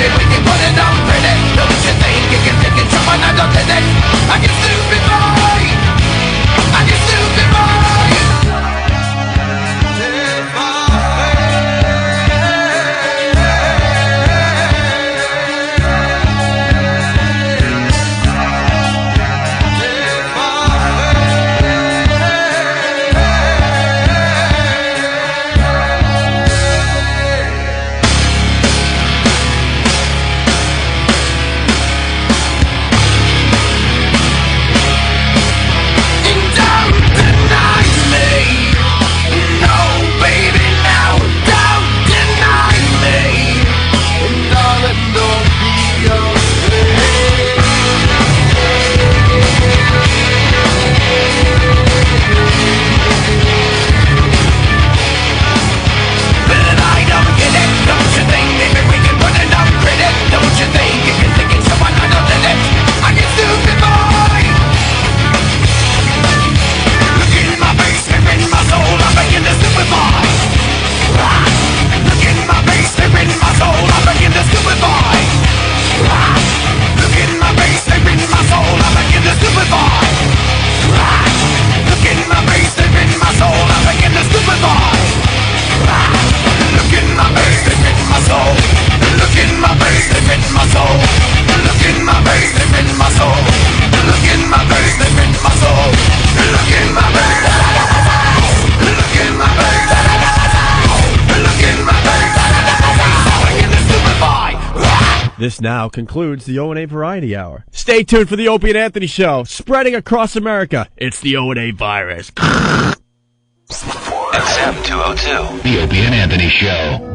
maybe we can put it on credit. Don't you think you can think it's someone I don't did it? I can stupid boy, I can stupid boy. This now concludes the O&A Variety Hour. Stay tuned for the Opie and Anthony Show, spreading across America. It's the O&A virus. XM 202. The Opie and Anthony Show.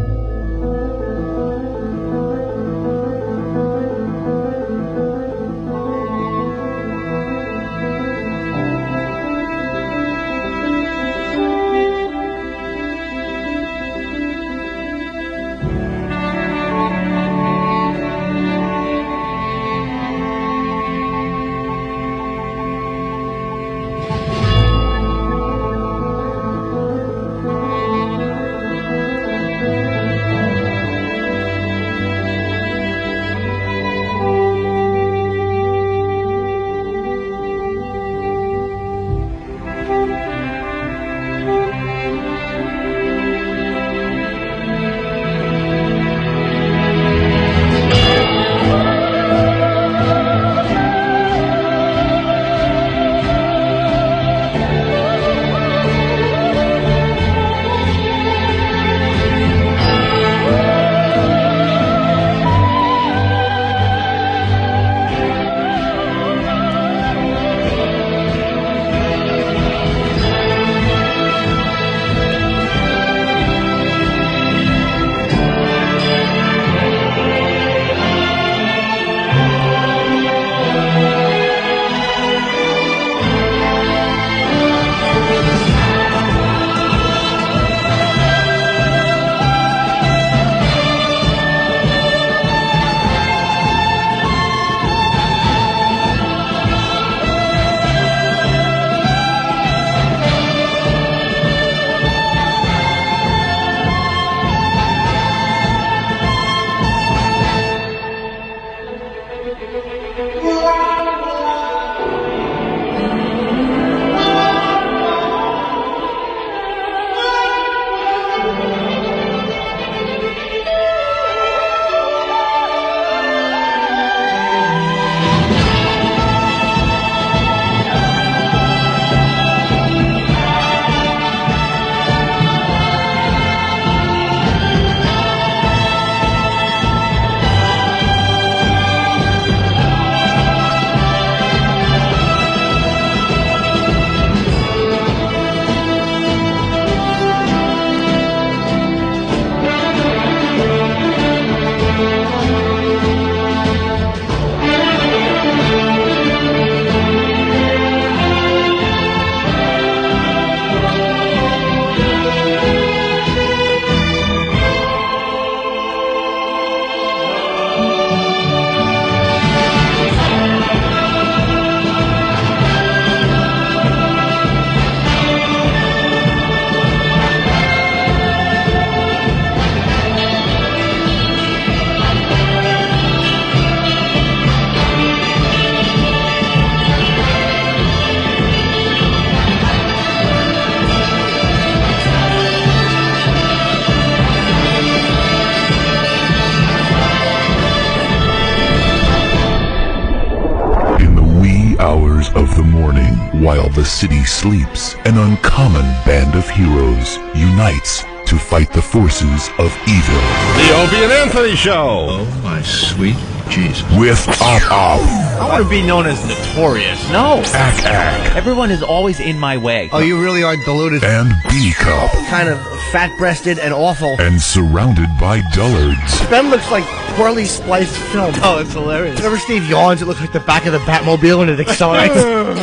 of the morning, while the city sleeps, an uncommon band of heroes unites to fight the forces of evil. The Opie and Anthony Show. Oh, my sweet Jesus. With Op. I want to be known as notorious. No. Ack. Everyone is always in my way. Oh, you really are deluded. And B-Cup. Kind of fat-breasted and awful. And surrounded by dullards. Ben looks like poorly spliced film. Oh, it's hilarious. Whenever Steve yawns, it looks like the back of the Batmobile and it accelerates.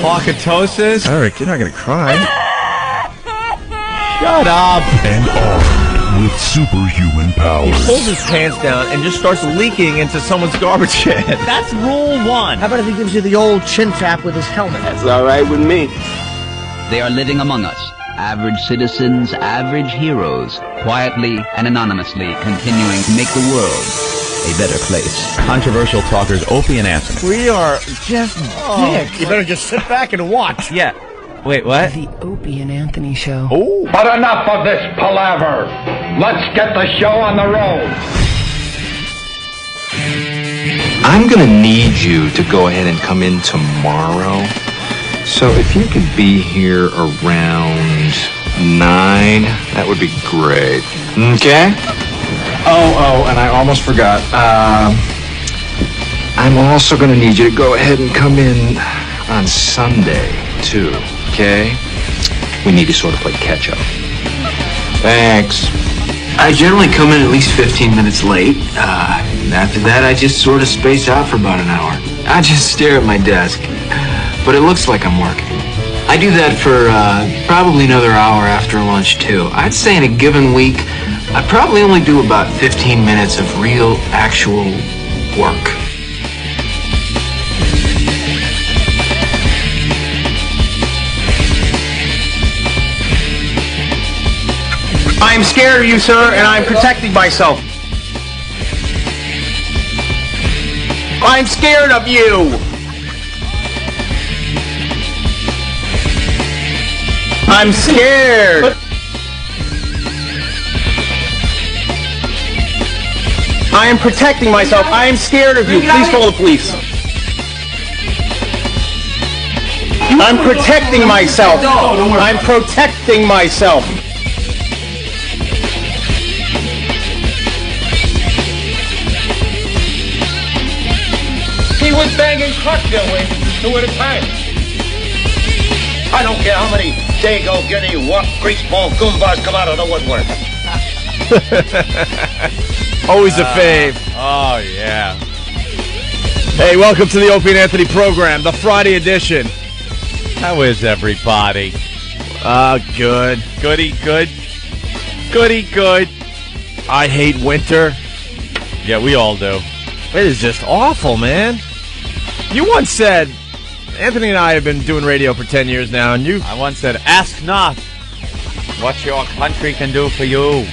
Pocketosis. Eric, you're not going to cry. Shut up. And armed with superhuman powers. He pulls his pants down and just starts leaking into someone's garbage can. That's rule one. How about if he gives you the old chin tap with his helmet? That's all right with me. They are living among us, average citizens, average heroes, quietly and anonymously continuing to make the world a better place. Controversial talkers Opie and Anthony. We are just dicks. You better just sit back and watch. Yeah. Wait, what? The Opie and Anthony Show. Oh. But enough of this palaver. Let's get the show on the road. I'm going to need you to go ahead and come in tomorrow. So if you could be here around 9, that would be great. Okay? Oh, and I almost forgot. I'm also going to need you to go ahead and come in on Sunday, too. Okay? We need to sort of play catch-up. Thanks. I generally come in at least 15 minutes late. After that, I just sort of space out for about an hour. I just stare at my desk. But it looks like I'm working. I do that for probably another hour after lunch, too. I'd say in a given week, I probably only do about 15 minutes of real, actual work. I'm scared of you, sir, and I'm protecting myself. I'm scared of you. I'm scared. I am protecting myself. I am scared of you. Please call the police. I'm protecting myself. I'm protecting myself. He was banging cocktail waitresses 2 at a time. I don't care how many Dago, Guinea, what greaseball goombas come out of the woodwork. Always a fave. Oh, yeah. Hey, welcome to the Opie and Anthony program, the Friday edition. How is everybody? Good. Goody good. Goody good. I hate winter. Yeah, we all do. It is just awful, man. You once said, Anthony and I have been doing radio for 10 years now, and you... I once said, ask not what your country can do for you.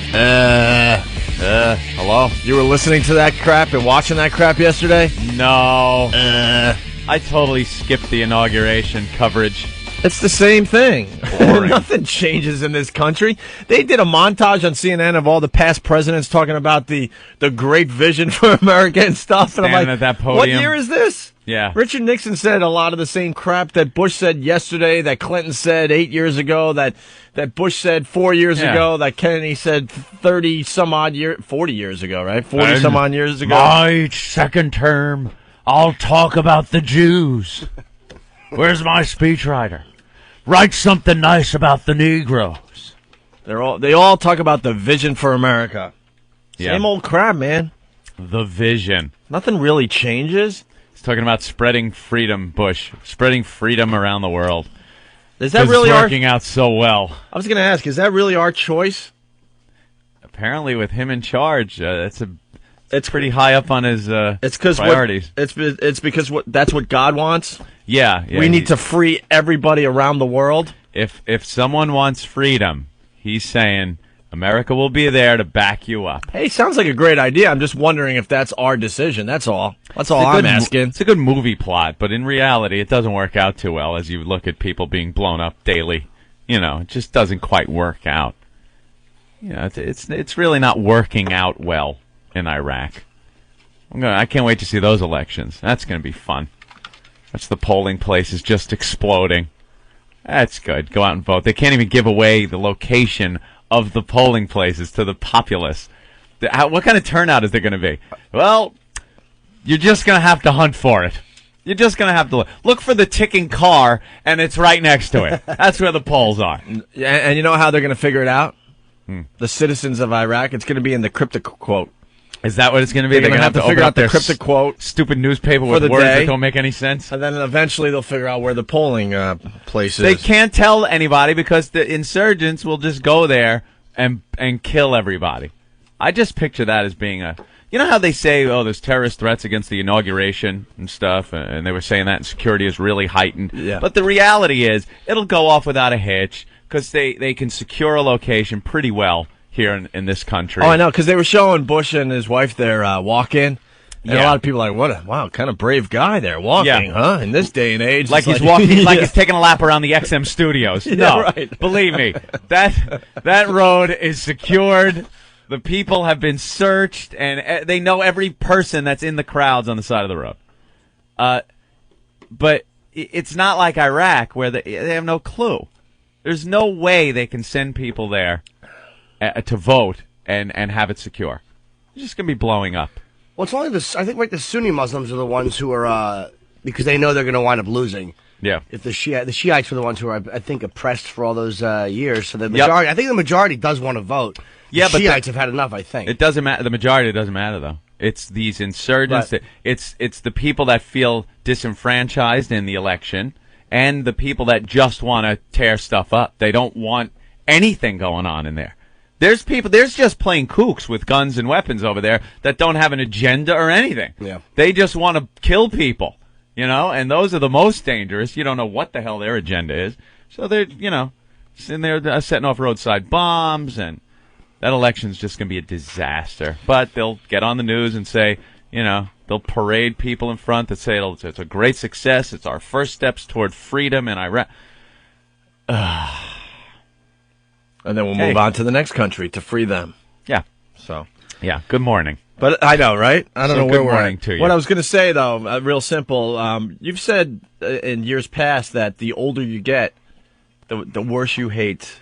Hello? You were listening to that crap and watching that crap yesterday? No. I totally skipped the inauguration coverage. It's the same thing. Boring. Nothing changes in this country. They did a montage on CNN of all the past presidents talking about the great vision for America and stuff. And I'm like, at that podium. What year is this? Yeah. Richard Nixon said a lot of the same crap that Bush said yesterday, that Clinton said 8 years ago, that Bush said 4 years ago, that Kennedy said 40 years ago, right? 40 some odd years ago. My second term, I'll talk about the Jews. Where's my speechwriter? Write something nice about the Negroes. They all talk about the vision for America. Yeah. Same old crap, man. The vision. Nothing really changes. He's talking about spreading freedom, Bush. Spreading freedom around the world. Is that really it's working out so well? I was going to ask, is that really our choice? Apparently, with him in charge, it's pretty high up on his priorities. It's because that's what God wants. Yeah, we need to free everybody around the world. If someone wants freedom, he's saying America will be there to back you up. Hey, sounds like a great idea. I'm just wondering if that's our decision. That's all. That's all I'm asking. It's a good movie plot, but in reality, it doesn't work out too well as you look at people being blown up daily. You know, it just doesn't quite work out. You know, it's really not working out well in Iraq. I can't wait to see those elections. That's going to be fun. That's the polling place is just exploding. That's good. Go out and vote. They can't even give away the location of the polling places to the populace. What kind of turnout is there going to be? Well, you're just going to have to hunt for it. You're just going to have to look for the ticking car, and it's right next to it. That's where the polls are. And you know how they're going to figure it out? The citizens of Iraq. It's going to be in the cryptic quote. Is that what it's going to be? They're going to have to figure out the cryptic quote. Stupid newspaper with words that don't make any sense. And then eventually they'll figure out where the polling place is. They can't tell anybody because the insurgents will just go there and kill everybody. I just picture that as being a... You know how they say, oh, there's terrorist threats against the inauguration and stuff, and they were saying that security is really heightened. Yeah. But the reality is, it'll go off without a hitch because they can secure a location pretty well here in this country. Oh, I know, because they were showing Bush and his wife their walk-in. And a lot of people are like, wow, kind of brave guy there walking, huh? In this day and age. Like he's walking, like he's taking a lap around the XM studios. No, right. Believe me, that road is secured. The people have been searched, and they know every person that's in the crowds on the side of the road. But it's not like Iraq where they have no clue. There's no way they can send people there to vote and have it secure. It's just going to be blowing up. Well, it's only I think the Sunni Muslims are the ones who are, because they know they're going to wind up losing. Yeah. If the Shiites were the ones who are, I think, oppressed for all those years. So the majority, I think the majority does want to vote. Yeah, the Shiites have had enough, I think. It doesn't matter. The majority doesn't matter, though. It's these insurgents. Right. It's the people that feel disenfranchised in the election and the people that just want to tear stuff up. They don't want anything going on in there. There's just plain kooks with guns and weapons over there that don't have an agenda or anything. Yeah. They just want to kill people, and those are the most dangerous. You don't know what the hell their agenda is. So they're, sitting there setting off roadside bombs, and that election's just going to be a disaster. But they'll get on the news and say, they'll parade people in front that say it's a great success. It's our first steps toward freedom in Iraq. And then we'll move on to the next country to free them. Yeah. So. Yeah. Good morning. But I know, right? I don't know where we're at. To you. What I was going to say, though, real simple. You've said in years past that the older you get, the worse you hate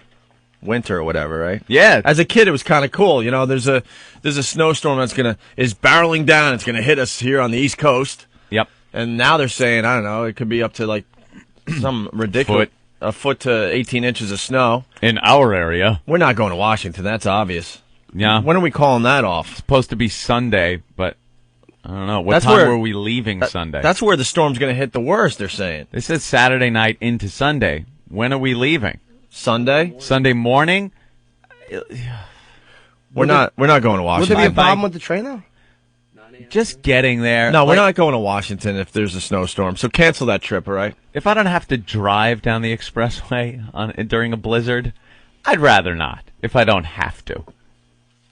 winter or whatever, right? Yeah. As a kid, it was kind of cool. There's a snowstorm is barreling down. It's going to hit us here on the East Coast. Yep. And now they're saying, I don't know, it could be up to like some ridiculous a foot to 18 inches of snow in our area. We're not going to Washington. That's obvious. Yeah. When are we calling that off? It's supposed to be Sunday, but I don't know. What time were we leaving Sunday? That's where the storm's going to hit the worst, they're saying. They said Saturday night into Sunday. When are we leaving? Sunday? Sunday morning? We're not going to Washington. Would there be a problem with the train, though? Just getting there. No, we're not going to Washington if there's a snowstorm. So cancel that trip, all right? If I don't have to drive down the expressway during a blizzard, I'd rather not. If I don't have to,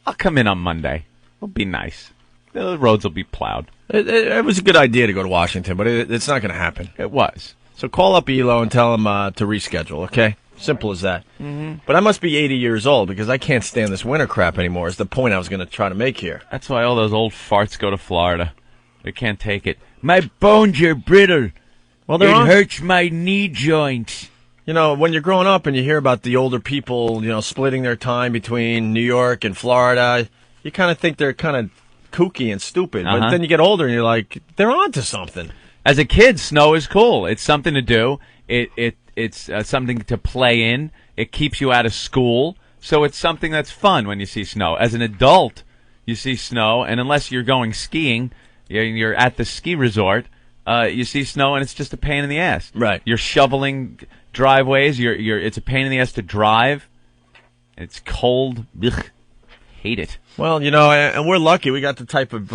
I'll come in on Monday. It'll be nice. The roads will be plowed. It was a good idea to go to Washington, but it's not going to happen. It was. So call up ELO and tell him to reschedule, okay? Simple as that. Mm-hmm. But I must be 80 years old because I can't stand this winter crap anymore is the point I was going to try to make here. That's why all those old farts go to Florida. They can't take it. My bones are brittle. Well, it hurts my knee joints. When you're growing up and you hear about the older people, splitting their time between New York and Florida, you kind of think they're kind of kooky and stupid. Uh-huh. But then you get older and you're like, they're onto something. As a kid, snow is cool. It's something to do. It's something to play in. It keeps you out of school. So it's something that's fun when you see snow. As an adult, you see snow, and unless you're going skiing, you're at the ski resort, you see snow, and it's just a pain in the ass. Right. You're shoveling driveways. It's a pain in the ass to drive. It's cold. Ugh. Hate it. Well, and we're lucky. We got the type of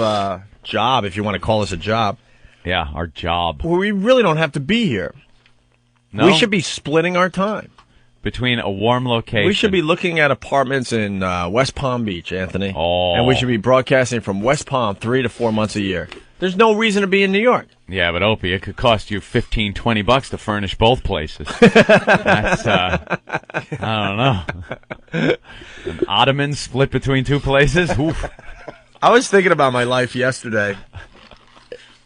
job, if you want to call us a job. Yeah, our job. Well, we really don't have to be here. No? We should be splitting our time. Between a warm location. We should be looking at apartments in West Palm Beach, Anthony. Oh. And we should be broadcasting from West Palm 3 to 4 months a year. There's no reason to be in New York. Yeah, but Opie, it could cost you $15-20 to furnish both places. That's, I don't know. An ottoman split between two places? Oof. I was thinking about my life yesterday.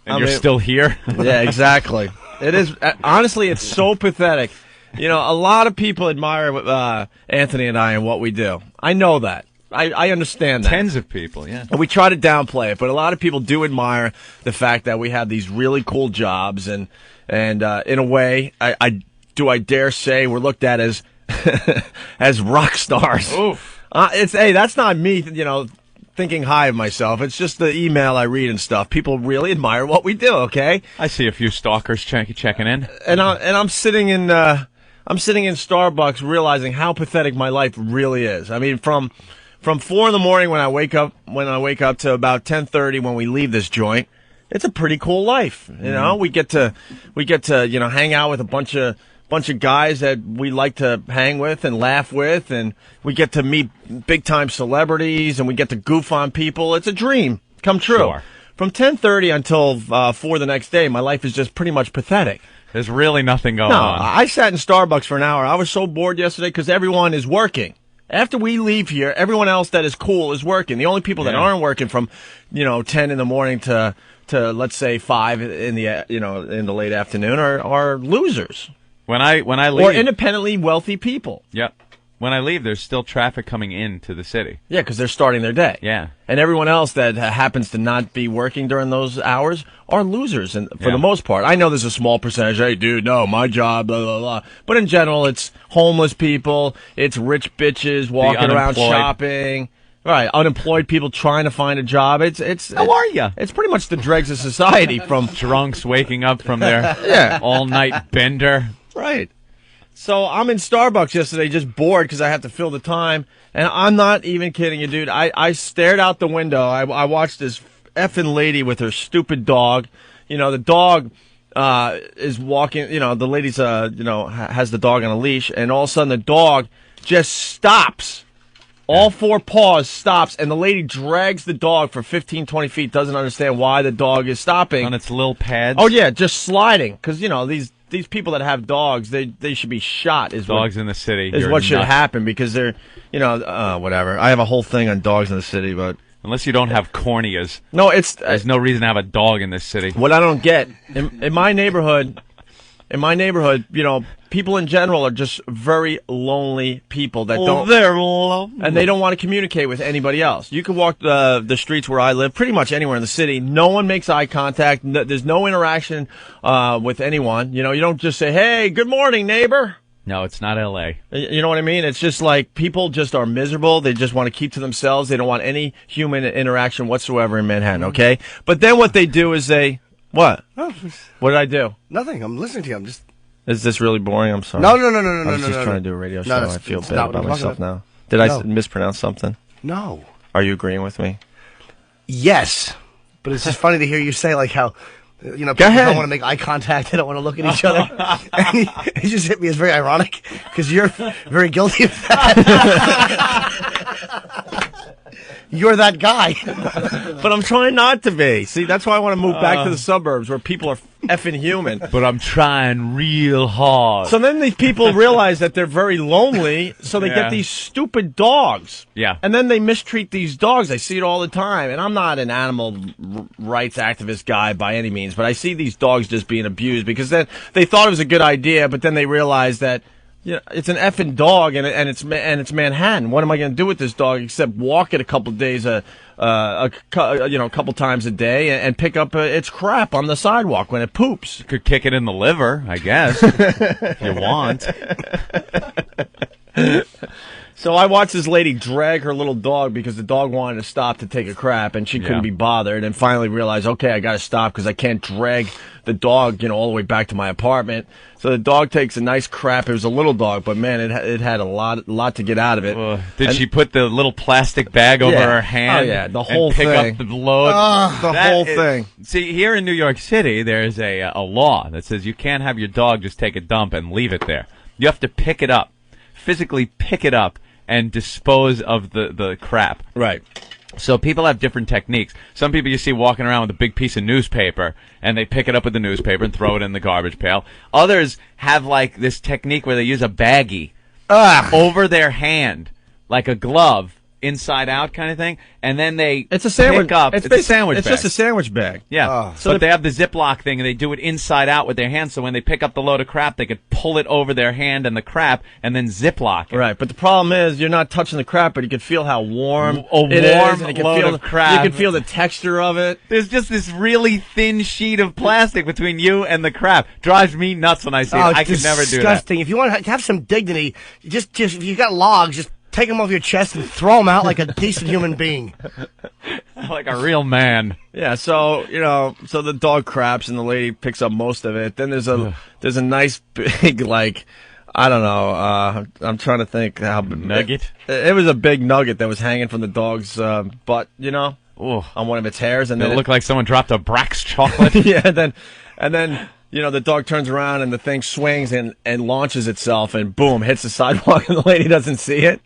And you're still here? Yeah, exactly. It is. Honestly, it's so pathetic. You know, a lot of people admire Anthony and I and what we do. I know that. I understand that. Tens of people, yeah. And we try to downplay it, but a lot of people do admire the fact that we have these really cool jobs, and in a way, I dare say we're looked at as as rock stars. Oof. That's not me, thinking high of myself. It's just the email I read and stuff. People really admire what we do. Okay. I see a few stalkers checking in, and I'm sitting in Starbucks, realizing how pathetic my life really is. I mean, from 4 in the morning when I wake up to about 10:30 when we leave this joint, it's a pretty cool life. You know, we get to hang out with a bunch of guys that we like to hang with and laugh with, and we get to meet big time celebrities, and we get to goof on people. It's a dream come true. Sure. From 10:30 until 4 the next day, my life is just pretty much pathetic. There's really nothing going on. I sat in Starbucks for an hour. I was so bored yesterday because everyone is working. After we leave here, everyone else that is cool is working. The only people that aren't working from, 10 in the morning to let's say 5 in the late afternoon are losers. When I leave, or independently wealthy people. Yep. When I leave, there's still traffic coming into the city. Yeah, because they're starting their day. Yeah. And everyone else that happens to not be working during those hours are losers, and for the most part. I know there's a small percentage. Hey, dude, no, my job, blah, blah, blah. But in general, it's homeless people. It's rich bitches walking around shopping. Right, unemployed people trying to find a job. How are you? It's pretty much the dregs of society. From drunks waking up from their all-night bender. Right. So I'm in Starbucks yesterday just bored because I have to fill the time. And I'm not even kidding you, dude. I stared out the window. I watched this effing lady with her stupid dog. The dog is walking. The lady's, has the dog on a leash. And all of a sudden the dog just stops. All 4 paws stops. And the lady drags the dog for 15, 20 feet. Doesn't understand why the dog is stopping. On its little pads? Oh, yeah, just sliding. Because, these people that have dogs, they should be shot. Dogs in the city is what should happen, because they're, whatever. I have a whole thing on dogs in the city, but unless you don't have corneas, there's no reason to have a dog in this city. What I don't get in my neighborhood, people in general are just very lonely people that they're lonely, and they don't want to communicate with anybody else. You can walk the streets where I live, pretty much anywhere in the city. No one makes eye contact. There's no interaction with anyone. You don't just say, "Hey, good morning, neighbor." No, it's not L.A. You know what I mean? It's just like people just are miserable. They just want to keep to themselves. They don't want any human interaction whatsoever in Manhattan. Okay, but then what they do is what? Oh, what did I do? Nothing. I'm listening to you. I'm just. Is this really boring? I'm sorry. No. I was just trying to do a radio show. I feel bad about myself now. Did I mispronounce something? No. Are you agreeing with me? Yes. But it's just funny to hear you say, like, how, people Go ahead. don't want to make eye contact. They don't want to look at each other. And he just hit me as very ironic, because you're very guilty of that. You're that guy. But I'm trying not to be. See, that's why I want to move back to the suburbs where people are effing human. But I'm trying real hard. So then these people realize that they're very lonely, so they get these stupid dogs. Yeah. And then they mistreat these dogs. I see it all the time. And I'm not an animal rights activist guy by any means, but I see these dogs just being abused because then they thought it was a good idea, but then they realized that it's an effing dog, and it's Manhattan. What am I going to do with this dog except walk it a couple days, a couple times a day, and pick up its crap on the sidewalk when it poops? You could kick it in the liver, I guess, if you want. So I watched this lady drag her little dog because the dog wanted to stop to take a crap, and she couldn't be bothered, and finally realized, okay, I got to stop because I can't drag the dog, all the way back to my apartment. So the dog takes a nice crap. It was a little dog, but man, it had a lot to get out of it. Did she put the little plastic bag over her hand? Oh yeah, the whole pick thing. Up the load. The whole thing. See, here in New York City, there's a law that says you can't have your dog just take a dump and leave it there. You have to pick it up, physically pick it up, and dispose of the crap. Right. So people have different techniques. Some people you see walking around with a big piece of newspaper, and they pick it up with the newspaper and throw it in the garbage pail. Others have like this technique where they use a baggie over their hand, like a glove, inside out kind of thing, and then they It's a sandwich. pick up. It's a sandwich It's bag. just a sandwich bag. Yeah, but they have the Ziploc thing, and they do it inside out with their hands, so when they pick up the load of crap, they could pull it over their hand and the crap, and then Ziploc it. Right, but the problem is you're not touching the crap, but you can feel how warm A it is, warm and you can load feel of crap. You can feel the texture of it. There's just this really thin sheet of plastic between you and the crap. Drives me nuts when I see it. I could never do that. Disgusting. If you want to have some dignity, just if you got logs, just take them off your chest and throw them out like a decent human being. Like a real man. Yeah, so so the dog craps and the lady picks up most of it. Then there's a nice big I don't know. I'm trying to think how nugget. It was a big nugget that was hanging from the dog's butt, on one of its hairs, and It then looked like someone dropped a Brax chocolate. yeah, and then the dog turns around and the thing swings and launches itself and boom, hits the sidewalk and the lady doesn't see it.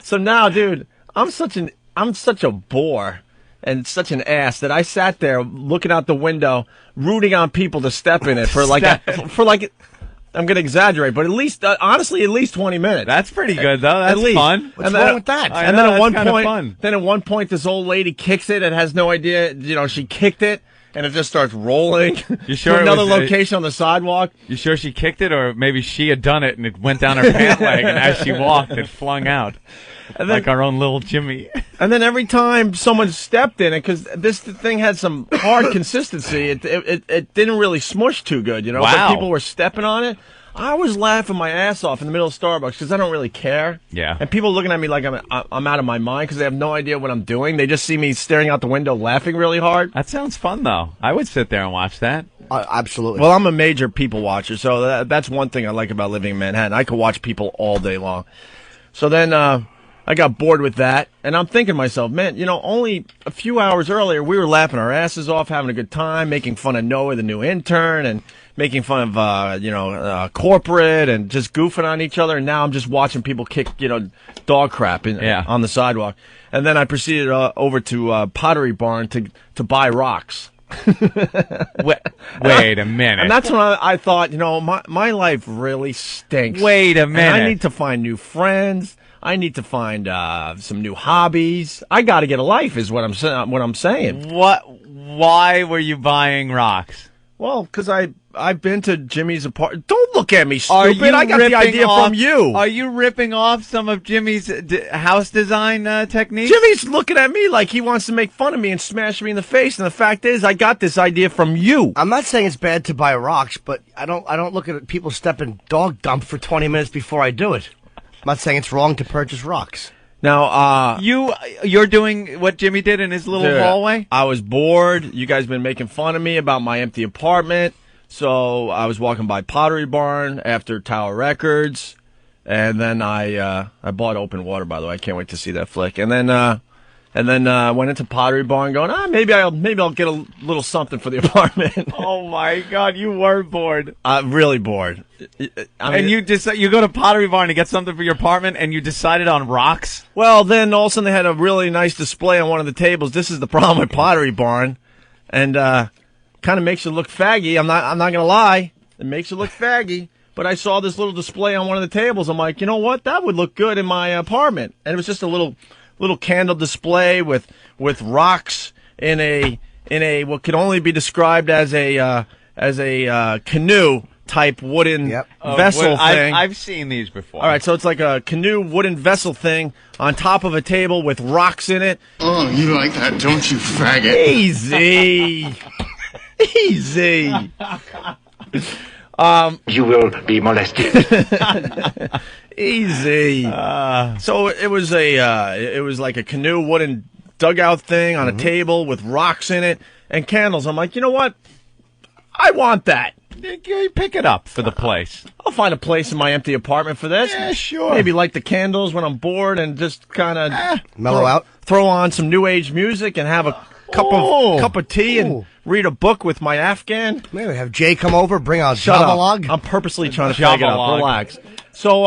So now, dude, I'm such a bore and such an ass that I sat there looking out the window, rooting on people to step in it for I'm going to exaggerate, but at least, honestly, at least 20 minutes. That's pretty good, though. That's at least. fun. What's wrong with that? And then at one point, this old lady kicks it and has no idea, she kicked it. And it just starts rolling You sure to it another was, location on the sidewalk. You sure she kicked it, or maybe she had done it and it went down her pant leg, and as she walked, it flung out. And then, like our own little Jimmy. And then every time someone stepped in it, because this thing had some hard consistency, it didn't really smush too good, Wow. But people were stepping on it. I was laughing my ass off in the middle of Starbucks because I don't really care. Yeah. And people looking at me like I'm out of my mind because they have no idea what I'm doing. They just see me staring out the window laughing really hard. That sounds fun, though. I would sit there and watch that. Absolutely. Well, I'm a major people watcher, so that's one thing I like about living in Manhattan. I could watch people all day long. So then I got bored with that, and I'm thinking to myself, man, only a few hours earlier we were laughing our asses off, having a good time, making fun of Noah, the new intern, and making fun of corporate and just goofing on each other. And now I'm just watching people kick dog crap on the sidewalk. And then I proceeded over to Pottery Barn to buy rocks. Wait a minute. And that's when I thought, my life really stinks. Wait a minute. And I need to find new friends. I need to find some new hobbies. I got to get a life, is what I'm saying. Why were you buying rocks? Well, because I've been to Jimmy's apartment. Don't look at me, stupid. I got the idea from you. Are you ripping off some of Jimmy's house design techniques? Jimmy's looking at me like he wants to make fun of me and smash me in the face. And the fact is, I got this idea from you. I'm not saying it's bad to buy rocks, but I don't look at people stepping dog dump for 20 minutes before I do it. I'm not saying it's wrong to purchase rocks. Now, you're doing what Jimmy did in his little hallway? I was bored. You guys been making fun of me about my empty apartment. So I was walking by Pottery Barn after Tower Records. And then I bought Open Water, by the way. I can't wait to see that flick. And then went into Pottery Barn going, maybe I'll get a little something for the apartment. Oh my God, you were bored. Really bored. And you go to Pottery Barn to get something for your apartment, and you decided on rocks? Well, then all of a sudden they had a really nice display on one of the tables. This is the problem with Pottery Barn, and kind of makes you look faggy. I'm not gonna lie, it makes you look faggy. But I saw this little display on one of the tables. I'm like, you know what? That would look good in my apartment. And it was just a little candle display with rocks in a what could only be described as a canoe type wooden vessel thing. I've seen these before. All right, so it's like a canoe wooden vessel thing on top of a table with rocks in it. Oh, you like that, don't you, faggot? Easy. Easy. You will be molested. Easy. So it was like a canoe wooden dugout thing on a table with rocks in it and candles. I'm like, you know what? I want that. You pick it up for the place. I'll find a place in my empty apartment for this. Yeah, sure. Maybe light the candles when I'm bored and just kind of mellow out. Throw on some new age music and have a cup of tea and read a book with my Afghan. Maybe have Jay come over, bring out Shut Java up. log. I'm purposely trying to fag it up. Relax. So,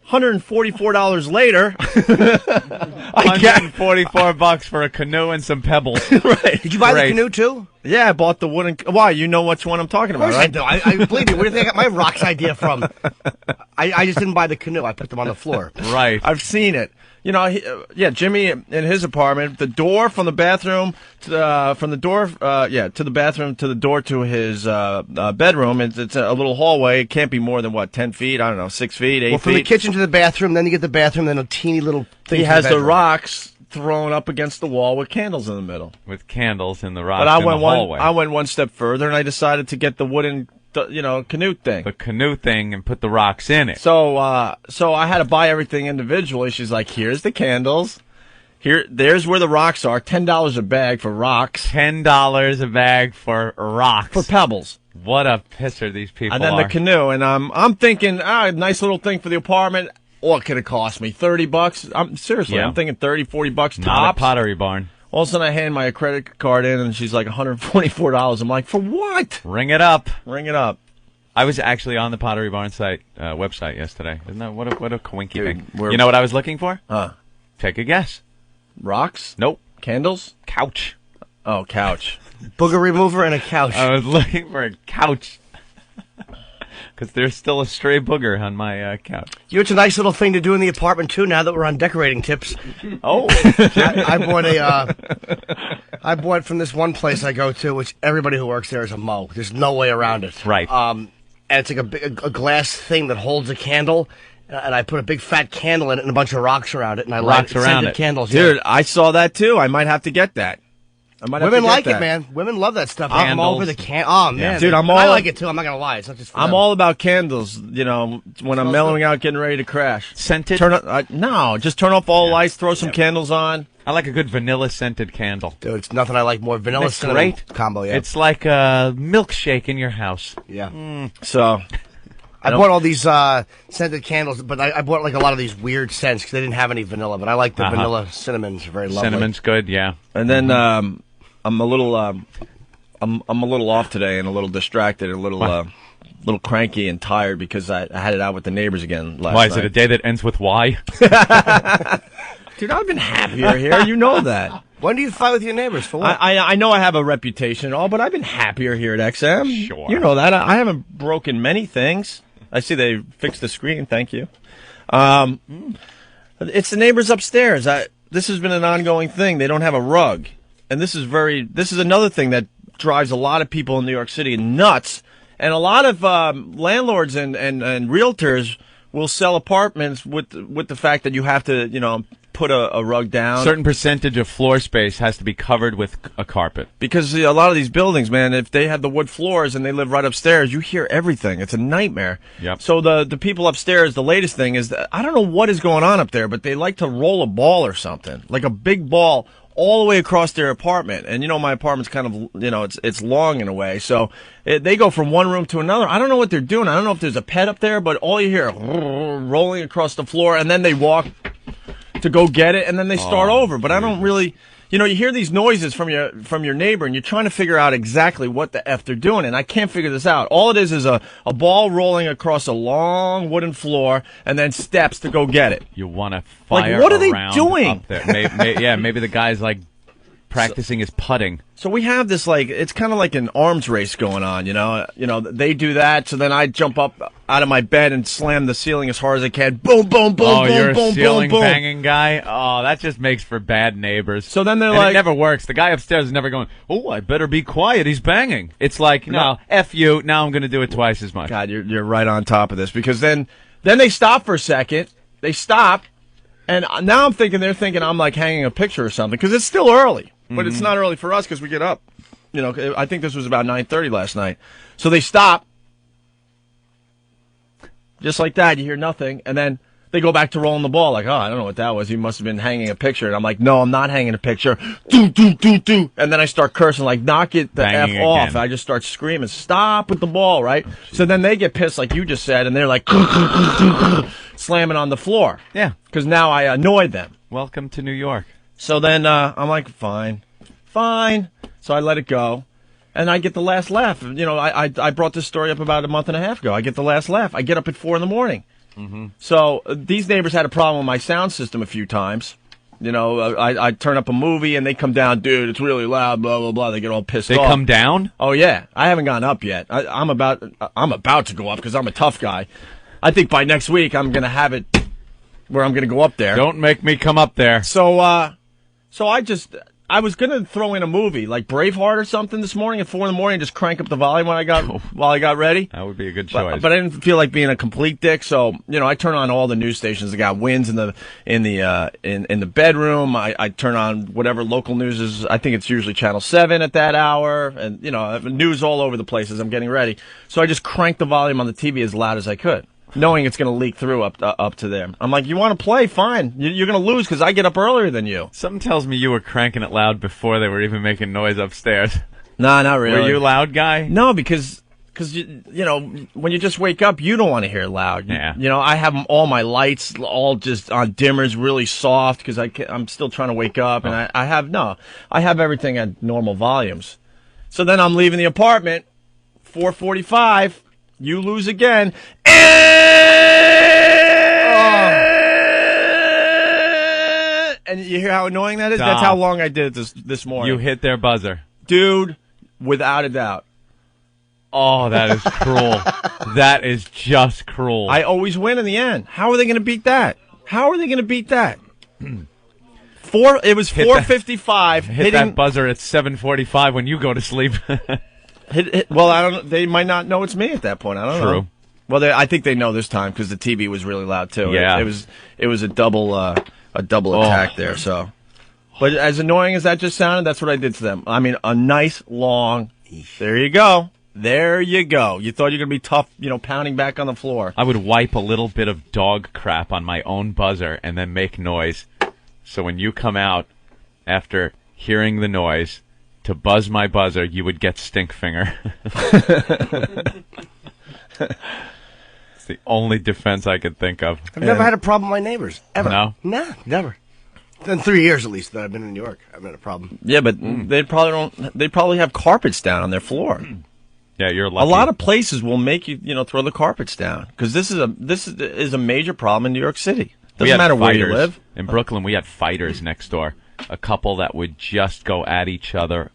$144 later, I got $144 for a canoe and some pebbles. Right. Did you buy the canoe too? Yeah, I bought the wooden. Why? You know which one I'm talking about, right? I believe me. Where do you think I got my rocks idea from? I just didn't buy the canoe. I put them on the floor. Right. I've seen it. You know, Jimmy in his apartment, the door from the bathroom to the bathroom to the door to his bedroom. It's a little hallway. It can't be more than 10 feet. I don't know, 6 feet, 8 feet. Well, from the kitchen to the bathroom, then you get the bathroom, then a teeny little thing. He has the rocks thrown up against the wall with candles in the middle. With candles in the rocks but I in went the hallway. I went one step further, and I decided to get the wooden, canoe thing. The canoe thing and put the rocks in it. So I had to buy everything individually. She's like, here's the candles. There's where the rocks are. $10 a bag for rocks. $10 a bag for rocks. For pebbles. What a pisser these people are. And then the canoe. And I'm thinking, nice little thing for the apartment. What could it cost me? $30? Seriously, Yeah. I'm thinking $30, $40 tops. Not a Pottery Barn. All of a sudden, I hand my credit card in, and she's like, $144. I'm like, for what? Ring it up. Ring it up. I was actually on the Pottery Barn website yesterday. Isn't that what a coinky thing? Dude, You know what I was looking for? Take a guess. Rocks? Nope. Candles? Couch. Oh, couch. Booger remover and a couch. I was looking for a couch. Because there's still a stray booger on my couch. It's a nice little thing to do in the apartment, too, now that we're on decorating tips. Oh. I bought from this one place I go to, which everybody who works there is a mo. There's no way around it. Right. And it's like a glass thing that holds a candle, and I put a big fat candle in it and a bunch of rocks around it, and I light scented candles. Dude, I saw that, too. I might have to get that. Women like it, man. Women love that stuff. I'm all over the Oh, man. Yeah. Dude, I like it, too. I'm not going to lie. It's not just for I'm them. all about candles, when I'm mellowing out, getting ready to crash. Scented? No, just turn off all the lights, throw some candles on. I like a good vanilla scented candle. Dude, it's nothing I like more. Vanilla cinnamon great combo, yeah. It's like a milkshake in your house. Yeah. So... I bought all these scented candles, but I bought like a lot of these weird scents because they didn't have any vanilla. But I like the vanilla cinnamons. Very lovely. Cinnamon's good, yeah. And then I'm a little I'm a little off today and a little distracted, and a little cranky and tired because I had it out with the neighbors again last night. Why is it a day that ends with Y? Dude, I've been happier here. You know that. When do you fight with your neighbors? For what? I know I have a reputation and all, but I've been happier here at XM. Sure. You know that. I haven't broken many things. I see they fixed the screen. Thank you. It's the neighbors upstairs. This has been an ongoing thing. They don't have a rug. And this is another thing that drives a lot of people in New York City nuts. And a lot of landlords and realtors will sell apartments with the fact that you have to, put a rug down. Certain percentage of floor space has to be covered with a carpet. Because a lot of these buildings, man, if they have the wood floors and they live right upstairs, you hear everything. It's a nightmare. Yep. So the people upstairs, the latest ththing is that, I don't know what is going on up there, but they like to roll a ball or something, like a big ball all the way across their apartment. And, my apartment's kind of, it's long in a way. So they go from one room to another. I don't know what they're doing. I don't know if there's a pet up there, but all you hear rolling across the floor, and then they walk to go get it, and then they start over. But I don't really, you hear these noises from your neighbor, and you're trying to figure out exactly what the F they're doing, and I can't figure this out. All it is a ball rolling across a long wooden floor, and then steps to go get it. You want to fire what are they around doing? Up there. Maybe the guy's like practicing his putting. So we have this it's kind of like an arms race going on, they do that, so then I jump up out of my bed and slam the ceiling as hard as I can. Boom, boom, boom, boom, you're boom, a ceiling boom, boom. banging guy. Oh, that just makes for bad neighbors. So then they're and like, it never works. The guy upstairs is never going, oh, I better be quiet. He's banging. It's like, no, F you. Now I'm going to do it twice as much. God, you're right on top of this, because then they stop for a second. They stop, and now I'm thinking they're thinking I'm like hanging a picture or something, because it's still early. But it's not early for us because we get up. I think this was about 9:30 last night. So they stop. Just like that, you hear nothing. And then they go back to rolling the ball. Like, I don't know what that was. He must have been hanging a picture. And I'm like, no, I'm not hanging a picture. Do, do, do, do. And then I start cursing, like, knock it the Banging F off. again. I just start screaming, stop with the ball, right? So then they get pissed, like you just said, and they're like, slamming on the floor. Yeah. Because now I annoyed them. Welcome to New York. So then I'm like, fine. So I let it go, and I get the last laugh. I brought this story up about a month and a half ago. I get the last laugh. I get up at 4 a.m. Mm-hmm. So these neighbors had a problem with my sound system a few times. I turn up a movie, and they come down, dude, it's really loud, blah, blah, blah. They get all pissed off. They come down? Oh, yeah. I haven't gone up yet. I'm about to go up because I'm a tough guy. I think by next week I'm going to have it where I'm going to go up there. Don't make me come up there. So I was going to throw in a movie like Braveheart or something this morning at 4 a.m. Just crank up the volume while I got ready. That would be a good choice. But I didn't feel like being a complete dick, so I turn on all the news stations. I got Wins in the bedroom. I turn on whatever local news is. I think it's usually Channel 7 at that hour, and news all over the place as I'm getting ready. So I just cranked the volume on the TV as loud as I could, knowing it's going to leak through up to there. I'm like, you want to play? Fine. You're going to lose because I get up earlier than you. Something tells me you were cranking it loud before they were even making noise upstairs. Nah, not really. Were you a loud guy? No, because when you just wake up, you don't want to hear loud. Yeah. I have all my lights all just on dimmers, really soft, because I'm still trying to wake up, and I have everything at normal volumes. So then I'm leaving the apartment, 4:45. You lose again. And you hear how annoying that is? Stop. That's how long I did it this morning. You hit their buzzer. Dude, without a doubt. Oh, that is cruel. That is just cruel. I always win in the end. How are they going to beat that? It was 4:55. Hit that buzzer at 7:45 when you go to sleep. Well, I don't. They might not know it's me at that point. I don't know. True. Well, I think they know this time because the TV was really loud too. Yeah. It was a double attack there. So, but as annoying as that just sounded, that's what I did to them. I mean, a nice long. There you go. There you go. You thought you were going to be tough, pounding back on the floor. I would wipe a little bit of dog crap on my own buzzer and then make noise. So when you come out after hearing the noise to buzz my buzzer, you would get stink finger. It's the only defense I could think of. I've never had a problem with my neighbors, ever. No? Nah, never. In 3 years, at least, that I've been in New York, I've had a problem. Yeah, but they probably have carpets down on their floor. Yeah, you're lucky. A lot of places will make you, throw the carpets down because this is a major problem in New York City. Doesn't matter where you live. In Brooklyn, we had fighters next door. A couple that would just go at each other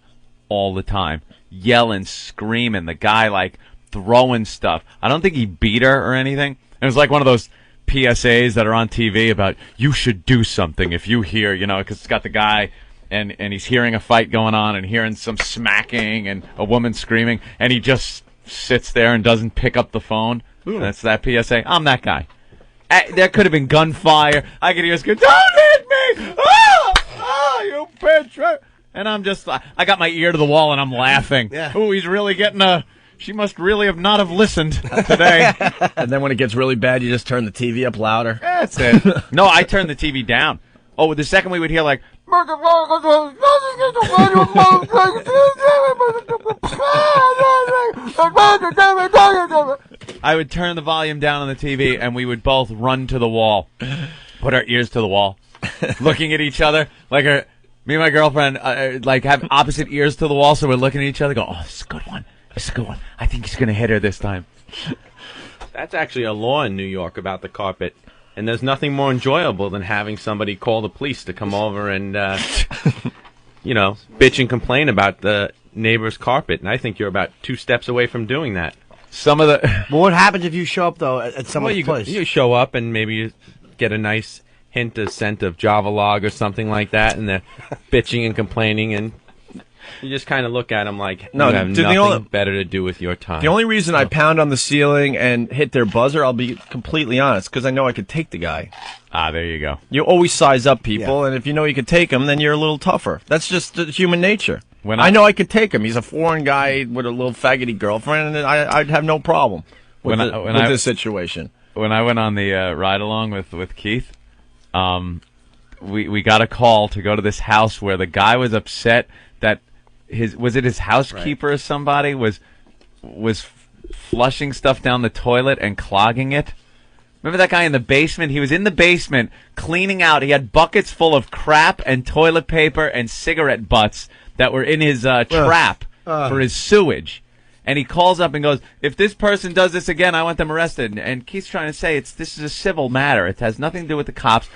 all the time, yelling, screaming. The guy throwing stuff. I don't think he beat her or anything. It was like one of those PSAs that are on TV about you should do something if you hear, because it's got the guy and he's hearing a fight going on and hearing some smacking and a woman screaming, and he just sits there and doesn't pick up the phone. That's that PSA. I'm that guy. There could have been gunfire. I could hear scream, "Don't hit me! Oh, you bitch!" And I'm just, I got my ear to the wall and I'm laughing. Yeah. Ooh, he's really getting she must really not have listened today. And then when it gets really bad, you just turn the TV up louder. That's it. No, I turned the TV down. Oh, the second we would hear I would turn the volume down on the TV and we would both run to the wall, put our ears to the wall, looking at each other me and my girlfriend have opposite ears to the wall, so we're looking at each other, go, "Oh, this is a good one. This is a good one. I think he's gonna hit her this time." That's actually a law in New York about the carpet. And there's nothing more enjoyable than having somebody call the police to come over and, bitch and complain about the neighbor's carpet. And I think you're about 2 steps away from doing that. Some of the. Well, what happens if you show up though at someone's place? You show up and maybe you get a nice scent of Java log or something like that, and they're bitching and complaining, and you just kind of look at them like, you have nothing better to do with your time. The only reason I pound on the ceiling and hit their buzzer, I'll be completely honest, because I know I could take the guy. There you go. You always size up people, and if you know you could take them, then you're a little tougher. That's just human nature. I know I could take him. He's a foreign guy with a little faggoty girlfriend, and I'd have no problem with this situation. When I went on the ride-along with Keith, we got a call to go to this house where the guy was upset that his housekeeper or somebody was flushing stuff down the toilet and clogging it. Remember that guy in the basement? He was in the basement cleaning out. He had buckets full of crap and toilet paper and cigarette butts that were in his trap for his sewage. And he calls up and goes, "If this person does this again, I want them arrested." And Keith's trying to say this is a civil matter. It has nothing to do with the cops.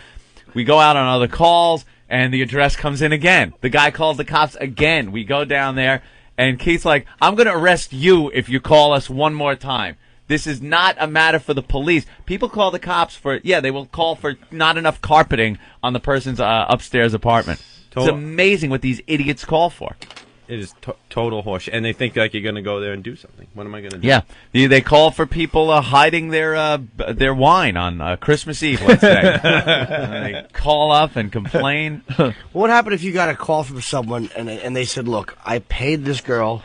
We go out on other calls, and the address comes in again. The guy calls the cops again. We go down there, and Keith's like, "I'm going to arrest you if you call us one more time." This is not a matter for the police. People call the cops for, they will call for not enough carpeting on the person's upstairs apartment. It's amazing what these idiots call for. It is total horseshit, and they think like you're going to go there and do something. What am I going to do? Yeah, they call for people hiding their wine on Christmas Eve, let's say. They call up and complain. What would happen if you got a call from someone and they said, look, I paid this girl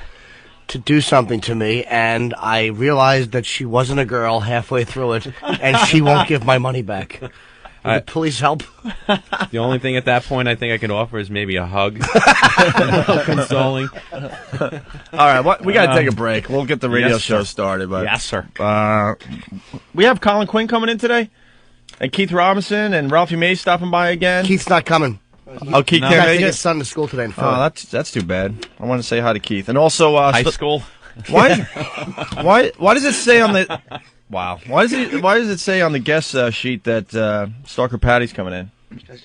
to do something to me, and I realized that she wasn't a girl halfway through it, and she won't give my money back. Would the police help? The only thing at that point I think I could offer is maybe a hug. Consoling. All right, we got to take a break. We'll get the radio show started. But, yes, sir. We have Colin Quinn coming in today, and Keith Robinson and Ralphie May stopping by again. Keith's not coming. Oh, Keith can't make it? His son to school today in Philly. Oh, that's too bad. I want to say hi to Keith. And also... high school? Why does it say on the... Wow. Why does it say on the guest sheet that Stalker Patty's coming in?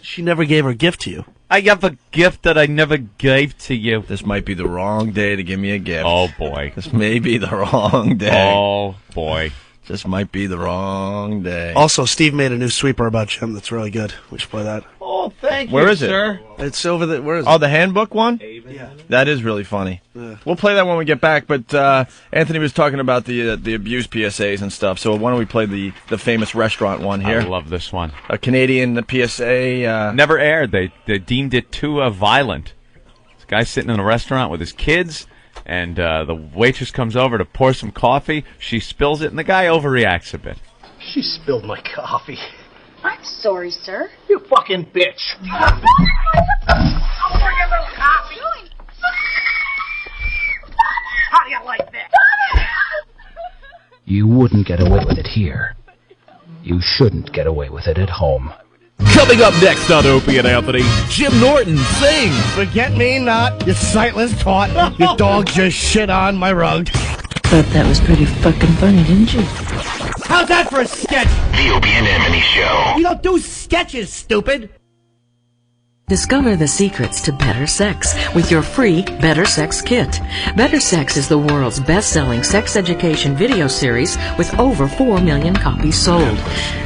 She never gave her gift to you. I have a gift that I never gave to you. This might be the wrong day to give me a gift. Oh, boy. This may be the wrong day. Oh, boy. This might be the wrong day. Also, Steve made a new sweeper about Jim that's really good. We should play that. Oh, thank you, Where is it? sir. It's over the... Where is it? Oh, the handbook one? Yeah. That is really funny. Yeah. We'll play that when we get back, but Anthony was talking about the abuse PSAs and stuff, so why don't we play the famous restaurant one here? I love this one. A Canadian PSA. Never aired. They deemed it too violent. This guy sitting in a restaurant with his kids, and the waitress comes over to pour some coffee. She spills it, and the guy overreacts a bit. She spilled my coffee. I'm sorry, sir. You fucking bitch. I'll bring a little coffee. How do you like that? You wouldn't get away with it here. You shouldn't get away with it at home. Coming up next on Opie and Anthony, Jim Norton sings Forget Me Not, you sightless twat. Your dog just shit on my rug. Thought that was pretty fucking funny, didn't you? How's that for a sketch? The Opie and Anthony Show. You don't do sketches, stupid. Discover the secrets to better sex with your free Better Sex Kit. Better Sex is the world's best-selling sex education video series with over 4 million copies sold.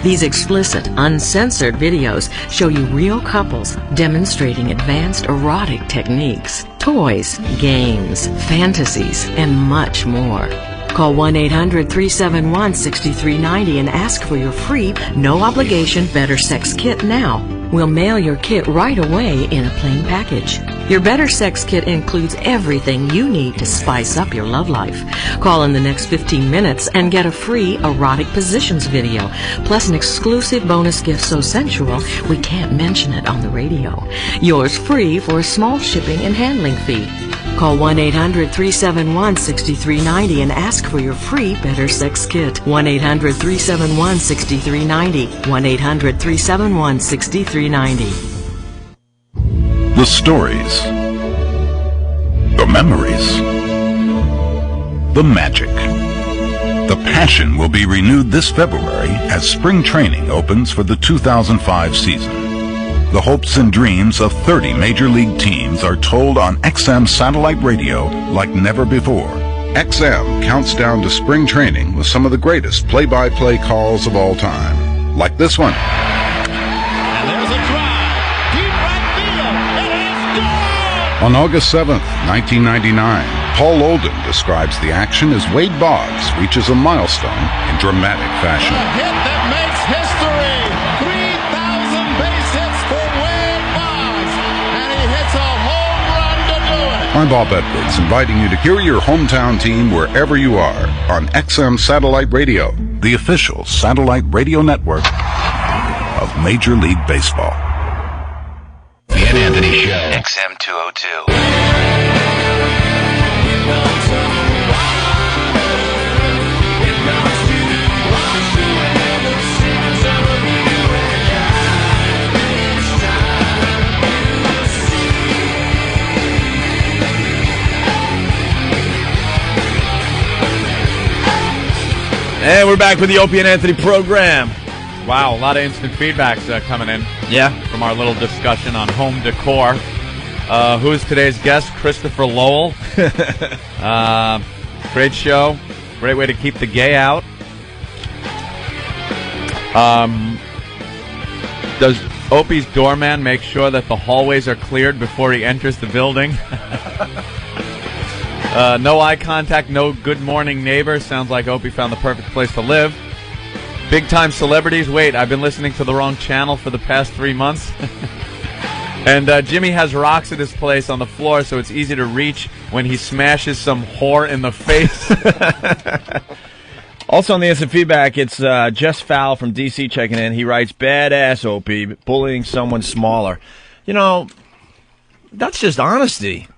These explicit, uncensored videos show you real couples demonstrating advanced erotic techniques, toys, games, fantasies, and much more. Call 1-800-371-6390 and ask for your free, no-obligation Better Sex Kit now. We'll mail your kit right away in a plain package. Your Better Sex Kit includes everything you need to spice up your love life. Call in the next 15 minutes and get a free erotic positions video, plus an exclusive bonus gift so sensual we can't mention it on the radio. Yours free for a small shipping and handling fee. Call 1-800-371-6390 and ask for your free Better Sex Kit. 1-800-371-6390. 1-800-371-6390. The stories, the memories, the magic. The passion will be renewed this February as spring training opens for the 2005 season. The hopes and dreams of 30 major league teams are told on XM satellite radio like never before. XM counts down to spring training with some of the greatest play-by-play calls of all time, like this one. And there's a drive. Deep right field. It is gone. On August 7th, 1999, Paul Olden describes the action as Wade Boggs reaches a milestone in dramatic fashion. A hit that makes history. 3,000 base hits for Wade Boggs. And he hits a home run to do it. I'm Bob Edwards, inviting you to hear your hometown team wherever you are on XM Satellite Radio, the official satellite radio network of Major League Baseball. The Ed Anthony Show. XM 202. And we're back with the Opie and Anthony program. Wow, a lot of instant feedbacks coming in. Yeah. From our little discussion on home decor. Who is today's guest? Christopher Lowell. Great show. Great way to keep the gay out. Does Opie's doorman make sure that the hallways are cleared before he enters the building? No eye contact, no good morning neighbor. Sounds like Opie found the perfect place to live. Big time celebrities. Wait, I've been listening to the wrong channel for the past 3 months. And Jimmy has rocks at his place on the floor, so it's easy to reach when he smashes some whore in the face. Also on the instant feedback, it's Jess Fowl from D.C. checking in. He writes, badass Opie, bullying someone smaller. You know, that's just honesty.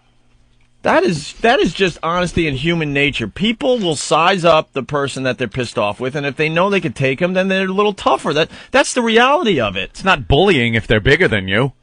That is just honesty and human nature. People will size up the person that they're pissed off with, and if they know they could take them, then they're a little tougher. That's the reality of it. It's not bullying if they're bigger than you.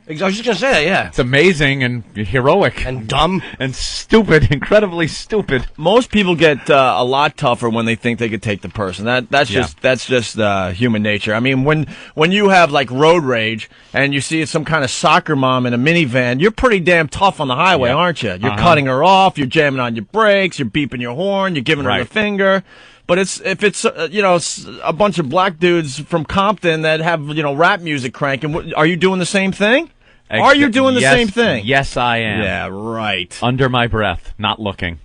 I was just going to say that, yeah. It's amazing and heroic. And dumb. And stupid, incredibly stupid. Most people get a lot tougher when they think they could take the person. That's just human nature. I mean, when you have like road rage and you see some kind of soccer mom in a minivan, you're pretty damn tough on the highway, aren't you? You're cutting her off, you're jamming on your brakes, you're beeping your horn, you're giving her the finger. But if it's a bunch of black dudes from Compton that have rap music cranking, are you doing the same thing? Are you doing the same thing? Yes, I am. Yeah, right. Under my breath, not looking.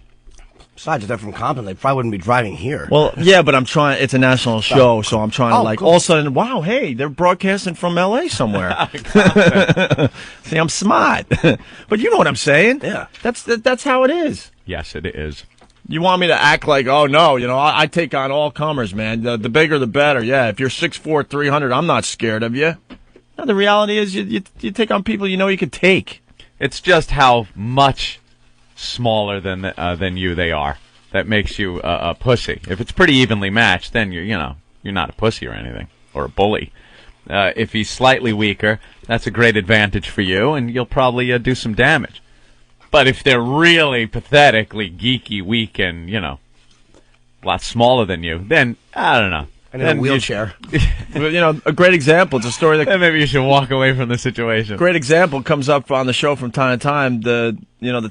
Besides, if they're from Compton, they probably wouldn't be driving here. Well, yeah, but I'm trying. It's a national show, so I'm trying to cool. all of a sudden, wow, hey, they're broadcasting from L.A. somewhere. See, I'm smart, but you know what I'm saying? Yeah, that's how it is. Yes, it is. You want me to act like, oh no, I take on all comers, man. The bigger the better. Yeah, if you're 6'4", 300, I'm not scared of you. No, the reality is you take on people you could take. It's just how much smaller than you they are that makes you a pussy. If it's pretty evenly matched, then you're not a pussy or anything, or a bully. If he's slightly weaker, that's a great advantage for you, and you'll probably do some damage. But if they're really pathetically geeky, weak, and a lot smaller than you, then I don't know. And in a wheelchair. A great example. It's a story that then maybe you should walk away from the situation. Great example comes up on the show from time to time. The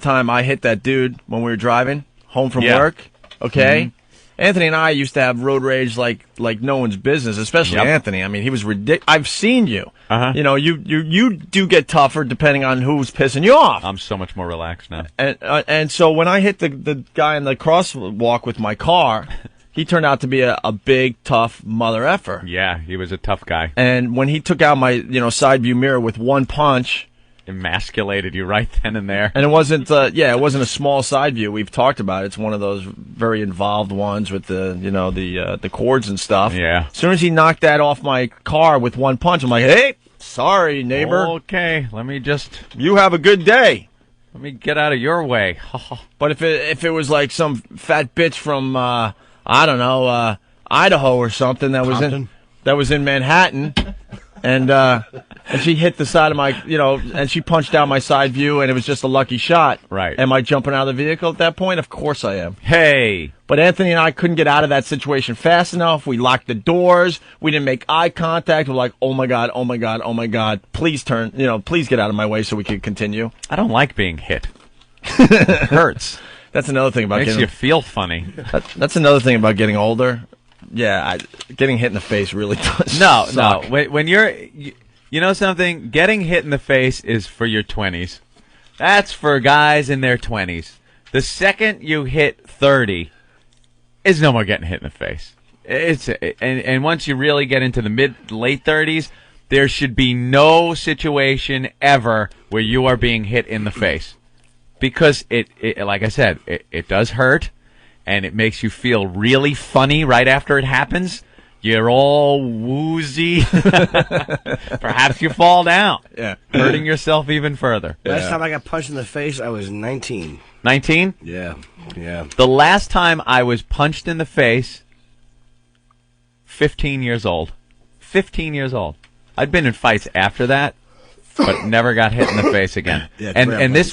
time I hit that dude when we were driving home from work. Okay. Mm-hmm. Anthony and I used to have road rage like no one's business, especially Anthony. I mean, he was ridiculous. I've seen you. You do get tougher depending on who's pissing you off. I'm so much more relaxed now. And so when I hit the guy in the crosswalk with my car, he turned out to be a big, tough mother effer. Yeah, he was a tough guy. And when he took out my side view mirror with one punch, emasculated you right then and there. And it wasn't a small side view. We've talked about it. It's one of those very involved ones with the cords and stuff. Yeah. As soon as he knocked that off my car with one punch, I'm like, hey, sorry, neighbor. Okay, let me just. You have a good day. Let me get out of your way. But if it was like some fat bitch from Idaho or something that was in Manhattan. And she hit the side of my, and she punched out my side view, and it was just a lucky shot. Right. Am I jumping out of the vehicle at that point? Of course I am. Hey. But Anthony and I couldn't get out of that situation fast enough. We locked the doors. We didn't make eye contact. We're like, oh my God, oh my God, oh my God. Please please get out of my way so we can continue. I don't like being hit. It hurts. That's another thing about makes you feel funny. That's another thing about getting older. Yeah, getting hit in the face really does suck. No. When you know something, getting hit in the face is for your 20s. That's for guys in their 20s. The second you hit 30, is no more getting hit in the face. And once you really get into the late 30s, there should be no situation ever where you are being hit in the face, because it like I said, it does hurt. And it makes you feel really funny right after it happens. You're all woozy. Perhaps you fall down. Yeah. Hurting yourself even further. Last time I got punched in the face, I was 19. 19? Yeah. The last time I was punched in the face, 15 years old. 15 years old. I'd been in fights after that, but never got hit in the face again. Yeah, and it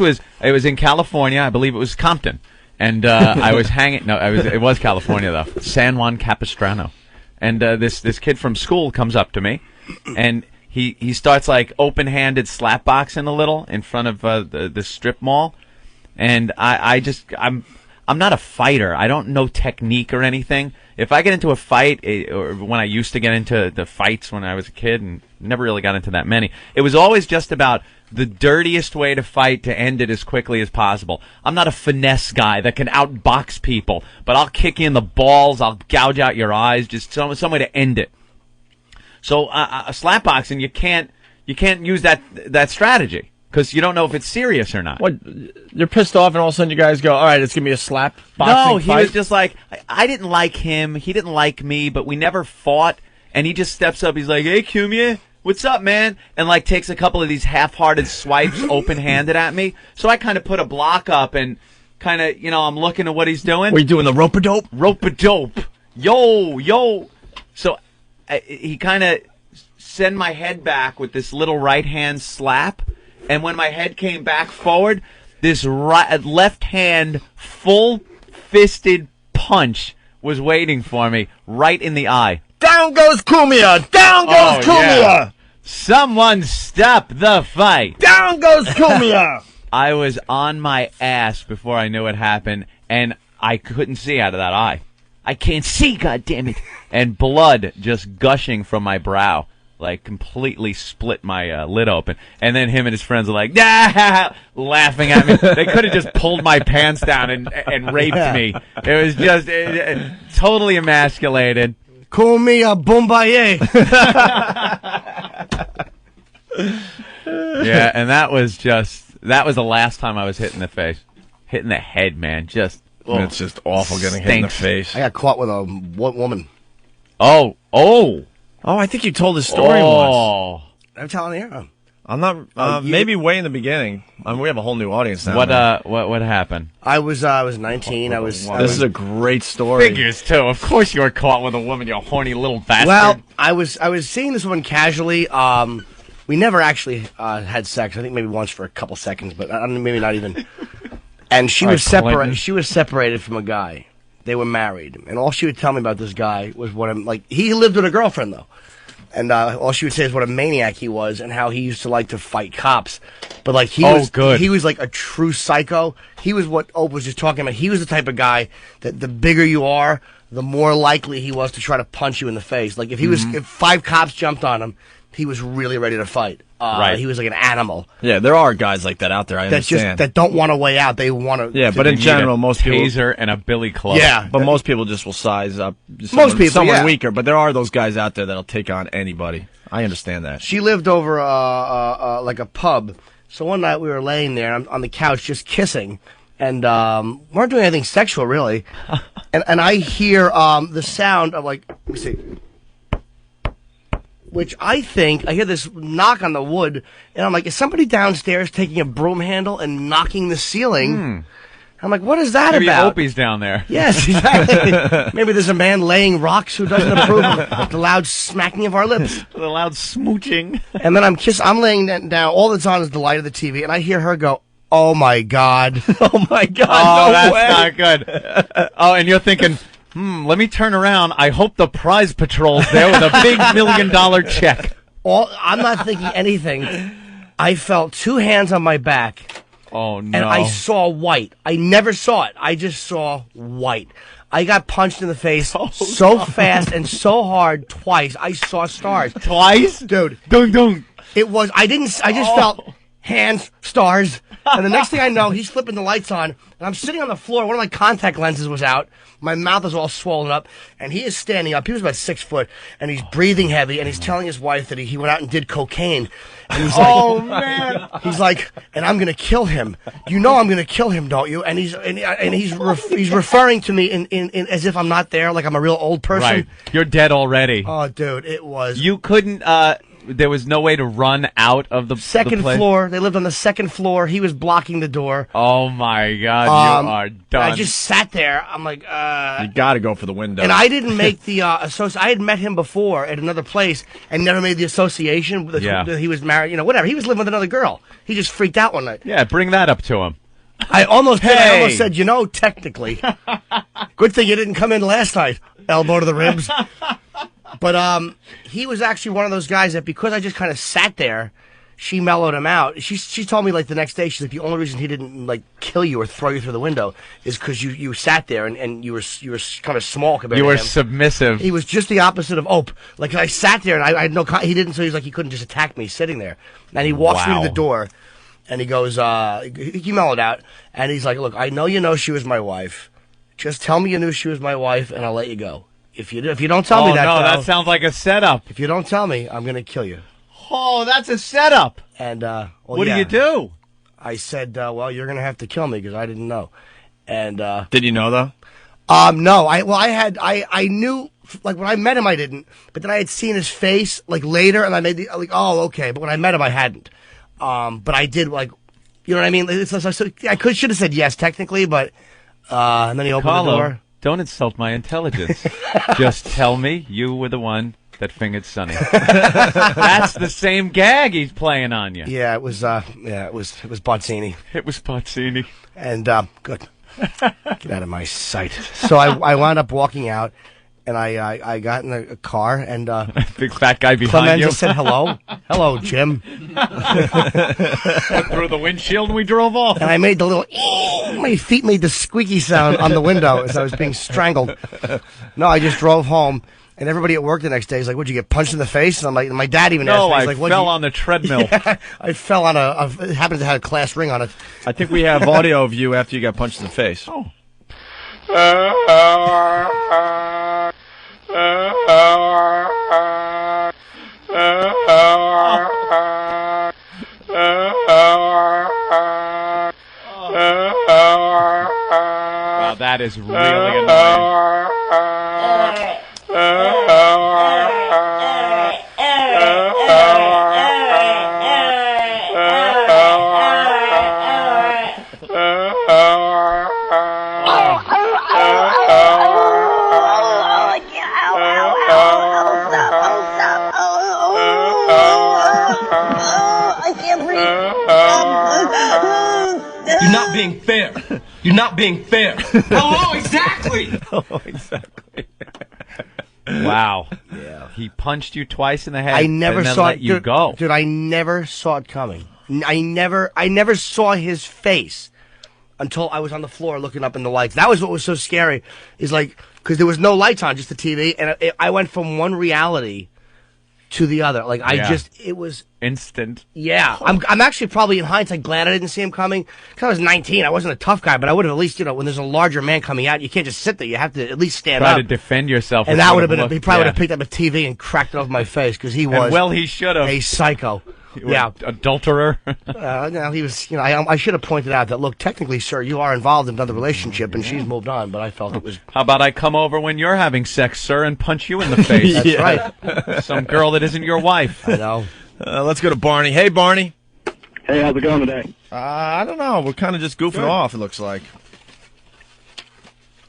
was in California. I believe it was Compton. And I was hanging. No, it was California though. San Juan Capistrano. And this kid from school comes up to me, and he starts like open-handed slapboxing a little in front of the strip mall, and I'm I'm not a fighter. I don't know technique or anything. If I get into a fight, or when I used to get into the fights when I was a kid, and never really got into that many, it was always just about the dirtiest way to fight to end it as quickly as possible. I'm not a finesse guy that can outbox people, but I'll kick you in the balls, I'll gouge out your eyes, just some way to end it. So slapboxing, you can't use that strategy because you don't know if it's serious or not. What? You're pissed off, and all of a sudden you guys go, "All right, it's gonna be a slap boxing No, he fight?" was just like, I didn't like him, he didn't like me, but we never fought. And he just steps up. He's like, "Hey, Cumia, what's up, man?" And like takes a couple of these half-hearted swipes, open-handed at me. So I kind of put a block up and kind of, I'm looking at what he's doing. Were you doing the rope-a-dope? Rope-a-dope. Yo. So he kind of sent my head back with this little right-hand slap. And when my head came back forward, this left hand full-fisted punch was waiting for me right in the eye. Down goes Cumia! Down goes Cumia! Yeah. Someone stop the fight! Down goes Cumia! I was on my ass before I knew it happened, and I couldn't see out of that eye. I can't see, goddammit! And blood just gushing from my brow, like completely split my lid open. And then him and his friends are like, laughing at me. They could have just pulled my pants down and raped me. It was just totally emasculated. Call me a Bombaye. Yeah, and that was the last time I was hit in the face. Hit in the head, man. It's just awful getting hit in the face. I got caught with a woman. Oh, I think you told the story once. I'm telling you. I'm not. Maybe way in the beginning. We have a whole new audience now. What happened? I was 19. This is a great story. Figures too. Of course you were caught with a woman, you horny little bastard. Well, I was seeing this woman casually. We never actually had sex. I think maybe once for a couple seconds, but maybe not even. And she was separated. She was separated from a guy. They were married, and all she would tell me about this guy was he lived with a girlfriend though. And all she would say is what a maniac he was and how he used to like to fight cops. But like he was like a true psycho. He was what Opie was just talking about. He was the type of guy that the bigger you are, the more likely he was to try to punch you in the face. Like if 5 cops jumped on him, he was really ready to fight. Right. He was like an animal. Yeah, there are guys like that out there. I understand. That don't want a way out. They want to. Yeah, but in general, most people taser and a billy club. Yeah, but most people just will size up. Someone weaker. But there are those guys out there that'll take on anybody. I understand that. She lived over like a pub. So one night we were laying there on the couch just kissing, and weren't doing anything sexual really. and I hear the sound of like, let me see. Which I hear this knock on the wood, and I'm like, is somebody downstairs taking a broom handle and knocking the ceiling? I'm like, what is that Maybe about? Opie's down there. Yes, exactly. Maybe there's a man laying rocks who doesn't approve of the loud smacking of our lips. The loud smooching. And then I'm laying down, all that's on is the light of the TV, and I hear her go, "Oh my God." Oh my God, oh, no that's way. not good. Oh, and you're thinking, let me turn around. I hope the prize patrol's there with a big $1 million check. I'm not thinking anything. I felt 2 hands on my back. Oh, no. And I saw white. I never saw it. I just saw white. I got punched in the face so fast and so hard twice. I saw stars. Twice? Dude. Dung. I just felt hands, stars. And the next thing I know, he's flipping the lights on, and I'm sitting on the floor. One of my contact lenses was out. My mouth is all swollen up, and he is standing up. He was about 6 foot, and he's breathing heavy, and he's telling his wife that he went out and did cocaine. And he's like, oh, man. He's like, and I'm going to kill him. You know I'm going to kill him, don't you? And he's referring to me in as if I'm not there, like I'm a real old person. Right. You're dead already. Oh, dude, it was. You couldn't, there was no way to run out of the second floor. They lived on the second floor. He was blocking the door. Oh my God, you are done. I just sat there. I'm like, you got to go for the window. And I didn't make the I had met him before at another place and never made the association. That he was married, whatever. He was living with another girl. He just freaked out one night. Yeah, bring that up to him. I almost did. I almost said, technically. Good thing you didn't come in last night. Elbow to the ribs. But he was actually one of those guys that because I just kind of sat there she mellowed him out. She told me like the next day, she's like, the only reason he didn't like kill you or throw you through the window is because you sat there and you were kind of small compared to him. You were submissive. He was just the opposite of Ope. Like I sat there and I had no. He didn't. So he was like he couldn't just attack me sitting there. And he walks me to the door, and he goes, he mellowed out, and he's like, look, I know you know she was my wife. Just tell me you knew she was my wife, and I'll let you go. If you don't tell me that, no, though, that sounds like a setup. If you don't tell me, I'm gonna kill you. Oh, that's a setup. And what do you do? I said, well, you're gonna have to kill me because I didn't know. And did you know though? No. I knew. Like when I met him, I didn't. But then I had seen his face like later, and I made oh, okay. But when I met him, I hadn't. But I did like, you know what I mean? I should have said yes technically, but and then he opened the door. Don't insult my intelligence. Just tell me you were the one that fingered Sonny. That's the same gag he's playing on you. Yeah, it was Bozzini. It was Bozzini. And good. Get out of my sight. So I wound up walking out, and I got in a car, and big fat guy behind Clemenza you said hello. Hello, Jim. Went through the windshield and we drove off. And I made the little my feet made the squeaky sound on the window as I was being strangled. No, I just drove home. And everybody at work the next day is like, "What'd you get punched in the face?" And I'm like, my dad even asked me. He's like, I fell on the treadmill. Yeah, I fell on it happens to have a class ring on it. I think we have audio of you after you got punched in the face. Oh. Wow, that is really annoying. You're not being fair. You're not being fair. Hello, exactly. Oh, exactly. Wow. Yeah. He punched you twice in the head. I never and then saw let it. you go. Dude, I never saw it coming. I never saw his face until I was on the floor looking up in the lights. That was what was so scary. Is like because there was no lights on, just the TV, and I went from one reality to the other. Like it was instant. Yeah, I'm actually probably in hindsight glad I didn't see him coming. Cause I was 19. I wasn't a tough guy, but I would have at least, when there's a larger man coming out, you can't just sit there. You have to at least stand Try up. to defend yourself. And that would have been. He probably would have picked up a TV and cracked it over my face because he was. Well, he should have. A psycho. Yeah, adulterer. No, he was. I should have pointed out that. Look, technically, sir, you are involved in another relationship, and she's moved on. But I felt it was. How about I come over when you're having sex, sir, and punch you in the face? That's right. Some girl that isn't your wife. I know. Let's go to Barney. Hey, Barney. Hey, how's it going today? I don't know. We're kind of just goofing off. It looks like.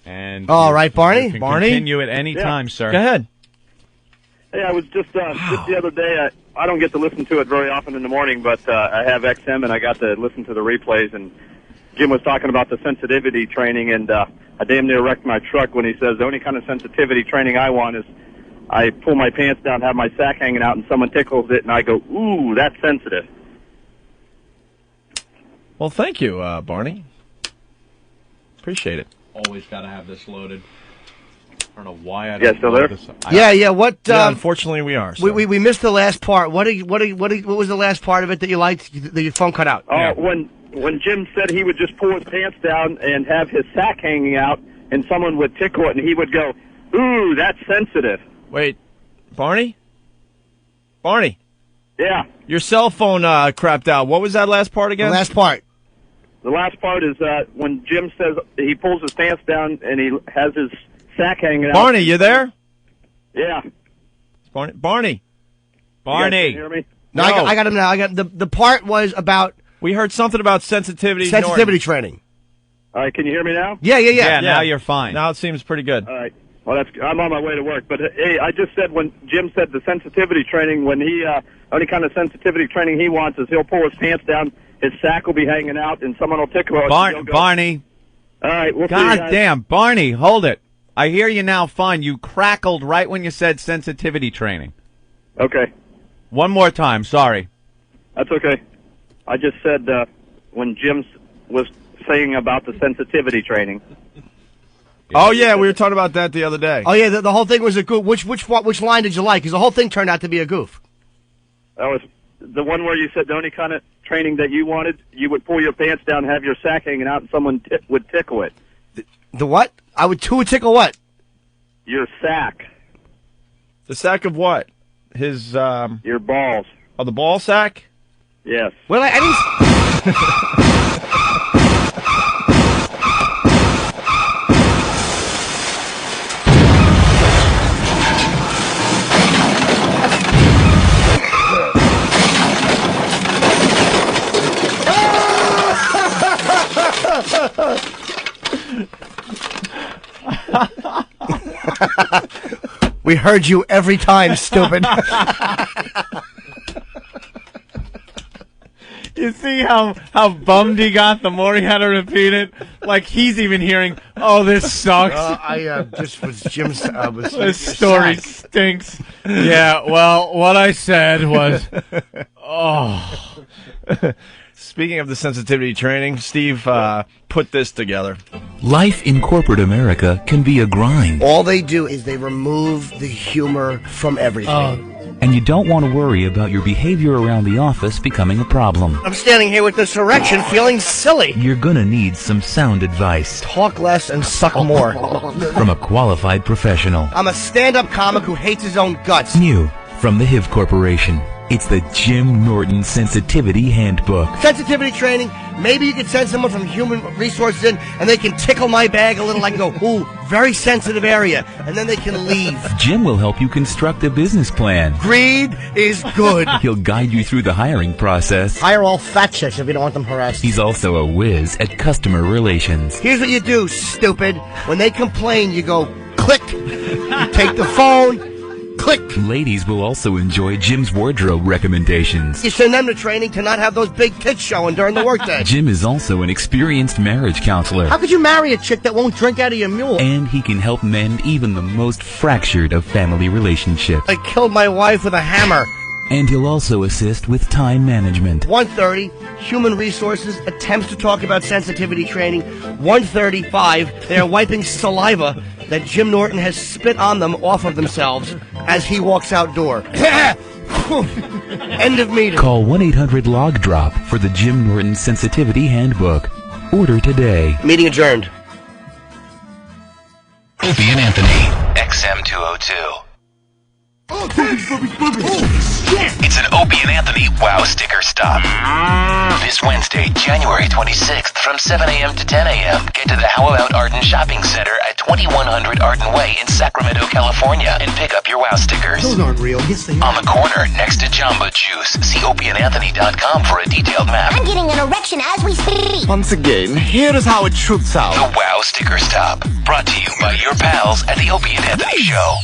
And all right, Barney. You can Barney, continue at any time, sir. Go ahead. Hey, I was just the other day. I don't get to listen to it very often in the morning, but I have XM and I got to listen to the replays. And Jim was talking about the sensitivity training, and I damn near wrecked my truck when he says the only kind of sensitivity training I want is I pull my pants down, have my sack hanging out, and someone tickles it, and I go, "Ooh, that's sensitive." Well, thank you, Barney. Appreciate it. Always got to have this loaded. I don't know why I Yeah, don't still load there? this. Yeah. What? Unfortunately, we are. So. We missed the last part. What was the last part of it that you liked? Your phone cut out. When Jim said he would just pull his pants down and have his sack hanging out, and someone would tickle it, and he would go, "Ooh, that's sensitive." Wait, Barney? Barney? Yeah. Your cell phone crapped out. What was that last part again? The last part. The last part is when Jim says he pulls his pants down and he has his sack hanging out. Barney, you there? Yeah. Barney. You guys can hear me? No, I got him now. I got the part was about. We heard something about sensitivity. Training. All right, can you hear me now? Yeah. Now you're fine. Now it seems pretty good. All right. Well, I'm on my way to work. But hey, I just said when Jim said the sensitivity training, when he only kind of sensitivity training he wants is he'll pull his pants down, his sack will be hanging out, and someone will tickle it. Barney. All right. We'll God see you guys. damn, Barney, hold it. I hear you now fine. You crackled right when you said sensitivity training. Okay. One more time, sorry. That's okay. I just said when Jim was saying about the sensitivity training. Oh yeah, we were talking about that the other day. Oh yeah, the whole thing was a goof. Which line did you like? Because the whole thing turned out to be a goof. That was the one where you said the only kind of training that you wanted, you would pull your pants down, have your sack hanging out, and someone would tickle it. The what? Who would tickle what? Your sack. The sack of what? His your balls. Oh, the ball sack? Yes. Well, I didn't. We heard you every time, stupid. You see how bummed he got the more he had to repeat it? Like he's even hearing, oh, this sucks. Just was Jim's. This story stinks. Yeah, well, what I said was, oh. Speaking of the sensitivity training, Steve put this together. Life in corporate America can be a grind. All they do is they remove the humor from everything. And you don't want to worry about your behavior around the office becoming a problem. I'm standing here with this erection feeling silly. You're gonna need some sound advice. Talk less and suck more. From a qualified professional. I'm a stand-up comic who hates his own guts. New from the HIV Corporation. It's the Jim Norton Sensitivity Handbook. Sensitivity training. Maybe you could send someone from Human Resources in, and they can tickle my bag a little. I can go, ooh, very sensitive area, and then they can leave. Jim will help you construct a business plan. Greed is good. He'll guide you through the hiring process. Hire all fat chicks if you don't want them harassed. He's also a whiz at customer relations. Here's what you do, stupid. When they complain, you go, click. You take the phone. Click. Ladies will also enjoy Jim's wardrobe recommendations. You send them to training to not have those big tits showing during the workday. Jim is also an experienced marriage counselor. How could you marry a chick that won't drink out of your mule? And he can help mend even the most fractured of family relationships. I killed my wife with a hammer. And he'll also assist with time management. 1:30, Human Resources attempts to talk about sensitivity training. 1:35, they're wiping saliva that Jim Norton has spit on them off of themselves as he walks outdoor. End of meeting. Call 1-800-LOG-DROP for the Jim Norton Sensitivity Handbook. Order today. Meeting adjourned. Opie and Anthony, XM202. It's an Opie and Anthony Wow Sticker Stop. This Wednesday, January 26th from 7 a.m. to 10 a.m. Get to the How About Arden Shopping Center at 2100 Arden Way in Sacramento, California and pick up your Wow stickers. Those aren't real. Yes, they are. On the corner next to Jamba Juice. See opieandanthony.com for a detailed map. I'm getting an erection as we speak. Once again, here is how it shoots out. The Wow Sticker Stop. Brought to you by your pals at the Opie and Anthony Show.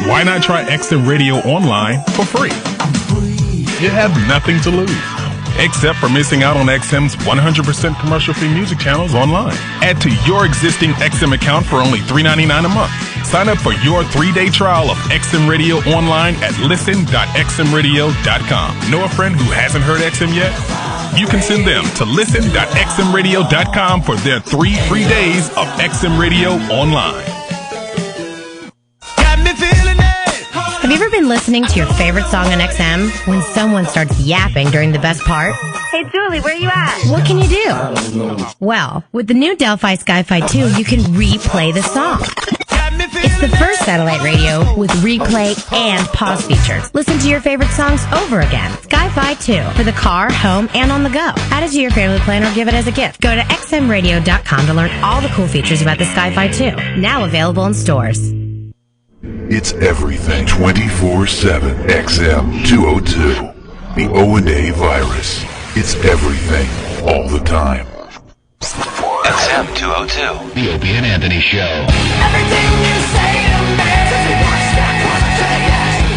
Why not try XM Radio online for free? You have nothing to lose, except for missing out on XM's 100% commercial-free music channels online. Add to your existing XM account for only $3.99 a month. Sign up for your 3-day trial of XM Radio online at listen.xmradio.com. Know a friend who hasn't heard XM yet? You can send them to listen.xmradio.com for their 3 free days of XM Radio online. Have you ever been listening to your favorite song on XM when someone starts yapping during the best part? Hey, Julie, where you at? What can you do? Well, with the new Delphi Sky-Fi 2, you can replay the song. It's the first satellite radio with replay and pause features. Listen to your favorite songs over again. Sky-Fi 2 for the car, home, and on the go. Add it to your family plan or give it as a gift. Go to xmradio.com to learn all the cool features about the Sky-Fi 2. Now available in stores. It's everything 24/7 XM202. The O&A virus. It's everything all the time. XM202. The Opie and Anthony Show. Everything you say to me.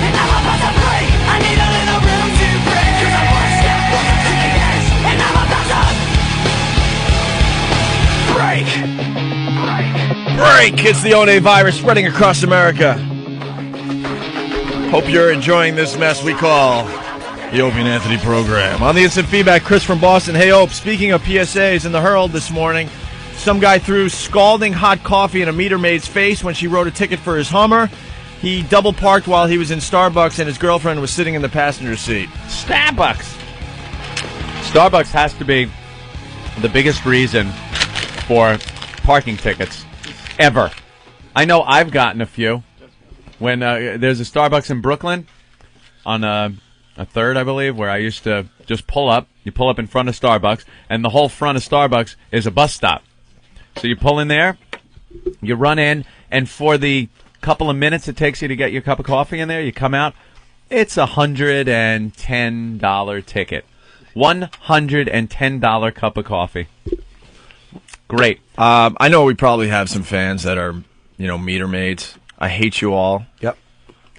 And I'm about to break. I need a little room to break. 'Cause I'm one step closer to the edge. And I'm about to break. Break! It's the O&A virus spreading across America. Hope you're enjoying this mess we call the Opie and Anthony program. On the instant feedback, Chris from Boston. Hey, Ope, speaking of PSAs in the Herald this morning, some guy threw scalding hot coffee in a meter maid's face when she wrote a ticket for his Hummer. He double parked while he was in Starbucks and his girlfriend was sitting in the passenger seat. Starbucks has to be the biggest reason for parking tickets ever. I know I've gotten a few. When there's a Starbucks in Brooklyn on a 3rd, I believe, where I used to just pull up. You pull up in front of Starbucks, and the whole front of Starbucks is a bus stop. So you pull in there, you run in, and for the couple of minutes it takes you to get your cup of coffee in there, you come out, it's a $110 ticket. $110 cup of coffee. Great. I know we probably have some fans that are, meter maids. I hate you all. Yep.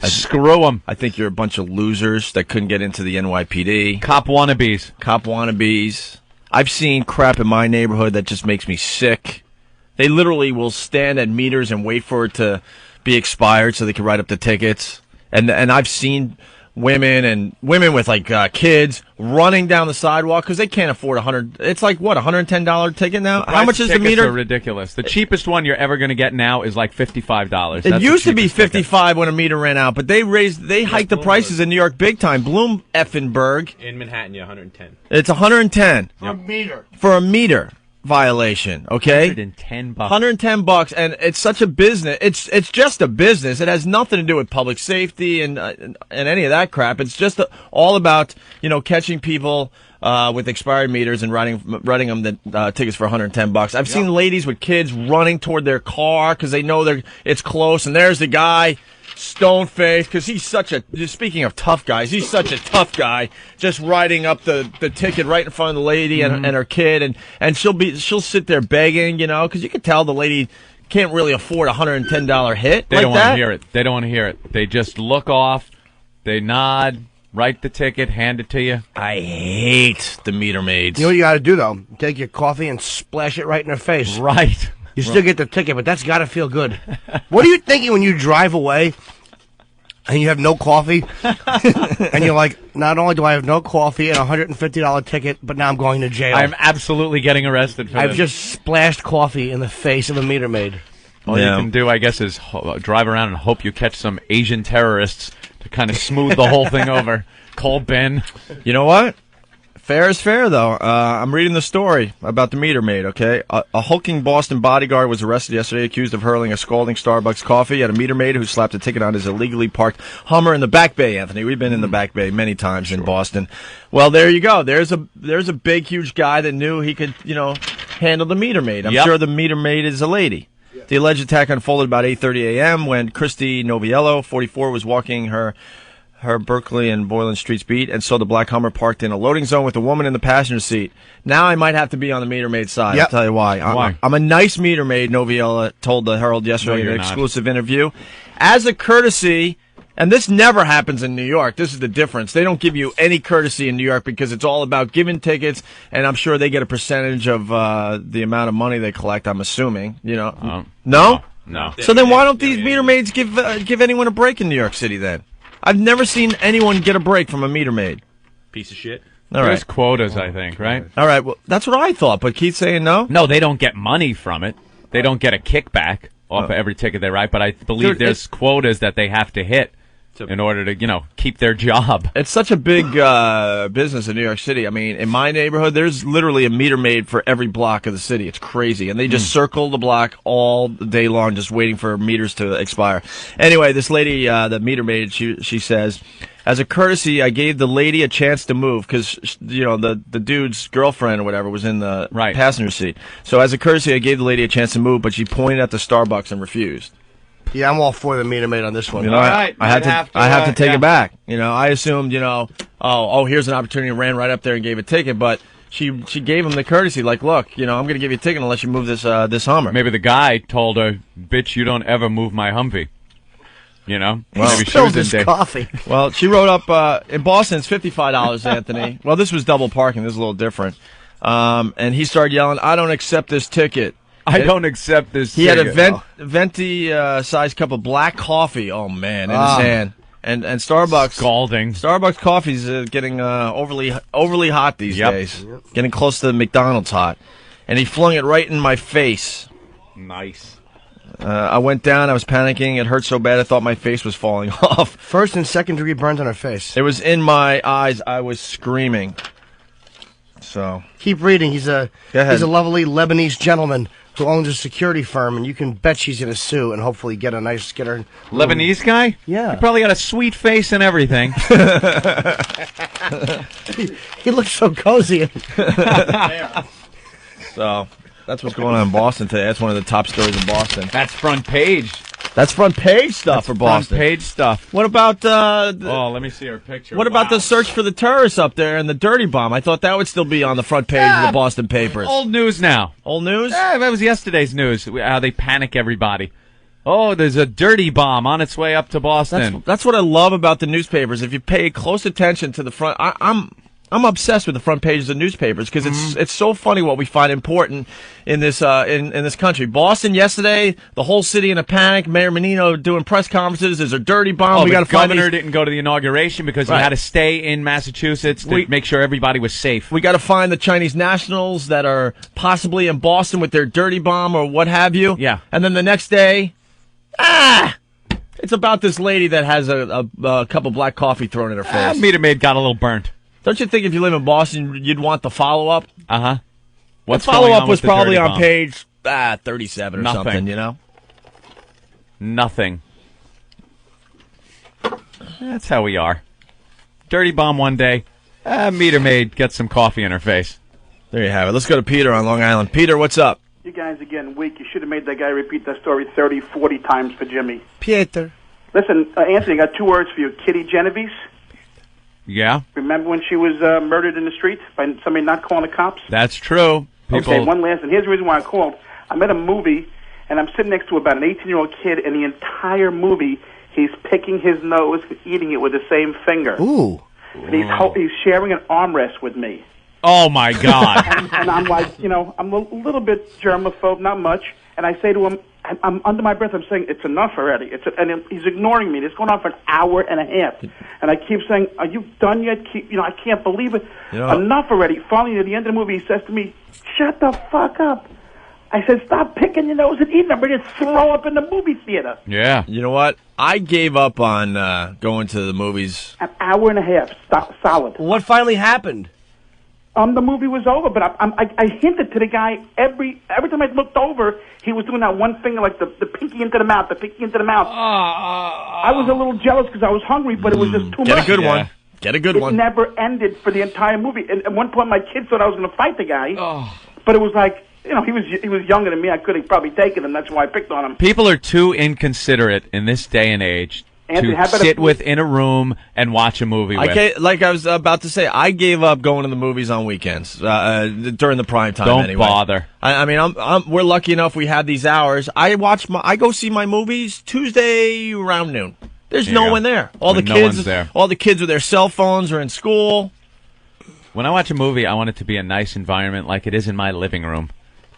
Screw them. I think you're a bunch of losers that couldn't get into the NYPD. Cop wannabes. I've seen crap in my neighborhood that just makes me sick. They literally will stand at meters and wait for it to be expired so they can write up the tickets. And I've seen women with kids running down the sidewalk because they can't afford it's like what, $110 ticket now? How much is the meter? Are ridiculous. The cheapest one you're ever going to get now is like $55. It used to be $55 when a meter ran out, but they hiked the prices in New York big time. Bloom Effenberg. In Manhattan, yeah, 110. It's 110 for a meter violation. Okay, $110. $110, and it's such a business. It's just a business. It has nothing to do with public safety and any of that crap. It's just all about catching people with expired meters and writing them the tickets for $110. I've seen ladies with kids running toward their car because they know it's close, and there's the guy. Stone-faced, because speaking of tough guys, he's such a tough guy, just writing up the ticket right in front of the lady and her kid, and she'll sit there begging, because you can tell the lady can't really afford a $110 hit. They don't want to hear it. They don't want to hear it. They just look off, they nod, write the ticket, hand it to you. I hate the meter maids. You know what you got to do, though? Take your coffee and splash it right in her face. Right. You still get the ticket, but that's got to feel good. What are you thinking when you drive away and you have no coffee? And you're like, not only do I have no coffee and a $150 ticket, but now I'm going to jail. I'm absolutely getting arrested for this. I've just splashed coffee in the face of a meter maid. All you can do, I guess, is drive around and hope you catch some Asian terrorists to kind of smooth the whole thing over. Call Ben. You know what? Fair is fair, though. I'm reading the story about the meter maid, okay? A hulking Boston bodyguard was arrested yesterday, accused of hurling a scalding Starbucks coffee at a meter maid who slapped a ticket on his illegally parked Hummer in the Back Bay, Anthony. We've been in the Back Bay many times in Boston. Well, there you go. There's a big, huge guy that knew he could, handle the meter maid. I'm sure the meter maid is a lady. Yeah. The alleged attack unfolded about 8:30 a.m. when Christy Noviello, 44, was walking her Berkeley and Boylan Streets beat and saw the black Hummer parked in a loading zone with a woman in the passenger seat. Now I might have to be on the meter maid side. I'll tell you why. I'm a nice meter maid, Noviella told the Herald yesterday in an exclusive interview. As a courtesy, and this never happens in New York. This is the difference. They don't give you any courtesy in New York because it's all about giving tickets, and I'm sure they get a percentage of the amount of money they collect, I'm assuming. No? No. So then why don't these meter maids give anyone a break in New York City then? I've never seen anyone get a break from a meter maid. Piece of shit. All right. There's quotas, I think, right? All right. Well, that's what I thought, but Keith's saying no? No, they don't get money from it. They don't get a kickback off of every ticket they write, but I believe there's quotas that they have to hit in order to, keep their job. It's such a big business in New York City. I mean, in my neighborhood, there's literally a meter maid for every block of the city. It's crazy. And they just circle the block all day long just waiting for meters to expire. Anyway, this lady, the meter maid, she says, as a courtesy, I gave the lady a chance to move because, the dude's girlfriend or whatever was in the passenger seat. So as a courtesy, I gave the lady a chance to move, but she pointed at the Starbucks and refused. Yeah, I'm all for the meter maid on this one. I have to take it back. I assumed, here's an opportunity, ran right up there and gave a ticket, but she gave him the courtesy, like, look, I'm going to give you a ticket unless you move this Hummer. Maybe the guy told her, bitch, you don't ever move my Humvee. Well, maybe she was in coffee. Well, she wrote up, in Boston, it's $55, Anthony. Well, this was double parking. This is a little different. And he started yelling, I don't accept this ticket. I don't accept this He ticket. had a venti sized cup of black coffee, in his hand. And Starbucks scalding. Starbucks coffee's getting overly hot these days. Yep. Getting close to the McDonald's hot. And he flung it right in my face. Nice. I went down. I was panicking. It hurt so bad I thought my face was falling off. First and second degree burns on her face. It was in my eyes. I was screaming. So keep reading. He's a lovely Lebanese gentleman who owns a security firm, and you can bet she's going to sue and hopefully get her. Lebanese guy? Yeah. He probably got a sweet face and everything. he looks so cozy. So that's what's going on in Boston today. That's one of the top stories in Boston. That's front page. That's front page stuff for Boston. Front page stuff. What about let me see her picture. What about the search for the terrorists up there and the dirty bomb? I thought that would still be on the front page of the Boston papers. Old news now. Old news? Yeah, that was yesterday's news. How they panic everybody. Oh, there's a dirty bomb on its way up to Boston. That's what I love about the newspapers. If you pay close attention to the front, I'm obsessed with the front pages of newspapers because it's so funny what we find important in this in this country. Boston yesterday, the whole city in a panic. Mayor Menino doing press conferences. There's a dirty bomb. The governor didn't go to the inauguration because he had to stay in Massachusetts to make sure everybody was safe. We got to find the Chinese nationals that are possibly in Boston with their dirty bomb or what have you. Yeah, and then the next day, it's about this lady that has a cup of black coffee thrown in her face. Meter maid got a little burnt. Don't you think if you live in Boston, you'd want the follow-up? Uh-huh. What follow-up was probably on page 37 or something, you know? Nothing. That's how we are. Dirty bomb one day. Meter maid gets some coffee in her face. There you have it. Let's go to Peter on Long Island. Peter, what's up? You guys are getting weak. You should have made that guy repeat that story 30, 40 times for Jimmy. Peter. Listen, Anthony, I got 2 words for you. Kitty Genovese. Yeah. Remember when she was murdered in the street by somebody not calling the cops? That's true. Okay, one last, and here's the reason why I called. I'm at a movie, and I'm sitting next to about an 18-year-old kid, and the entire movie, he's picking his nose and eating it with the same finger. Ooh. And he's sharing an armrest with me. Oh, my God. and I'm like, I'm a little bit germaphobe, not much, and I say to him, I'm under my breath. I'm saying it's enough already. And he's ignoring me. It's going on for an hour and a half, and I keep saying, "Are you done yet?" I can't believe it. Enough already. Finally, at the end of the movie, he says to me, "Shut the fuck up." I said, "Stop picking your nose and eating. I'm ready to throw up in the movie theater." Yeah. You know what? I gave up on going to the movies. An hour and a half, solid. What finally happened? The movie was over, but I hinted to the guy every time I looked over, he was doing that one finger, like the pinky into the mouth, the pinky into the mouth. I was a little jealous because I was hungry, but it was just too much. Get a good one. Get a good one. It never ended for the entire movie. And at one point, my kids thought I was going to fight the guy, but it was like, he was younger than me. I could have probably taken him. That's why I picked on him. People are too inconsiderate in this day and age. Anthony, to sit within a room and watch a movie with. Like I was about to say, I gave up going to the movies on weekends during the prime time. Don't anyway. bother. I mean, we're lucky enough we have these hours. I go see my movies Tuesday around noon. There's no one there. All the kids with their cell phones are in school. When I watch a movie, I want it to be a nice environment like it is in my living room.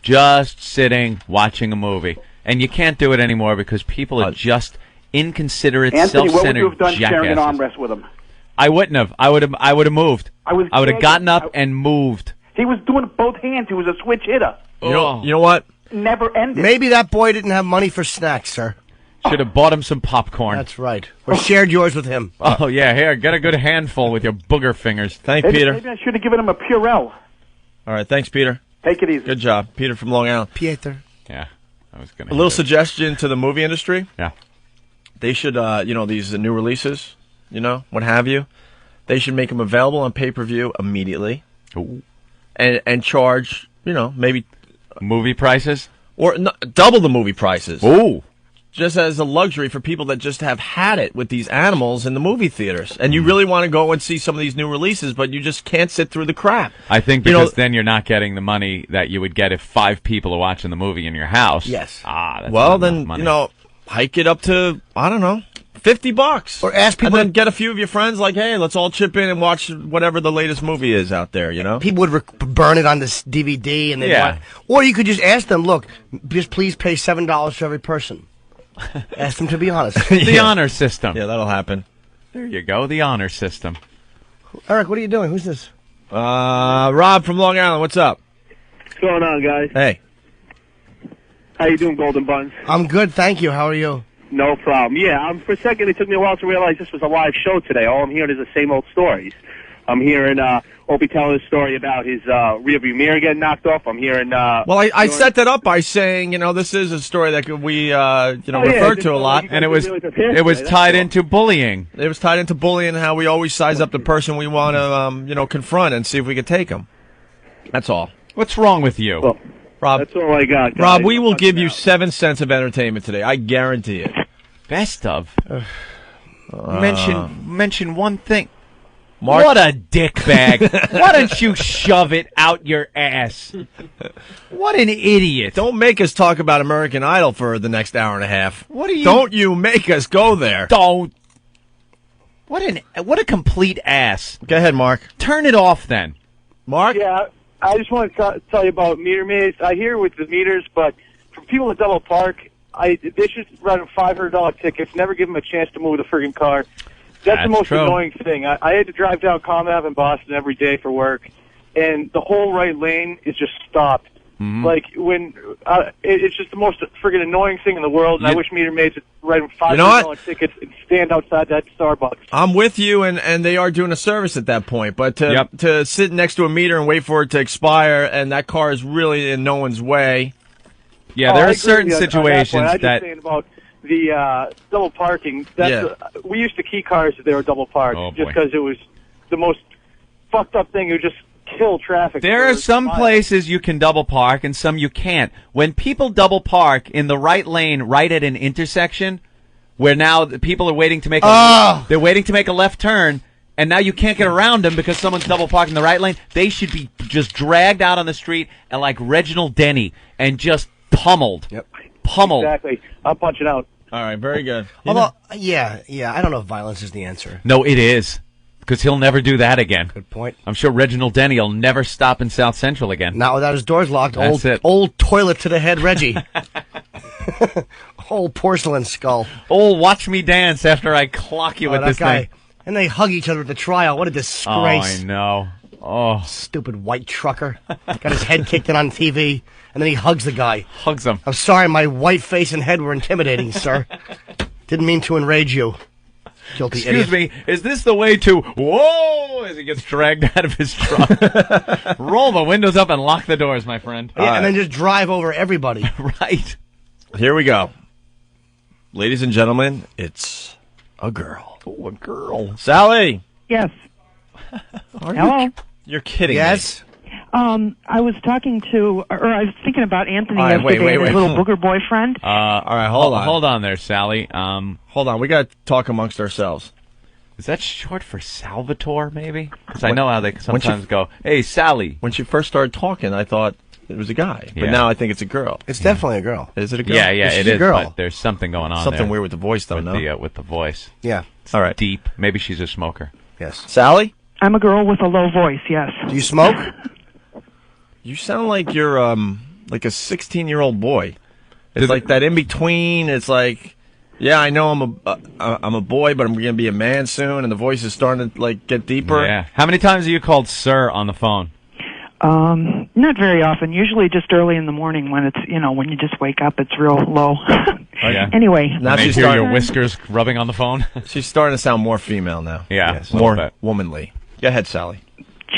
Just sitting, watching a movie. And you can't do it anymore because people are just inconsiderate, Anthony, self-centered what would you have done sharing an jackasses. armrest with him? I wouldn't have. I would have moved. I would have gotten up and moved. He was doing both hands. He was a switch hitter. You know what? Never ended. Maybe that boy didn't have money for snacks, sir. Should have bought him some popcorn. That's right. Or shared yours with him. Oh, yeah. Here, get a good handful with your booger fingers. Thank Peter. Maybe I should have given him a Purell. All right. Thanks, Peter. Take it easy. Good job. Peter from Long Island. Peter. Yeah. I was gonna a little suggestion to the movie industry. Yeah. They should, these new releases, what have you. They should make them available on pay-per-view immediately. Ooh. And charge, maybe movie prices? Or double the movie prices. Ooh. Just as a luxury for people that just have had it with these animals in the movie theaters. And you really want to go and see some of these new releases, but you just can't sit through the crap. I think because then you're not getting the money that you would get if 5 people are watching the movie in your house. Yes. That's well, not then, enough money. hike it up to, I don't know, $50. Or ask people. And then get a few of your friends like, hey, let's all chip in and watch whatever the latest movie is out there, People would burn it on this DVD. And or you could just ask them, look, just please pay $7 for every person. Ask them to be honest. The honor system. Yeah, that'll happen. There you go, the honor system. Eric, what are you doing? Who's this? Rob from Long Island. What's up? What's going on, guys? Hey. How you doing, Golden Buns? I'm good, thank you. How are you? No problem. Yeah, for a second it took me a while to realize this was a live show today. All I'm hearing is the same old stories. I'm hearing Opie telling his story about his rearview mirror getting knocked off. I'm hearing... well, I set that up by saying, this is a story that we refer to a lot. And it was tied into bullying. It was tied into bullying, how we always size up the person we want to, confront and see if we can take them. That's all. What's wrong with you? Well, Rob, that's all I got, guys. Rob, we will give you 7 cents of entertainment today. I guarantee it. Best of. Mention one thing. Mark? What a dickbag. Why don't you shove it out your ass? What an idiot. Don't make us talk about American Idol for the next hour and a half. What are you... Don't you make us go there. Don't. What a complete ass. Go ahead, Mark. Turn it off then. Mark? Yeah, I just want to tell you about meter maids. I hear with the meters, but for people at Double Park, they should write them $500 tickets, never give them a chance to move the friggin' car. That's the most annoying thing. I had to drive down Comm Ave in Boston every day for work, and the whole right lane is just stopped. Mm-hmm. Like, when it's just the most friggin' annoying thing in the world, and I wish meter maids would write them $500 tickets and stand outside that Starbucks. I'm with you, and they are doing a service at that point, but to sit next to a meter and wait for it to expire, and that car is really in no one's way. Yeah, there are certain situations I'm just saying about the double parking. We used to key cars if they were double parked, just because it was the most fucked up thing. It would just kill traffic. There are some places you can double park and some you can't. When people double park in the right lane right at an intersection, where now the people are waiting to make they're waiting to make a left turn, and now you can't get around them because someone's double parked in the right lane, they should be just dragged out on the street and like Reginald Denny and just pummeled. Yep. Pummeled. Exactly. I'm punching out. All right, very good. Although, yeah, I don't know if violence is the answer. No, it is. Because he'll never do that again. Good point. I'm sure Reginald Denny will never stop in South Central again. Not without his doors locked. That's it. Old toilet to the head Reggie. Old porcelain skull. Oh, watch me dance after I clock you with that this guy. thing. And they hug each other at the trial. What a disgrace. Oh, I know. Oh. Stupid white trucker. Got his head kicked in on TV, and then he hugs the guy. Hugs him. I'm sorry, my white face and head were intimidating, sir. Didn't mean to enrage you. Guilty Excuse idiot. me, is this the way to, whoa, as he gets dragged out of his truck? Roll the windows up and lock the doors, my friend. Yeah, and then just drive over everybody. Right. Here we go. Ladies and gentlemen, it's a girl. Oh, a girl. Sally. Yes. Hello. You're kidding yes. me. I was talking to, or I was thinking about Anthony All right, yesterday, wait. his little booger boyfriend. All right, hold on. Hold on there, Sally. Hold on, we got to talk amongst ourselves. Is that short for Salvatore, maybe? Because I know how they sometimes go, hey, Sally. When she first started talking, I thought it was a guy. But now I think it's a girl. It's definitely a girl. Is it a girl? Yeah, It's it is. a girl. But there's something going on Something there. weird with the voice, though, With the voice. Yeah. It's all right. Deep. Maybe she's a smoker. Yes. Sally? I'm a girl with a low voice, yes. Do you smoke? You sound like you're like a 16-year-old boy. It's like that in between. It's like, yeah, I know I'm a boy, but I'm going to be a man soon, and the voice is starting to like get deeper. Yeah. How many times have you called sir on the phone? Not very often. Usually just early in the morning when it's, when you just wake up, it's real low. Yeah. Anyway. Now she's hear your whiskers rubbing on the phone. She's starting to sound more female now. Yeah, yes, more womanly. Go ahead, Sally.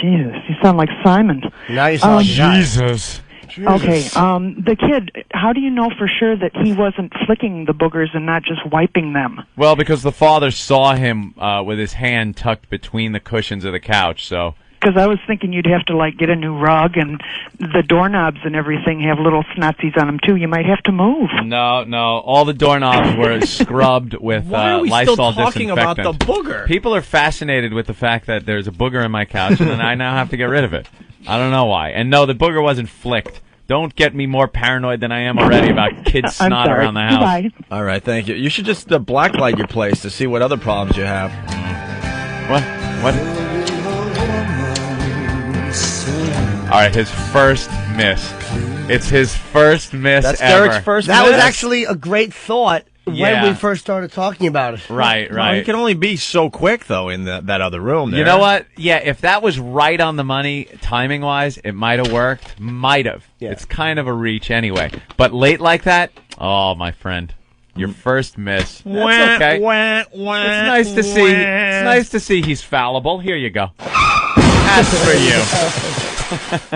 Jesus, you sound like Simon. Now you sound like Jesus. Okay, the kid, how do you know for sure that he wasn't flicking the boogers and not just wiping them? Well, because the father saw him with his hand tucked between the cushions of the couch, so... Because I was thinking you'd have to, get a new rug, and the doorknobs and everything have little snotsies on them, too. You might have to move. No. All the doorknobs were scrubbed with Why are we Lysol still talking disinfectant. about the booger? People are fascinated with the fact that there's a booger in my couch, and then I now have to get rid of it. I don't know why. And no, the booger wasn't flicked. Don't get me more paranoid than I am already about kids' snot around the house. Goodbye. All right, thank you. You should just blacklight your place to see what other problems you have. What? All right, his first miss. It's his first miss That's ever. Derek's first That miss? was actually a great thought. when we first started talking about it. Right. Well, you can only be so quick, though, in that other room there. You know what? Yeah, if that was right on the money, timing-wise, it might have worked. Might have. Yeah. It's kind of a reach anyway. But late like that, oh, my friend, your first miss. That's okay. It's nice to see. It's nice to see he's fallible. Here you go. That's for you.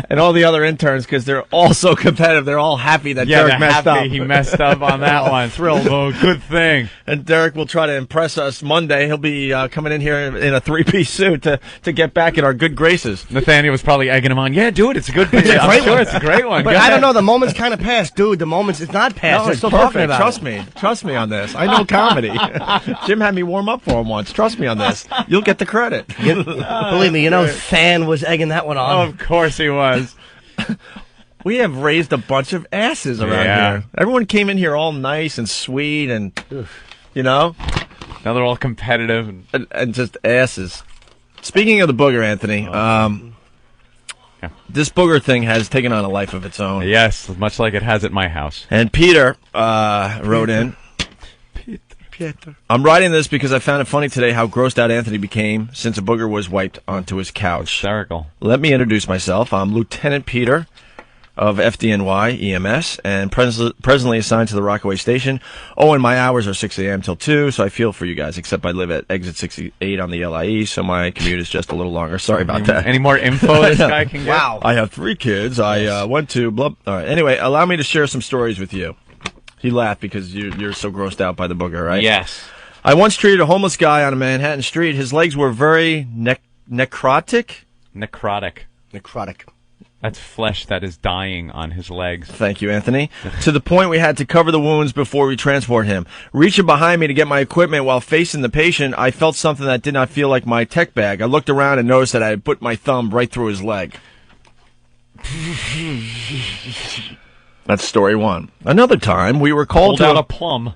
And all the other interns, because they're all so competitive, they're all happy that Derek messed up. He messed up on that one. Thrilled. Oh, good thing. And Derek will try to impress us Monday. He'll be coming in here in a three-piece suit to get back in our good graces. Nathaniel was probably egging him on. Yeah, do it. It's a good picture. I'm sure it's a great one. But I don't know. The moment's kind of passed, dude. The moment's it's not past. No, They're it's still perfect. talking about Trust me on this. I know comedy. Jim had me warm up for him once. Trust me on this. You'll get the credit. Believe me, Fan was egging that one on. Oh, of course he was. We have raised a bunch of asses around here. Everyone came in here all nice and sweet and, Now they're all competitive. And just asses. Speaking of the booger, Anthony, this booger thing has taken on a life of its own. Yes, much like it has at my house. And Peter wrote in. Peter. I'm writing this because I found it funny today how grossed out Anthony became since a booger was wiped onto his couch. Hysterical. Let me introduce myself. I'm Lieutenant Peter of FDNY EMS and presently assigned to the Rockaway Station. Oh, and my hours are 6 a.m. till 2, so I feel for you guys, except I live at exit 68 on the LIE, so my commute is just a little longer. Sorry about that. Any more info this guy can get? Wow. I have 3 kids. I went to... All right. Anyway, allow me to share some stories with you. He laughed because you're so grossed out by the booger, right? Yes. I once treated a homeless guy on a Manhattan street. His legs were very necrotic. Necrotic. That's flesh that is dying on his legs. Thank you, Anthony. To the point we had to cover the wounds before we transport him. Reaching behind me to get my equipment while facing the patient, I felt something that did not feel like my tech bag. I looked around and noticed that I had put my thumb right through his leg. That's story 1. Another time, we were called out a plum.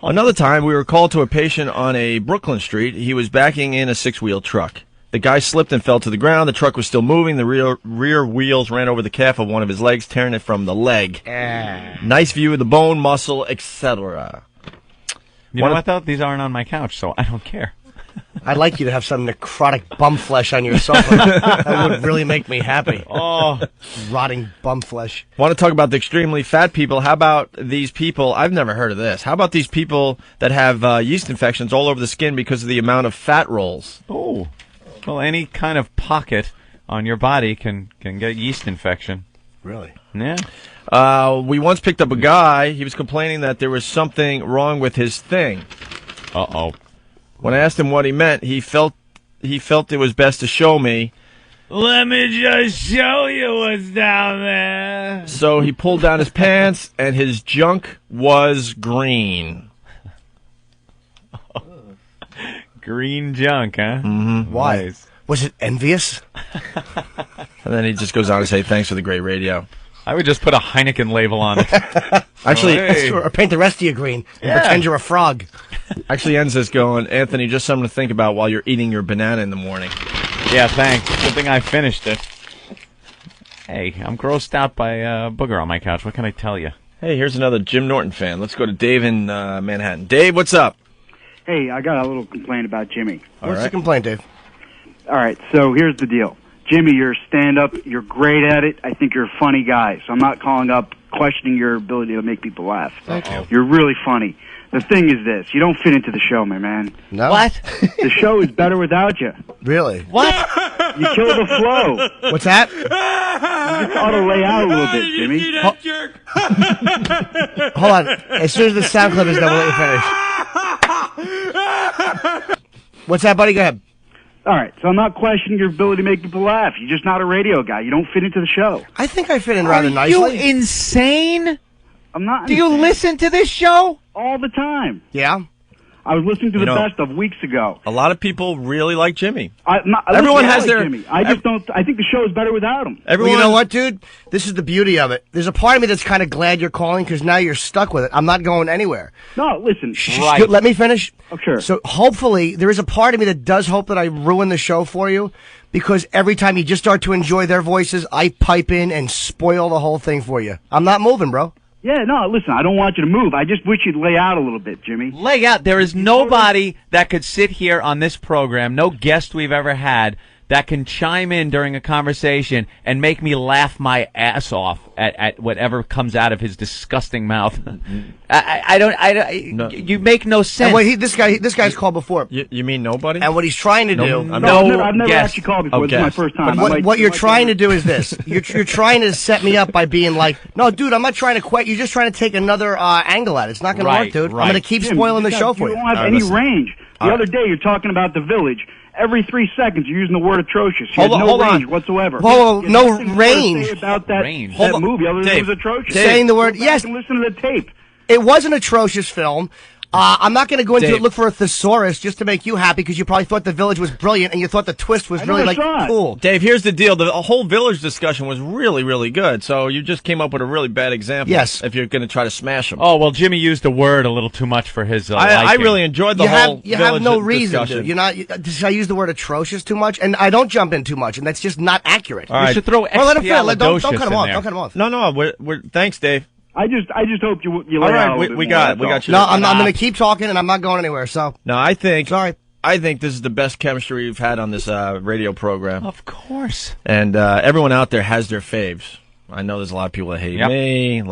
Another time, we were called to a patient on a Brooklyn street. He was backing in a 6-wheel truck. The guy slipped and fell to the ground. The truck was still moving. The rear wheels ran over the calf of one of his legs, tearing it from the leg. Nice view of the bone, muscle, etc. You know what, though? These aren't on my couch, so I don't care. I'd like you to have some necrotic bum flesh on your sofa. That would really make me happy. Oh, rotting bum flesh. Want to talk about the extremely fat people? How about these people? I've never heard of this. How about these people that have yeast infections all over the skin because of the amount of fat rolls? Oh, well, any kind of pocket on your body can get yeast infection. Really? Yeah. We once picked up a guy. He was complaining that there was something wrong with his thing. Uh-oh. When I asked him what he meant, he felt it was best to show me. Let me just show you what's down there. So he pulled down his pants, and his junk was green. Green junk, huh? Mm-hmm. Why? Nice. Was it envious? And then he just goes on to say, thanks for the great radio. I would just put a Heineken label on it. Actually, or paint the rest of you green and pretend you're a frog. Actually ends this going, Anthony, just something to think about while you're eating your banana in the morning. Yeah, thanks. Good thing I finished it. Hey, I'm grossed out by booger on my couch. What can I tell you? Hey, here's another Jim Norton fan. Let's go to Dave in Manhattan. Dave, what's up? Hey, I got a little complaint about Jimmy. What's the complaint, Dave? All right, so here's the deal. Jimmy, you're stand-up. You're great at it. I think you're a funny guy. So I'm not calling up questioning your ability to make people laugh. Thank you. You're really funny. The thing is this. You don't fit into the show, my man. No? What? The show is better without you. Really? What? You kill the flow. What's that? You just ought to lay out a little bit, Jimmy. Hold on. As soon as the sound clip is done, we'll let you finish. What's that, buddy? Go ahead. All right, so I'm not questioning your ability to make people laugh. You're just not a radio guy. You don't fit into the show. I think I fit in rather nicely. Are you insane? I'm not. Do you listen to this show? All the time. Yeah? I was listening to the best of weeks ago. A lot of people really like Jimmy. Everyone has their. Jimmy. I just don't. I think the show is better without him. Well, you know what, dude? This is the beauty of it. There's a part of me that's kind of glad you're calling because now you're stuck with it. I'm not going anywhere. No, listen. Right. Let me finish. Oh, sure. So hopefully there is a part of me that does hope that I ruin the show for you because every time you just start to enjoy their voices, I pipe in and spoil the whole thing for you. I'm not moving, bro. Yeah, no, listen, I don't want you to move. I just wish you'd lay out a little bit, Jimmy. Lay out. There is nobody that could sit here on this program, no guest we've ever had, that can chime in during a conversation and make me laugh my ass off at whatever comes out of his disgusting mouth. No. You make no sense. And wait, this guy's called before. You mean nobody? And what he's trying to do... I've never actually called before. This is my first time. What you're trying to do is this. You're trying to set me up by being like, no, dude, I'm not trying to quit. You're just trying to take another angle at it. It's not going to work, dude. I'm going to keep spoiling the show for you. You don't have any range. The other day, you're talking about The Village. Every 3 seconds, you're using the word atrocious. You had no range whatsoever. Whoa, no range. About that movie, other than it was atrocious. Saying the word, yes. Listen to the tape. It was an atrocious film. I'm not going to go into Dave. it, look for a thesaurus just to make you happy because you probably thought The Village was brilliant and you thought the twist was really cool. Dave, here's the deal. The whole Village discussion was really, really good. So you just came up with a really bad example. Yes. If you're going to try to smash them. Oh, well, Jimmy used the word a little too much for his I really enjoyed the whole You Village have no reason discussion. to. You're not. Did I use the word atrocious too much? And I don't jump in too much, and that's just not accurate. All right. You should throw let him finish. Don't cut him in off. there. Don't cut him off. No. Thanks, Dave. I just hope you lay All out. right, we got you. No, I'm going to keep talking, and I'm not going anywhere. So no, I think sorry. this is the best chemistry we've had on this radio program. Of course. And everyone out there has their faves. I know there's a lot of people that hate me,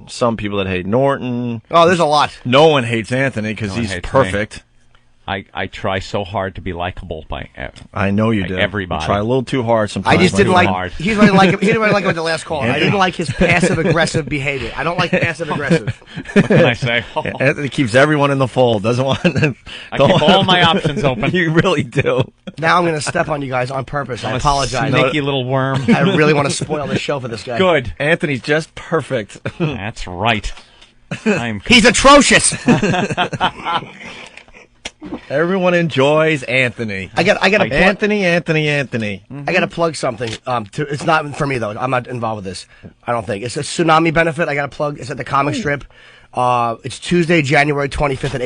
some people that hate Norton. Oh, there's a lot. No one hates Anthony because he's perfect. I try so hard to be likable by I know you do. Everybody. You try a little too hard sometimes. I just didn't like. He didn't like him. He didn't like him with the last call. Anthony. I didn't like his passive aggressive behavior. I don't like passive aggressive. What can I say? Anthony keeps everyone in the fold. Doesn't want. I keep all my options open. You really do. Now I'm going to step on you guys on purpose. I apologize. Sneaky little worm. I really want to spoil the show for this guy. Good. Anthony's just perfect. That's right. He's atrocious. Everyone enjoys Anthony. I got Anthony. I got to plug something. It's not for me though. I'm not involved with this. I don't think it's a tsunami benefit. I got to plug. It's at the comic strip. It's Tuesday, January 25th at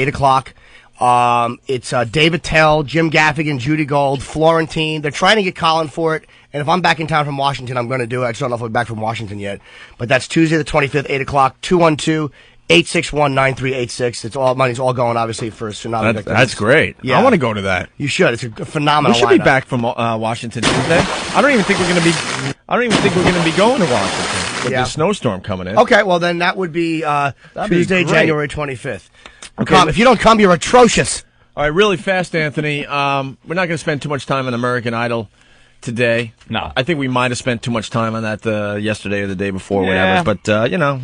8:00. It's David Tell, Jim Gaffigan, Judy Gold, Florentine. They're trying to get Colin for it. And if I'm back in town from Washington, I'm going to do it. I just don't know if I'm back from Washington yet. But that's Tuesday the 25th, 8:00. 212-861-9386. It's all money's all going obviously for tsunami victims. That's great. Yeah. I want to go to that. You should. It's a phenomenal. We should be lineup. back from Washington Tuesday. I don't even think we're going to be going to Washington with the snowstorm coming in. Okay, well then that would be Tuesday, great. January 25th. Okay, if you don't come, you're atrocious. All right, really fast, Anthony. We're not going to spend too much time on American Idol today. No. I think we might have spent too much time on that yesterday or the day before, whatever. But,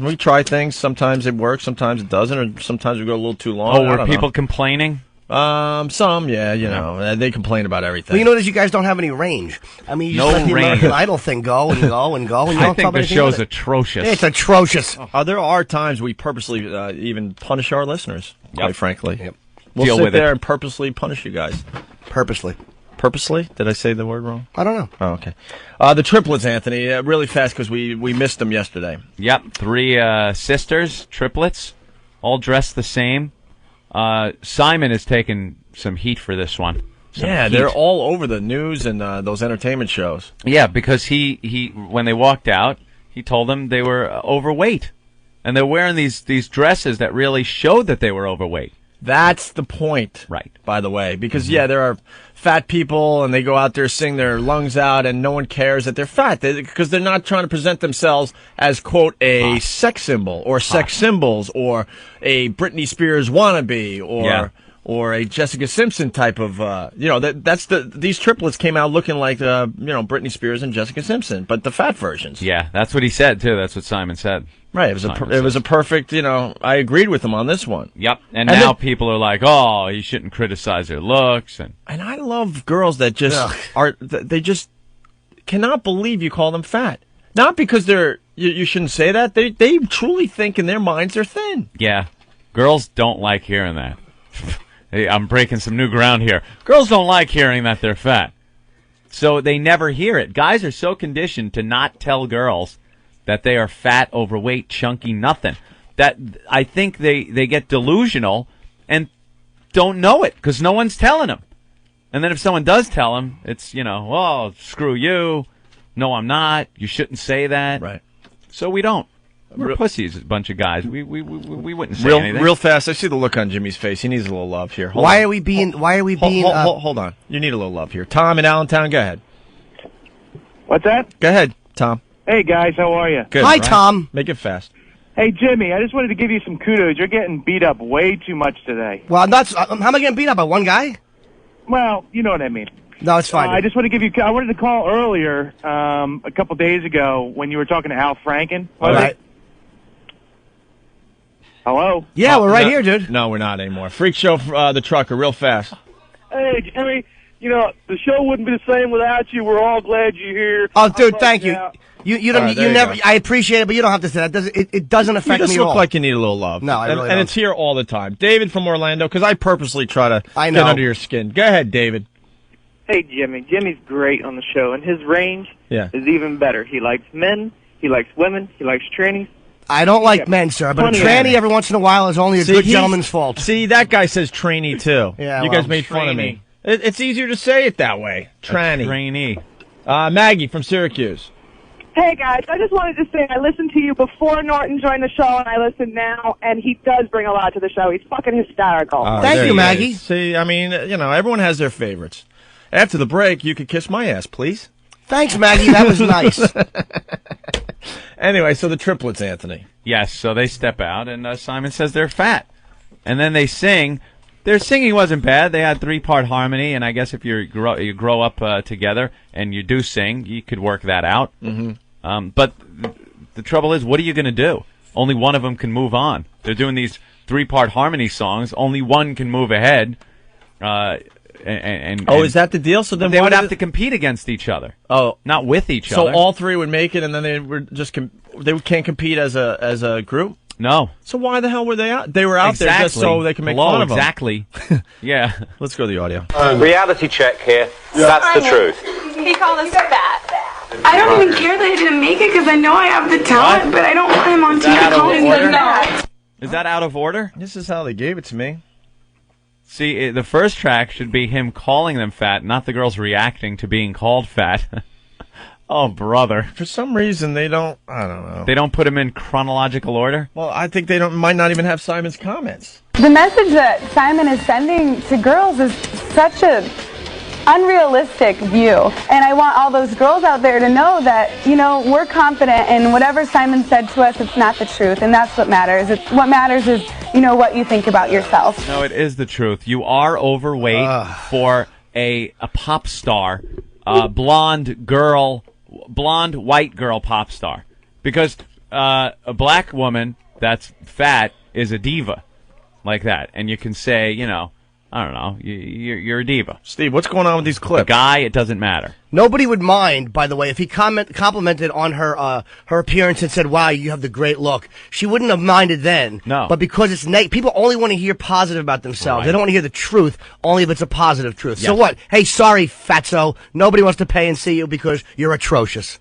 we try things. Sometimes it works, sometimes it doesn't, or sometimes we go a little too long. Oh, were people complaining? Some, they complain about everything. Well, you notice you guys don't have any range. I mean, you just let the American Idol thing go and go and go. And you I don't think talk the anything show's with it. atrocious. It's atrocious. There are times we purposely even punish our listeners, quite frankly. Yep. We'll Deal sit with there it. and purposely punish you guys. Purposely. Purposely? Did I say the word wrong? I don't know. Oh, okay. The triplets, Anthony, really fast because we missed them yesterday. Yep, 3 sisters, triplets, all dressed the same. Simon has taken some heat for this one. They're all over the news and those entertainment shows. Yeah, because he when they walked out, he told them they were overweight. And they're wearing these dresses that really showed that they were overweight. That's the point, right? By the way, because there are fat people and they go out there sing their lungs out, and no one cares that they're fat because they're not trying to present themselves as quote a sex symbol or sex symbols or a Britney Spears wannabe or a Jessica Simpson type of these triplets came out looking like Britney Spears and Jessica Simpson, but the fat versions. Yeah, that's what he said too. That's what Simon said. Right, it was a perfect, I agreed with him on this one. Yep, and now people are like, oh, you shouldn't criticize their looks. And I love girls that just they just cannot believe you call them fat. Not because you shouldn't say that. They truly think in their minds they're thin. Yeah, girls don't like hearing that. Hey, I'm breaking some new ground here. Girls don't like hearing that they're fat. So they never hear it. Guys are so conditioned to not tell girls that they are fat, overweight, chunky, nothing. That I think they get delusional and don't know it because no one's telling them. And then if someone does tell them, it's, oh, screw you. No, I'm not. You shouldn't say that. Right. So we don't. We're pussies, a bunch of guys. We wouldn't say anything. Real fast. I see the look on Jimmy's face. He needs a little love here. Why are we being? Hold on. You need a little love here. Tom in Allentown, go ahead. What's that? Go ahead, Tom. Hey guys, how are you? Good. Hi, Tom. Make it fast. Hey Jimmy, I just wanted to give you some kudos. You're getting beat up way too much today. Well, how am I getting beat up by one guy? Well, you know what I mean. No, it's fine. I just want to give you. I wanted to call earlier, a couple days ago when you were talking to Al Franken. All right. Hello. Yeah, we're right here, dude. No, we're not anymore. Freak Show, the trucker, real fast. Hey, Jimmy, you know, the show wouldn't be the same without you. We're all glad you're here. Oh, dude, thank you. You don't. Right, you never. go. I appreciate it, but you don't have to say that. It doesn't affect you me just at all. look like you need a little love. No, I really and don't. it's here all the time. David from Orlando, because I purposely try to I get know. under your skin. Go ahead, David. Hey, Jimmy. Jimmy's great on the show, and his range is even better. He likes men, he likes women, he likes trannies. I don't like men, sir, but a tranny every once in a while is only a good gentleman's fault. See, that guy says trainee, too. Yeah, you guys made fun of me. It's easier to say it that way. Tranny. Trainee. Maggie from Syracuse. Hey guys, I just wanted to say I listened to you before Norton joined the show, and I listen now, and he does bring a lot to the show. He's fucking hysterical. Thank you, Maggie. See, I mean, you know, everyone has their favorites. After the break, you could kiss my ass, please. Thanks, Maggie. That was nice. Anyway, so the triplets, Anthony. Yes, so they step out, and Simon says they're fat. And then they sing. Their singing wasn't bad. They had 3-part harmony, and I guess if you grow up together and you do sing, you could work that out. Mm-hmm. But the trouble is, what are you going to do? Only one of them can move on. They're doing these 3-part harmony songs. Only one can move ahead. Is that the deal? So then they would have to compete against each other. Oh, not with each so other. So all three would make it, and then they were just they can't compete as a group. No. So why the hell were they out? They were out there just so they can make fun of them. Exactly. Yeah. Let's go to the audio. Reality check here. That's the truth. He called us fat. I don't even care that I didn't make it because I know I have the talent, but I don't want him on TV calling me fat. Is that out of order? This is how they gave it to me. See, the first track should be him calling them fat, not the girls reacting to being called fat. Oh, brother. For some reason, they don't, I don't know. They don't put him in chronological order? Well, I think they might not even have Simon's comments. The message that Simon is sending to girls is such a unrealistic view. And I want all those girls out there to know that, you know, we're confident in whatever Simon said to us, it's not the truth. And that's what matters. What matters is, you know, what you think about yourself. No, it is the truth. You are overweight for a pop star, blonde white girl pop star. Because a black woman that's fat is a diva like that. And you can say, you know, I don't know, you're a diva. Steve, what's going on with these clips? A guy, it doesn't matter. Nobody would mind, by the way, if he complimented on her appearance and said, "Wow, you have the great look." She wouldn't have minded then. No. But because it's people only want to hear positive about themselves. Right. They don't want to hear the truth, only if it's a positive truth. Yes. So what? Hey, sorry, fatso. Nobody wants to pay and see you because you're atrocious.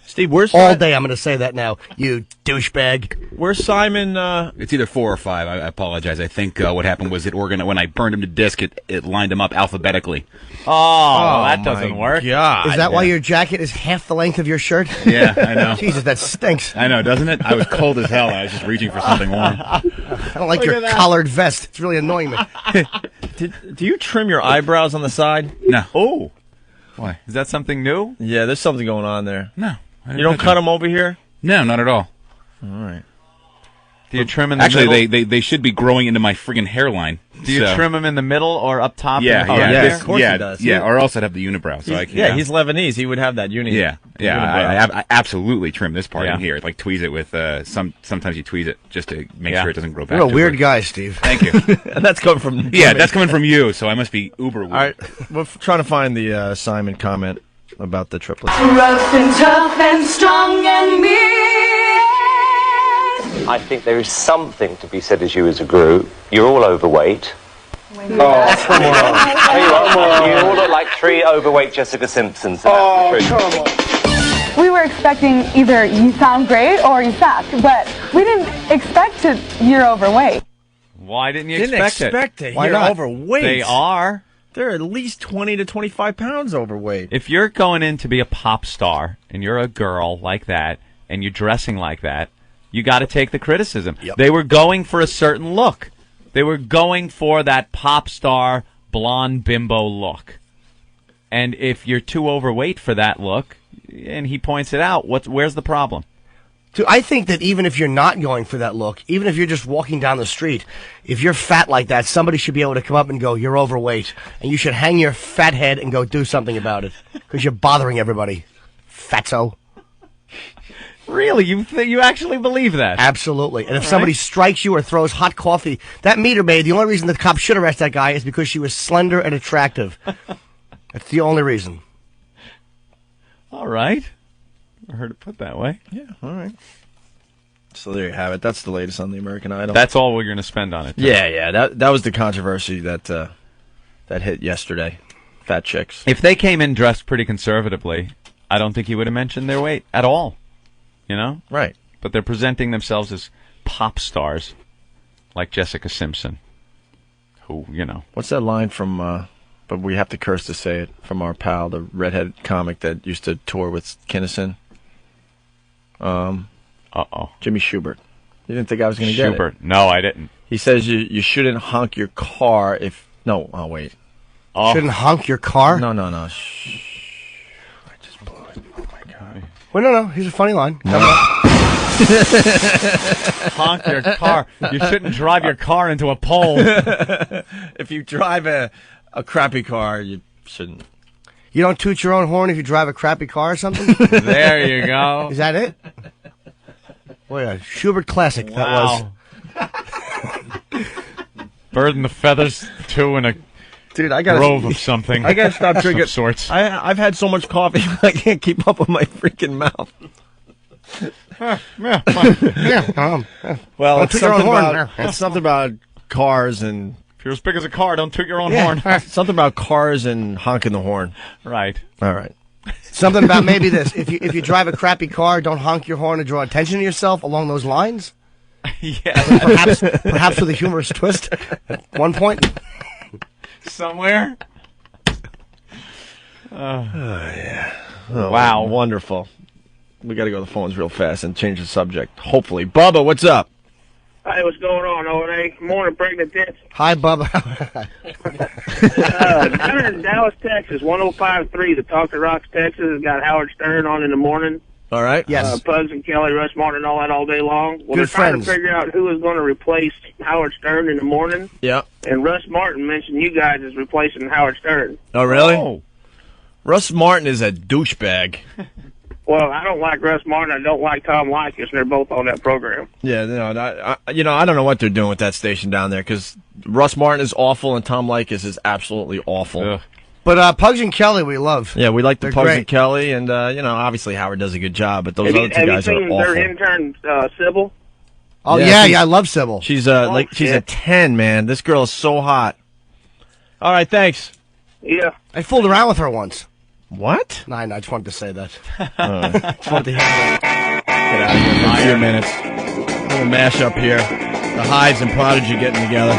Steve, where's all day? I'm going to say that now. You douchebag. Where's Simon? It's either 4 or 5. I apologize. I think what happened was when I burned him to disk, it lined him up alphabetically. Oh, that doesn't work. God. Is that why your jacket is half the length of your shirt? Yeah, I know. Jesus, that stinks. I know, doesn't it? I was cold as hell. I was just reaching for something warm. I don't like your collared vest. It's really annoying me. Do you trim your eyebrows on the side? No. Oh. Why? Is that something new? Yeah, there's something going on there. No. You don't cut them over here? No, not at all. All right. Do you trim in the middle? middle? They should be growing into my friggin' hairline. Do you trim them in the middle or up top? Yeah, of course he does. Yeah, or else I'd have the unibrow. So he's Lebanese. He would have that unibrow. I absolutely trim this part in here. Like tweeze it with sometimes you tweeze it just to make sure it doesn't grow back. You're a weird guy, Steve. Thank you. And that's coming from that's coming from you. So I must be uber weird. All right, we're trying to find the Simon comment about the triplets. Rough and tough and strong and mean. I think there is something to be said as you as a group. You're all overweight. Oh, come on. You all look like 3 overweight Jessica Simpsons. Oh, come on. We were expecting either you sound great or you suck, but we didn't expect you're overweight. Why didn't you Didn't expect it. You're overweight. They are. They're at least 20 to 25 pounds overweight. If you're going in to be a pop star and you're a girl like that and you're dressing like that, you got to take the criticism. Yep. They were going for a certain look. They were going for that pop star blonde bimbo look. And if you're too overweight for that look, and he points it out, where's the problem? Dude, I think that even if you're not going for that look, even if you're just walking down the street, if you're fat like that, somebody should be able to come up and go, you're overweight. And you should hang your fat head and go do something about it. Because you're bothering everybody. Fatso. Really? You actually believe that? Absolutely. And if somebody strikes you or throws hot coffee, that meter maid, the only reason the cop should arrest that guy is because she was slender and attractive. That's the only reason. All right. I heard it put that way. Yeah, all right. So there you have it. That's the latest on the American Idol. That's all we're going to spend on it. Too. Yeah. That was the controversy that hit yesterday. Fat chicks. If they came in dressed pretty conservatively, I don't think he would have mentioned their weight at all. You know? Right. But they're presenting themselves as pop stars, like Jessica Simpson, who, you know. What's that line from, but we have to curse to say it, from our pal, the redhead comic that used to tour with Kinnison? Jimmy Schubert. You didn't think I was going to get it? Schubert. No, I didn't. He says you shouldn't honk your car if... No, wait. Shouldn't honk your car? No. Shh. I just blew it. Oh, my God. Well, no. Here's a funny line. Honk your car. You shouldn't drive your car into a pole. If you drive a crappy car, you shouldn't. You don't toot your own horn if you drive a crappy car or something? There you go. Is that it? Boy, a Schubert classic that was. Bird in the feathers, two in a grove of something. I gotta stop drinking. Of sorts. I've had so much coffee, I can't keep up with my freaking mouth. Well, it's something about cars and... If you're as big as a car, don't toot your own horn. Something about cars and honking the horn. Right. All right. Something about maybe this. If you drive a crappy car, don't honk your horn to draw attention to yourself along those lines. Yeah. Perhaps with a humorous twist at one point. Somewhere. Yeah. Oh, wow. Wonderful. We got to go to the phones real fast and change the subject. Hopefully. Bubba, what's up? Hey, what's going on, O&A? Morning, pregnant tits. Hi, Bubba. Down in Dallas, Texas, 105.3, the Talk to Rocks, Texas, has got Howard Stern on in the morning. All right. Yes. Pugs and Kelly, Russ Martin, and all that all day long. Well, they're trying to figure out who is going to replace Howard Stern in the morning. Yeah. And Russ Martin mentioned you guys as replacing Howard Stern. Oh, really? Oh. Russ Martin is a douchebag. Well, I don't like Russ Martin. I don't like Tom Likas, and they're both on that program. Yeah, I don't know what they're doing with that station down there, because Russ Martin is awful and Tom Likas is absolutely awful. Ugh. But Pugs and Kelly we love. Yeah, we like the They're Pugs great. and Kelly, and, obviously Howard does a good job, but those other two guys are Have you seen awful. their intern, Sybil? Oh, yeah, I love Sybil. She's she's a 10, man. This girl is so hot. All right, thanks. Yeah. I fooled around with her once. What? No, I just wanted to say that. Just wanted to hear that. Get out of here for a few minutes. A little mashup here. The Hives and Prodigy getting together.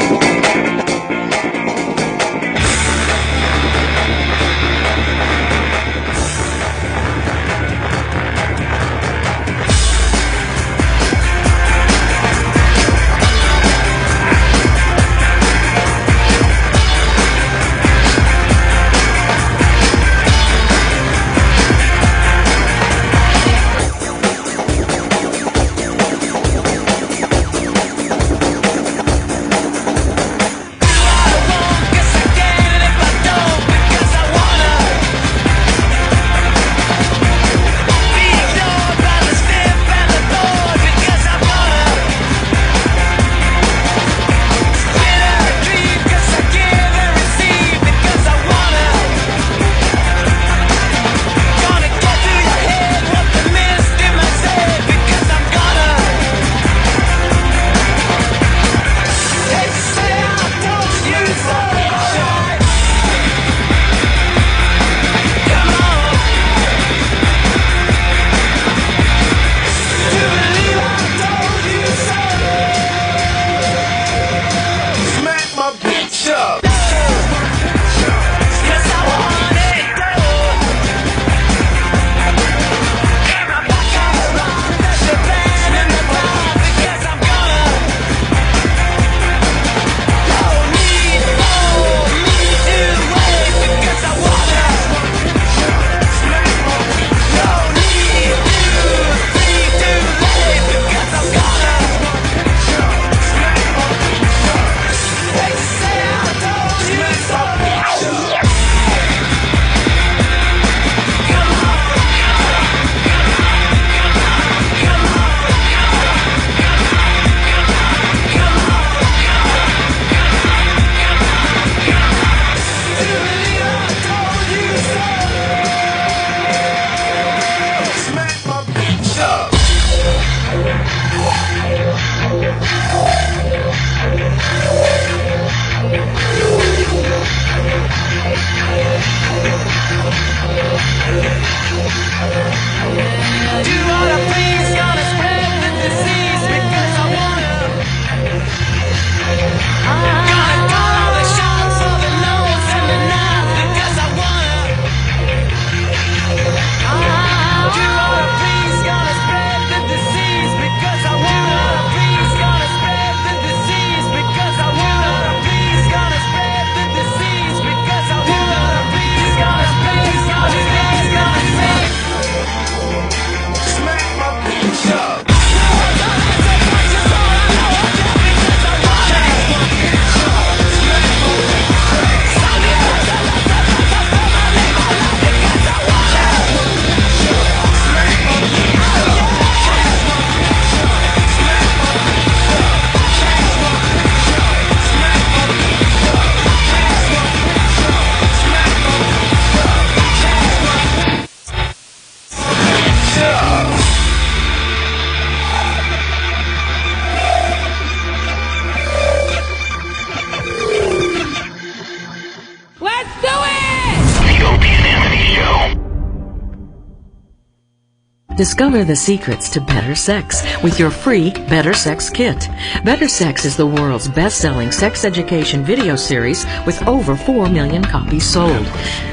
Discover the secrets to better sex with your free Better Sex Kit. Better Sex is the world's best-selling sex education video series with over 4 million copies sold.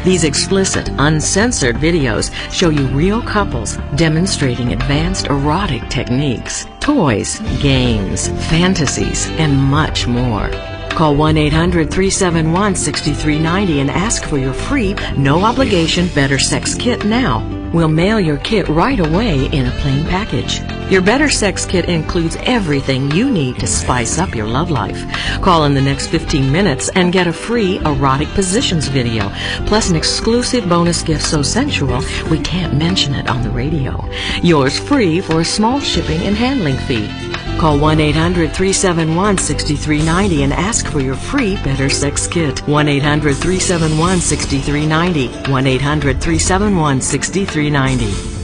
These explicit, uncensored videos show you real couples demonstrating advanced erotic techniques, toys, games, fantasies, and much more. Call 1-800-371-6390 and ask for your free, no-obligation Better Sex Kit now. We'll mail your kit right away in a plain package. Your Better Sex Kit includes everything you need to spice up your love life. Call in the next 15 minutes and get a free erotic positions video, plus an exclusive bonus gift so sensual we can't mention it on the radio. Yours free for a small shipping and handling fee. Call 1-800-371-6390 and ask for your free Better Sex Kit. 1-800-371-6390. 1-800-371-6390.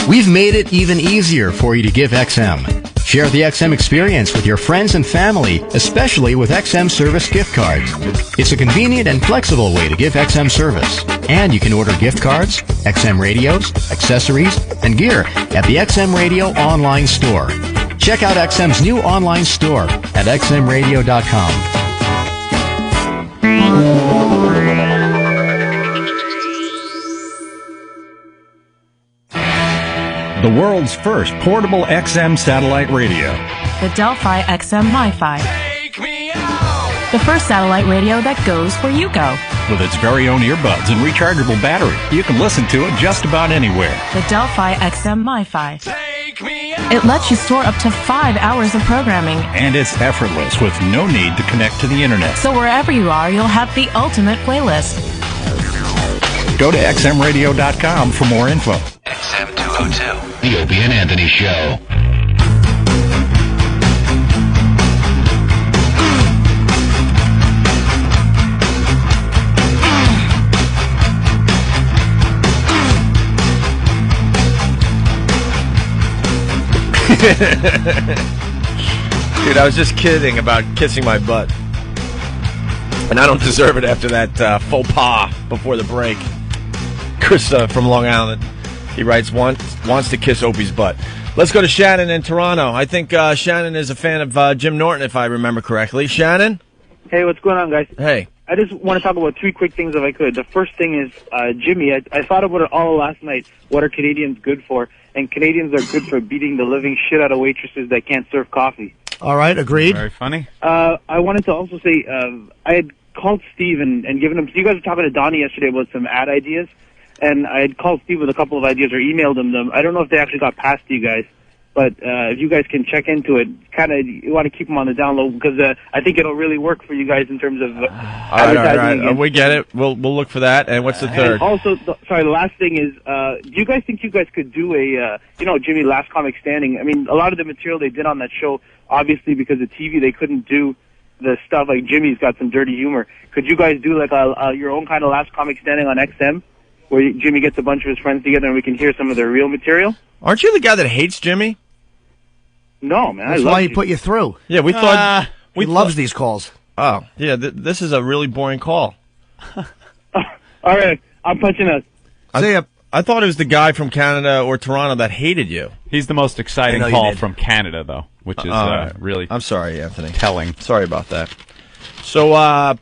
We've made it even easier for you to give XM. Share the XM experience with your friends and family, especially with XM Service gift cards. It's a convenient and flexible way to give XM service. And you can order gift cards, XM radios, accessories, and gear at the XM Radio online store. Check out XM's new online store at xmradio.com. The world's first portable XM satellite radio. The Delphi XM MiFi. The first satellite radio that goes where you go. With its very own earbuds and rechargeable battery, you can listen to it just about anywhere. The Delphi XM MiFi. It lets you store up to 5 hours of programming. And it's effortless with no need to connect to the internet. So wherever you are, you'll have the ultimate playlist. Go to xmradio.com for more info. XM202. The Opie and Anthony Show. Dude, I was just kidding about kissing my butt. And I don't deserve it after that faux pas before the break. Chris from Long Island, he writes, wants to kiss Opie's butt. Let's go to Shannon in Toronto. I think Shannon is a fan of Jim Norton, if I remember correctly. Shannon? Hey, what's going on, guys? Hey. I just want to talk about 3 quick things if I could. The first thing is, Jimmy, I thought about it all last night. What are Canadians good for? And Canadians are good for beating the living shit out of waitresses that can't serve coffee. All right, agreed. Very funny. I wanted to also say, I had called Steve and given him, you guys were talking to Donnie yesterday about some ad ideas, and I had called Steve with a couple of ideas or emailed him them. I don't know if they actually got past you guys, but if you guys can check into it, kind of you want to keep them on the down low because I think it'll really work for you guys in terms of advertising. All right. We get it. We'll look for that. And what's the third? And also, the last thing is, do you guys think you guys could do a, Jimmy, Last Comic Standing? I mean, a lot of the material they did on that show, obviously because of TV, they couldn't do the stuff like Jimmy's got some dirty humor. Could you guys do like your own kind of Last Comic Standing on XM, where Jimmy gets a bunch of his friends together and we can hear some of their real material? Aren't you the guy that hates Jimmy? No, man. That's why he put you through. Yeah, we thought he loves these calls. Oh, yeah. This is a really boring call. All right, I'm punching us. I thought it was the guy from Canada or Toronto that hated you. He's the most exciting call from Canada, though, which is really. I'm sorry, Anthony. Telling. Sorry about that. So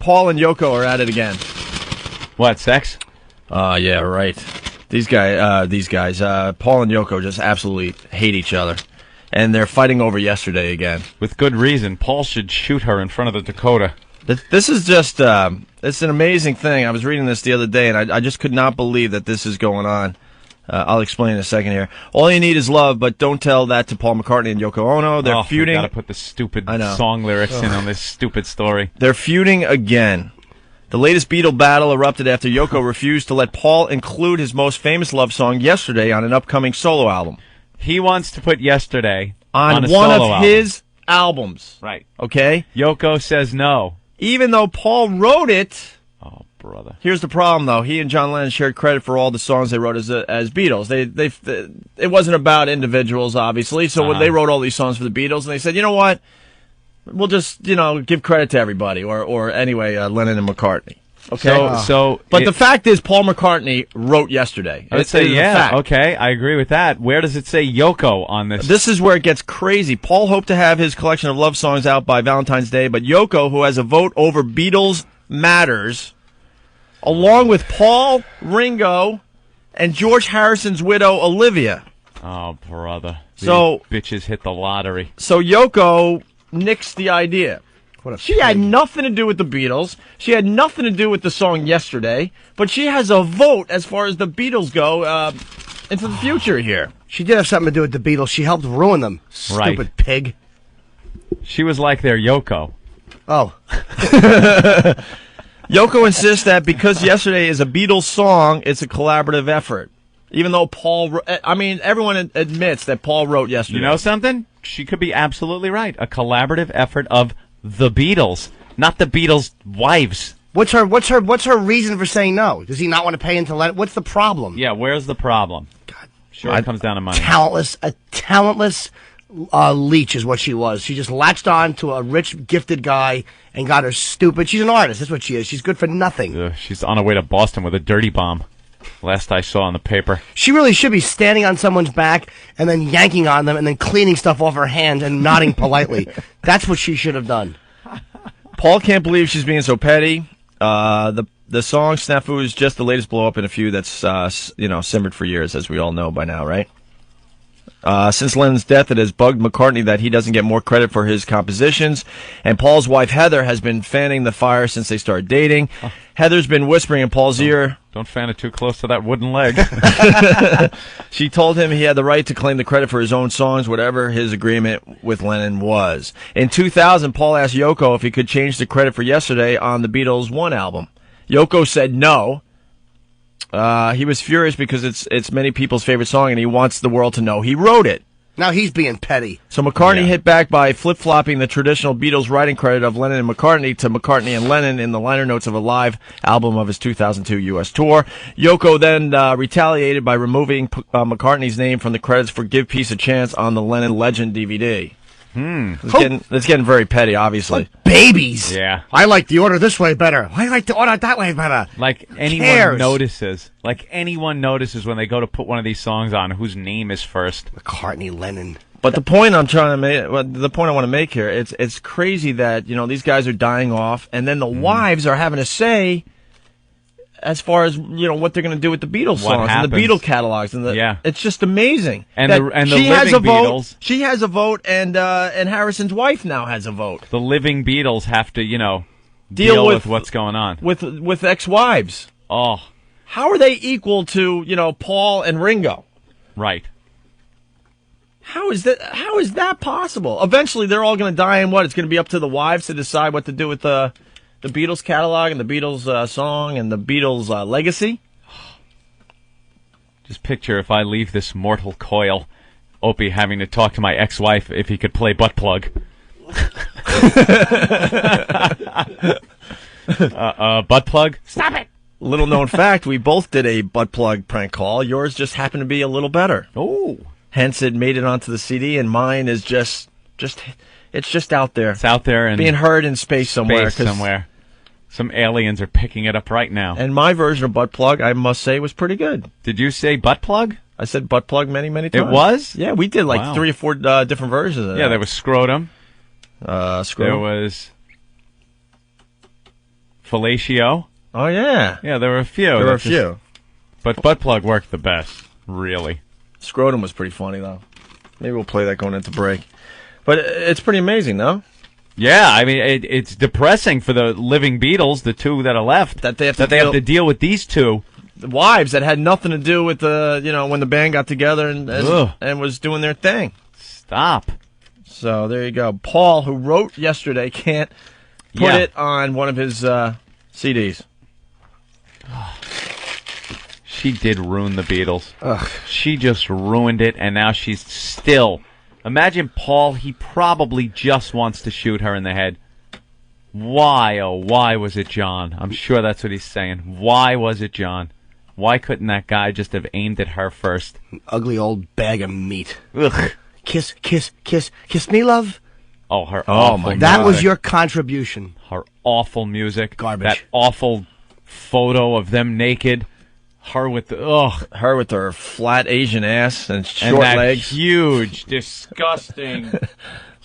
Paul and Yoko are at it again. What, sex? Yeah, right. These guys, Paul and Yoko just absolutely hate each other. And they're fighting over yesterday again. With good reason. Paul should shoot her in front of the Dakota. This is just, it's an amazing thing. I was reading this the other day, and I just could not believe that this is going on. I'll explain in a second here. All you need is love, but don't tell that to Paul McCartney and Yoko Ono. They're feuding. Got to put the stupid song lyrics in on this stupid story. They're feuding again. The latest Beatle battle erupted after Yoko refused to let Paul include his most famous love song, Yesterday, on an upcoming solo album. He wants to put Yesterday on one of his albums. Right. Okay? Yoko says no. Even though Paul wrote it. Oh, brother. Here's the problem, though. He and John Lennon shared credit for all the songs they wrote as Beatles. It wasn't about individuals, obviously, so when they wrote all these songs for the Beatles, and they said, you know what? We'll just, give credit to everybody, or anyway, Lennon and McCartney. Okay. But the fact is, Paul McCartney wrote yesterday. I would say, okay, I agree with that. Where does it say Yoko on this? This is where it gets crazy. Paul hoped to have his collection of love songs out by Valentine's Day, but Yoko, who has a vote over Beatles Matters, along with Paul, Ringo, and George Harrison's widow, Olivia. Oh, brother. So these bitches hit the lottery. So Yoko nixed the idea. She had nothing to do with the Beatles. She had nothing to do with the song Yesterday, but she has a vote as far as the Beatles go into the future here. She did have something to do with the Beatles. She helped ruin them. Stupid pig. She was like their Yoko. Oh. Yoko insists that because Yesterday is a Beatles song, it's a collaborative effort. Even though everyone admits that Paul wrote Yesterday. You know something? She could be absolutely right. A collaborative effort of the Beatles, not the Beatles' wives. What's her reason for saying no? Does he not want to pay into let? What's the problem? Yeah, where's the problem? God, sure, it comes down to money. A talentless leech is what she was. She just latched on to a rich, gifted guy and got her stupid. She's an artist. That's what she is. She's good for nothing. She's on her way to Boston with a dirty bomb. Last I saw in the paper. She really should be standing on someone's back and then yanking on them and then cleaning stuff off her hands and nodding politely. That's what she should have done. Paul can't believe she's being so petty. The song Snafu is just the latest blow up in a feud that's simmered for years, as we all know by now, right? Since Lennon's death, it has bugged McCartney that he doesn't get more credit for his compositions, and Paul's wife Heather has been fanning the fire since they started dating. Heather's been whispering in Paul's ear. Don't fan it too close to that wooden leg. She told him he had the right to claim the credit for his own songs, whatever his agreement with Lennon was. In 2000, Paul asked Yoko if he could change the credit for Yesterday on the Beatles' One album. Yoko said no. He was furious because it's many people's favorite song, and he wants the world to know he wrote it. Now he's being petty. So McCartney hit back by flip-flopping the traditional Beatles writing credit of Lennon and McCartney to McCartney and Lennon in the liner notes of a live album of his 2002 U.S. tour. Yoko then retaliated by removing McCartney's name from the credits for Give Peace a Chance on the Lennon Legend DVD. It's getting very petty, obviously. Like babies. Yeah. I like the order this way better. I like the order that way better. Like anyone notices. Like anyone notices when they go to put one of these songs on whose name is first. McCartney, Lennon. But the point I'm trying to make, the point I want to make here, it's crazy that these guys are dying off, and then the wives are having a say as far as what they're going to do with the Beatles songs and the Beatle catalogs, and it's just amazing. And the living Beatles, she has a vote, and Harrison's wife now has a vote. The living Beatles have to deal with what's going on with ex-wives. Oh, how are they equal to Paul and Ringo? Right. How is that possible? Eventually, they're all going to die, and what? It's going to be up to the wives to decide what to do with the Beatles catalog and the Beatles song and the Beatles legacy? Just picture if I leave this mortal coil, Opie having to talk to my ex-wife if he could play butt plug. Butt plug? Stop it! Little known fact, we both did a butt plug prank call. Yours just happened to be a little better. Oh. Hence it made it onto the CD, and mine is just it's just out there. It's out there and being heard in space somewhere. Some aliens are picking it up right now. And my version of butt plug, I must say, was pretty good. Did you say butt plug? I said butt plug many, many times. It was? Yeah, we did like 3 or 4 different versions of that. Yeah, there was scrotum. Scrotum. There was fellatio. Oh, yeah. Yeah, there were a few. But butt plug worked the best, really. Scrotum was pretty funny, though. Maybe we'll play that going into break. But it's pretty amazing, though. Yeah, I mean, it's depressing for the living Beatles, the two that are left, that they have to deal with these two. The wives that had nothing to do with when the band got together and was doing their thing. Stop. So there you go. Paul, who wrote Yesterday, can't put it on one of his CDs. She did ruin the Beatles. Ugh. She just ruined it, and now she's still... Imagine Paul, he probably just wants to shoot her in the head. Why, oh, why was it John? I'm sure that's what he's saying. Why was it John? Why couldn't that guy just have aimed at her first? An ugly old bag of meat. Ugh. Kiss, kiss, kiss, kiss me, love. Oh, her awful That was your contribution. Her awful music. Garbage. That awful photo of them naked. Her with her flat Asian ass and short and that legs, huge, disgusting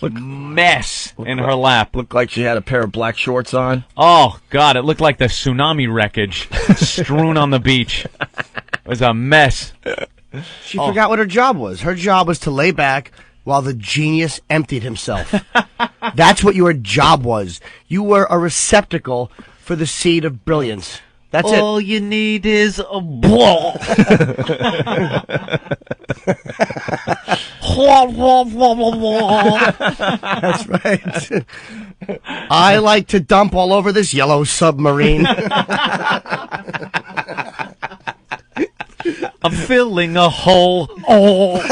mess in her lap. Looked like she had a pair of black shorts on. Oh God, it looked like the tsunami wreckage strewn on the beach. It was a mess. She forgot what her job was. Her job was to lay back while the genius emptied himself. That's what your job was. You were a receptacle for the seed of brilliance. That's it. All you need is a ball. That's right. I like to dump all over this yellow submarine. I'm filling a hole. Oh.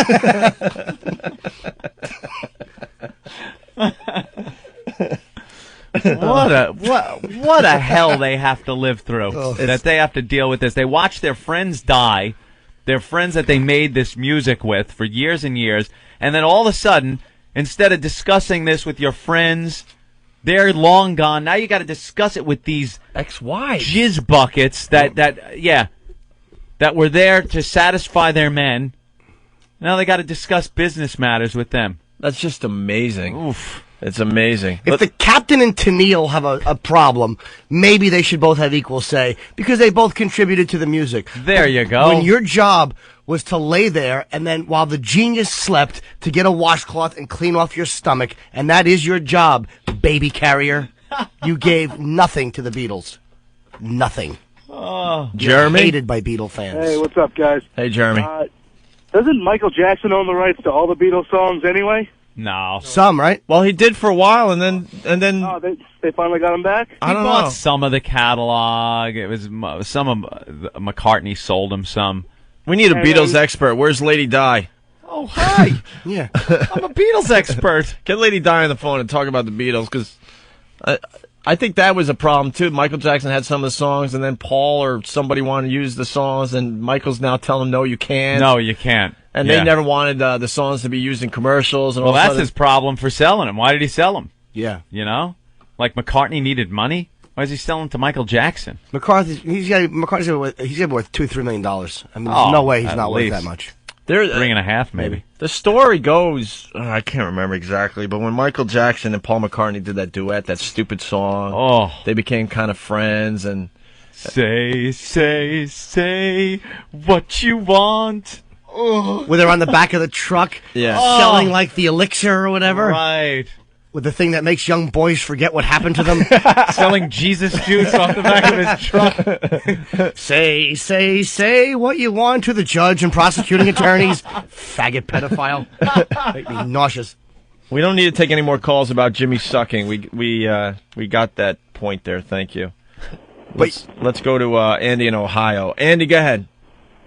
What a hell they have to live through. That they have to deal with this. They watch their friends die, their friends that they made this music with for years and years, and then all of a sudden, instead of discussing this with your friends, they're long gone. Now you got to discuss it with these ex-wives, jizz buckets that were there to satisfy their men. Now they got to discuss business matters with them. That's just amazing. Oof. It's amazing. If the captain and Tennille have a problem, maybe they should both have equal say, because they both contributed to the music. There you go. When your job was to lay there, and then while the genius slept, to get a washcloth and clean off your stomach, and that is your job, baby carrier, you gave nothing to the Beatles. Nothing. Oh, Jeremy? Hated by Beatle fans. Hey, what's up, guys? Hey, Jeremy. Doesn't Michael Jackson own the rights to all the Beatles songs anyway? No. Some, right? Well, he did for a while, and then. Oh, they finally got him back? I don't bought know. some of the catalog. It was some of McCartney sold him some. We need a Beatles expert. Where's Lady Di? Oh, hi. Yeah. I'm a Beatles expert. Get Lady Di on the phone and talk about the Beatles, because I think that was a problem, too. Michael Jackson had some of the songs, and then Paul or somebody wanted to use the songs, and Michael's now telling him, no, you can't. No, you can't. And they never wanted the songs to be used in commercials. And well, that's his problem for selling them. Why did he sell them? Yeah. You know? Like McCartney needed money? Why is he selling to Michael Jackson? McCarthy's worth $2-3 million. I mean, there's no way he's not worth that much. $3.5 maybe. The story goes, I can't remember exactly, but when Michael Jackson and Paul McCartney did that duet, that stupid song, they became kind of friends. And say what you want. Where they're on the back of the truck, selling like the elixir or whatever. Right. With the thing that makes young boys forget what happened to them. Selling Jesus juice off the back of his truck. Say what you want to the judge and prosecuting attorneys. Faggot pedophile. Make me nauseous. We don't need to take any more calls about Jimmy sucking. We got that point there. Thank you. Let's go to Andy in Ohio. Andy, go ahead.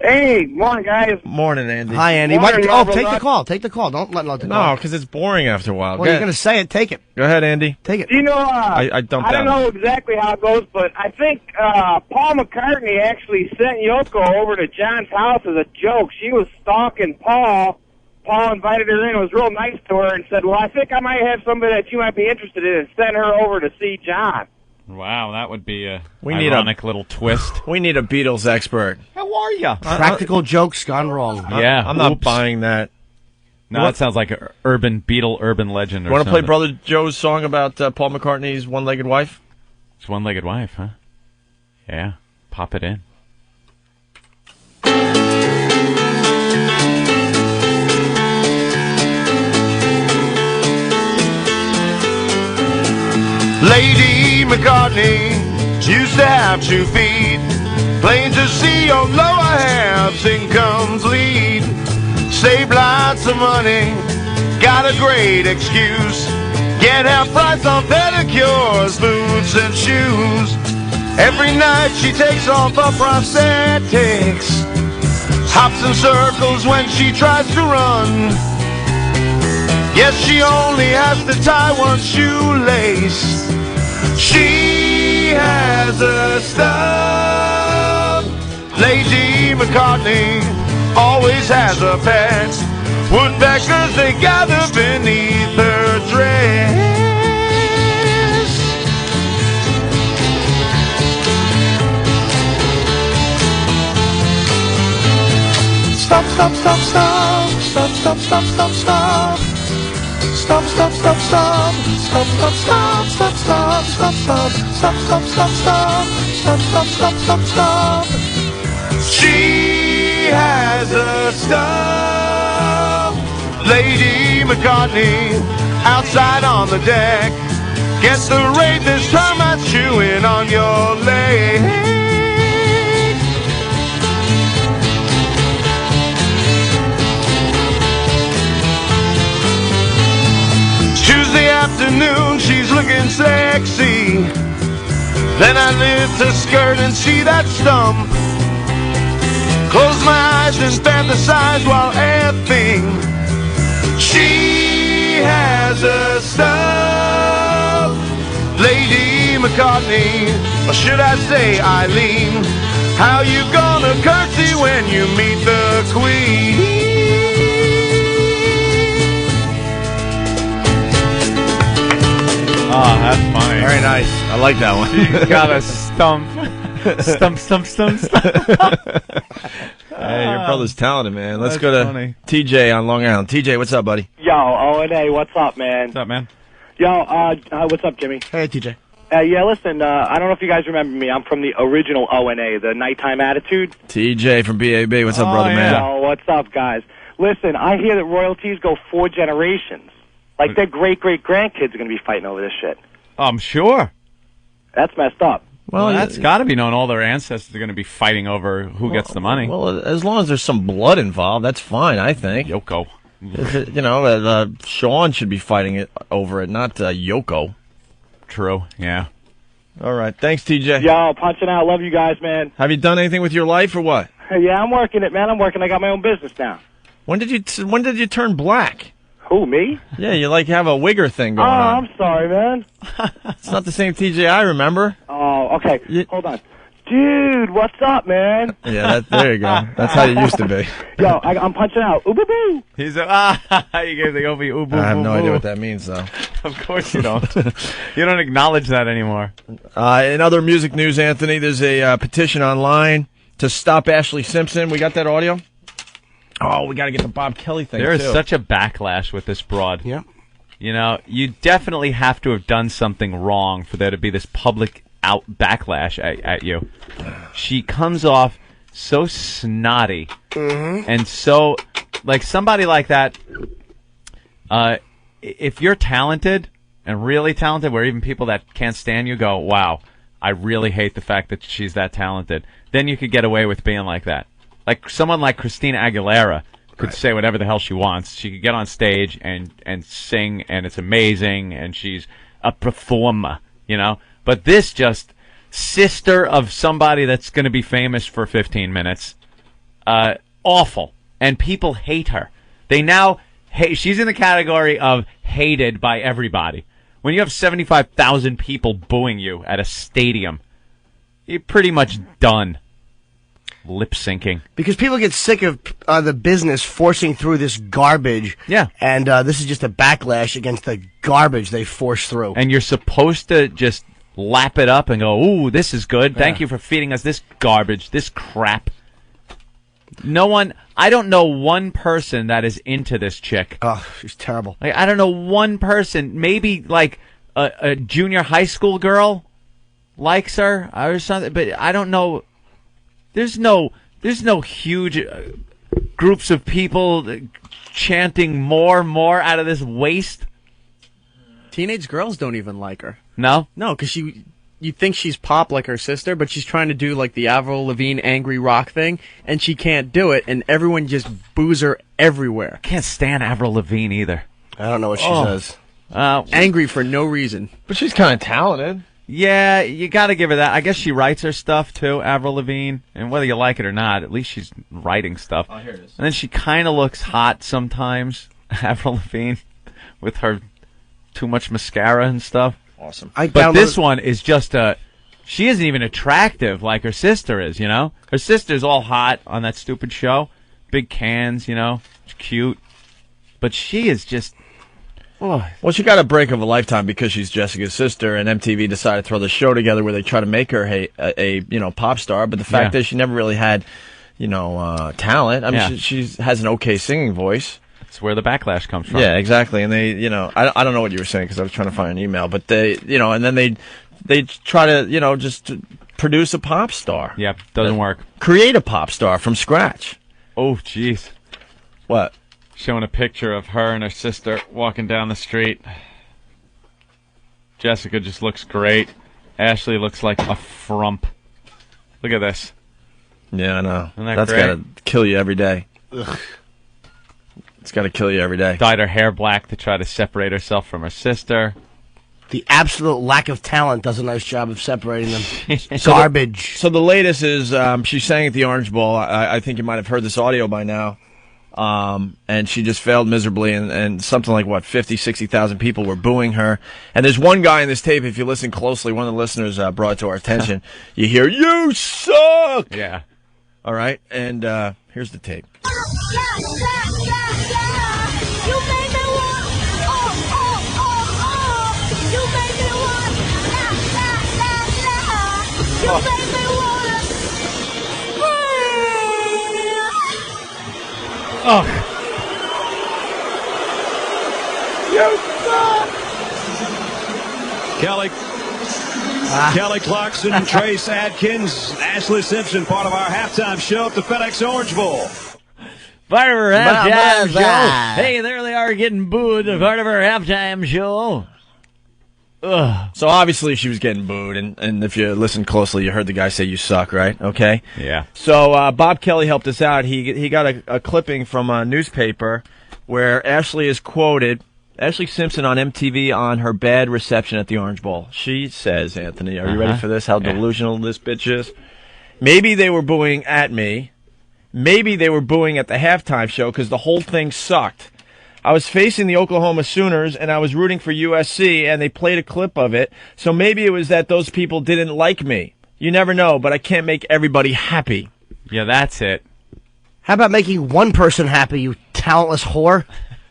Hey, morning, guys. Morning, Andy. Hi, Andy. Morning, Take the call. Take the call. Don't let the call. No, because it's boring after a while. Well, you're going to say it. Take it. Go ahead, Andy. Take it. You know, I don't know exactly how it goes, but I think Paul McCartney actually sent Yoko over to John's house as a joke. She was stalking Paul. Paul invited her in. It was real nice to her and said, well, I think I might have somebody that you might be interested in, and sent her over to see John. Wow, that would be a ironic little twist. We need a Beatles expert. How are you? Practical jokes gone wrong. Yeah, I'm not buying that. No, that sounds like an urban legend. You want to play Brother Joe's song about Paul McCartney's one-legged wife? His one-legged wife, huh? Yeah, pop it in. Lady McCartney used to have 2 feet. Plain to see your lower half's incomplete. Saved lots of money, got a great excuse. Get half price on pedicures, boots and shoes. Every night she takes off her prosthetics. Hops in circles when she tries to run. Yes, she only has to tie one shoelace. She has a stub. Lady McCartney always has a pet. Woodpeckers, they gather beneath her dress. stop, stop. Stop, stop, stop, stop. Stop, stop, stop, stop, stop, stop, stop. Stop, stop, stop, stop. Stop, stop, stop, stop, stop. She has a stub. Lady McCartney, outside on the deck. Guess the rate this time I'm chewing on your leg. Tuesday afternoon, she's looking sexy. Then I lift her skirt and see that stump. Close my eyes and fantasize while effing. She has a stub. Lady McCartney, or should I say Eileen? How you gonna curtsy when you meet the Queen? Oh, that's funny. Very nice. I like that one. She's got a stump. Stump. Hey, your brother's talented, man. Let's go to funny. TJ on Long Island. TJ, what's up, buddy? Yo, O&A, what's up, man? What's up, man? Yo, what's up, Jimmy? Hey, TJ. Yeah, listen, I don't know if you guys remember me. I'm from the original O&A, the Nighttime Attitude. TJ from BAB. What's up, brother, man? Yo, what's up, guys? Listen, I hear that royalties go 4 generations. Like, their great-great-grandkids are going to be fighting over this shit. I'm sure. That's messed up. Well, that's got to be known. All their ancestors are going to be fighting over who gets the money. Well, as long as there's some blood involved, that's fine, I think. Yoko. Sean should be fighting it over it, not Yoko. True, yeah. All right. Thanks, TJ. Yo, punching out. Love you guys, man. Have you done anything with your life or what? Yeah, I'm working it, man. I'm working. I got my own business now. When did you turn black? Who, me? Yeah, you have a wigger thing going on. I'm sorry, man. It's not the same TJ I remember. Oh, okay. Hold on. Dude, what's up, man? Yeah, there you go. That's how you used to be. Yo, I'm punching out. Ooh, boo, boo. He's you gave the Opie ooh, boo, I have boo, no boo. idea what that means, though. Of course you don't. You don't acknowledge that anymore. In other music news, Anthony, there's a petition online to stop Ashley Simpson. We got that audio? Oh, we got to get the Bob Kelly thing, There is such a backlash with this broad. Yeah. You know, you definitely have to have done something wrong for there to be this public backlash at you. She comes off so snotty and so, like, somebody like that, if you're talented and really talented, where even people that can't stand you go, wow, I really hate the fact that she's that talented, then you could get away with being like that. Like someone like Christina Aguilera could say whatever the hell she wants. She could get on stage and sing, and it's amazing, and she's a performer, you know? But this just sister of somebody that's going to be famous for 15 minutes, awful. And people hate her. They now hate. She's in the category of hated by everybody. When you have 75,000 people booing you at a stadium, you're pretty much done. Lip syncing. Because people get sick of the business forcing through this garbage. Yeah. And this is just a backlash against the garbage they force through. And you're supposed to just lap it up and go, ooh, this is good. Thank you for feeding us this garbage, this crap. I don't know one person that is into this chick. Oh, she's terrible. Like, I don't know one person, maybe like a junior high school girl likes her or something, but I don't know. There's no huge groups of people chanting more out of this waste. Teenage girls don't even like her. No? No, because you think she's pop like her sister, but she's trying to do like the Avril Lavigne angry rock thing, and she can't do it, and everyone just boos her everywhere. I can't stand Avril Lavigne either. I don't know what she says. Angry for no reason. But she's kind of talented. Yeah, you got to give her that. I guess she writes her stuff, too, Avril Lavigne. And whether you like it or not, at least she's writing stuff. Oh, here it is. And then she kind of looks hot sometimes, Avril Lavigne, with her too much mascara and stuff. Awesome. But this one is just she isn't even attractive like her sister is, you know? Her sister's all hot on that stupid show. Big cans, you know? She's cute. But she is just... Oh. Well, she got a break of a lifetime because she's Jessica's sister, and MTV decided to throw the show together where they try to make her a pop star. But the fact is, she never really had, talent. I mean, she has an okay singing voice. It's where the backlash comes from. Yeah, exactly. And they, I don't know what you were saying because I was trying to find an email, but they, and then they try to, just to produce a pop star. Yep, doesn't work. Create a pop star from scratch. Oh, jeez. What? Showing a picture of her and her sister walking down the street. Jessica just looks great. Ashley looks like a frump. Look at this. Yeah, I know. Isn't that That's great? got to kill you every day. Ugh. It's got to kill you every day. Dyed her hair black to try to separate herself from her sister. The absolute lack of talent does a nice job of separating them. Garbage. So the latest is she sang at the Orange Bowl. I think you might have heard this audio by now. And she just failed miserably, and something like, 50, 60,000 people were booing her. And there's one guy in this tape, if you listen closely, one of the listeners brought it to our attention. You hear, "You suck!" Yeah. All right, and here's the tape. Oh. Kelly Clarkson, Trace Adkins, Ashley Simpson, part of our halftime show at the FedEx Orange Bowl. Part of our halftime show. Hey, there they are getting booed. Part of our halftime show. Ugh. So obviously she was getting booed, and if you listen closely, you heard the guy say, "You suck," right? Okay. Yeah. So Bob Kelly helped us out. He got a clipping from a newspaper where Ashley is quoted. Ashley Simpson on MTV on her bad reception at the Orange Bowl. She says, Anthony, are you ready for this? How delusional this bitch is? Maybe they were booing at me. Maybe they were booing at the halftime show because the whole thing sucked. I was facing the Oklahoma Sooners, and I was rooting for USC, and they played a clip of it. So maybe it was that those people didn't like me. You never know, but I can't make everybody happy. Yeah, that's it. How about making one person happy, you talentless whore?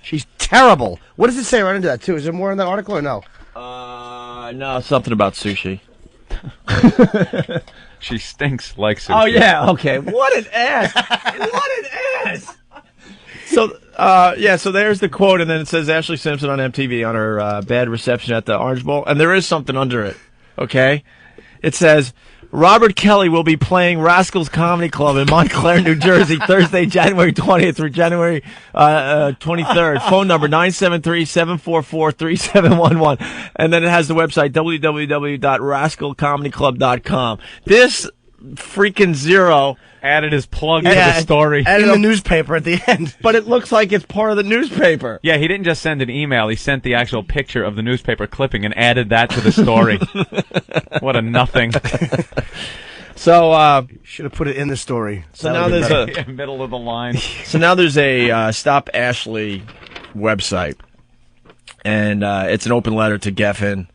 She's terrible. What does it say right into that, too? Is there more in that article or no? No, something about sushi. She stinks like sushi. Oh, yeah, okay. What an ass. What an ass. So, so there's the quote, and then it says Ashley Simpson on MTV on her bad reception at the Orange Bowl, and there is something under it, okay? It says, Robert Kelly will be playing Rascals Comedy Club in Montclair, New Jersey, Thursday, January 20th through January 23rd. Phone number 973-744-3711. And then it has the website, www.rascalcomedyclub.com. This freaking zero added his plug to the story. And in the newspaper at the end. But it looks like it's part of the newspaper. Yeah, he didn't just send an email. He sent the actual picture of the newspaper clipping and added that to the story. What a nothing. So, should have put it in the story. So now there's a middle of the line. So now there's a Stop Ashley website, and it's an open letter to Geffen.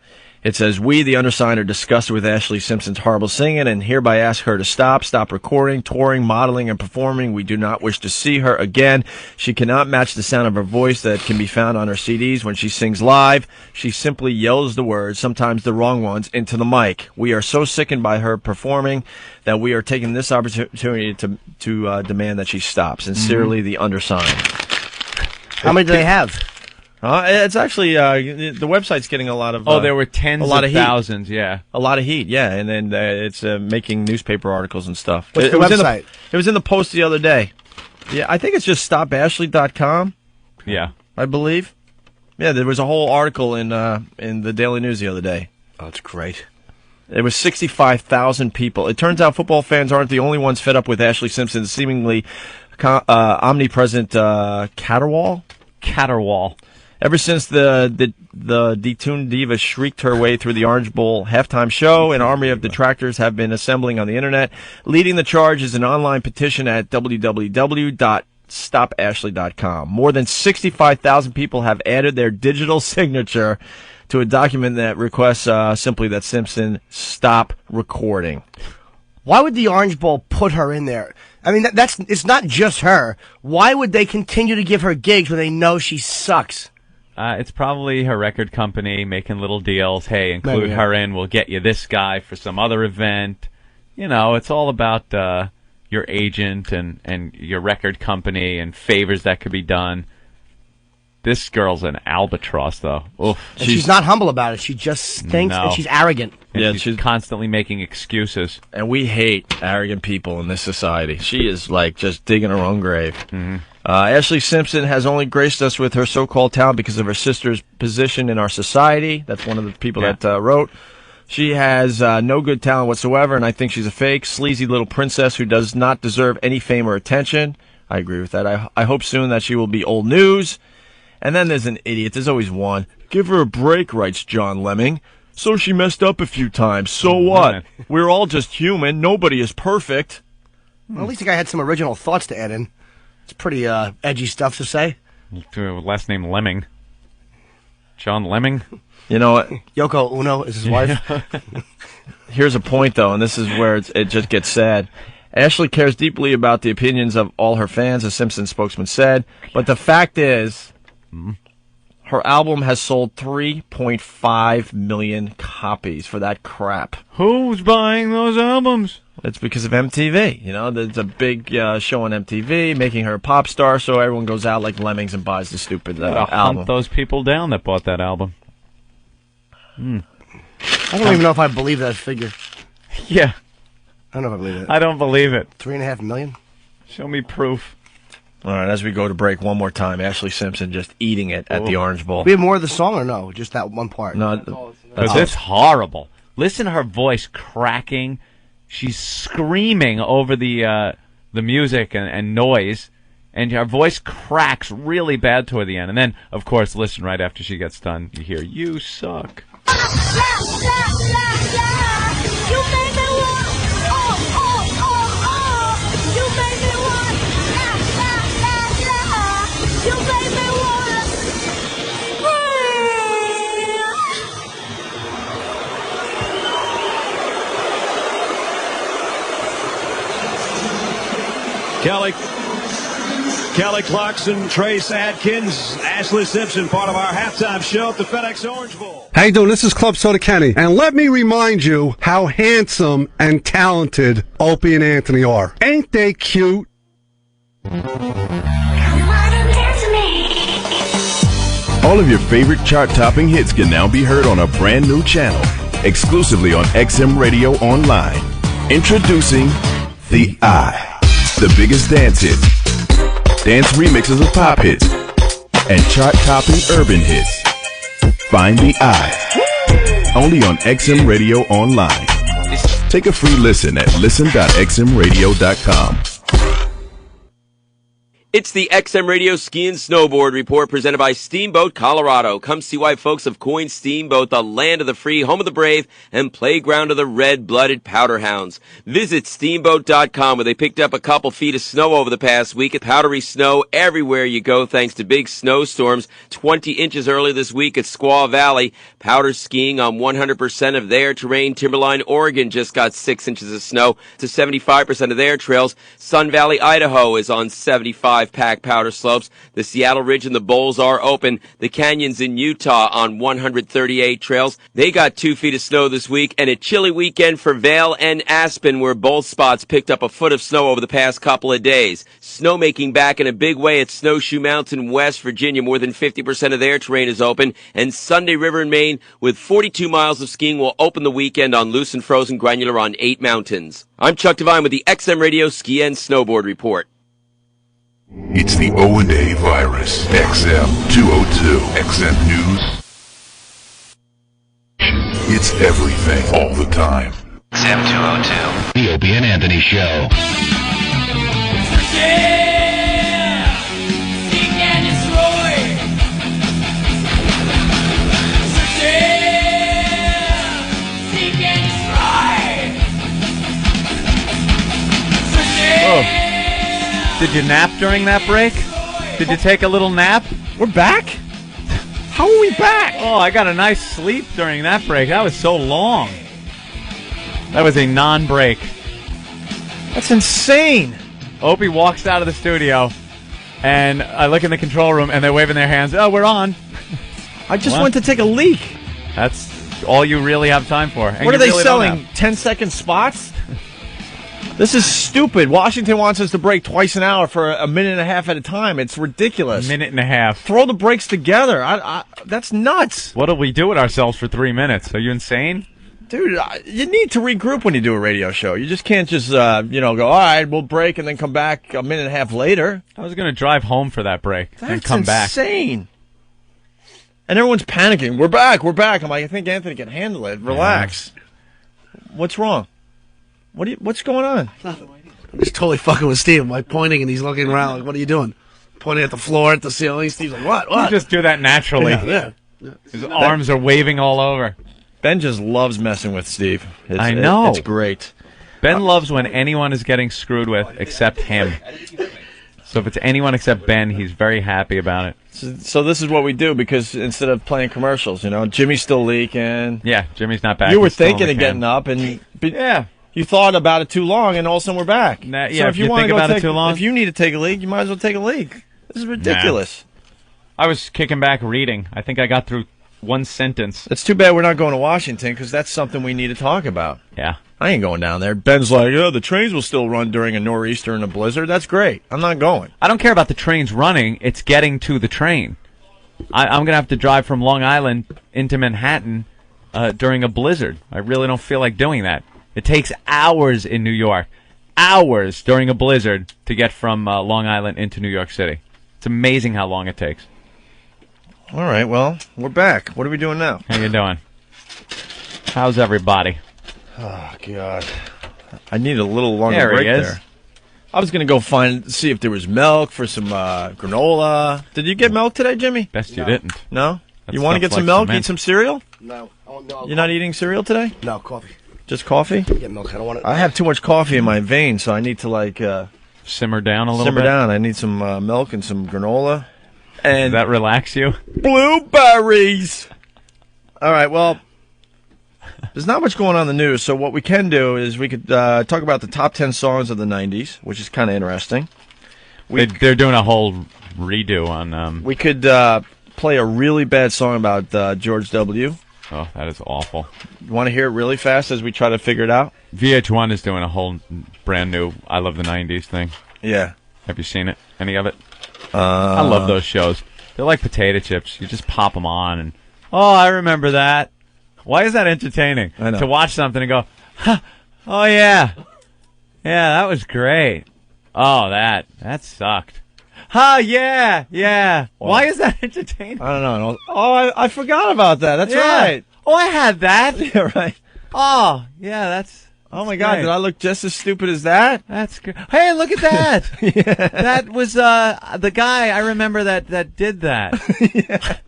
It says, we, the undersigned, are disgusted with Ashley Simpson's horrible singing and hereby ask her to stop recording, touring, modeling, and performing. We do not wish to see her again. She cannot match the sound of her voice that can be found on her CDs when she sings live. She simply yells the words, sometimes the wrong ones, into the mic. We are so sickened by her performing that we are taking this opportunity to demand that she stop. Sincerely, the undersigned. How many do they have? It's actually the website's getting a lot of. There were tens of thousands. Yeah, a lot of heat. Yeah, and then it's making newspaper articles and stuff. What's the website? It was in the Post the other day. Yeah, I think it's just stopashley.com. Yeah, I believe. Yeah, there was a whole article in the Daily News the other day. Oh, that's great. It was 65,000 people. It turns out football fans aren't the only ones fed up with Ashley Simpson's seemingly omnipresent caterwaul. Ever since the detuned diva shrieked her way through the Orange Bowl halftime show, an army of detractors have been assembling on the internet. Leading the charge is an online petition at www.stopashley.com. More than 65,000 people have added their digital signature to a document that requests simply that Simpson stop recording. Why would the Orange Bowl put her in there? I mean, it's not just her. Why would they continue to give her gigs when they know she sucks? It's probably her record company making little deals. Hey, include her in. We'll get you this guy for some other event. You know, it's all about your agent and your record company and favors that could be done. This girl's an albatross, though. Oof. And she's not humble about it. She just stinks, and she's arrogant. And she's constantly making excuses. And we hate arrogant people in this society. She is, like, just digging her own grave. Mm-hmm. Ashley Simpson has only graced us with her so-called talent because of her sister's position in our society. That's one of the people that wrote. She has no good talent whatsoever, and I think she's a fake, sleazy little princess who does not deserve any fame or attention. I agree with that. I hope soon that she will be old news. And then there's an idiot. There's always one. Give her a break, writes John Lemming. So she messed up a few times. So what? We're all just human. Nobody is perfect. Well, at least the guy had some original thoughts to add in. It's pretty edgy stuff to say. Last name Lemming. John Lemming? You know what? Yoko Ono is his wife. Here's a point, though, and this is where it just gets sad. Ashley cares deeply about the opinions of all her fans, a Simpson spokesman said. But the fact is, her album has sold 3.5 million copies for that crap. Who's buying those albums? It's because of MTV. You know, there's a big show on MTV making her a pop star, so everyone goes out like lemmings and buys the stupid album. Hunt those people down that bought that album. I don't even know if I believe that figure. Yeah. I don't know if I believe it. I don't believe it. 3.5 million? Show me proof. All right, as we go to break one more time, Ashley Simpson just eating it at the Orange Bowl. We have more of the song or no? Just that one part? No. It's horrible. Listen to her voice cracking. She's screaming over the music and noise, and her voice cracks really bad toward the end. And then, of course, listen right after she gets done, you hear, "You suck." Kelly Clarkson, Trace Adkins, Ashley Simpson, part of our halftime show at the FedEx Orange Bowl. How you doing? This is Club Soda Kenny, and let me remind you how handsome and talented Opie and Anthony are. Ain't they cute? All of your favorite chart-topping hits can now be heard on a brand new channel, exclusively on XM Radio Online. Introducing The Eye. The biggest dance hits, dance remixes of pop hits, and chart-topping urban hits. Find The Eye. Only on XM Radio Online. Take a free listen at listen.xmradio.com. It's the XM Radio Ski and Snowboard Report presented by Steamboat Colorado. Come see why folks have coined Steamboat the land of the free, home of the brave, and playground of the red-blooded powder hounds. Visit steamboat.com where they picked up a couple feet of snow over the past week. At powdery snow everywhere you go thanks to big snowstorms. 20 inches early this week at Squaw Valley. Powder skiing on 100% of their terrain. Timberline, Oregon just got 6 inches of snow to 75% of their trails. Sun Valley, Idaho is on 75 pack powder slopes. The Seattle Ridge and the Bowls are open. The canyons in Utah on 138 trails. They got 2 feet of snow this week, and a chilly weekend for Vail and Aspen, where both spots picked up a foot of snow over the past couple of days. Snowmaking back in a big way at Snowshoe Mountain, West Virginia. More than 50% of their terrain is open. And Sunday River in Maine, with 42 miles of skiing, will open the weekend on loose and frozen granular on 8 mountains. I'm Chuck Devine with the XM Radio Ski and Snowboard Report. It's the O&A virus. XM202. XM News. It's everything all the time. XM202. The Opie and Anthony Show. Yeah! Seek and destroy! Yeah! Seek and destroy! Yeah! Did you nap during that break? Did you take a little nap? We're back? How are we back? Oh, I got a nice sleep during that break. That was so long. That was a non-break. That's insane. Opie walks out of the studio, and I look in the control room, and they're waving their hands. Oh, we're on. I just went to take a leak. That's all you really have time for. And what are you they really selling? 10-second spots? This is stupid. Washington wants us to break twice an hour for a minute and a half at a time. It's ridiculous. Minute and a half. Throw the breaks together. That's nuts. What do we do with ourselves for 3 minutes? Are you insane? Dude, you need to regroup when you do a radio show. You just can't just, go, all right, we'll break and then come back a minute and a half later. I was going to drive home for that break and come back. That's insane. And everyone's panicking. We're back. I'm like, I think Anthony can handle it. Relax. Yeah. What's wrong? What's going on? Nothing. I'm just totally fucking with Steve. I'm like pointing and he's looking around like, what are you doing? Pointing at the floor, at the ceiling. Steve's like, what? You just do that naturally. Yeah. His arms are waving all over. Ben just loves messing with Steve. I know. It's great. Ben loves when anyone is getting screwed with except him. So if it's anyone except Ben, he's very happy about it. So this is what we do, because instead of playing commercials, Jimmy's still leaking. Yeah, Jimmy's not back. You were thinking of getting up, and you thought about it too long, and all of a sudden we're back. So if you think about it too long, if you need to take a leak, you might as well take a leak. This is ridiculous. I was kicking back reading. I think I got through one sentence. It's too bad we're not going to Washington, because that's something we need to talk about. Yeah. I ain't going down there. Ben's like, the trains will still run during a nor'easter and a blizzard. That's great. I'm not going. I don't care about the trains running. It's getting to the train. I'm going to have to drive from Long Island into Manhattan during a blizzard. I really don't feel like doing that. It takes hours in New York. Hours during a blizzard to get from Long Island into New York City. It's amazing how long it takes. All right, well, we're back. What are we doing now? How you doing? How's everybody? Oh, God. I need a little longer break there. I was going to go see if there was milk for some granola. Did you get milk today, Jimmy? Best you didn't. No? That You want to get some milk? Eat some cereal? No. You're not eating cereal today? No, coffee. Just coffee? Get milk. I don't want it. I have too much coffee in my veins, so I need to, simmer down a little bit? Simmer down. I need some milk and some granola. And does that relax you? Blueberries! All right, well, there's not much going on in the news, so what we can do is we could talk about the top 10 songs of the 90s, which is kind of interesting. They're doing a whole redo on... We could play a really bad song about George W. Oh, that is awful. You want to hear it really fast as we try to figure it out? VH1 is doing a whole brand new I Love the 90s thing. Yeah. Have you seen it? Any of it? I love those shows. They're like potato chips. You just pop them on and, I remember that. Why is that entertaining? I know. To watch something and go, oh yeah. Yeah, that was great. Oh, that sucked. Yeah. Well, why is that entertaining? I don't know. Oh, I forgot about that. That's right. Oh, I had that. Yeah, right. Oh, yeah, that's... Oh, my God, did I look just as stupid as that? That's good. Hey, look at that. Yeah. That was the guy, I remember that did that. Yeah.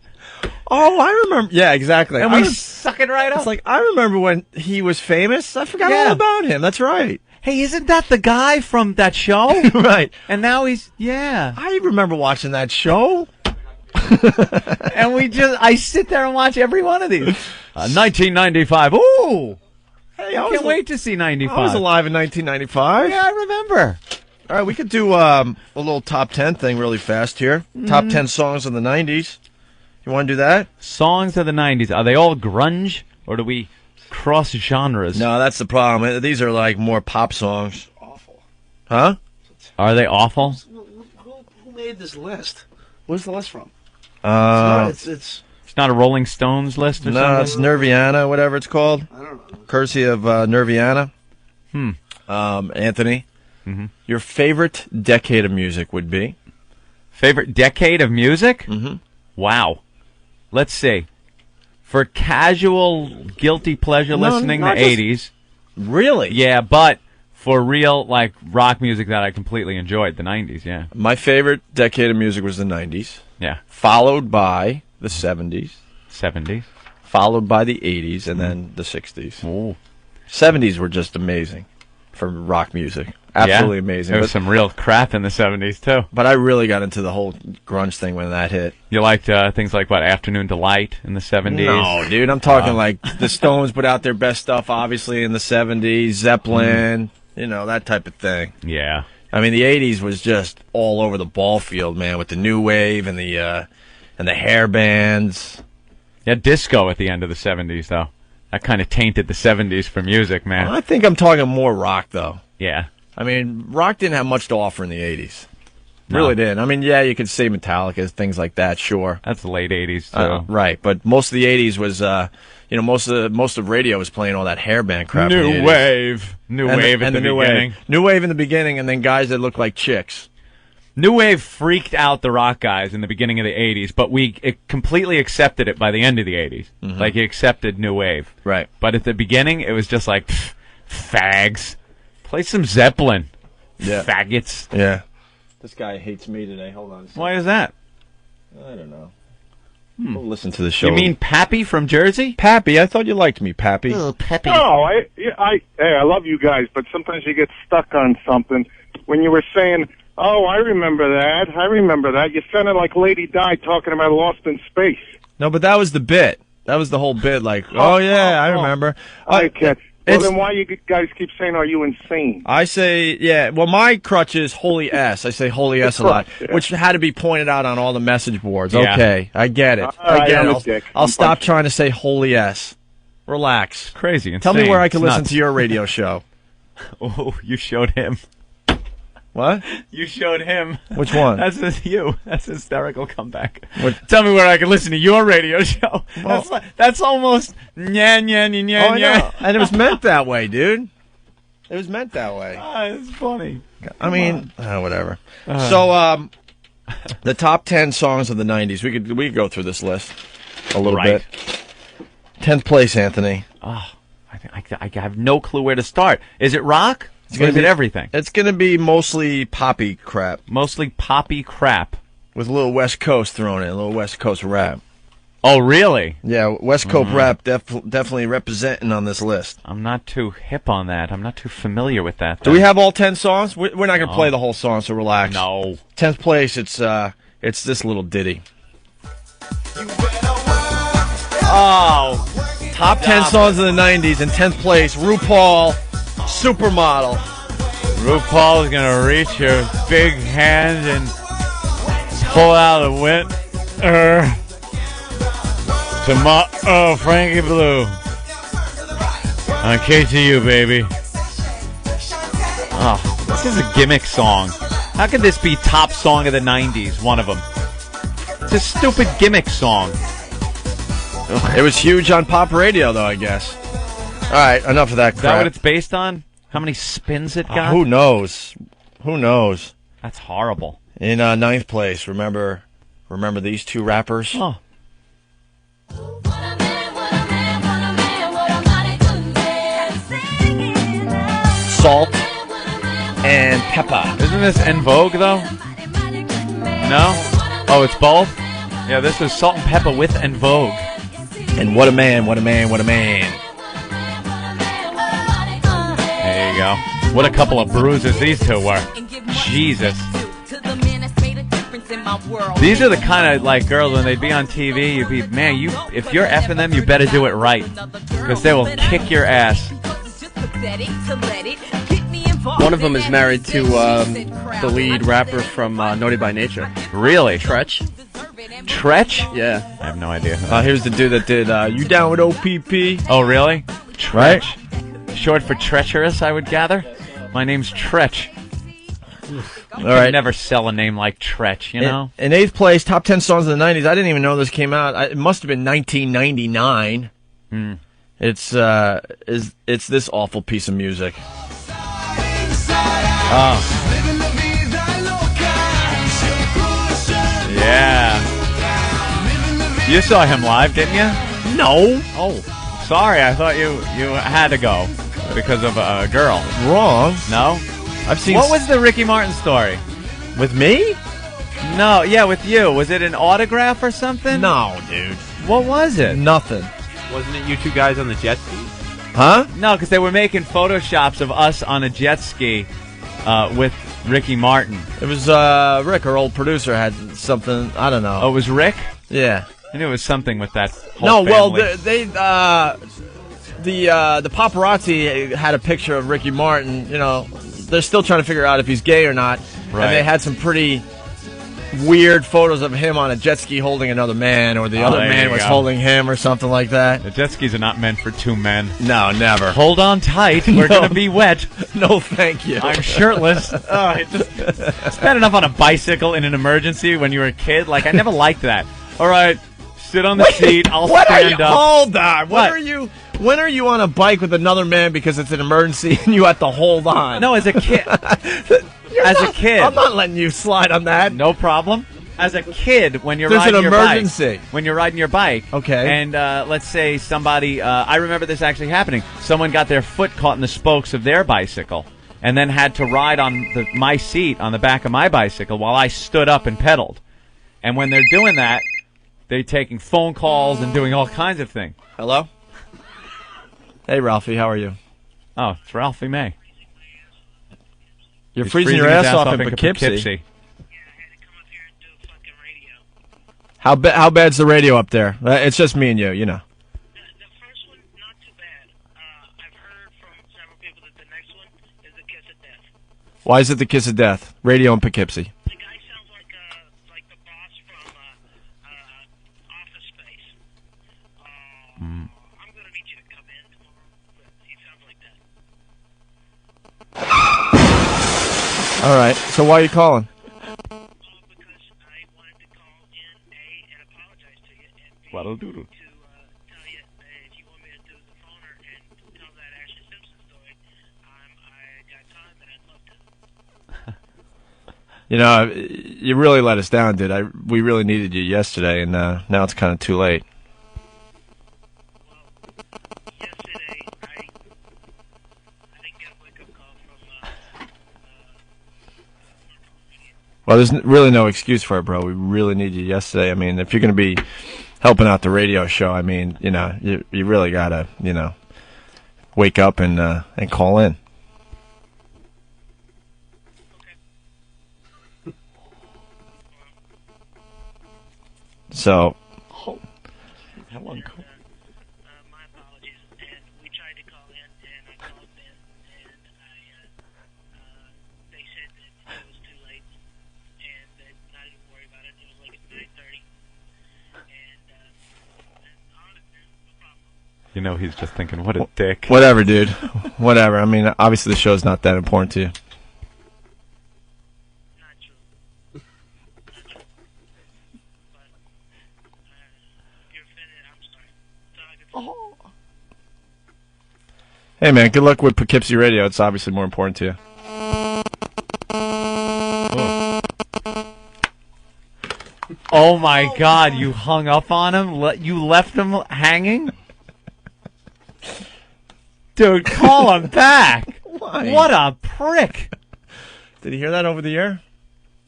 Oh, I remember. Yeah, exactly. And we suck it right up. It's like, I remember when he was famous. I forgot all about him. That's right. Hey, isn't that the guy from that show? Right. And now he's, I remember watching that show. And I sit there and watch every one of these. 1995. Ooh. Hey, I can't wait to see 95. I was alive in 1995. Yeah, I remember. All right, we could do a little top 10 thing really fast here. Mm-hmm. Top 10 songs of the 90s. You want to do that? Songs of the 90s. Are they all grunge, or do we cross genres? No, that's the problem. These are like more pop songs. Awful. Huh? Are they awful? Who made this list? Where's the list from? It's not a Rolling Stones list or something? No, it's Nirvana, whatever it's called. I don't know. Courtesy of Nirvana. Anthony, your favorite decade of music would be? Favorite decade of music? Mm-hmm. Wow. Let's see. For casual, guilty pleasure listening, the 80s. Really? Yeah, but for real, like, rock music that I completely enjoyed, the 90s, yeah. My favorite decade of music was the 90s. Yeah. Followed by the 70s. 70s. Followed by the 80s, and then the 60s. Ooh. 70s were just amazing for rock music. Absolutely amazing. There was some real crap in the 70s, too. But I really got into the whole grunge thing when that hit. You liked things like, Afternoon Delight in the 70s? No, dude. I'm talking like the Stones put out their best stuff, obviously, in the 70s. Zeppelin, that type of thing. Yeah. I mean, the 80s was just all over the ball field, man, with the new wave and the hair bands. Yeah, disco at the end of the 70s, though. That kind of tainted the 70s for music, man. I think I'm talking more rock, though. Yeah. I mean, rock didn't have much to offer in the 80s. Really didn't. I mean, yeah, you could say Metallica, things like that, sure. That's the late 80s, too. Right, but most of the 80s was, most of radio was playing all that hairband crap. New wave. New wave at the beginning. New wave in the beginning, and then guys that look like chicks. New wave freaked out the rock guys in the beginning of the 80s, but we completely accepted it by the end of the 80s. Mm-hmm. Like, you accepted new wave. Right. But at the beginning, it was just like, fags. Play some Zeppelin. Yeah. Faggots. Yeah. This guy hates me today. Hold on a second. Why is that? I don't know. We'll listen to the show. You mean Pappy from Jersey? Pappy? I thought you liked me, Pappy. Oh, Pappy. No, I love you guys, but sometimes you get stuck on something. When you were saying, oh, I remember that, you sounded like Lady Di talking about Lost in Space. No, but that was the bit. That was the whole bit, like, I remember. Well, then why you guys keep saying, are you insane? I say, yeah, well, my crutch is holy S. I say holy S a lot, which had to be pointed out on all the message boards. Yeah. Okay, I get it. I get it. I'll stop trying to say holy S. Relax. Crazy, insane. Tell me where I can listen nuts. to your radio show. Oh, you showed him. What? You showed him. Which one? That's you. That's a hysterical comeback. Tell me where I can listen to your radio show. Well, that's almost nya. I know. And it was meant that way, dude. It was meant that way. It's funny. I mean, whatever. So, the top 10 songs of the 90s. We could go through this list a little bit. 10th place, Anthony. Oh, I have no clue where to start. Is it rock? Is it everything? It's going to be mostly poppy crap. Mostly poppy crap. With a little West Coast thrown in, a little West Coast rap. Oh, really? Yeah, West Coast rap definitely representing on this list. I'm not too hip on that. I'm not too familiar with that. Do we have all 10 songs? We're not going to play the whole song, so relax. No. 10th place, it's this little ditty. Oh. Top 10 songs of the 90s, in 10th place, RuPaul, Supermodel. RuPaul is going to reach your big hand and pull out a wet to Frankie Blue on KTU, baby. Oh, this is a gimmick song. How could this be top song of the 90s, one of them? It's a stupid gimmick song. It was huge on pop radio, though, I guess. All right, enough of that crap. Is that what it's based on? How many spins it got? Who knows? Who knows? That's horrible. In 9th place, remember these two rappers? Oh. Salt and Pepper. Isn't this En Vogue, though? No? Oh, it's both? Yeah, this is Salt and Pepper with En Vogue. And what a man, what a man, what a man. There you go. What a couple of bruises these two were. Jesus. These are the kind of, like, girls, when they'd be on TV, you'd be, man, if you're effing them, you better do it right. Because they will kick your ass. One of them is married to the lead rapper from Naughty by Nature. Really? Tretch. Tretch? Yeah. I have no idea. Here's the dude that did You Down with OPP? Oh, really? Tretch. Right? Short for treacherous, I would gather. My name's Tretch. All right. Never sell a name like Tretch, you know? In 8th place, top 10 songs of the 90s. I didn't even know this came out. It must have been 1999. It's this awful piece of music. Oh. Yeah. You saw him live, didn't you? No. Oh, sorry. I thought you had to go because of a girl. Wrong. No? I've seen. What was the Ricky Martin story? With me? No, yeah, with you. Was it an autograph or something? No, dude. What was it? Nothing. Wasn't it you two guys on the jet ski? Huh? No, because they were making photoshops of us on a jet ski with Ricky Martin. It was Rick, our old producer, had something. I don't know. Oh, it was Rick? Yeah. I knew it was something with that whole family. Well, the paparazzi had a picture of Ricky Martin. You know, they're still trying to figure out if he's gay or not. Right. And they had some pretty weird photos of him on a jet ski holding another man, or the other there man you was go. holding him, or something like that. The jet skis are not meant for two men. No, never. Hold on tight. We're No. going to be wet. No, thank you. I'm shirtless. It's bad enough on a bicycle in an emergency when you were a kid. Like, I never liked that. All right, sit on the seat. I'll stand up. Hold on. What? When are you on a bike with another man because it's an emergency and you have to hold on? No, as a kid. A kid. I'm not letting you slide on that. No problem. As a kid, when you're There's riding an your emergency. bike, when you're riding your bike, okay, and let's say somebody, I remember this actually happening. Someone got their foot caught in the spokes of their bicycle, and then had to ride on my seat on the back of my bicycle while I stood up and pedaled. And when they're doing that, they're taking phone calls and doing all kinds of things. Hello? Hey, Ralphie, how are you? Oh, it's Ralphie May. You're He's freezing your his ass off in in Poughkeepsie. How bad's the radio up there? It's just me and you know. Why is it the kiss of death? Radio in Poughkeepsie. The guy sounds like the boss from Office Space. I'm going to need you to come in tomorrow, but he sounds like that. All right. So why are you calling? What'll do? You know, you really let us down, dude. We really needed you yesterday, and now it's kind of too late. Well, there's really no excuse for it, bro. We really need you yesterday. I mean, if you're going to be helping out the radio show, I mean, you know, you really got to, you know, wake up and call in. So, how long? My apologies. And we tried to call in, and I called in, and they said that it was too late, and that not even worry about it. It was like at 9:30, and honestly, no problem. You know, he's just thinking, what a dick. Whatever, dude. Whatever. I mean, obviously the show's not that important to you. Hey, man, good luck with Poughkeepsie Radio. It's obviously more important to you. Oh, my God. You hung up on him? You left him hanging? Dude, call him back. Why? What a prick. Did he hear that over the air?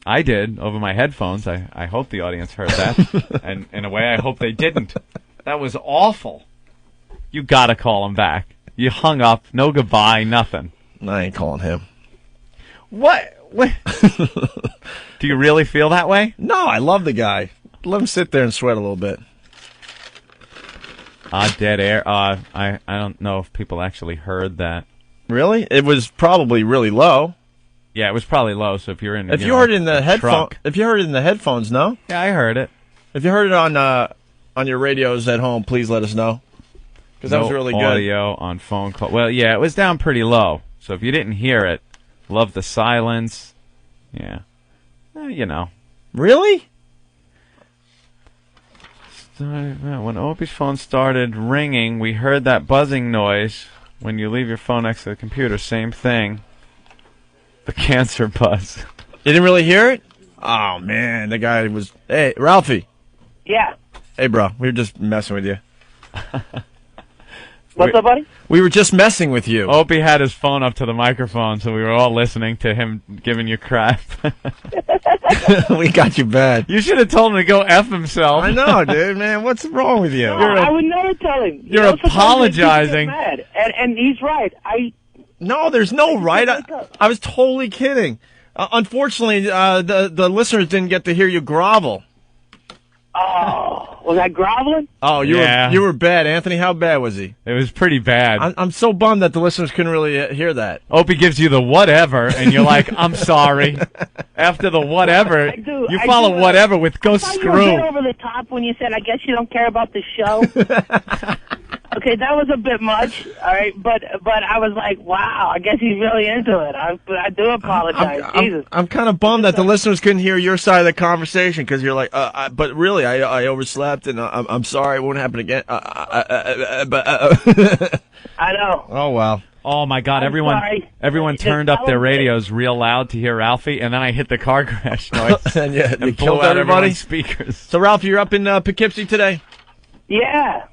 I did, over my headphones. I hope the audience heard that. And in a way, I hope they didn't. That was awful. You got to call him back. You hung up, no goodbye, nothing. I ain't calling him. What? Do you really feel that way? No, I love the guy. Let him sit there and sweat a little bit. Dead air. I don't know if people actually heard that. Really? It was probably really low. Yeah, it was probably low. So if you're in, if you heard it in the headphone, if you heard it in the headphones, no. Yeah, I heard it. If you heard it on your radios at home, please let us know. Because that was really good. Audio on phone call. Well, yeah, it was down pretty low. So if you didn't hear it, love the silence. Yeah. You know. Really? When Opie's phone started ringing, we heard that buzzing noise. When you leave your phone next to the computer, same thing. The cancer buzz. You didn't really hear it? Oh, man. The guy was... Hey, Ralphie. Yeah. Hey, bro. We were just messing with you. What's up, buddy? We were just messing with you. Opie had his phone up to the microphone, so we were all listening to him giving you crap. We got you bad. You should have told him to go F himself. I know, dude, man. What's wrong with you? No, I would never tell him. You're apologizing. Mad. And he's right. No, there's no right. I was totally kidding. Unfortunately, the listeners didn't get to hear you grovel. Oh, was I groveling? Oh, you were bad, Anthony. How bad was he? It was pretty bad. I'm so bummed that the listeners couldn't really hear that. Opie gives you the whatever, and you're like, I'm sorry. After the whatever, you follow whatever with go screw. You were a bit over the top when you said, I guess you don't care about the show. Okay, that was a bit much, all right, but I was like, wow, I guess he's really into it. I do apologize. Jesus. I'm kind of bummed that the listeners couldn't hear your side of the conversation because you're like, but really, I overslept and I'm sorry, it won't happen again. I know. Oh, wow. Oh, my God, everyone turned up their radios real loud to hear Ralphie, and then I hit the car crash noise and and killed out everybody. everyone's speakers. So, Ralph, you're up in Poughkeepsie today? Yeah.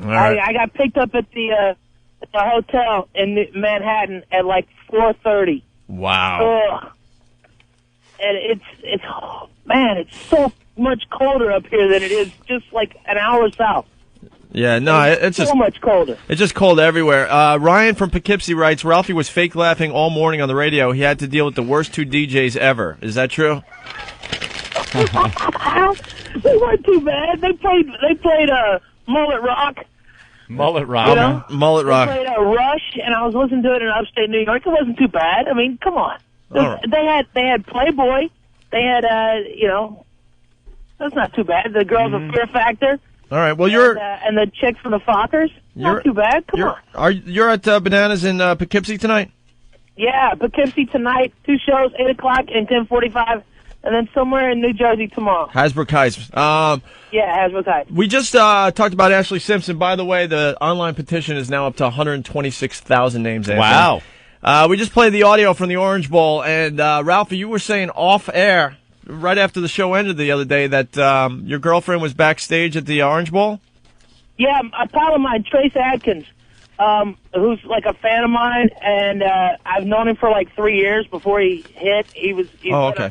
Right. I got picked up at the hotel in Manhattan at like 4:30. Wow. Ugh. And it's so much colder up here than it is just like an hour south. Yeah, no, it's so just much colder. It's just cold everywhere. Ryan from Poughkeepsie writes, Ralphie was fake laughing all morning on the radio. He had to deal with the worst two DJs ever. Is that true? They weren't too bad. They played Mullet Rock. Mullet Rock. You know? Mullet Rock. They played Rush, and I was listening to it in upstate New York. It wasn't too bad. I mean, come on. Right. They had Playboy. They had that's not too bad. The girls of Fear Factor. All right. Well, you're and the chick from the Fockers. Not too bad. Come on. You're at Bananas in Poughkeepsie tonight? Yeah, Poughkeepsie tonight. 2 shows, 8 o'clock and 10:45. And then somewhere in New Jersey tomorrow. Hasbrook Heights. Yeah, Hasbrook Heights. We just talked about Ashley Simpson. By the way, the online petition is now up to 126,000 names. Anthony. Wow. We just played the audio from the Orange Bowl, and Ralphie, you were saying off air right after the show ended the other day that your girlfriend was backstage at the Orange Bowl. Yeah, a pal of mine, Trace Adkins, who's like a fan of mine, and I've known him for like 3 years before he hit. He was okay.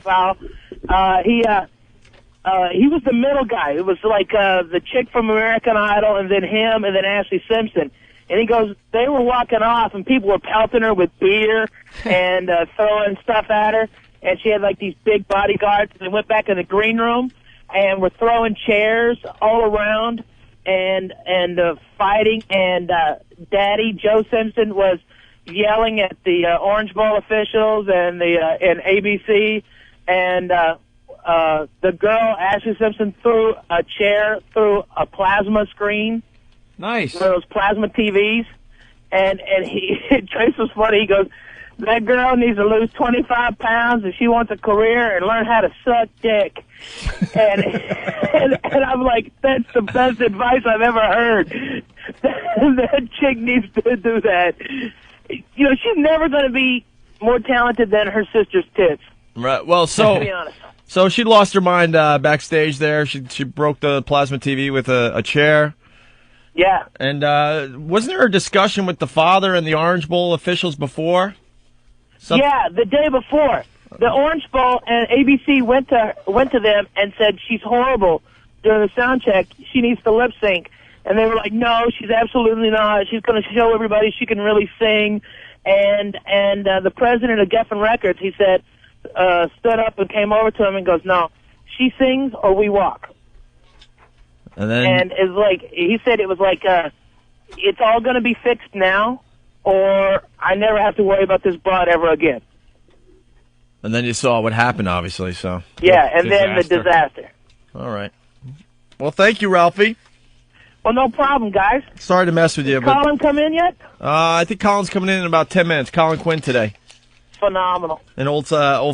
He was the middle guy. It was like the chick from American Idol, and then him, and then Ashley Simpson. And he goes, they were walking off, and people were pelting her with beer and throwing stuff at her. And she had like these big bodyguards. And they went back in the green room and were throwing chairs all around and fighting. And Daddy Joe Simpson was yelling at the Orange Bowl officials and and ABC. And the girl, Ashley Simpson, threw a chair through a plasma screen. Nice. One of those plasma TVs. And Trace was funny. He goes, that girl needs to lose 25 pounds if she wants a career and learn how to suck dick. and I'm like, that's the best advice I've ever heard. That chick needs to do that. You know, she's never going to be more talented than her sister's tits. Right. Well, to be honest. So she lost her mind backstage there. She broke the plasma TV with a chair. Yeah. And wasn't there a discussion with the father and the Orange Bowl officials before? Yeah, the day before. The Orange Bowl and ABC went to them and said she's horrible during the sound check. She needs to lip sync. And they were like, no, she's absolutely not. She's going to show everybody she can really sing. And the president of Geffen Records, he said, stood up and came over to him and goes, no, she sings or we walk. And it's like, he said it was like, it's all going to be fixed now, or I never have to worry about this broad ever again. And then you saw what happened, obviously. So yeah, and then the disaster. All right. Well, thank you, Ralphie. Well, no problem, guys. Sorry to mess with you. Did Colin come in yet? I think Colin's coming in about 10 minutes. Colin Quinn today. Phenomenal. An old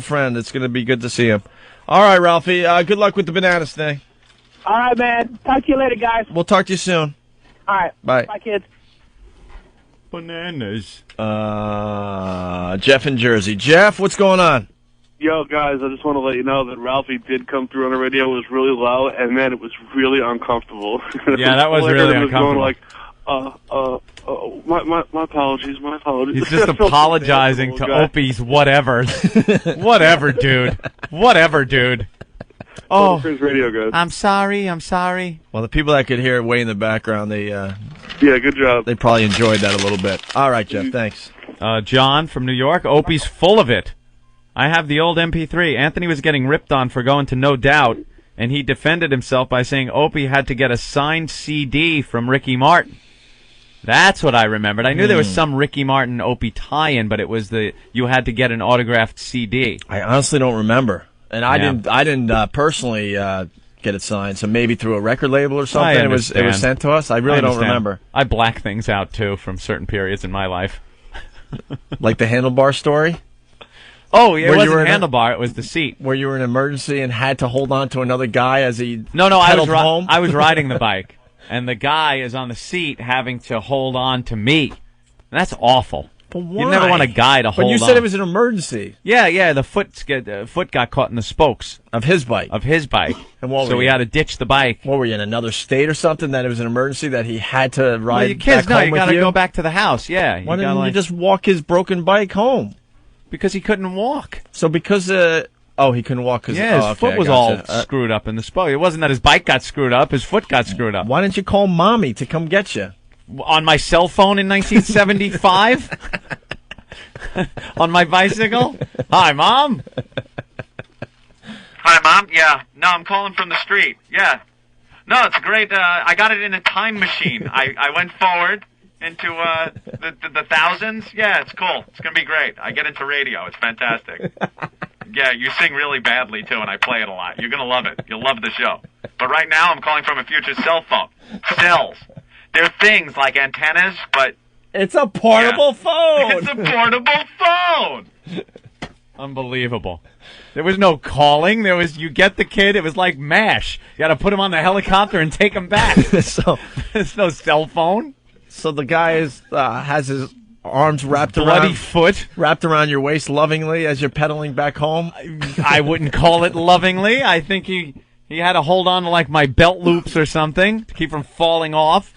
friend. It's going to be good to see him. All right, Ralphie. Good luck with the bananas thing. All right, man. Talk to you later, guys. We'll talk to you soon. All right. Bye. Bye, kids. Bananas. Jeff in Jersey. Jeff, what's going on? Yo, guys, I just want to let you know that Ralphie did come through on the radio. It was really low, and man, it was really uncomfortable. Yeah, that was really uncomfortable. Going like, my apologies, my apologies. He's just apologizing to Opie's whatevers. Whatever, dude. Whatever, dude. Oh, radio guys. I'm sorry. Well, the people that could hear it way in the background, they yeah, good job. They probably enjoyed that a little bit. All right, Jeff, thanks. John from New York. Opie's full of it. I have the old MP3. Anthony was getting ripped on for going to No Doubt. and he defended himself by saying Opie had to get a signed CD from Ricky Martin. That's what I remembered. I knew there was some Ricky Martin Opie tie-in, but it was you had to get an autographed CD. I honestly don't remember, and I didn't personally get it signed. So maybe through a record label or something. It was sent to us. I really don't remember. I black things out too from certain periods in my life, like the handlebar story. Oh, yeah, it wasn't handlebar. It was the seat. Where you were in an emergency and had to hold on to another guy as he pedaled home? I was riding the bike. And the guy is on the seat having to hold on to me. And that's awful. But why? You never want a guy to hold on. But you said it was an emergency. Yeah. The foot got caught in the spokes of his bike. And so we had to ditch the bike. What were you in another state or something? That it was an emergency that he had to ride. Well, your kids, back home you got to with go back to the house. Yeah. Why didn't you just walk his broken bike home? Because he couldn't walk. So because he couldn't walk because his foot was all screwed up in the spoke. It wasn't that his bike got screwed up; his foot got screwed up. Why didn't you call Mommy to come get you? On my cell phone in 1975? On my bicycle? Hi, Mom. Hi, Mom. Yeah. No, I'm calling from the street. Yeah. No, it's great. I got it in a time machine. I went forward into the thousands. Yeah, it's cool. It's going to be great. I get into radio. It's fantastic. Yeah, you sing really badly, too, and I play it a lot. You're going to love it. You'll love the show. But right now, I'm calling from a future cell phone. Cells. They're things like antennas, but... It's a portable phone! It's a portable phone! Unbelievable. There was no calling. You get the kid. It was like MASH. You got to put him on the helicopter and take him back. So there's no cell phone. So the guy has his arms wrapped around your waist lovingly as you're pedaling back home. I wouldn't call it lovingly. I think he had to hold on to like my belt loops or something to keep from falling off.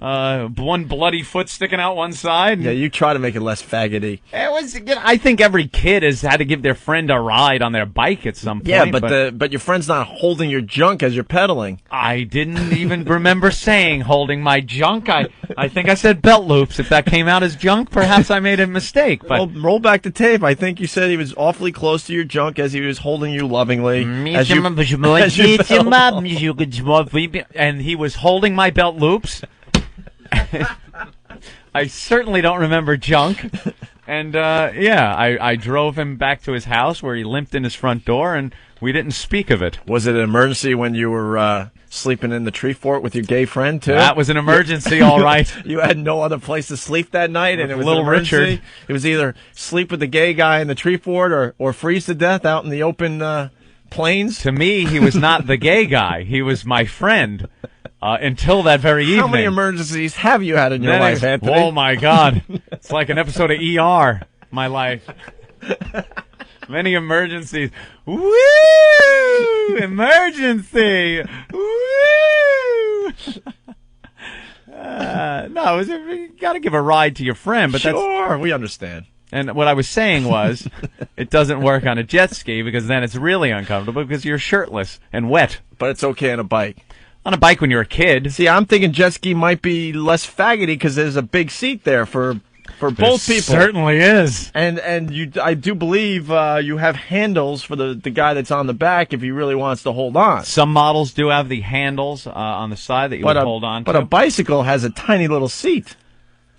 One bloody foot sticking out one side. Yeah, you try to make it less faggoty. I think every kid has had to give their friend a ride on their bike at some point. Yeah, but your friend's not holding your junk as you're pedaling. I didn't even remember saying holding my junk. I think I said belt loops. If that came out as junk, perhaps I made a mistake. But well, roll back the tape. I think you said he was awfully close to your junk as he was holding you lovingly. And he was holding my belt loops. I certainly don't remember junk. And, I drove him back to his house where he limped in his front door, and we didn't speak of it. Was it an emergency when you were sleeping in the tree fort with your gay friend, too? That was an emergency, all right. You had no other place to sleep that night, and it was Little Richard. It was either sleep with the gay guy in the tree fort or freeze to death out in the open plains. To me, he was not the gay guy. He was my friend. Until that very evening. How many emergencies have you had in your life, Anthony? Oh, my God. It's like an episode of ER, my life. Many emergencies. Woo! Emergency! Woo! No, you got to give a ride to your friend. But sure, we understand. And what I was saying was, it doesn't work on a jet ski because then it's really uncomfortable because you're shirtless and wet. But it's okay on a bike. On a bike when you're a kid. See, I'm thinking jet ski might be less faggoty because there's a big seat there for both people. Certainly is. And I do believe you have handles for the guy that's on the back if he really wants to hold on. Some models do have the handles on the side that you would hold on to. But a bicycle has a tiny little seat.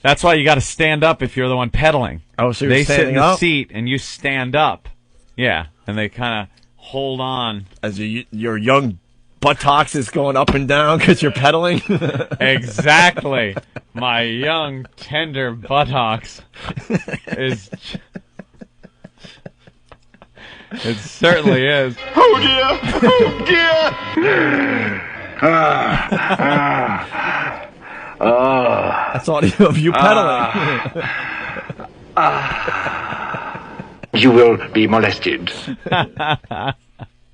That's why you got to stand up if you're the one pedaling. Oh, so you're they standing sit in the up? seat and you stand up. Yeah, and they kind of hold on as your young buttocks is going up and down because you're pedaling. Exactly. My young, tender buttocks is... It certainly is. Oh, dear. Oh, dear. That's audio of you pedaling. You will be molested.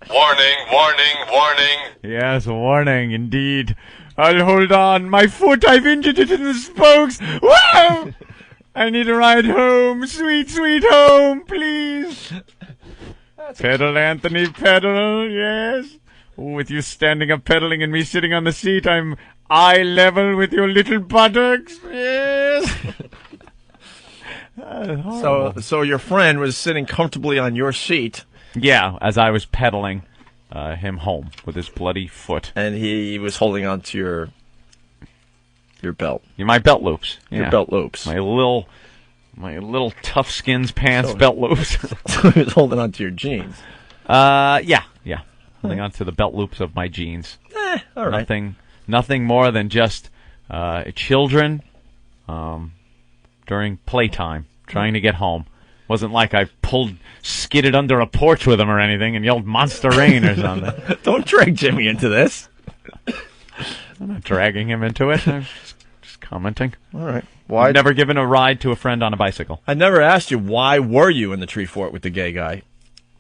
Warning, warning, warning. Yes, warning, indeed. I'll hold on. My foot, I've injured it in the spokes. Whoa! I need a ride home. Sweet, sweet home, please. Pedal, Anthony, pedal, yes. With you standing up pedaling and me sitting on the seat, I'm eye level with your little buttocks, yes. So your friend was sitting comfortably on your seat. Yeah, as I was pedaling. him home with his bloody foot. And he was holding on to your belt. My belt loops. Your Yeah. belt loops. My little tough skins pants belt loops. So he was holding on to your jeans. Yeah. Holding on to the belt loops of my jeans. All right. Nothing more than just children during playtime trying to get home. Wasn't like I skidded under a porch with him or anything and yelled Monster Rain or something. Don't drag Jimmy into this. I'm not dragging him into it. I'm just commenting. All right. I've never given a ride to a friend on a bicycle. I never asked you, why were you in the tree fort with the gay guy?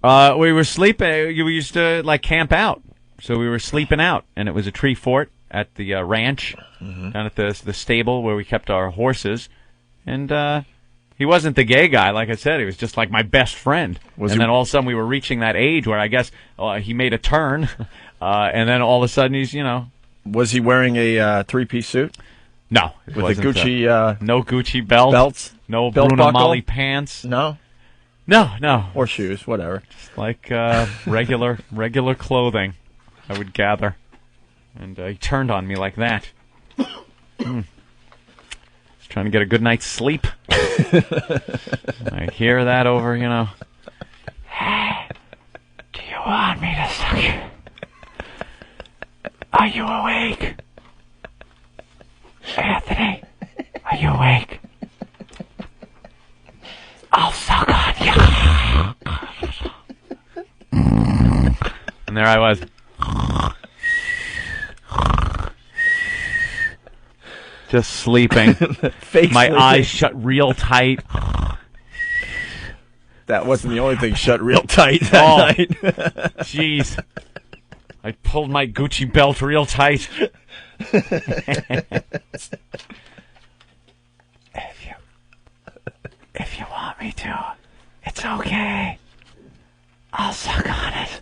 We were sleeping. We used to camp out, so we were sleeping out, and it was a tree fort at the ranch down at the stable where we kept our horses, and he wasn't the gay guy, like I said. He was just like my best friend. Then all of a sudden we were reaching that age where I guess he made a turn, and then all of a sudden he's Was he wearing a three-piece suit? No, with a Gucci no Gucci belts, no belt Bruno buckle? Mali pants. No, or shoes, whatever. Just like regular clothing, I would gather. And he turned on me like that. Just trying to get a good night's sleep. I hear that over, Hey, do you want me to suck you? Are you awake? Anthony, are you awake? I'll suck on you. And there I was. Just sleeping. Fake My sleeping. eyes shut real tight. That wasn't the only thing shut real tight that night. Jeez. I pulled my Gucci belt real tight. If you want me to, it's okay. I'll suck on it.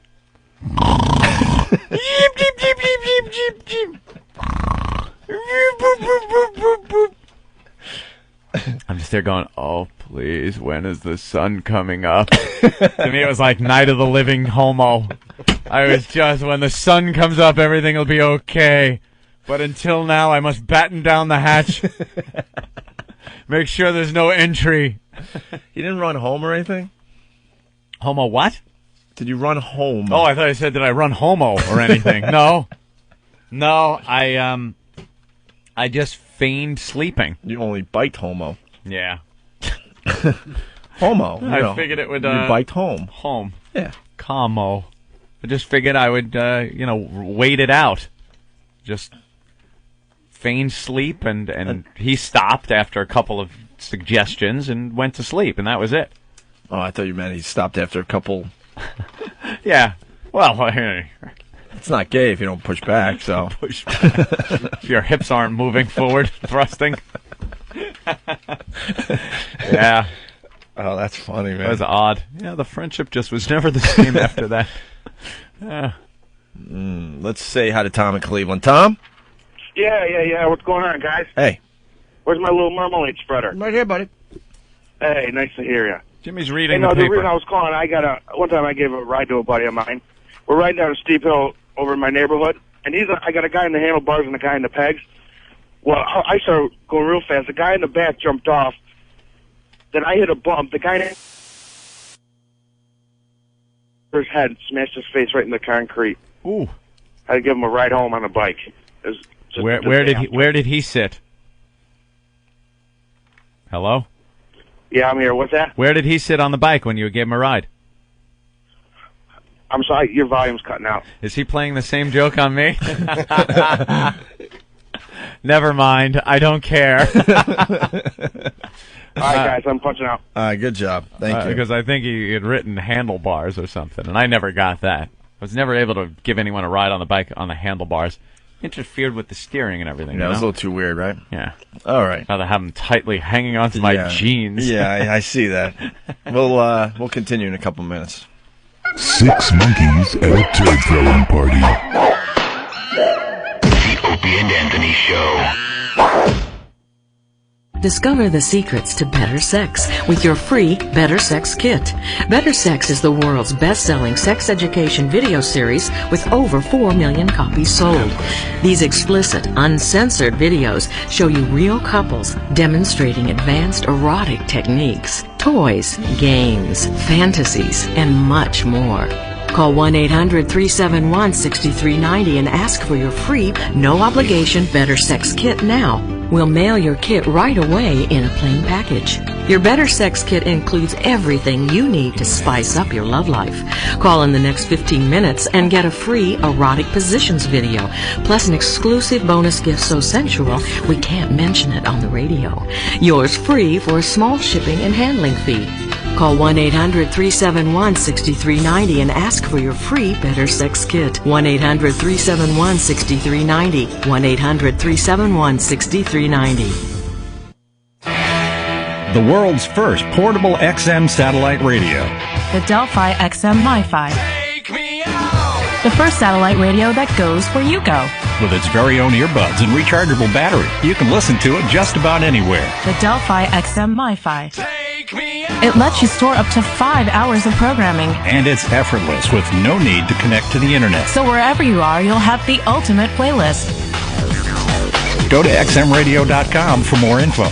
Jeep, jeep, jeep, jeep, jeep, jeep, jeep. I'm just there going, oh, please, when is the sun coming up? To me, it was like Night of the Living Homo. I was just, when the sun comes up, everything will be okay. But until now, I must batten down the hatch. Make sure there's no entry. You didn't run home or anything? Homo what? Did you run home? Oh, I thought I said, did I run homo or anything? No, I just feigned sleeping. You only biked homo. Yeah. Homo. I figured it would... you biked home. Home. Yeah. Como. I just figured I would, wait it out. Just feign sleep, and he stopped after a couple of suggestions and went to sleep, and that was it. Oh, I thought you meant he stopped after a couple... Yeah. Well, hey. It's not gay if you don't push back, so... Push back. If your hips aren't moving forward, thrusting. Yeah. Oh, that's funny, man. That was odd. Yeah, the friendship just was never the same after that. Yeah. Let's say hi to Tom in Cleveland. Tom? Yeah. What's going on, guys? Hey. Where's my little marmalade spreader? Right here, buddy. Hey, nice to hear you. Jimmy's reading the the paper. reason I was calling, one time I gave a ride to a buddy of mine. We're riding down a steep hill over in my neighborhood, and I got a guy in the handlebars and a guy in the pegs. Well, I started going real fast. The guy in the back jumped off. Then I hit a bump. The guy his head smashed his face right in the concrete. Ooh! I had to give him a ride home on a bike. It was just Where did he sit? Hello? Yeah, I'm here. What's that? Where did he sit on the bike when you gave him a ride? I'm sorry, your volume's cutting out. Is he playing the same joke on me? Never mind. I don't care. All right, guys, I'm punching out. All right, good job. Thank you. Because I think he had written handlebars or something, and I never got that. I was never able to give anyone a ride on the bike on the handlebars. Interfered with the steering and everything. Yeah, it was a little too weird, right? Yeah. All right. Rather have them tightly hanging onto my jeans. Yeah, I see that. We'll continue in a couple minutes. 6 monkeys at a turd throwing party. The Opie and Anthony Show. Discover the secrets to better sex with your free Better Sex Kit. Better Sex is the world's best-selling sex education video series with over 4 million copies sold. These explicit, uncensored videos show you real couples demonstrating advanced erotic techniques, toys, games, fantasies, and much more. Call 1-800-371-6390 and ask for your free, no-obligation Better Sex Kit now. We'll mail your kit right away in a plain package. Your Better Sex Kit includes everything you need to spice up your love life. Call in the next 15 minutes and get a free erotic positions video, plus an exclusive bonus gift so sensual we can't mention it on the radio. Yours free for a small shipping and handling fee. Call 1-800-371-6390 and ask for your free Better Sex Kit. 1-800-371-6390. 1-800-371-6390. The world's first portable XM satellite radio. The Delphi XM MiFi. The first satellite radio that goes where you go. With its very own earbuds and rechargeable battery, you can listen to it just about anywhere. The Delphi XM MiFi. It lets you store up to 5 hours of programming. And it's effortless with no need to connect to the internet. So wherever you are, you'll have the ultimate playlist. Go to xmradio.com for more info.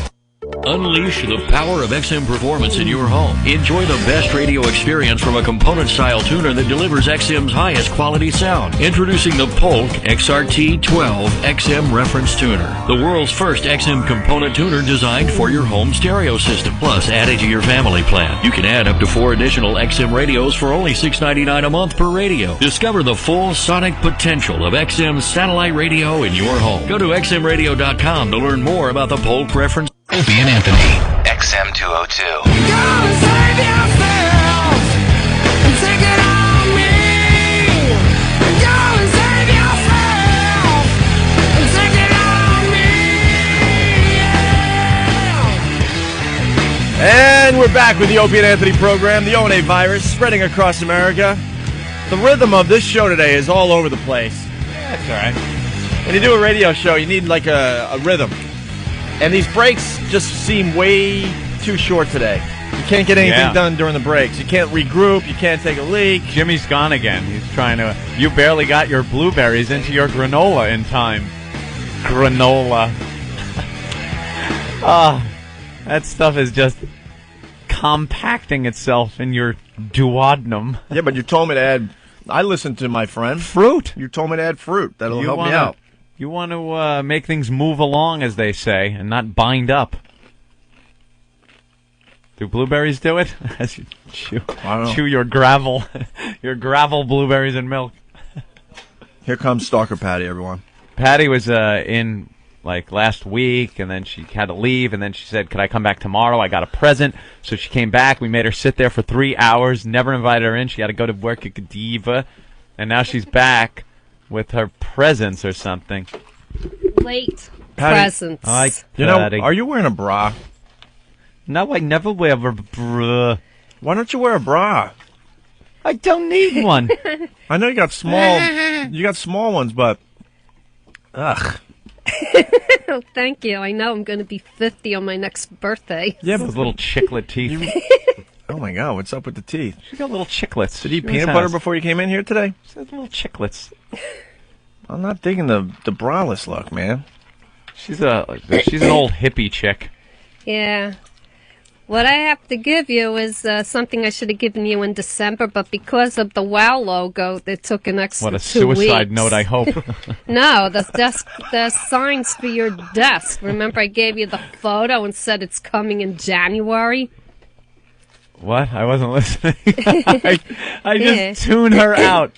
Unleash the power of XM performance in your home. Enjoy the best radio experience from a component-style tuner that delivers XM's highest quality sound. Introducing the Polk XRT12 XM Reference Tuner, the world's first XM component tuner designed for your home stereo system. Plus, added to your family plan, you can add up to 4 additional XM radios for only $6.99 a month per radio. Discover the full sonic potential of XM's satellite radio in your home. Go to xmradio.com to learn more about the Polk Reference. Opie and Anthony, XM 202. And we're back with the Opie and Anthony program. The O&A virus spreading across America. The rhythm of this show today is all over the place. That's all right. When you do a radio show, you need like a rhythm. And these breaks just seem way too short today. You can't get anything done during the breaks. You can't regroup. You can't take a leak. Jimmy's gone again. He's trying to... You barely got your blueberries into your granola in time. Granola. That stuff is just compacting itself in your duodenum. Yeah, but you told me to add... I listened to my friend. Fruit. You told me to add fruit. That'll help me out. You want to make things move along, as they say, and not bind up. Do blueberries do it? As you chew your gravel blueberries and milk. Here comes Stalker Patty, everyone. Patty was in like last week, and then she had to leave, and then she said, "Could I come back tomorrow? I got a present." So she came back. We made her sit there for 3 hours. Never invited her in. She had to go to work at Godiva, and now she's back with her presents or something. Late Patty, presents. Are you wearing a bra? No, I never wear a bra. Why don't you wear a bra? I don't need one. I know you got small ones, but ugh. Oh, thank you. I know I'm going to be 50 on my next birthday. Yeah, those little chiclet teeth. Oh my God, what's up with the teeth? She got little chiclets. Did you eat peanut butter before you came in here today? She has little chiclets. I'm not digging the braless look, man. She's an old hippie chick. Yeah. What I have to give you is something I should have given you in December, but because of the WOW logo, it took an extra 2 weeks. What a suicide note, I hope. No, the signs for your desk. Remember I gave you the photo and said it's coming in January? What? I wasn't listening. I just tuned her out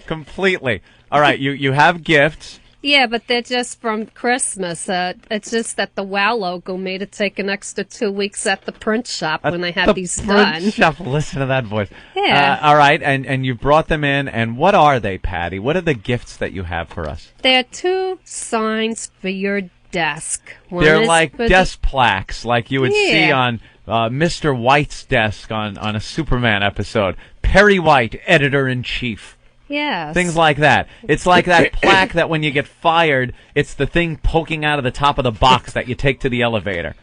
completely. All right, you have gifts. Yeah, but they're just from Christmas. It's just that the WOW logo made it take an extra 2 weeks at the print shop when I had these done. Print shop. Listen to that voice. Yeah. All right, and you brought them in, and what are they, Patty? What are the gifts that you have for us? They're 2 signs for your desk. They're like desk plaques, like you would see on Mr. White's desk on a Superman episode. Perry White, editor-in-chief. Yes. Things like that. It's like that plaque that when you get fired, it's the thing poking out of the top of the box that you take to the elevator.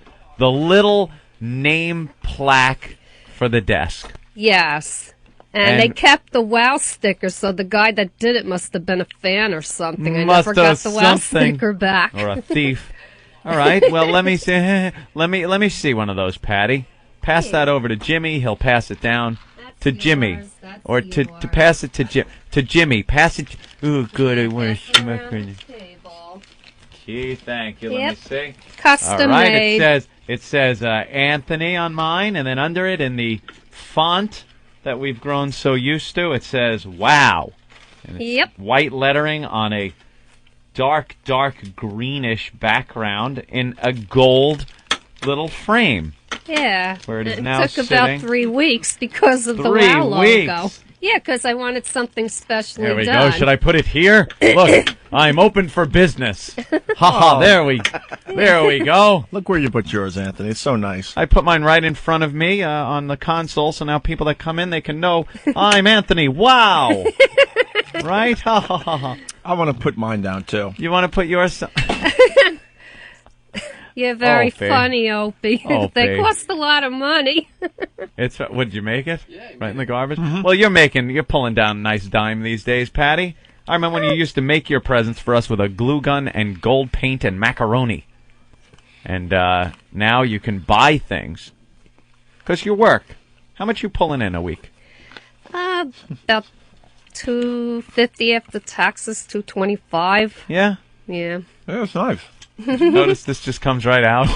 The little name plaque for the desk. Yes. And they kept the WOW sticker, so the guy that did it must have been a fan or something. I never got the WOW sticker back. Or a thief. All right. Well, let me see. Let me see one of those, Patty. Pass that over to Jimmy. He'll pass it down to Jimmy, or to pass it to Jimmy. Pass it. Oh, good. I want to see my friend. Gee, thank you. Let me see. Custom All right. made. It says Anthony on mine, and then under it in the font that we've grown so used to, it says "Wow." And it's white lettering on a dark greenish background in a gold little frame. Yeah. Where it is it now took about sitting. 3 weeks because of the 3 WOW logo. weeks. Yeah, because I wanted something specially There we done. go. Should I put it here? Look, I'm open for business. Ha! There we go. Look where you put yours, Anthony. It's so nice. I put mine right in front of me on the console, so now people that come in, they can know I'm Anthony. Wow. Right? Ha ha ha ha. I want to put mine down, too. You want to put yours? You're very Opie. funny, Opie. Opie. They cost a lot of money. What, did you make it? Yeah. Right in the garbage? Mm-hmm. Well, you're pulling down a nice dime these days, Patty. I remember when you used to make your presents for us with a glue gun and gold paint and macaroni. And now you can buy things. Because you work. How much you pulling in a week? About $250 after taxes, $225. Yeah? Yeah. That's nice. Notice this just comes right out.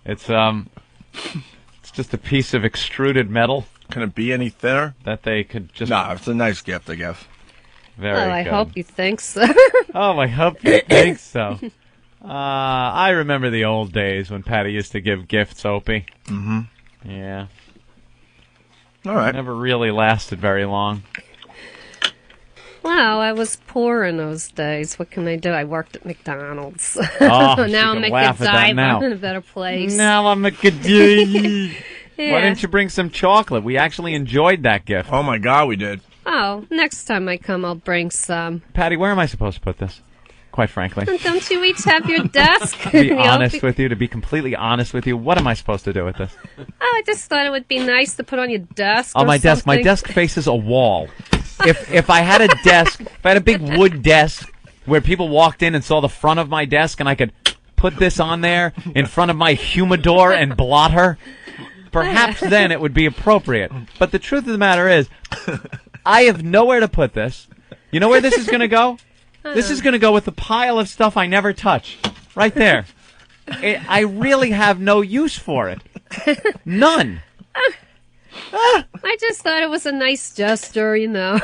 It's just a piece of extruded metal. Can it be any thinner? That they could just... No, it's a nice gift, I guess. Very well, I good. hope you think so. Oh, I hope you think so. I remember the old days when Patty used to give gifts, Opie. Mm-hmm. Yeah. All right. Never really lasted very long. Well, I was poor in those days. What can I do? I worked at McDonald's. Oh, now I'm laugh at that now. I'm in a better place. Now I'm a Godiva. Yeah. Why didn't you bring some chocolate? We actually enjoyed that gift. Oh, my God, we did. Oh, next time I come, I'll bring some. Patty, where am I supposed to put this? Quite frankly. Don't you each have your desk? To be honest with you, to be completely honest with you, what am I supposed to do with this? Oh, I just thought it would be nice to put on your desk. On or my desk. something. My desk faces a wall. If I had a desk, if I had a big wood desk where people walked in and saw the front of my desk and I could put this on there in front of my humidor and blotter, perhaps then it would be appropriate. But the truth of the matter is, I have nowhere to put this. You know where this is going to go? This is going to go with the pile of stuff I never touch. Right there. I really have no use for it. None. I just thought it was a nice gesture, you know.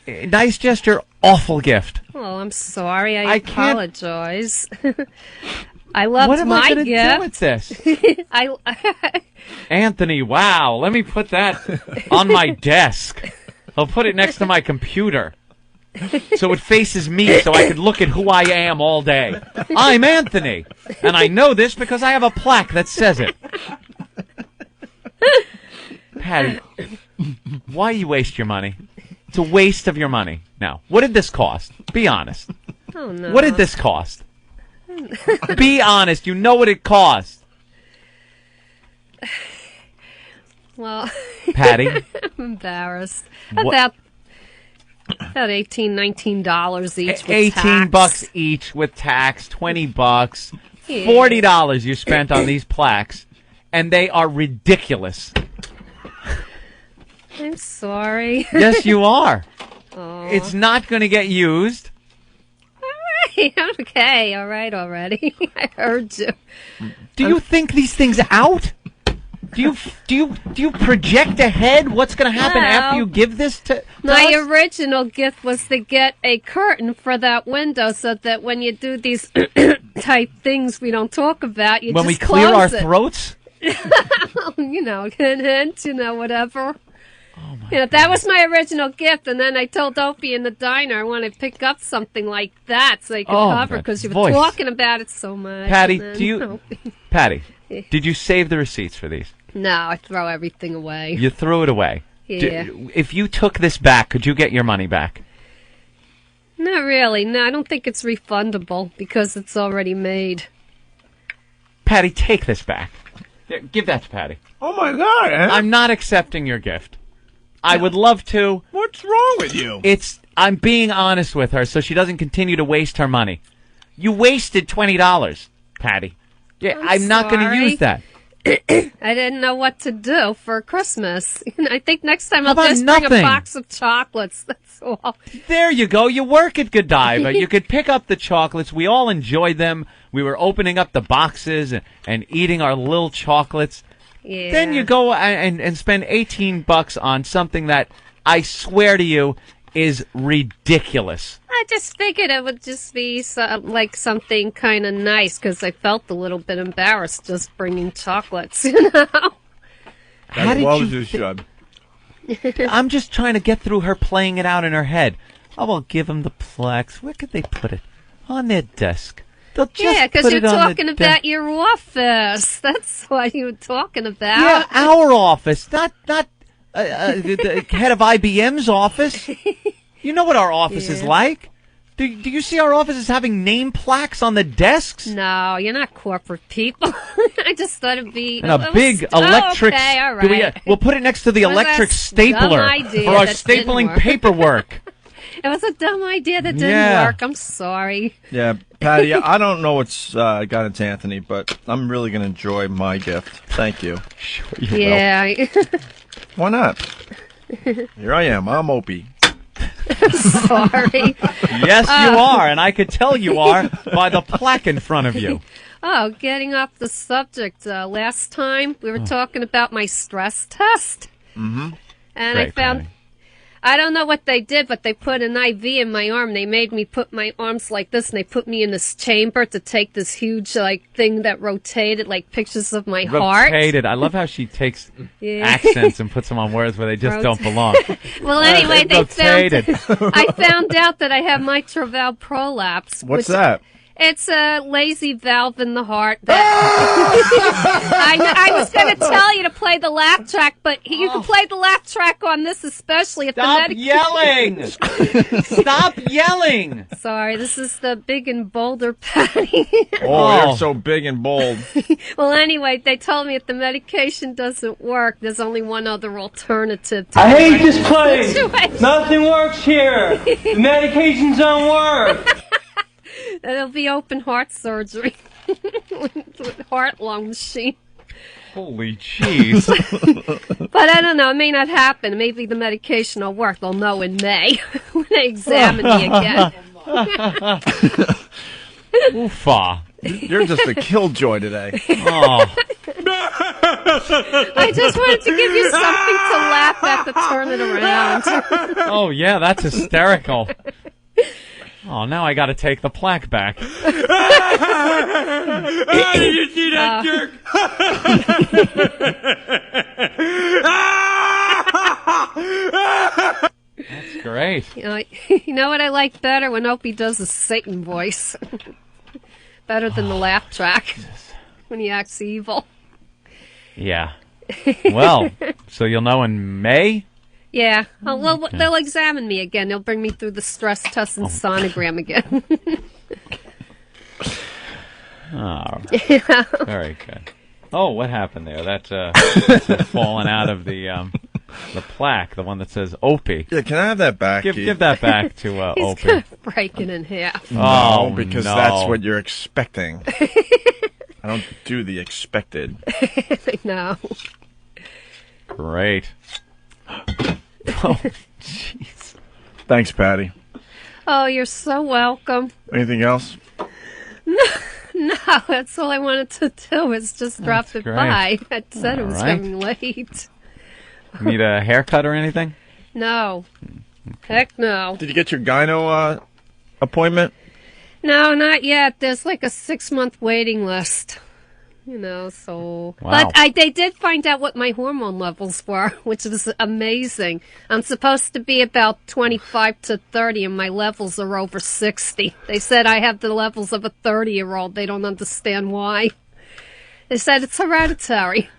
Nice gesture, awful gift. Oh, I'm sorry. I can't- apologize. I loved What am I my going to gift. do with this? Anthony, wow. Let me put that on my desk. I'll put it next to my computer. So it faces me so I can look at who I am all day. I'm Anthony. And I know this because I have a plaque that says it. Patty, why you waste your money? It's a waste of your money. Now, what did this cost? Be honest. Oh, no. What did this cost? Be honest. You know what it cost. Well, Patty? I'm embarrassed. What? About $18, $19 each with 18 tax. bucks each with tax, $20, Yeah. $40 you spent on these plaques, and they are ridiculous. I'm sorry. Yes, you are. Oh. It's not going to get used. Okay, all right already. I heard you. Do you think these things out? Do you project ahead what's going to happen after you give this to My us? original gift was to get a curtain for that window so that when you do these type things we don't talk about, you when just we clear our close it. throats? You know, hint, whatever. That was my original gift, and then I told Opie in the diner I want to pick up something like that so I could cover that because you were voice. talking about it so much. Patty, and then, do you... Patty, did you save the receipts for these? No, I throw everything away. You threw it away. Yeah. If you took this back, could you get your money back? Not really. No, I don't think it's refundable because it's already made. Patty, take this back. Here, give that to Patty. Oh, my God. I'm not accepting your gift. I would love to. What's wrong with you? I'm being honest with her so she doesn't continue to waste her money. You wasted $20, Patty. Yeah, I'm not going to use that. I didn't know what to do for Christmas. I think next time I'll about just bring a nothing? box of chocolates. That's all. There you go. You work at Godiva. You could pick up the chocolates. We all enjoyed them. We were opening up the boxes and eating our little chocolates. Yeah. Then you go and spend $18 on something that I swear to you is ridiculous. I just figured it would just be like something kind of nice because I felt a little bit embarrassed just bringing chocolates, you know? How did well you as you should. I'm just trying to get through her playing it out in her head. I will give them the plaques. Where could they put it? On their desk. They'll just Yeah, because put you're it on the talking desk. about your office. That's what you were talking about. Yeah, our office, not the head of IBM's office. You know what our office is like. Do you see our office as having name plaques on the desks? No, you're not corporate people. I just thought it'd be... And a big electric... okay, all right. We'll put it next to the Well, electric that's a stapler dumb idea for our that didn't stapling work. paperwork. It was a dumb idea that didn't Yeah. work. I'm sorry. Yeah, Patty, I don't know what's got into Anthony, but I'm really going to enjoy my gift. Thank you. Sure you will. Yeah. Why not? Here I am. I'm Opie. Sorry. Yes, you are, and I could tell you are by the plaque in front of you. Oh, getting off the subject. Last time we were talking about my stress test. Mm-hmm. And Great, I found... Patty. I don't know what they did, but they put an IV in my arm. They made me put my arms like this, and they put me in this chamber to take this huge, like, thing that rotated, like, pictures of my heart. Rotated. I love how she takes Yeah. accents and puts them on words where they just don't belong. Well, anyway, Rotated. I found out that I have mitral valve prolapse. What's which- that? It's a lazy valve in the heart. I was going to tell you to play the laugh track, but you can play the laugh track on this, especially if Stop the yelling! Stop yelling! Sorry, this is the big and bolder Patty. Oh, you're so big and bold. Well, anyway, they told me if the medication doesn't work, there's only one other alternative. To I hate this place. situation. Nothing works here. The medications don't work. It'll be open heart surgery with heart-lung machine. Holy jeez. But I don't know. It may not happen. Maybe the medication will work. They'll know in May when they examine me again. Oofa. You're just a killjoy today. Oh. I just wanted to give you something to laugh at to turn it around. Oh, yeah, that's hysterical. Oh, now I got to take the plaque back. Did you see that jerk? That's great. You know what I like better? When Opie does a Satan voice. Better than the laugh track. When he acts evil. Yeah. Well, so you'll know in May? Yeah. Oh, well, they'll examine me again. They'll bring me through the stress test and sonogram again. Oh, very good. Oh, what happened there? That's fallen out of the plaque, the one that says Opie. Yeah, can I have that back? Give that back to He's Opie. gonna break it in half. No, because no. that's what you're expecting. I don't do the expected. I know. Great. Oh, jeez. Thanks, Patty. Oh, you're so welcome. Anything else? No, that's all I wanted to do is just drop it great. by. I said it All was right. getting late. Need a haircut or anything? No. Heck no. Did you get your gyno appointment? No, not yet. There's like a 6-month waiting list. You know, so... Wow. But they did find out what my hormone levels were, which was amazing. I'm supposed to be about 25 to 30, and my levels are over 60. They said I have the levels of a 30-year-old. They don't understand why. They said it's hereditary.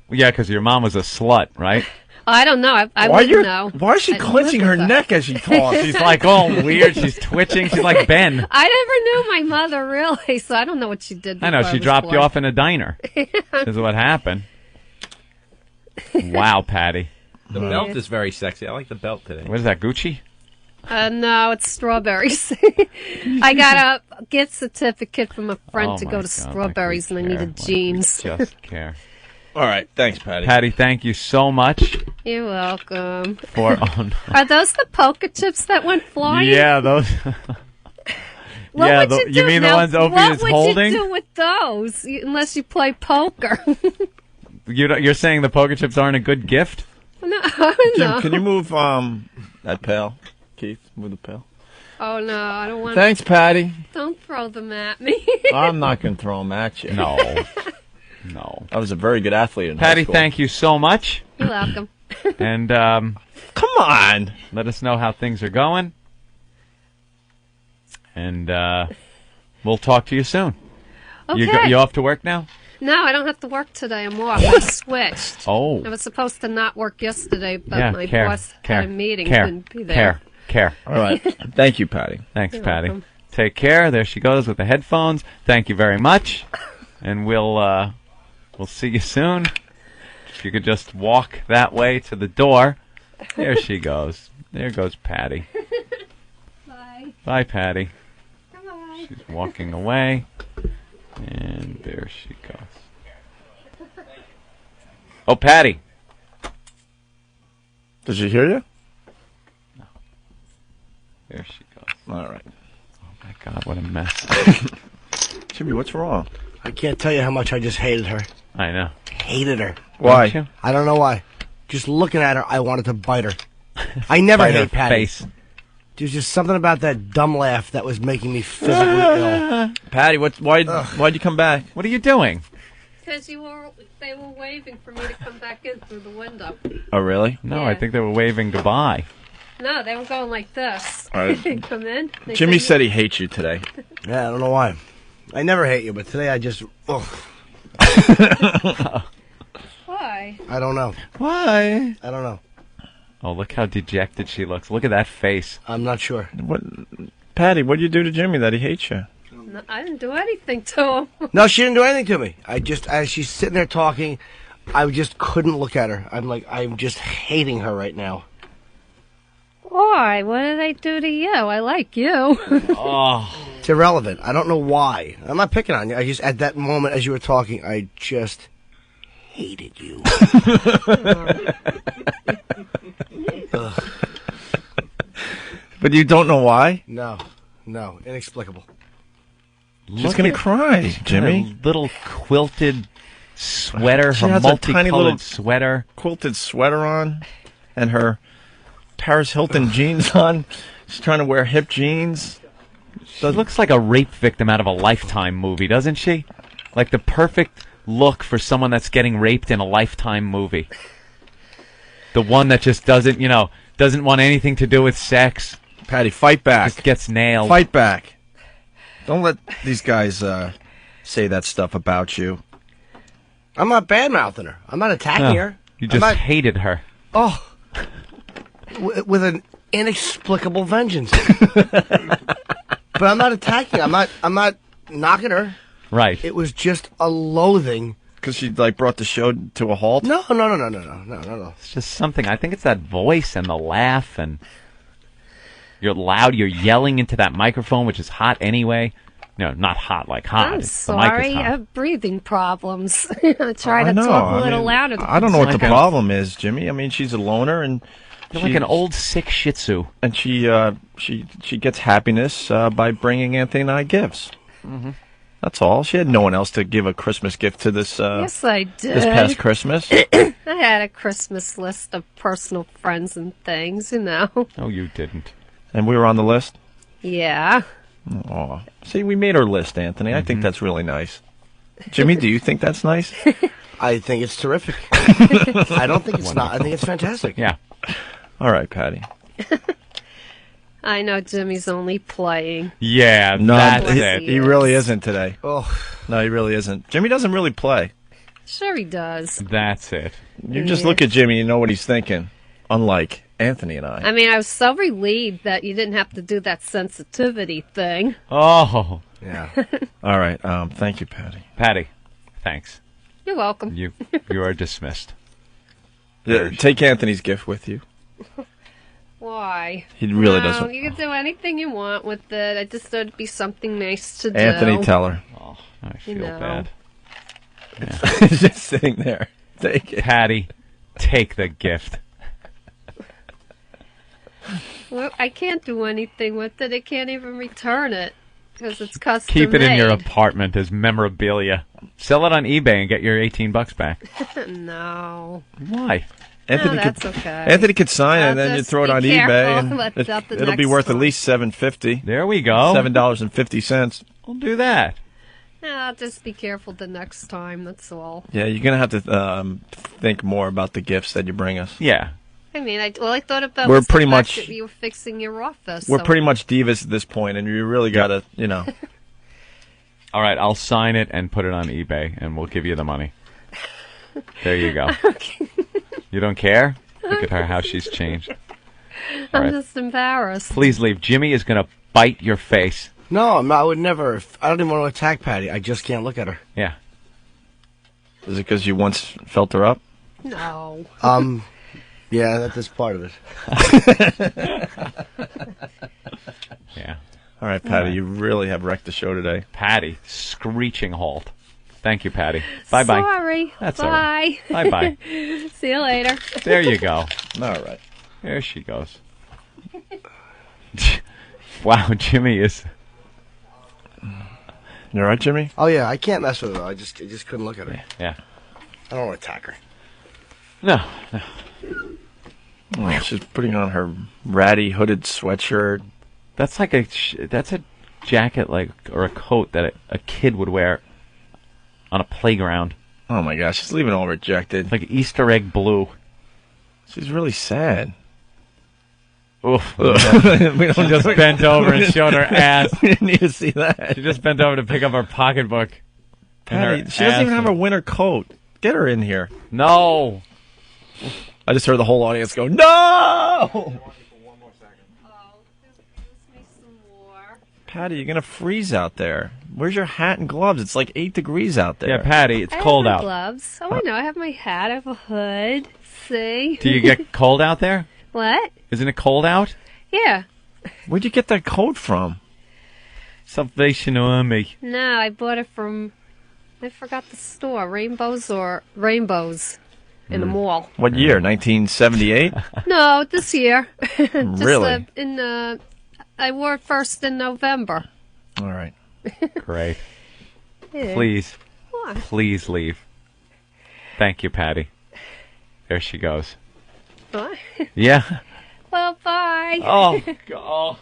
Yeah, because your mom was a slut, right? I don't know. I Why wouldn't know. Why is she I'd clenching live her with neck as she talks? She's like all weird. She's twitching. She's like Ben. I never knew my mother really, so I don't know what she did. I know. She dropped you off in a diner. Is what happened. Wow, Patty. The belt is very sexy. I like the belt today. What is that, Gucci? No, it's strawberries. I got a gift certificate from a friend to go to Strawberries, and I needed jeans. Just care. All right, thanks, Patty. Patty, thank you so much. You're welcome. Are those the poker chips that went flying? Yeah, those. What would you do? You mean the ones Opie is holding? What would you do with those, unless you play poker? You're saying the poker chips aren't a good gift? No, Jim, can you move that pail? Keith, move the pail. Oh, no, I don't want Thanks, Patty. Don't throw them at me. I'm not going to throw them at you. No. No. I was a very good athlete in Patty, high school. thank you so much. You're welcome. And come on. Let us know how things are going. And we'll talk to you soon. Okay. You off to work now? No, I don't have to work today. I'm off. I switched. Oh. I was supposed to not work yesterday, but Yeah, my care, boss care, had a meeting. care, Couldn't be there. Care. All right. Thank you, Patty. Thanks, You're Patty. welcome. Take care. There she goes with the headphones. Thank you very much. And we'll see you soon. If you could just walk that way to the door. There she goes. There goes Patty. Bye. Bye, Patty. Bye. She's walking away. And there she goes. Oh, Patty. Did she hear you? No. There she goes. All right. Oh, my God, what a mess. Jimmy, what's wrong? I can't tell you how much I just hated her. I know. Hated her. Why? I don't know why. Just looking at her, I wanted to bite her. I never Bite her hate Patty. face. There's just something about that dumb laugh that was making me physically ill. Patty, why'd you come back? What are you doing? Because they were waving for me to come back in through the window. Oh, really? No, Yeah. I think they were waving goodbye. No, they were going like this. All right. Come in. They Jimmy say, said he hates you today. Yeah, I don't know why. I never hate you, but today I just... Ugh. Why? I don't know. Why? I don't know. Oh, look how dejected she looks. Look at that face. I'm not sure. Patty, what did you do to Jimmy that he hates you? No, I didn't do anything to him. No, she didn't do anything to me. I just, as she's sitting there talking, I just couldn't look at her. I'm just hating her right now. Why? What did I do to you? I like you. Oh. It's irrelevant. I don't know why. I'm not picking on you. I just, at that moment as you were talking, I just hated you. Ugh. But you don't know why? No, inexplicable. She's going to cry, Jimmy. A little quilted sweater, She her has a tiny little multicolored sweater. Quilted sweater on and her Paris Hilton jeans on. She's trying to wear hip jeans. She looks like a rape victim out of a Lifetime movie, doesn't she? Like the perfect look for someone that's getting raped in a Lifetime movie. The one that just doesn't want anything to do with sex. Patty, fight back. Just gets nailed. Fight back. Don't let these guys say that stuff about you. I'm not bad-mouthing her. I'm not attacking her. You just hated her. Oh. With an inexplicable vengeance. But I'm not attacking her. I'm not knocking her. Right. It was just a loathing. Because she brought the show to a halt? No. It's just something. I think it's that voice and the laugh, and you're loud. You're yelling into that microphone, which is hot anyway. No, not hot like hot. I'm The sorry. mic is I hot. have breathing problems. I try to talk a little louder. I don't know what the problem is, Jimmy. I mean, she's a loner, and You're like an old sick Shih Tzu. And she gets happiness by bringing Anthony and I gifts. Mm-hmm. That's all. She had no one else to give a Christmas gift to this. Yes, I did. This past Christmas. I had a Christmas list of personal friends and things, No, you didn't. And we were on the list? Yeah. Aw. See, we made our list, Anthony. I think that's really nice. Jimmy, do you think that's nice? I think it's terrific. I don't think it's not. I think it's fantastic. Yeah. All right, Patty. I know Jimmy's only playing. Yeah, No, that's it. he really isn't today. Oh. No, he really isn't. Jimmy doesn't really play. Sure he does. That's it. You just look at Jimmy, you know what he's thinking. Unlike Anthony and I. I mean, I was so relieved that you didn't have to do that sensitivity thing. Oh. Yeah. All right. Thank you, Patty. Patty, thanks. You're welcome. You are dismissed. Take Anthony's gift with you. Why? He really doesn't. You can do anything you want with it. I just thought it'd be something nice to do. Anthony, tell her. Oh, I feel You know. bad. He's just sitting there. Take it. Patty, take the gift. Well, I can't do anything with it. I can't even return it because it's custom Keep it in your made. apartment as memorabilia. Sell it on eBay and get your $18 back. No. Why? Anthony No, that's okay. Anthony could sign it, and then you just throw it be on careful eBay, and about the it'll be next worth at one. least $7.50. There we go. $7.50. We'll do that. No, just be careful the next time. That's all. Yeah, you're gonna have to think more about the gifts that you bring us. Yeah. I mean, I thought about We're was the pretty fact much- that you were fixing your office. We're so- pretty much divas at this point, and you really gotta, All right, I'll sign it and put it on eBay, and we'll give you the money. There you go. You don't care? Look at her, how she's changed. All I'm right. just embarrassed. Please leave. Jimmy is going to bite your face. No, I would never. I don't even want to attack Patty. I just can't look at her. Yeah. Is it because you once felt her up? No. Yeah, that's part of it. Yeah. All right, Patty, you really have wrecked the show today. Patty, screeching halt. Thank you, Patty. Bye-bye. Sorry. That's all Bye. right. Bye-bye. See you later. There you go. All right. There she goes. Wow, Jimmy is... You all right, Jimmy? Oh yeah, I can't mess with her. I just couldn't look at her. Yeah. I don't want to attack her. No. Oh, she's putting on her ratty hooded sweatshirt. That's like a jacket or a coat that a kid would wear on a playground. Oh my gosh, she's leaving all rejected. Like Easter egg blue. She's really sad. Oof. We don't She just bent over and showed her ass. We didn't need to see that. She just bent over to pick up her pocketbook. Patty, she doesn't even have a winter coat. Get her in here. No. I just heard the whole audience go, no! Patty, you're going to freeze out there. Where's your hat and gloves? It's like 8 degrees out there. Yeah, Patty, it's I cold have my out. gloves. Oh, I know. I have my hat. I have a hood. See? Do you get cold out there? What? Isn't it cold out? Yeah. Where'd you get that coat from? Salvation Army. No, I bought it from... I forgot the store. Rainbows in the mall. What year? 1978? No, this year. Just, Really? I wore it first in November. All right. Great. Yeah. Please. What? Please leave. Thank you, Patty. There she goes. What? Yeah. Well, bye. Oh, God.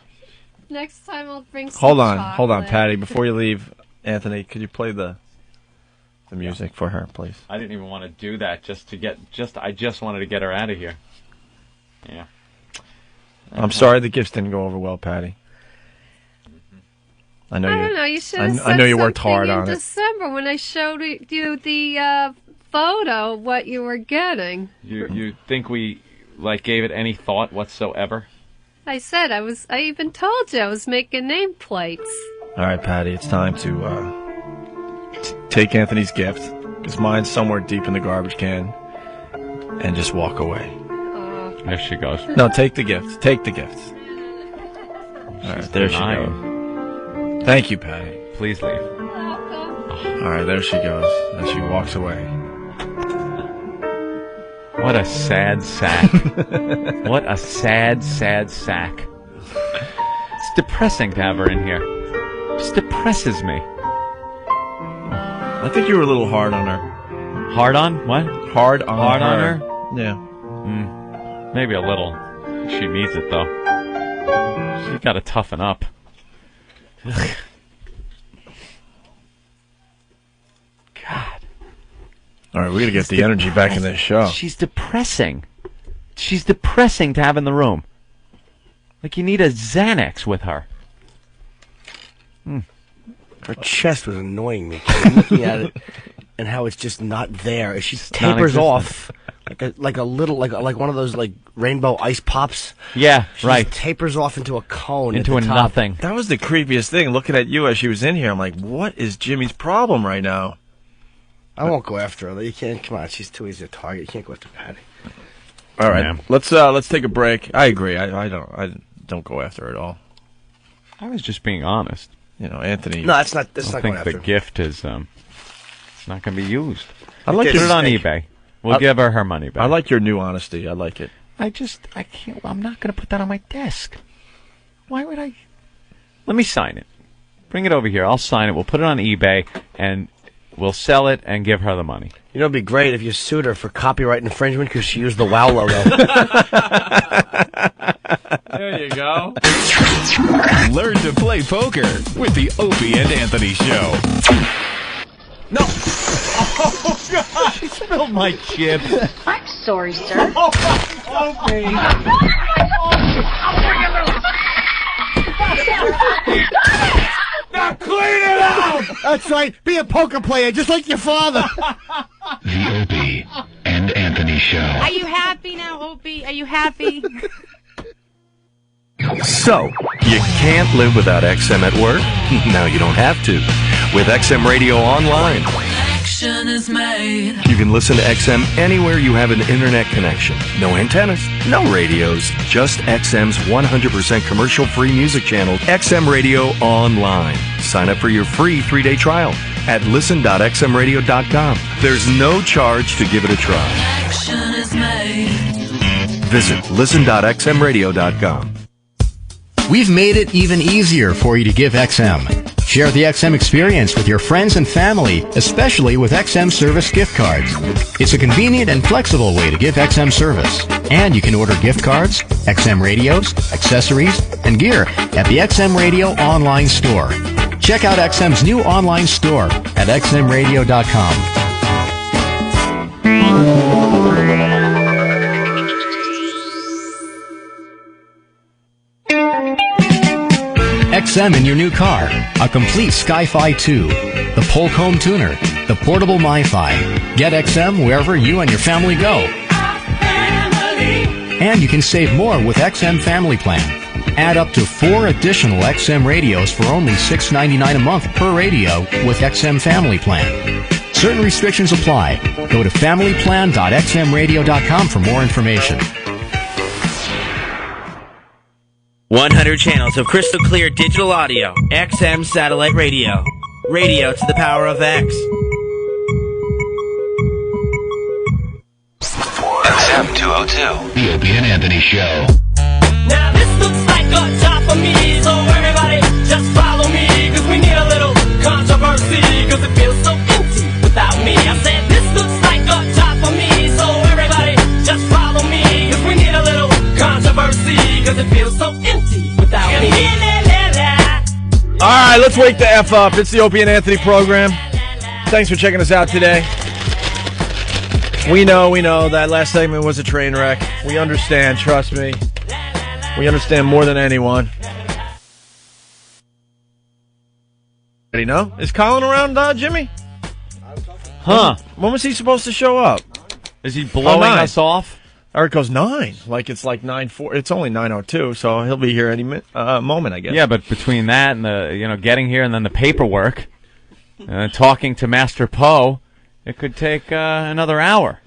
Next time I'll bring some Hold on, chocolate. Patty. Before you leave, Anthony, could you play the music for her, please? I didn't even want to do that I just wanted to get her out of here. Yeah. I'm sorry the gifts didn't go over well, Patty. I know I don't know. You should have I know you worked something hard in on it. December when I showed you the photo of what you were getting. You think we gave it any thought whatsoever? I said I even told you I was making nameplates. All right, Patty, it's time to take Anthony's gift, because mine's somewhere deep in the garbage can, and just walk away. There she goes. No, take the gift. Take the gift. All right, there she goes. Thank you, Patty. Please leave. All right, there she goes, and she walks away. What a sad sack. What a sad, sad sack. It's depressing to have her in here. It just depresses me. I think you were a little hard on her. Hard on? What? Hard on Hard her. on her? Yeah. Maybe a little. She needs it, though. She's got to toughen up. God. All right, we got to get the energy back in this show. She's depressing. She's depressing to have in the room. Like you need a Xanax with her. Her chest was annoying me. I'm looking at it. and how it's just not there. She tapers off like a little like one of those like rainbow ice pops. Yeah, she right. just tapers off into a cone. Into at a the top. nothing. That was the creepiest thing. Looking at you as she was in here, I'm like, what is Jimmy's problem right now? I won't go after her. You can't. Come on, she's too easy to target. You can't go after Patty. All right, let's take a break. I agree. I don't go after her at all. I was just being honest. You know, Anthony. No, that's not. That's I not think going after the her. gift is it's not going to be used. I like put it on eBay. We'll give her money back. I like your new honesty. I like it. I can't. I'm not going to put that on my desk. Why would I? Let me sign it. Bring it over here. I'll sign it. We'll put it on eBay and we'll sell it and give her the money. You know, it'd be great if you sued her for copyright infringement because she used the WOW logo. There you go. Learn to play poker with the Opie and Anthony Show. No. Oh, God. She spilled my chips. I'm sorry, sir. Opie. Now clean it out! That's right. Be a poker player, just like your father. The Opie and Anthony Show. Are you happy now, Opie? Are you happy? So, you can't live without XM at work? Now you don't have to. With XM Radio Online, Action is made. you can listen to XM anywhere you have an internet connection. No antennas, no radios, just XM's 100% commercial-free music channel, XM Radio Online. Sign up for your free 3-day trial at listen.xmradio.com. There's no charge to give it a try. Action is made. Visit listen.xmradio.com. We've made it even easier for you to give XM. Share the XM experience with your friends and family, especially with XM Service gift cards. It's a convenient and flexible way to give XM service. And you can order gift cards, XM radios, accessories, and gear at the XM Radio online store. Check out XM's new online store at xmradio.com. XM in your new car, a complete Sky-Fi 2, the Polk Home Tuner, the portable MiFi. Get XM wherever you and your family go. And you can save more with XM Family Plan. Add up to 4 additional XM radios for only $6.99 a month per radio with XM Family Plan. Certain restrictions apply. Go to familyplan.xmradio.com for more information. 100 channels of crystal clear digital audio. XM satellite radio. Radio to the power of X. XM 202. The Opie and Anthony Show. Now this looks like a job for me, so everybody just follow me, cause we need a little controversy, cause it feels so empty without me. I said this looks like a job for me, so everybody just follow me, cause we need a little controversy, cause it feels so empty without me. All right, let's wake the F up. It's the Opie and Anthony program. Thanks for checking us out today. We know that last segment was a train wreck. We understand, trust me. We understand more than anyone. Already know? Is Colin around, Jimmy? Huh. When was he supposed to show up? Is he blowing us off? Or it goes 9. Like it's like 9:04. It's only 9:02, so he'll be here any moment, I guess. Yeah, but between that and the getting here and then the paperwork, talking to Master Poe, it could take another hour.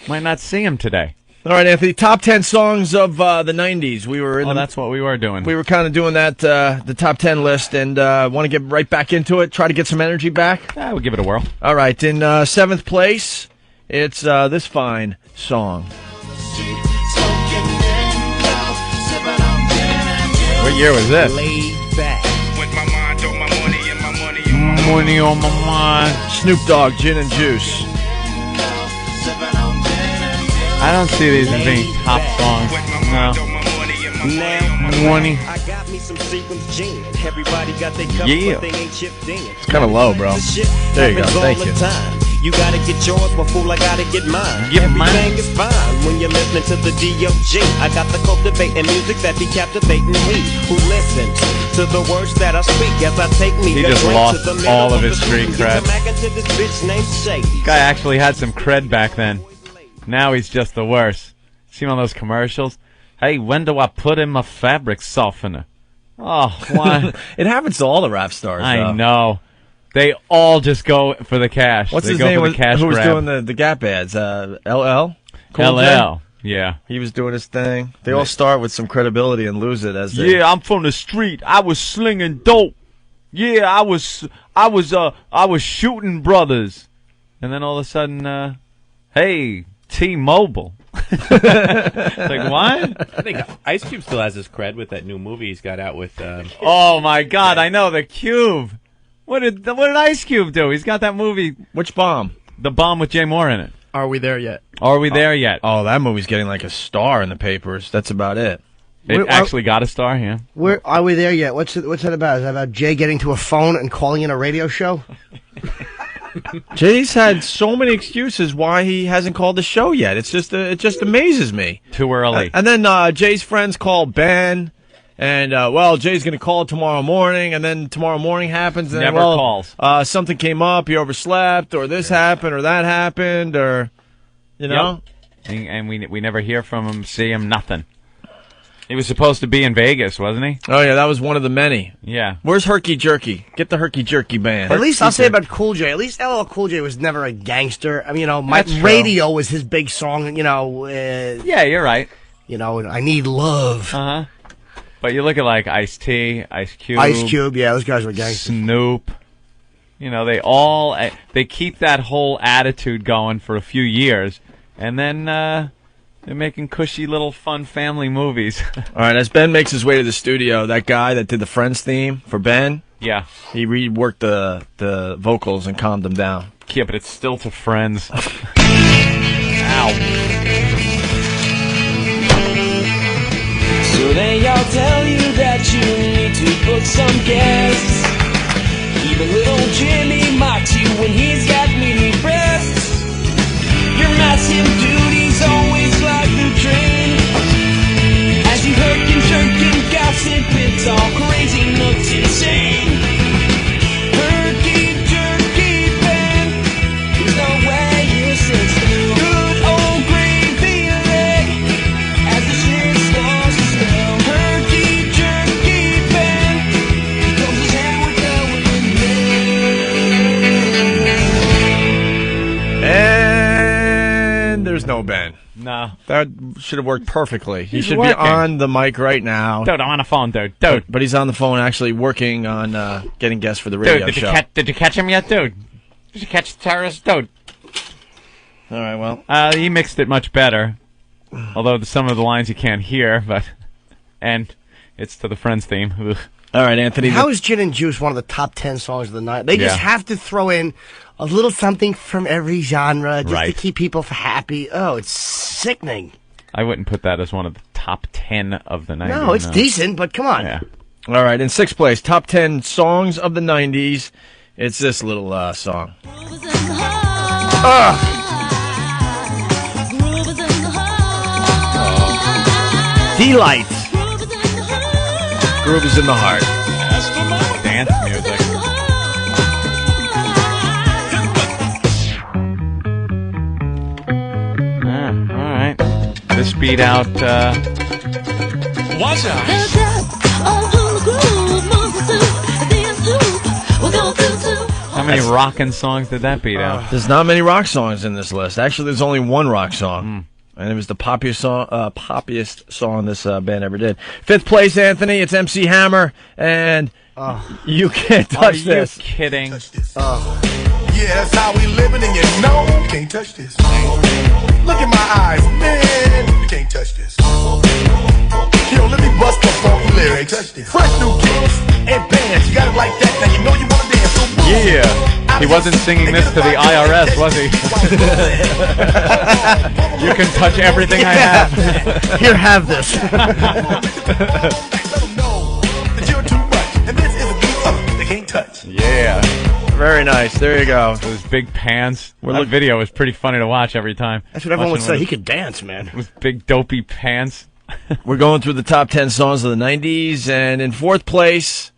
Might not see him today. All right, Anthony. Top 10 songs of the 90s. We were in that's what we were doing. We were kind of doing that, the top 10 list, and want to get right back into it. Try to get some energy back. Yeah, we'll give it a whirl. All right. In 7th place, it's this fine song. What year was this? Money on my mind. Snoop Dogg, Gin and Juice. I don't see these as being top songs. No. Money. Yeah. It's kind of low, bro. There you go. Thank you. You gotta get yours, but fool, I gotta get mine. Get mine. Everything is fine when you're listening to the D.O.G. I got the cultivating music that be captivating me. Who listens to the words that I speak as I take me. He just lost all of his street cred. Guy actually had some cred back then. Now he's just the worst. See one of those commercials? Hey, when do I put in my fabric softener? Oh, why? It happens to all the rap stars. I know. They all just go for the cash. What's they his go name? For the cash who was grab. doing the Gap ads? LL? Cool LL. J? Yeah. He was doing his thing. They all start with some credibility and lose it as they... Yeah, I'm from the street. I was slinging dope. Yeah, I was shooting brothers. And then all of a sudden, hey, T-Mobile. Like, what? I think Ice Cube still has his cred with that new movie he's got out with... Oh, my God, I know, The Cube. What did Ice Cube do? He's got that movie. Which bomb? The bomb with Jay Moore in it. Are we there yet? Are we there yet? Oh, that movie's getting like a star in the papers. That's about it. It actually got a star, yeah. Where are we there yet? What's that about? Is that about Jay getting to a phone and calling in a radio show? Jay's had so many excuses why he hasn't called the show yet. It just amazes me. Too early. And then Jay's friends call Ben, and Jay's going to call tomorrow morning, and then tomorrow morning happens, and Never calls. Something came up, he overslept, or this happened, or that happened, or you know. Yep. And we never hear from him, see him, nothing. He was supposed to be in Vegas, wasn't he? Oh, yeah, that was one of the many. Yeah. Where's Herky Jerky? Get the Herky Jerky band. At least I'll say about Cool J. At least LL Cool J was never a gangster. I mean, my radio was his big song, yeah, you're right. I Need Love. Uh-huh. But you look at, like, Ice-T, Ice Cube. Ice Cube, yeah, those guys were gangsters. Snoop. They keep that whole attitude going for a few years, and then they're making cushy little fun family movies. All right, as Ben makes his way to the studio, that guy that did the Friends theme for Ben, yeah, he reworked the vocals and calmed them down. Yeah, but it's still to Friends. Ow. So they all tell you that you need to book some guests. Even little Jimmy mocks you when he's got meaty breasts. Your massive duties always fly through train. As you hurkin', jerkin', gossip, it's all crazy, looks insane. Herky, jerky, Ben, there's no way you sit still. Good old gravy leg, as the shit starts to smell. Herky, jerky, Ben, he combs his hair with the windmill. And there's no Ben. No. That should have worked perfectly. He should working. be on the mic right now. Dude, I'm on the phone, dude. But he's on the phone actually working on getting guests for the radio show. Did you catch him yet, dude? Did you catch the terrorist, dude? All right, well. He mixed it much better. Although some of the lines you can't hear, and it's to the Friends theme. Ugh. All right, Anthony. How is Gin and Juice one of the top 10 songs of the night? They just have to throw in a little something from every genre just to keep people happy. Oh, it's sickening. I wouldn't put that as one of the top 10 of the 90s. No, it's decent, but come on. Yeah. All right, in sixth place, top 10 songs of the 90s. It's this little song. Delight. Groove is in the heart. Dance music. All right. This beat out. Watch out. How many rockin' songs did that beat out? There's not many rock songs in this list. Actually, there's only one rock song. And it was the poppiest song this band ever did. Fifth place, Anthony. It's MC Hammer, and You Can't Touch This. Are you kidding? Yeah, that's how we living, and you know you can't touch this. Look in my eyes, man, you can't touch this. Yo, let me bust the funky lyrics. Fresh new kicks and bands, you got it like that, now you know you wanna dance. So Yeah, he wasn't singing this to the IRS, was he? You can touch everything I have. Here, have this. Let them know that you're too much, and this is a beat they can't touch. Yeah. Very nice. There you go. Those big pants. We're That video was pretty funny to watch every time. That's what everyone would Watching say. with- He could dance, man. With big dopey pants. We're going through the top 10 songs of the 90s, and in fourth place,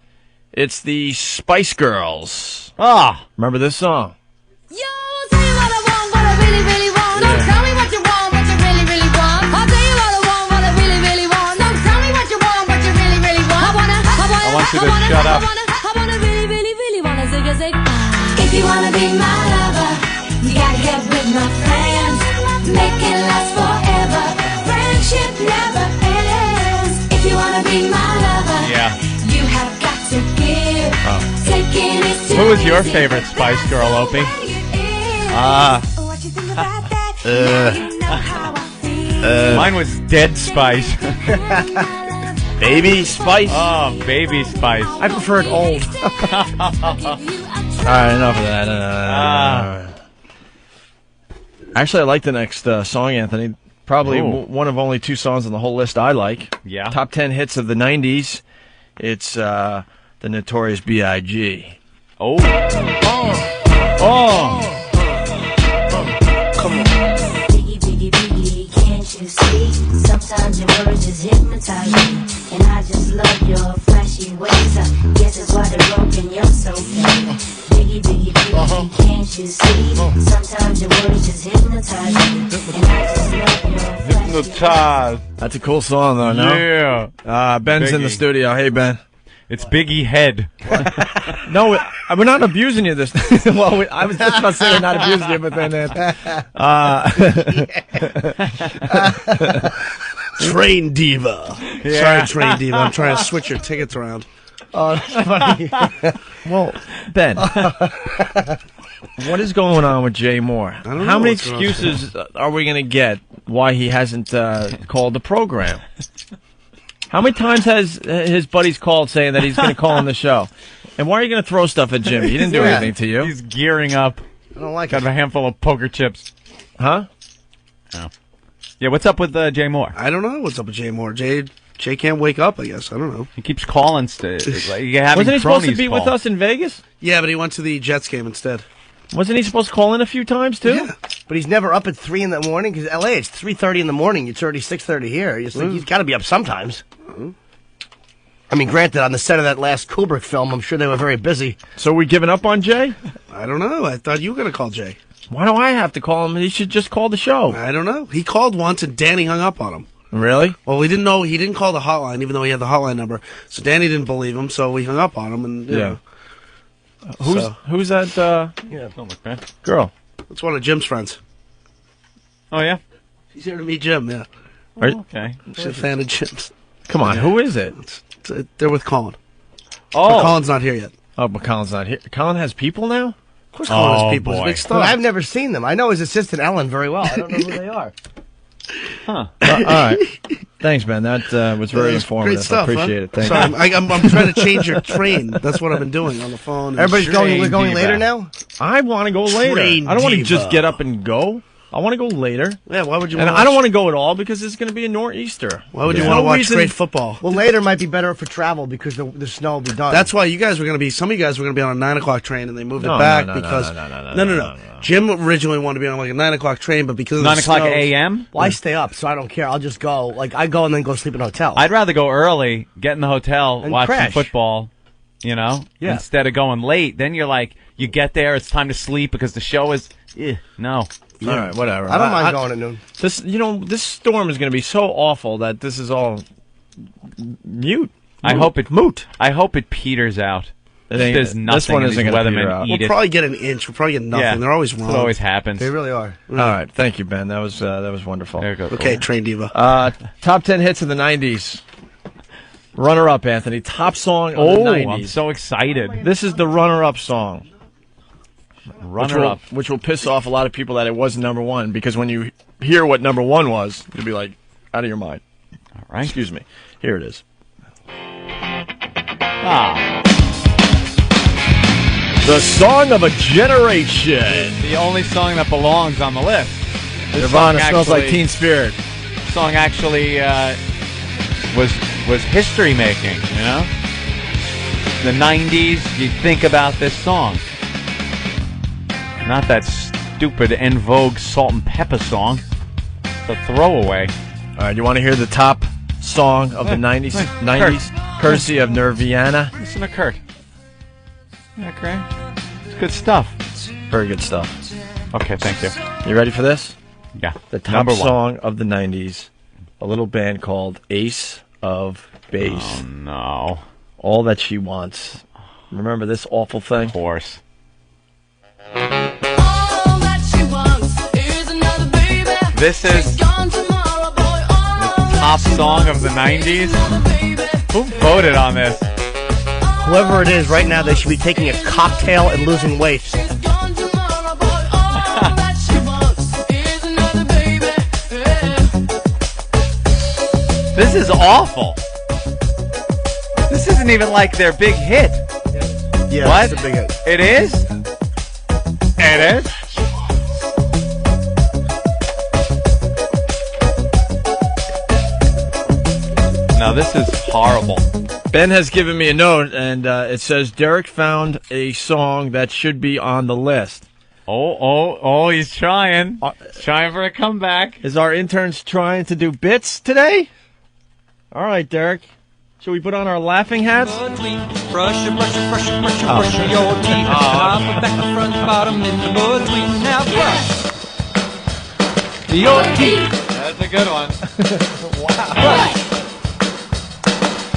it's the Spice Girls. Ah, remember this song? Yo, I'll tell you what I want, what I really, really want. Don't tell me what you want, what you really, really want. I'll tell you what I want, what I really, really want. Don't tell me what you want, what you really, really want. I wanna want you to shut up. I wanna really, really, really wanna zig a zig. If you wanna be my lover, you gotta get with my friends. Make it last forever. Friendship never ends. If you wanna be my lover, Yeah. you have got to give. Taking it to Who was your favorite Spice Girl, Opie? Mine was Dead Spice. Baby Spice? Oh, Baby Spice. I preferred old. All right, enough of that. Actually, I like the next song, Anthony. Probably one of only two songs on the whole list I like. Yeah. Top 10 hits of the 90s. It's the Notorious B.I.G. Oh. Come on. Biggie, biggie, biggie, can't you see? Sometimes your words just hypnotize me. And I just love your flashy ways. I guess that's why they're broken, you're so fake. Biggie, biggie, biggie, can't you see? Sometimes your words just hypnotize me. And I just love your Hypnotized. That's a cool song, though, no? Yeah. Ben's in the Biggie. studio. Hey, Ben. It's Biggie Head. No, we're not abusing you this time. Well, I was just about to say we're not abusing you, but then... Train Diva. Yeah. Sorry, Train Diva. I'm trying to switch your tickets around. Oh, that's funny. Well, Ben, what is going on with Jay Moore? don't know How many what's going on. excuses are we going to get why he hasn't called the program? How many times has his buddies called saying that he's going to call on the show? And why are you going to throw stuff at Jimmy? He didn't do anything to you. He's gearing up. I don't like Got it. a handful of poker chips. Huh? Oh. Yeah, what's up with Jay Moore? I don't know what's up with Jay Moore. Jay can't wake up, I guess. I don't know. He keeps calling. Like, Wasn't he supposed to be with us in Vegas? Yeah, but he went to the Jets game instead. Wasn't he supposed to call in a few times, too? Yeah. But he's never up at 3 in the morning, because L.A., it's 3:30 in the morning. It's already 6:30 here. You think he's got to be up sometimes. I mean, granted, on the set of that last Kubrick film, I'm sure they were very busy. So we giving up on Jay? I don't know. I thought you were going to call Jay. Why do I have to call him? He should just call the show. I don't know. He called once, and Danny hung up on him. Really? Well, we didn't know. He didn't call the hotline, even though he had the hotline number. So Danny didn't believe him, so we hung up on him. And you know. Who's that Don't look bad. girl? It's one of Jim's friends. Oh, yeah? He's here to meet Jim, yeah. Okay. She's a fan of Jim's. Come on, who is it? They're with Colin. Oh. But Colin's not here yet. Oh, but Colin's not here. Colin has people now? Of course Colin has people. He's boy. a big star. I've never seen them. I know his assistant Ellen very well. I don't know who they are. Huh. All right. Thanks, man. That was very That's informative. Great stuff, I appreciate it. Thank Sorry, you. I'm trying to change your train. That's what I've been doing on the phone. Everybody's going. We're going diva. later now. I want to go later. Train I don't want to diva. just get up and go. I want to go later. Yeah, why would you? And wanna I don't watch- want to go at all because it's going to be a nor'easter. Why would you There's want to no watch reason- great football? Well, later might be better for travel because the snow will be done. That's why you guys were going to be. Some of you guys were going to be on a 9 o'clock train, and they moved No, it back no, because no. Jim originally wanted to be on like a 9 o'clock train, but because of 9 the o'clock snow- a.m.? Well, I stay up, so I don't care. I'll just go. Like I go and then go sleep in a hotel. I'd rather go early, get in the hotel, And watch some crash. football, Yeah. instead of going late. Then you're like, you get there, it's time to sleep because the show is, no. All right, whatever. I don't mind going at noon. This storm is going to be so awful that this is all mute. I hope it moot. I hope it peters out. It ain't- There's nothing. this one and isn't these gonna peter weathermen out. eat We'll it. probably get an inch. We'll probably get nothing. Yeah. They're always That's wrong. what always happens. They really are. All right, thank you, Ben. That was wonderful. There you go. Okay, train diva. Top 10 hits of the 90s. Runner-up, Anthony. Top song of the Oh, 90s. I'm so excited. This is the runner-up song. Runner-up. Which will piss off a lot of people that it was number one, because when you hear what number one was, you'll be like, out of your mind. All right. Excuse me. Here it is. The song of a generation. The only song that belongs on the list. This Nirvana song Smells Like actually- Teen Spirit. Song actually was history making. You know, the '90s. You think about this song. Not that stupid En Vogue Salt and Pepper song. The throwaway. All right, you want to hear the top song of the 90s? 90s, courtesy of Nirvana. Listen to Kurt. Okay. It's good stuff. Very good stuff. Okay, thank you. You ready for this? Yeah. The top song of the 90s, a little band called Ace of Base. Oh, no. All That She Wants. Remember this awful thing? Of course. This is the top song of the 90s. Who voted on this? Whoever it is, right now they should be taking a cocktail and losing weight. This is awful. This isn't even like their big hit. Yeah, what? it's a big hit. It is? It is? No, this is horrible. Ben has given me a note, and it says, Derek found a song that should be on the list. Oh, he's trying. He's trying for a comeback. Is our interns trying to do bits today? All right, Derek. Should we put on our laughing hats? Brush your your teeth. Top, back, front, bottom, in the between. Now brush your teeth. That's a good one. Wow.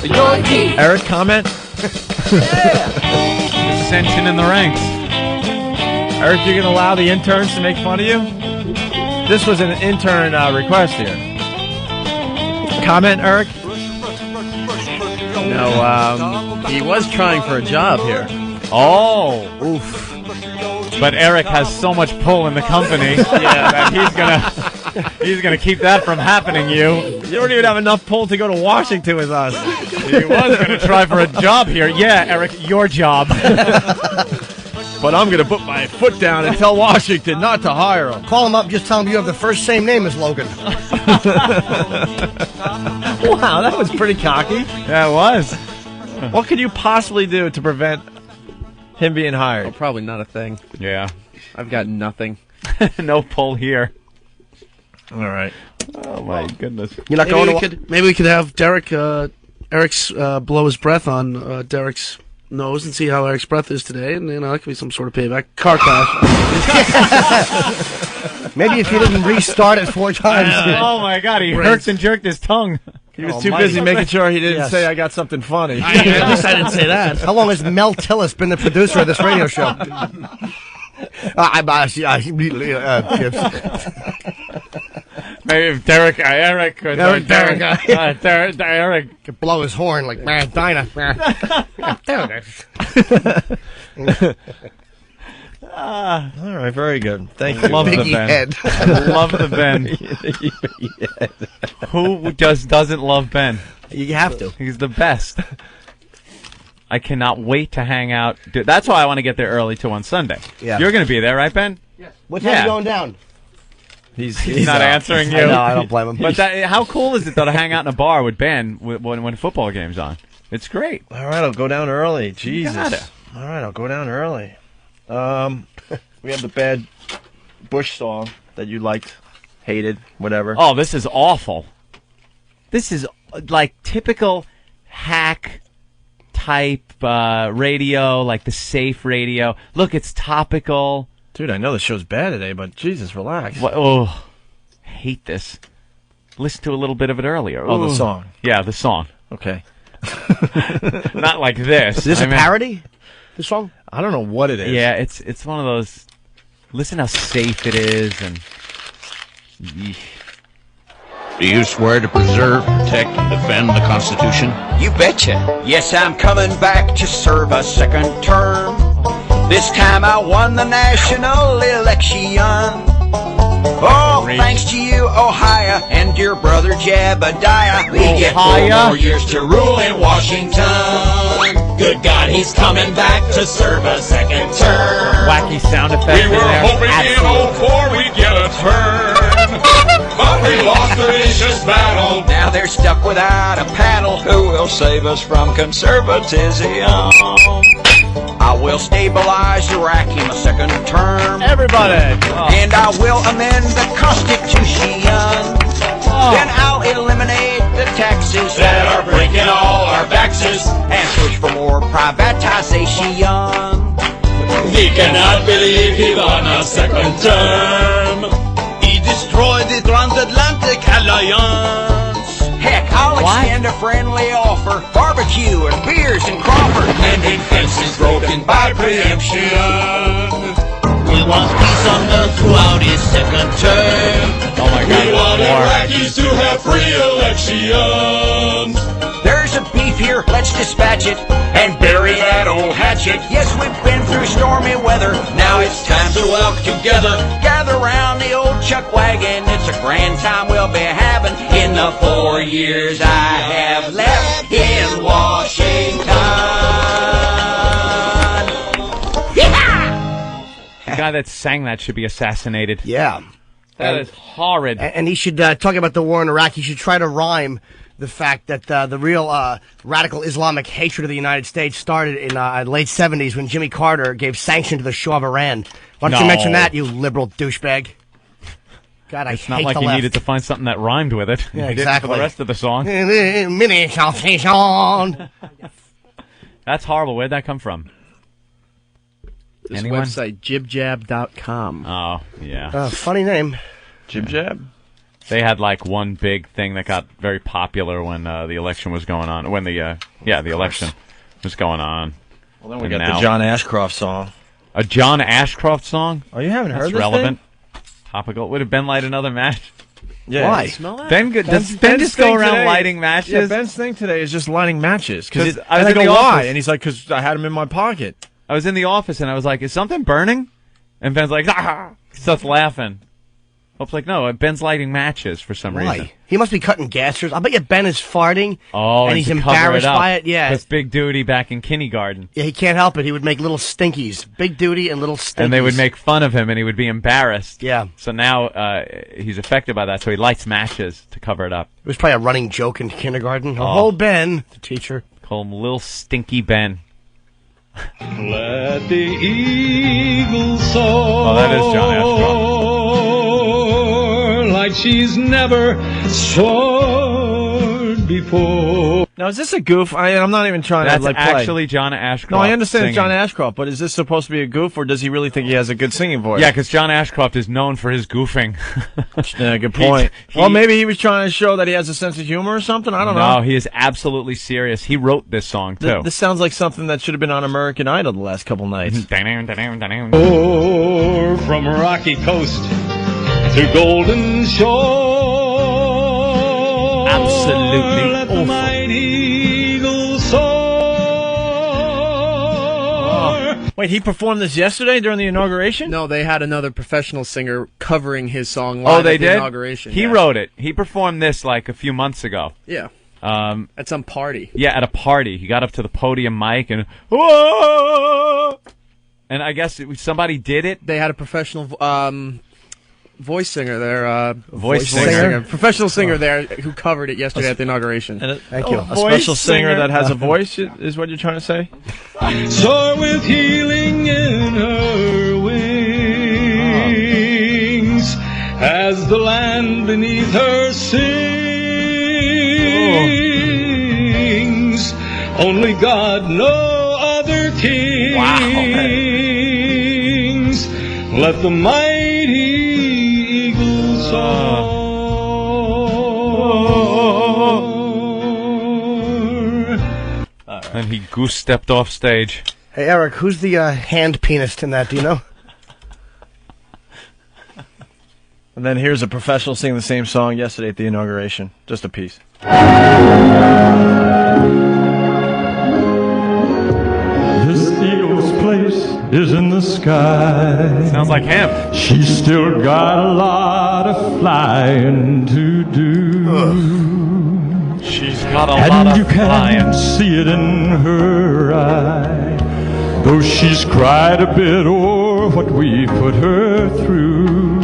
Your teeth. Eric, comment? Dissension in the ranks. Eric, you're going to allow the interns to make fun of you? This was an intern request here. Comment, Eric? No, he was trying for a job here. Oh. Oof. But Eric has so much pull in the company that he's gonna keep that from happening. You don't even have enough pull to go to Washington with us. He was gonna try for a job here. Yeah, Eric, your job. But I'm gonna put my foot down and tell Washington not to hire him. Call him up, just tell him you have the first same name as Logan. Wow, that was pretty cocky. Yeah, it was. What could you possibly do to prevent him being hired? Oh, probably not a thing. Yeah. I've got nothing. No pull here. All right. Oh, my goodness. You're not maybe going to... Maybe we could have Eric's blow his breath on Derek's nose and see how Eric's breath is today, and that could be some sort of payback. Car crash. Maybe if you didn't restart it 4 times. Oh, my God. He hurts and jerked his tongue. He was too busy making sure he didn't say I got something funny. At least I didn't say that. How long has Mel Tillis been the producer of this radio show? Maybe if Eric could blow his horn like Dinah. All right, very good. Thank you. Love the Ben. I love the Ben. Who just doesn't love Ben? You have to. He's the best. I cannot wait to hang out. Dude, that's why I want to get there early too on Sunday. Yeah. You're going to be there, right, Ben? Yes. What time are you going down? He's not answering you. No, I don't blame him. But how cool is it, though, to hang out in a bar with Ben when football game's on? It's great. All right, I'll go down early. Jesus. You gotta. All right, I'll go down early. We have the bad Bush song that you liked, hated, whatever. Oh, this is awful. This is like typical hack type radio, like the safe radio. Look, it's topical. Dude, I know the show's bad today, but Jesus, relax. Oh, hate this. Listen to a little bit of it earlier. Oh, the song. Yeah, the song. Okay. Not like this. Is this a parody? The song? I don't know what it is. Yeah, it's one of those. Listen how safe it is, and. Do you swear to preserve, protect, and defend the Constitution? You betcha. Yes, I'm coming back to serve a second term. This time I won the national election. Oh, thanks to you, Ohio, and dear brother Jebediah. We get 4 more years to rule in Washington. Good God, he's coming back to serve a second term. Wacky sound effect. We were hoping in 04 we'd get a turn. But we lost the vicious this battle. Now they're stuck without a paddle. Who will save us from conservatism? I will stabilize Iraqi my second term. Everybody. And I will amend the Constitution. Then I'll eliminate the taxes that are breaking all our taxes and push for more privatization. We cannot believe he won a second term. He destroyed the transatlantic alliance. Heck, I'll extend a friendly offer. Barbecue and beers and Crawford. Mending fences broken by preemption. He wants peace on earth throughout his second term. Oh my God, we want more. Iraqis to have free elections. There's a beef here, let's dispatch it and bury that old hatchet. Yes, we've been through stormy weather, now it's time to walk together. Gather round the old chuck wagon, it's a grand time we'll be having in the 4 years I have left in Washington. Yeah! The guy that sang that should be assassinated. Yeah. That is horrid. And he should, talk about the war in Iraq, he should try to rhyme the fact that the real radical Islamic hatred of the United States started in late 70s when Jimmy Carter gave sanction to the Shah of Iran. Why don't you mention that, you liberal douchebag? God, I it's hate not like the you left. needed to find something that rhymed with it. Yeah, You did exactly. for the rest of the song. Mini sensation. That's horrible. Where'd that come from? This Anyone? website, jibjab.com. Oh, yeah. Funny name. Jib Jab? They had like one big thing that got very popular when the election was going on. When the election was going on. Well, then we got the John Ashcroft song. A John Ashcroft song? Oh, you haven't heard That's this relevant. thing? Topical. Would have been light another match. Yeah. Why? Smell that? Does Ben just go around lighting matches? Yeah, Ben's thing today is just lighting matches. Because I go, why? And he's like, because I had them in my pocket. I was in the office and I was like, is something burning? And Ben's like, ah! He starts laughing. I was like, no, Ben's lighting matches for some reason. He must be cutting gassers. I bet you Ben is farting. Oh, and he's to cover embarrassed it up. by it. Yeah. That's Big Duty back in kindergarten. Yeah, he can't help it. He would make little stinkies. Big Duty and little stinkies. And they would make fun of him and he would be embarrassed. Yeah. So now he's affected by that, so he lights matches to cover it up. It was probably a running joke in kindergarten. Oh, Ben, the teacher. Call him Lil Stinky Ben. Let the eagle soar. Oh, that is John Ashcroft. Like she's never soared before. Now, is this a goof? I'm not even trying That's to play. actually John Ashcroft. No, I understand it's singing. John Ashcroft, but is this supposed to be a goof, or does he really think he has a good singing voice? Yeah, because John Ashcroft is known for his goofing. Yeah, good point. Well, maybe he was trying to show that he has a sense of humor or something. I don't know. No, he is absolutely serious. He wrote this song, too. This sounds like something that should have been on American Idol the last couple nights. Or from rocky coast to golden shore. Absolutely let the awful. mighty eagle soar. Wait, he performed this yesterday during the inauguration? No, they had another professional singer covering his song live Oh, they at the did? inauguration. He wrote it. He performed this like a few months ago. Yeah. At some party. Yeah, at a party. He got up to the podium mic and whoa! And I guess somebody did it. They had a professional voice singer there. Voice singer? Professional singer there who covered it yesterday at the inauguration. Thank you. A special singer that has a voice is what you're trying to say? Soar with healing in her wings as the land beneath her sings. Only God, no other kings. Let the mighty eagle soar. And he goose stepped off stage. Hey, Eric, who's the hand pianist in that? Do you know? And then here's a professional singing the same song yesterday at the inauguration. Just a piece. This eagle's place is in the sky. Sounds like him. She's still got a lot of flying to do. She's got a And lot you of can flying. see it in her eye. Though she's cried a bit o'er what we put her through.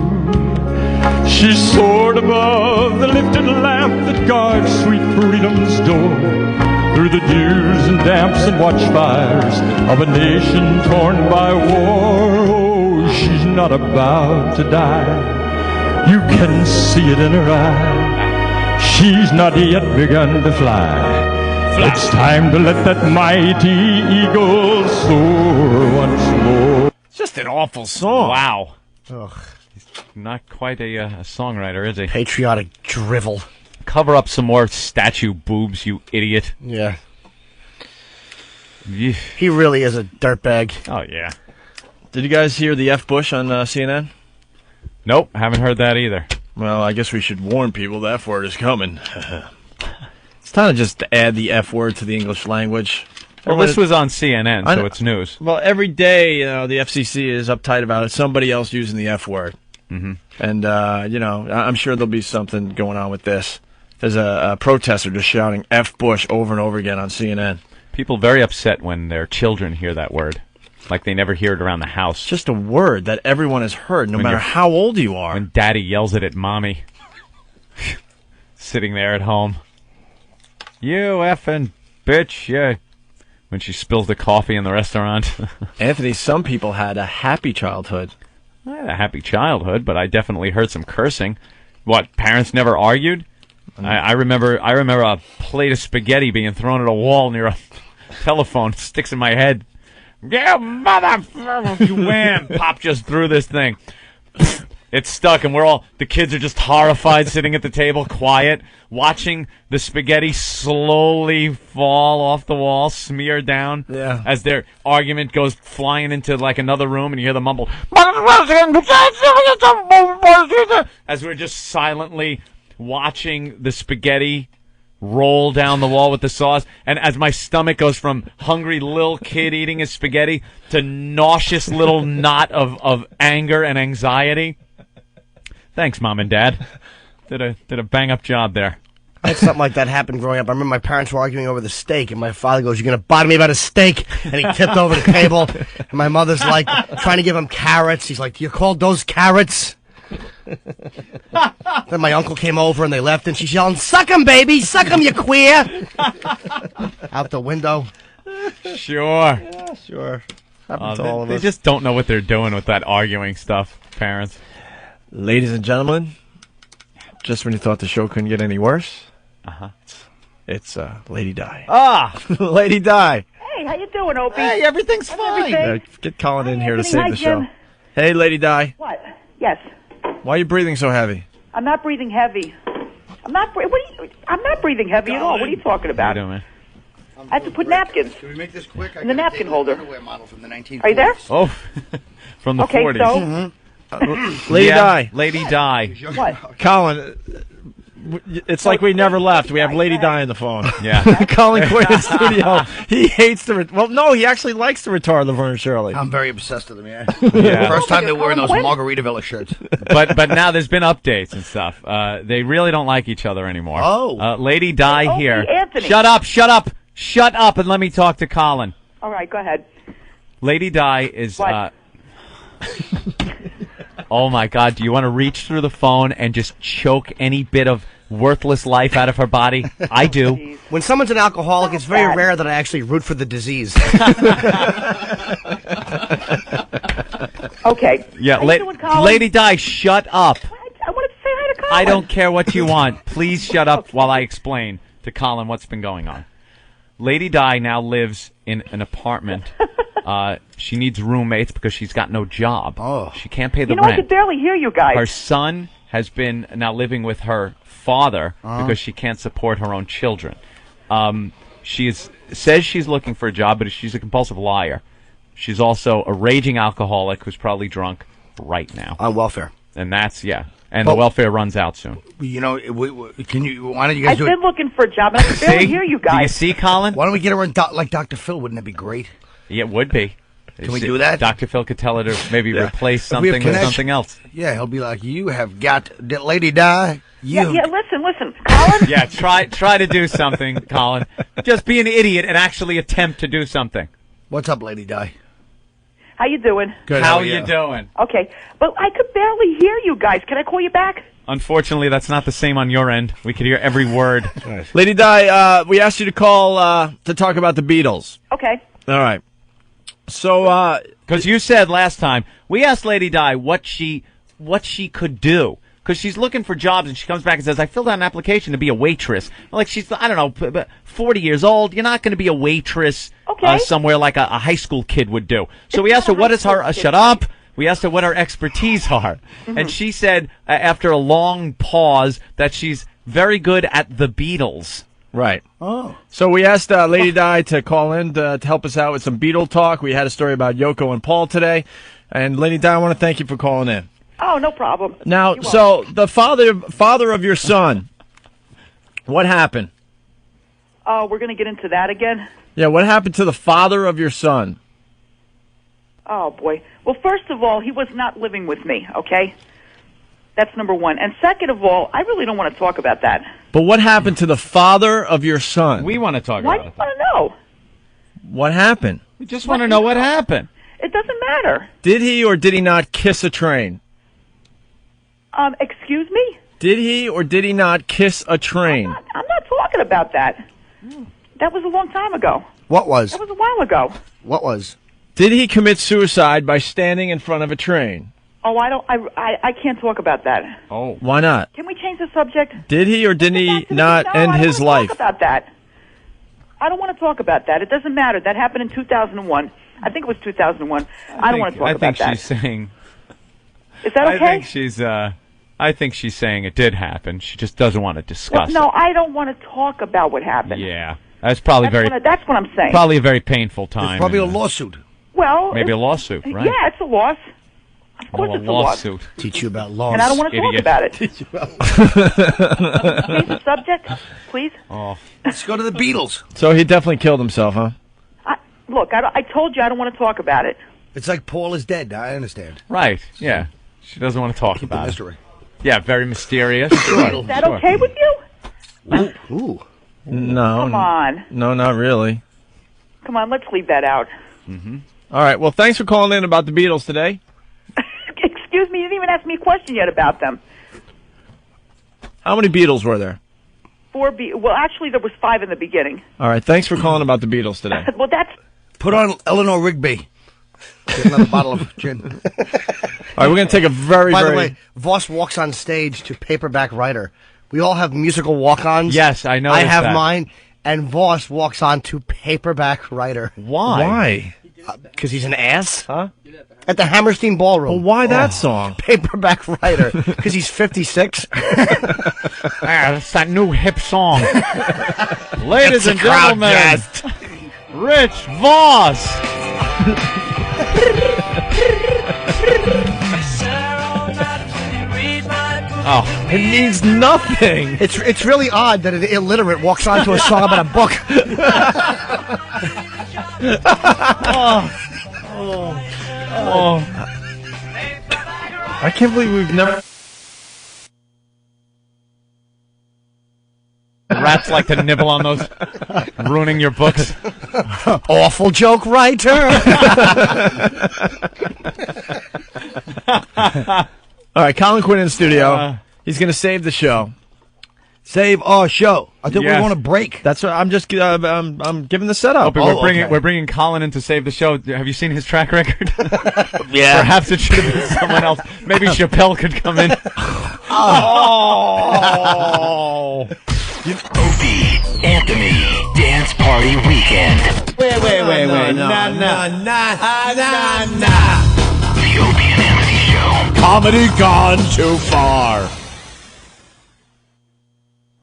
She soared above the the lifted lamp that guards sweet freedom's door. Through the dews and damps and watchfires of a nation torn by war. Oh, she's not about to die. You can see it in her eye. She's not yet begun to fly. It's time to let that mighty eagle soar once more. It's just an awful song. Wow. Ugh. He's not quite a songwriter, is he? Patriotic drivel. Cover up some more statue boobs, you idiot. Yeah. Yeah. He really is a dirtbag. Oh, yeah. Did you guys hear the F. Bush on CNN? Nope, haven't heard that either. Well, I guess we should warn people the F word is coming. It's time to just add the F word to the English language. Well, this was on CNN, so it's news. Well, every day, the FCC is uptight about it. Somebody else using the F word. Mm-hmm. And, I'm sure there'll be something going on with this. There's a protester just shouting F. Bush over and over again on CNN. People very upset when their children hear that word. Like they never hear it around the house. It's just a word that everyone has heard, no matter how old you are. When daddy yells it at mommy. Sitting there at home. You effing bitch, yeah. When she spills the coffee in the restaurant. Anthony, some people had a happy childhood. I had a happy childhood, but I definitely heard some cursing. What, parents never argued? I remember a plate of spaghetti being thrown at a wall near a telephone. It sticks in my head. Yeah, motherfucker! Wham! Pop just threw this thing. It's stuck, and the kids are just horrified, sitting at the table, quiet, watching the spaghetti slowly fall off the wall, smear down, as their argument goes flying into like another room, and you hear the mumble, as we're just silently watching the spaghetti roll down the wall with the sauce, and as my stomach goes from hungry little kid eating his spaghetti to nauseous little knot of anger and anxiety. Thanks, Mom and Dad. Did a bang-up job there. I had something like that happen growing up. I remember my parents were arguing over the steak, and my father goes, "You're going to bother me about a steak?" And he tipped over the table, and my mother's like trying to give him carrots. He's like, "You called those carrots?" Then my uncle came over, and they left, and she's yelling, "Suck 'em, baby! Suck 'em, you queer!" Out the window. Sure. Yeah, sure. Happens to all of they us. just don't know what they're doing with that arguing stuff, parents. Ladies and gentlemen, just when you thought the show couldn't get any worse, it's Lady Di. Ah! Lady Di. Hey, how you doing, Opie? Hey, everything's fine. Everything? Get Colin in here to Anthony. save Hi, the Jim. show. Hey, Lady Di. What? Yes. Why are you breathing so heavy? I'm not breathing heavy. I'm not breathing heavy at all. What are you talking about? How you doing, man? I have to put napkins Can we make this quick? in the napkin holder. Underwear model from the 1940s. Are you there? Oh, from the Okay, 40s. so Lady Di. Lady Di. what? Colin, it's like we never left. We have Lady Di on the phone. Yeah. Colin Quinn in studio. He hates the... Well, no, he actually likes the retard Laverne and Shirley. I'm very obsessed with them, yeah. Yeah. First time they're wearing those Colin Margaritaville shirts. But now there's been updates and stuff. They really don't like each other anymore. Oh. Lady Di Opie, here. Anthony. Shut up, and let me talk to Colin. All right, go ahead. Lady Di is... What? Oh, my God. Do you want to reach through the phone and just choke any bit of worthless life out of her body? I do. When someone's an alcoholic, it's very rare that I actually root for the disease. Okay. Yeah, How you doing, Colin? Lady Di, shut up. I wanted to say hi to Colin. I don't care what you want. Please shut up while I explain to Colin what's been going on. Lady Di now lives in an apartment. She needs roommates because she's got no job. Oh. She can't pay the You know, I rent. could barely hear you guys. Her son has been now living with her father because she can't support her own children. Says she's looking for a job, but she's a compulsive liar. She's also a raging alcoholic who's probably drunk right now. On welfare. And that's, and the welfare runs out soon. You know, why don't you guys I've do been it? looking for a job, and I could barely hear you Do you guys. see, Colin? Why don't we get her in like Dr. Phil? Wouldn't that be great? Yeah, it would be. Can we do that? Dr. Phil could tell her to maybe replace If we have something with connection- something else. Yeah, he'll be like, you have got Lady Di. Yeah, listen, Colin. Yeah, try to do something, Colin. Just be an idiot and actually attempt to do something. What's up, Lady Di? How you doing? Good. How you doing? Okay, but I could barely hear you guys. Can I call you back? Unfortunately, that's not the same on your end. We could hear every word. Lady Di, we asked you to call to talk about the Beatles. Okay. All right. So, because you said last time, we asked Lady Di what she could do. Because she's looking for jobs, and she comes back and says, I filled out an application to be a waitress. Like, she's, I don't know, 40 years old. You're not going to be a waitress somewhere like a high school kid would do. So we asked her what is her, shut up. We asked her what her expertise are. And she said, after a long pause, that she's very good at the Beatles. Right. Oh. So we asked Lady Di to call in to help us out with some Beatle talk. We had a story about Yoko and Paul today. And Lady Di, I want to thank you for calling in. Oh, no problem. Now, so the father of your son, what happened? Oh, we're going to get into that again? Yeah, what happened to the father of your son? Oh, boy. Well, first of all, he was not living with me, okay? That's number one. And second of all, I really don't want to talk about that. But what happened to the father of your son? We want to talk Why about do it. you want to know? What happened? We just want to know what happened. It doesn't matter. Did he or did he not kiss a train? Excuse me? Did he or did he not kiss a train? I'm not talking about that. That was a long time ago. What was? That was a while ago. What was? Did he commit suicide by standing in front of a train? Oh, I can't talk about that. Oh. Why not? Can we change the subject? Did he or did he not end his I life? don't want to talk about that. I don't want to talk about that. It doesn't matter. That happened in 2001. I think it was 2001. I don't want to talk about that. I think she's saying... Is that okay? I think she's saying it did happen. She just doesn't want to discuss No, I don't want to talk about what happened. Yeah. That's probably that's what I'm saying. Probably a very painful time. There's probably a lawsuit. Well... Maybe a lawsuit, right? Yeah, it's a loss. Of course it's a loss. lawsuit. Teach you about laws. And I don't want to talk about it. Teach you about Change the subject, please. Oh. Let's go to the Beatles. So he definitely killed himself, huh? Look, I told you I don't want to talk about it. It's like Paul is dead. I understand. Right, yeah. She doesn't want to talk about the mystery. it. Yeah, very mysterious. Is that okay with you? Ooh. No. Come on. No, not really. Come on, let's leave that out. Mm-hmm. All right, well, thanks for calling in about the Beatles today. Excuse me, you didn't even ask me a question yet about them. How many Beatles were there? 4 Well, actually, there was 5 in the beginning. All right, thanks for calling about the Beatles today. Well, that's... Put on Eleanor Rigby. Get another bottle of gin. All right, we're going to take a By the way, Voss walks on stage to Paperback Writer. We all have musical walk-ons. Yes, I know. I have mine, and Voss walks on to Paperback Writer. Why? Because he's an ass, huh? At the Hammerstein Ballroom. Well, why that song? Paperback Writer. Because he's 56. That's that new hip song. Ladies and gentlemen, Rich Voss. Oh, it means nothing. It's really odd that an illiterate walks onto a song about a book. I can't believe we've never... Rats like to nibble on those, ruining your books. Awful joke writer. All right, Colin Quinn in the studio. He's going to save the show. Save our show. I think we want to break. That's what I'm just. I'm giving the setup. Opie, we're bringing Colin in to save the show. Have you seen his track record? Yeah. Perhaps it should have been someone else. Maybe Chappelle could come in. Oh. Opie, Anthony, Dance Party Weekend. Wait. Nah. The Opie and Anthony Show. Comedy gone too far.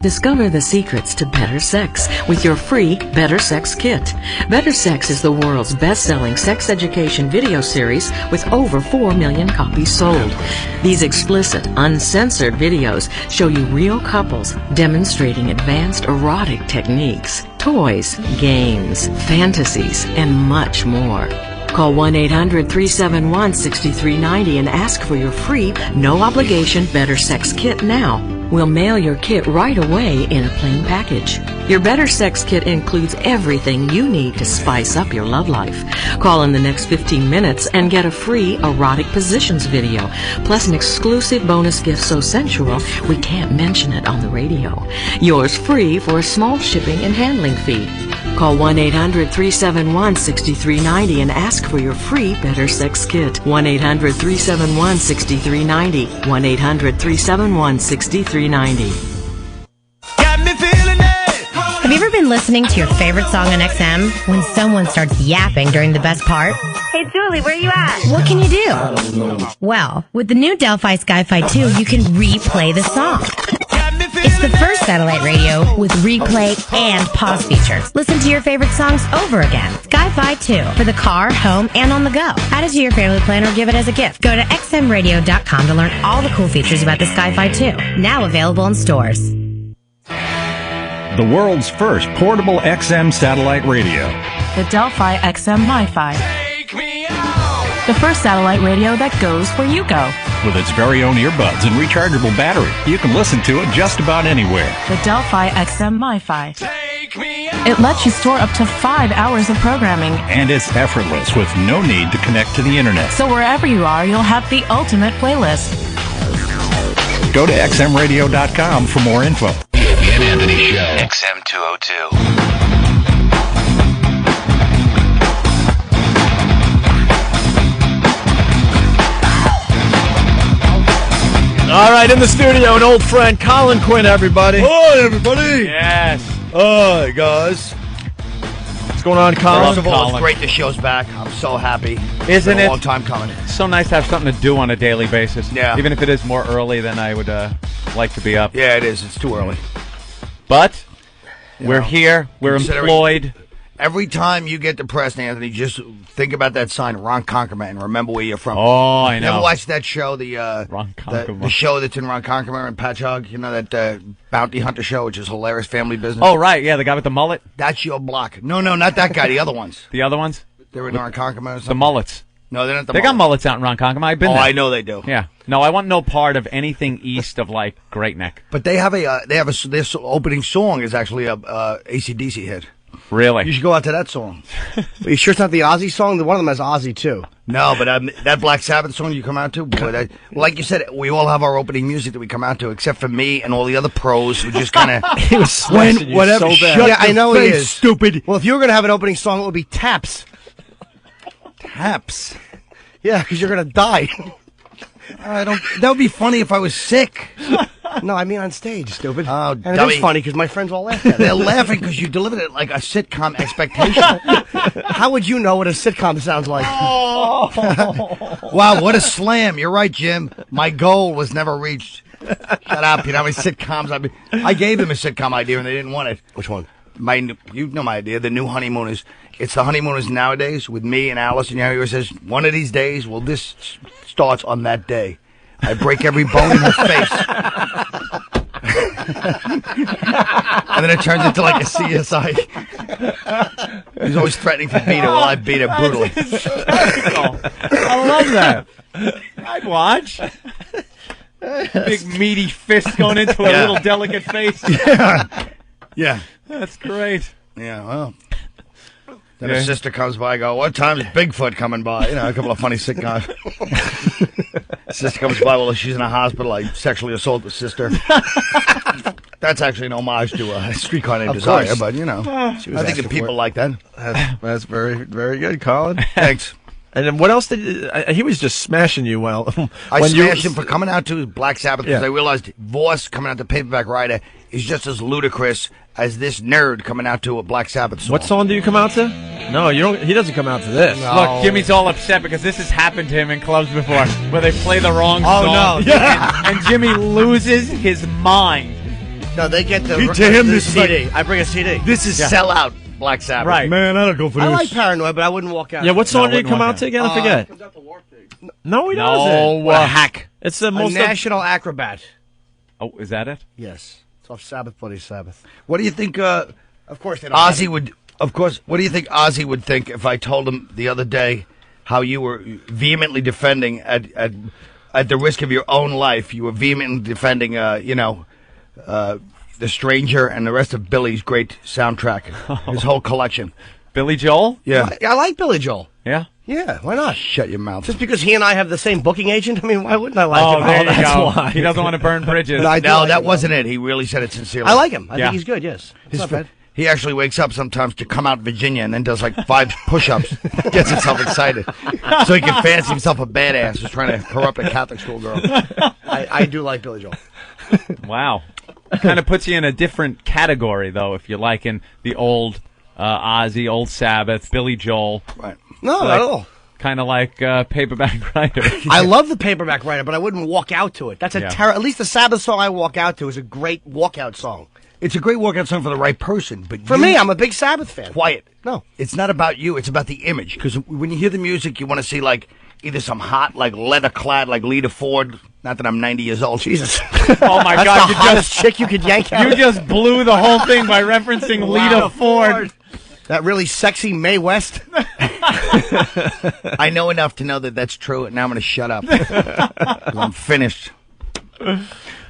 Discover the secrets to better sex with your free Better Sex Kit. Better Sex is the world's best-selling sex education video series with over 4 million copies sold. These explicit, uncensored videos show you real couples demonstrating advanced erotic techniques, toys, games, fantasies, and much more. Call 1-800-371-6390 and ask for your free, no-obligation Better Sex Kit now. We'll mail your kit right away in a plain package. Your Better Sex Kit includes everything you need to spice up your love life. Call in the next 15 minutes and get a free erotic positions video, plus an exclusive bonus gift so sensual we can't mention it on the radio. Yours free for a small shipping and handling fee. Call 1-800-371-6390 and ask for your free Better Sex Kit. 1-800-371-6390. 1-800-371-6390. Have you ever been listening to your favorite song on XM when someone starts yapping during the best part? Hey, Julie, where you at? What can you do? Well, with the new Delphi Sky-Fi 2, you can replay the song. It's the first satellite radio with replay and pause features. Listen to your favorite songs over again. Sky-Fi 2 for the car, home, and on the go. Add it to your family plan or give it as a gift. Go to xmradio.com to learn all the cool features about the Sky-Fi 2. Now available in stores. The world's first portable XM satellite radio. The Delphi XM MiFi. The first satellite radio that goes where you go. With its very own earbuds and rechargeable battery, you can listen to it just about anywhere. The Delphi XM MiFi. It lets you store up to 5 hours of programming. And it's effortless with no need to connect to the internet. So wherever you are, you'll have the ultimate playlist. Go to xmradio.com for more info. Opie and Anthony Show. XM 202. All right, in the studio, an old friend, Colin Quinn, everybody. Hi, everybody. Yes. Hi, guys. What's going on, Colin? First of all, it's great the show's back. I'm so happy. Isn't it? it? A long time coming. It's so nice to have something to do on a daily basis. Yeah. Even if it is more early than I would like to be up. Yeah, it is. It's too early. But we're here. We're employed. Every time you get depressed, Anthony, just think about that sign, Ron Conkerman, and remember where you're from. Oh, I know. You ever watched that show, the show that's in Ron Conkerman and Patchogue? You know, that bounty hunter show, which is hilarious, family business? Oh, right, yeah, the guy with the mullet? That's your block. No, not that guy, the other ones. The other ones? They're in Ron Conkerman or something? The mullets. No, they're not the They got mullets out in Ron Conkerman. I've been there. I know they do. Yeah. No, I want no part of anything east of, like, Great Neck. But they have their opening song is actually a AC/DC hit. Really? You should go out to that song. You sure it's not the Ozzy song? One of them has Ozzy, too. No, but that Black Sabbath song you come out to, boy, like you said, we all have our opening music that we come out to, except for me and all the other pros who just kind of... He was smashing you so bad. Shut I know face, he is. Stupid. Well, if you were going to have an opening song, it would be Taps. Taps? Yeah, because you're going to die. That would be funny if I was sick. No, I mean on stage, stupid. Oh, and it is funny because my friends all laugh at it. They're laughing because you delivered it like a sitcom expectation. How would you know what a sitcom sounds like? Oh. Wow, what a slam. You're right, Jim. My goal was never reached. Shut up. You know how many sitcoms I gave them a sitcom idea and they didn't want it. Which one? You know my idea, the new Honeymooners. It's the Honeymooners nowadays with me and Alice, and you know, he always says, one of these days, well, this starts on that day. I break every bone in her face. And then it turns into like a CSI. He's always threatening to beat her while I beat her brutally. I love that. I'd watch. Big meaty fist going into a little delicate face. Yeah. That's great. Yeah, well. Then her sister comes by, I go, what time is Bigfoot coming by? You know, a couple of funny sitcoms. Sister comes by, well, she's in a hospital, I sexually assault the sister. That's actually an homage to a Streetcar Named Desire, course. but, you know, I think the people like that. That's very, very good, Colin. Thanks. And then what else did he was just smashing you well. I smashed him for coming out to Black Sabbath because I realized Voss coming out to Paperback Writer is just as ludicrous as this nerd coming out to a Black Sabbath song. What song do you come out to? No, you don't. He doesn't come out to this. No. Look, Jimmy's all upset because this has happened to him in clubs before, where they play the wrong song. Oh, no. And Jimmy loses his mind. No, they get the CD. I bring a CD. This is sellout Black Sabbath. Right. Man, I don't go for I this. like Paranoid, but I wouldn't walk out. Yeah, what song did he come out to again? I forget. No, he doesn't. What a hack. It's the A most National Acrobat. Oh, is that it? Yes. It's off Sabbath, Bloody Sabbath. What do you think Of course they don't. Ozzy would... Of course, what do you think Ozzy would think if I told him the other day how you were vehemently defending, at the risk of your own life, you were vehemently defending, The Stranger and the rest of Billy's great soundtrack. His whole collection. Billy Joel? Yeah. I like Billy Joel. Yeah? Yeah, why not? Shut your mouth. Just because he and I have the same booking agent? I mean, why wouldn't I like him? There you That's go. why. He doesn't want to burn bridges. No, like that him, wasn't it. He really said it sincerely. I like him. I Yeah. think he's good, yes. It's not bad. He actually wakes up sometimes to come out Virginia and then does like 5 push-ups. Gets himself excited. So he can fancy himself a badass who's trying to corrupt a Catholic school girl. I do like Billy Joel. Wow. Kind of puts you in a different category, though, if you're liking the old Ozzy, old Sabbath, Billy Joel. Right. No, not at all. Kind of like Paperback Writer. I love the Paperback Writer, but I wouldn't walk out to it. That's a at least the Sabbath song I walk out to is a great walkout song. It's a great workout song for the right person, but For me, I'm a big Sabbath fan. Quiet. No. It's not about you. It's about the image. Because when you hear the music, you want to see, like, either some hot, like, leather-clad, like, Lita Ford. Not that I'm 90 years old. Jesus. Oh, my That's God. the hottest chick you could yank out. You just blew the whole thing by referencing Lita Ford. That really sexy Mae West. I know enough to know that that's true, and now I'm going to shut up. 'Cause I'm finished.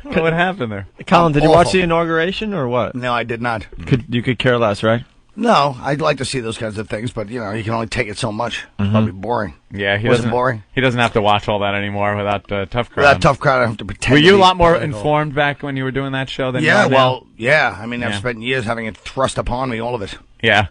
What happened there? Colin, did you watch Awful. the inauguration or what? No, I did not. You could care less, right? No, I'd like to see those kinds of things, but, you know, you can only take it so much. It's probably boring. Yeah, he Was it doesn't. boring? He doesn't have to watch all that anymore without Tough Crowd. Without Tough Crowd, I have to pretend. Were to you a be lot more political. informed back when you were doing that show than you Yeah, are now? well, yeah. I mean, I've Yeah. spent years having it thrust upon me, all of it. Yeah.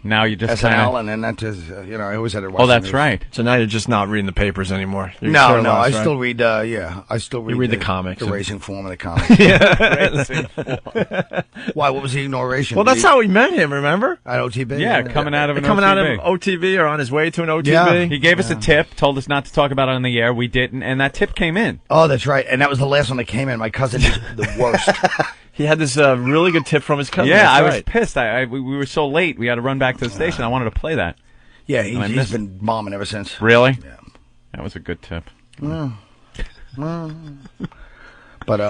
Now you just SNL, kinda... and then that just, you know, I always had to watch. Oh, that's the news. right. So now you're just not reading the papers anymore. You No, care no, less, I right? still read. I still read. You read the comics the and- racing form of the comics. Racing Why? What was the inauguration? Well, that's how we met him, remember? At OTB. Yeah, coming out of an Coming OTB. out of OTV or on his way to an OTV. Yeah. He gave us a tip, told us not to talk about it on the air. We didn't, and that tip came in. Oh, that's right. And that was the last one that came in. My cousin is the worst. He had this really good tip from his cousin. Yeah, That's I was right. pissed. We were so late. We had to run back to the station. I wanted to play that. Yeah, And I he's missed been bombing ever since. Really? Yeah. That was a good tip. But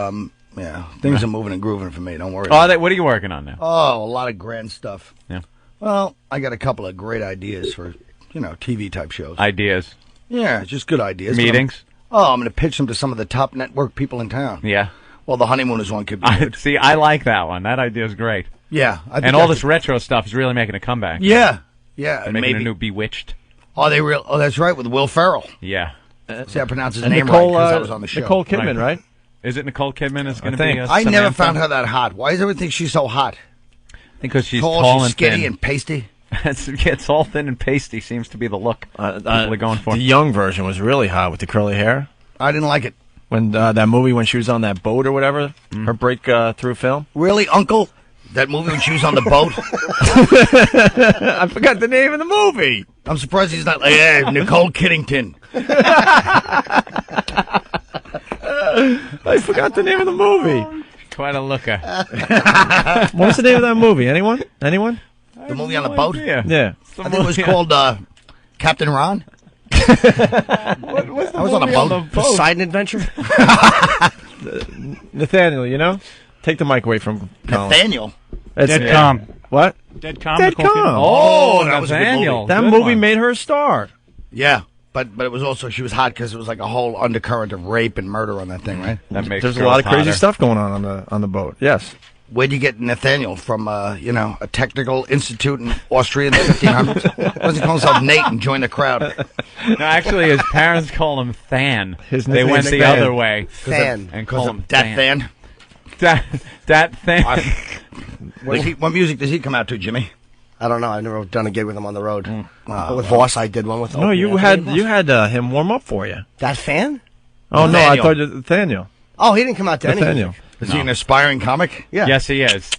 yeah, things are moving and grooving for me. Don't worry. Oh, what are you working on now? Oh, a lot of grand stuff. Yeah. Well, I got a couple of great ideas for, you know, TV type shows. Ideas. Yeah, just good ideas. Meetings? I'm going to pitch them to some of the top network people in town. Yeah. Well, the Honeymooners one could be good. See, I like that one. That idea is great. Yeah. I think And all that this retro stuff is really making a comeback. Yeah. Yeah. They're making a new Bewitched. Oh, that's right, with Will Ferrell. Yeah. See, I pronounced his And name Nicole, right because I was on the show. Nicole Kidman, right? Is it Nicole Kidman is going to think. be I never Samantha? found her that hot. Why does everyone think she's so hot? Because she's tall, tall she's and skinny thin. and pasty. It's all thin and pasty seems to be the look people are going for. The young version was really hot with the curly hair. I didn't like it. When that movie, when she was on that boat or whatever, her breakthrough film. Really, Uncle? That movie when she was on the boat? I forgot the name of the movie. I'm surprised he's not like, hey, Nicole Kiddington. I forgot the name of the movie. Quite a looker. What was the name of that movie? Anyone? The movie on the boat? Yeah. I think it was called Captain Ron. I was on a boat. Poseidon Adventure? Nathaniel, you know? Take the mic away from Colin. Nathaniel? Dead Calm. What? Dead Calm. Dead Nicole Kidman. Calm. Oh, that was a good Nathaniel. movie. That Good movie one. made her a star. Yeah, but it was also, she was hot because it was like a whole undercurrent of rape and murder on that thing, right? That makes There's a girls lot of crazy hotter. stuff going on the boat. Yes. Where'd you get Nathaniel from, you know, a technical institute in Austria in the 1500s? Why doesn't he call himself Nate and join the crowd? No, actually, his parents call him Than. His They went the nickname. other way. Fan. And call him Dat Fan. Dat Than. What music does he come out to, Jimmy? I don't know. I've never done a gig with him on the road. But with Voss, I did one with No, Opie you Anthony. had him warm up for you. That fan? Oh no, I Nathaniel. thought it was Nathaniel. Oh, he didn't come out to any Nathaniel. music. Is he an aspiring comic? Yeah. Yes, he is.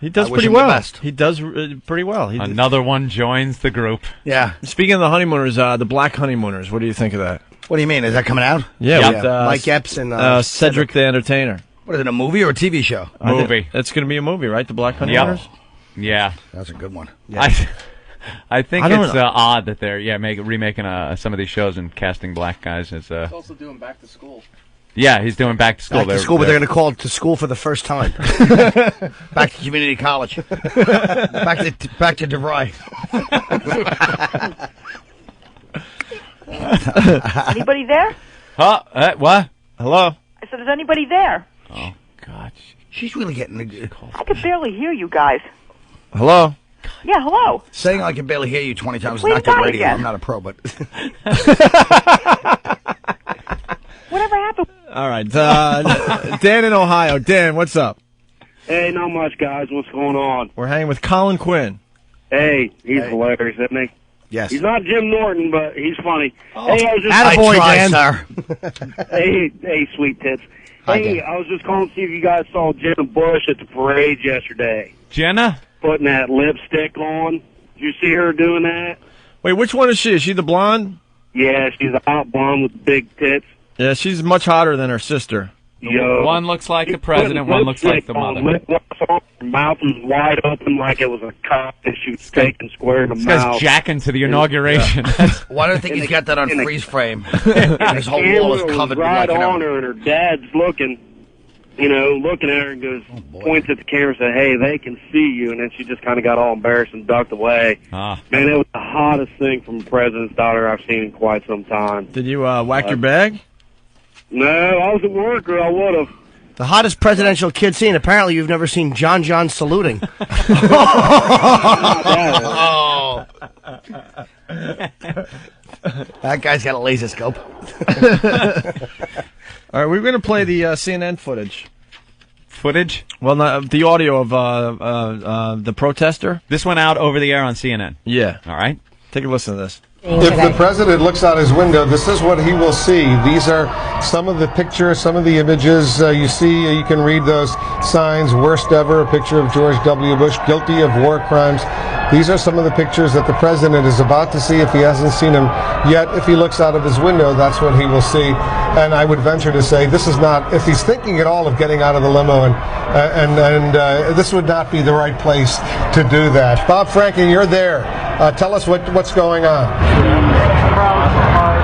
He does I wish pretty him the well. best. He does pretty well. He did. Another one joins the group. Yeah. Speaking of the honeymooners, the Black Honeymooners. What do you think of that? What do you mean? Is that coming out? Yeah, Yep. with Mike Epps and Cedric the Entertainer. What is it, a movie or a TV show? Movie. It's going to be a movie, right? The Black Honeymooners. Yeah. That's a good one. I think I don't it's know. odd that they're remaking some of these shows and casting black guys as He's also doing Back to School. yeah, he's doing Back to School. Back to school, but they're going to call it to school for the first time. Back to community college. back to DeVry. Anybody there? Huh? What? Hello. I said, is anybody there? Oh God. She's really getting a good call. I could barely hear you guys. Hello? Yeah, hello. Saying I can barely hear you 20 times is Wait, not good die radio. again. I'm not a pro, but... Whatever happened? All right. Dan in Ohio. Dan, what's up? Hey, not much, guys. What's going on? We're hanging with Colin Quinn. Hey, he's hilarious, isn't he? Yes. He's not Jim Norton, but he's funny. Oh. Hey, I was just... Attaboy, Dan. Sir. hey, sweet tits. Hi, Hey, Dan. I was just calling to see if you guys saw Jenna Bush at the parade yesterday. Jenna? Putting that lipstick on. Did you see her doing that? Wait, which one is she? Is she the blonde? Yeah, she's a hot blonde with big tits. Yeah, she's much hotter than her sister. Yo. One looks like the president, one looks like the mother. Her mouth was wide open like it was a cock that she was taking square in the This mouth. guy's jacking to the inauguration. Why do you think he's got that on and the- freeze frame? And His whole wall is covered with right like on her, and her dad's looking at her and goes, points at the camera and says, "Hey, they can see you." And then she just kind of got all embarrassed and ducked away. Ah. Man, it was the hottest thing from a president's daughter I've seen in quite some time. Did you whack your bag? No, I was at work, or I would have. The hottest presidential kid scene. Apparently, you've never seen John saluting. Oh. That guy's got a laser scope. All right, we're going to play the CNN footage. Footage? Well, not, the audio of the protester. This went out over the air on CNN. Yeah. All right. Take a listen to this. If the president looks out his window, this is what he will see. These are some of the pictures, some of the images you see. You can read those signs. Worst ever, a picture of George W. Bush guilty of war crimes. These are some of the pictures that the president is about to see if he hasn't seen them yet. If he looks out of his window, that's what he will see. And I would venture to say this is not, if he's thinking at all of getting out of the limo, and this would not be the right place to do that. Bob Franken, you're there. Tell us what's going on. Crowds are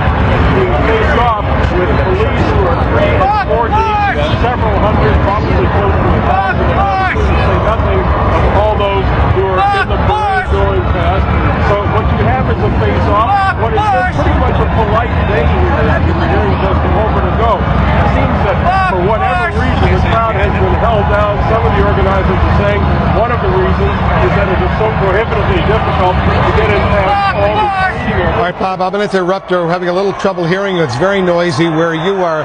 being faced off with police who are 3 and 4 deep, and several hundred, probably close to 1,000, to say nothing of all those who are in the parade going past. So what you have is a face-off. What is pretty much a polite day here that you were hearing just a moment ago. It seems that for whatever reason the crowd has been held down. Some of the organizers are saying one of the reasons is that it is so prohibitively difficult to get in past all the seating. All right, Bob, I'm going to interrupt. We're having a little trouble hearing you. It's very noisy where you are.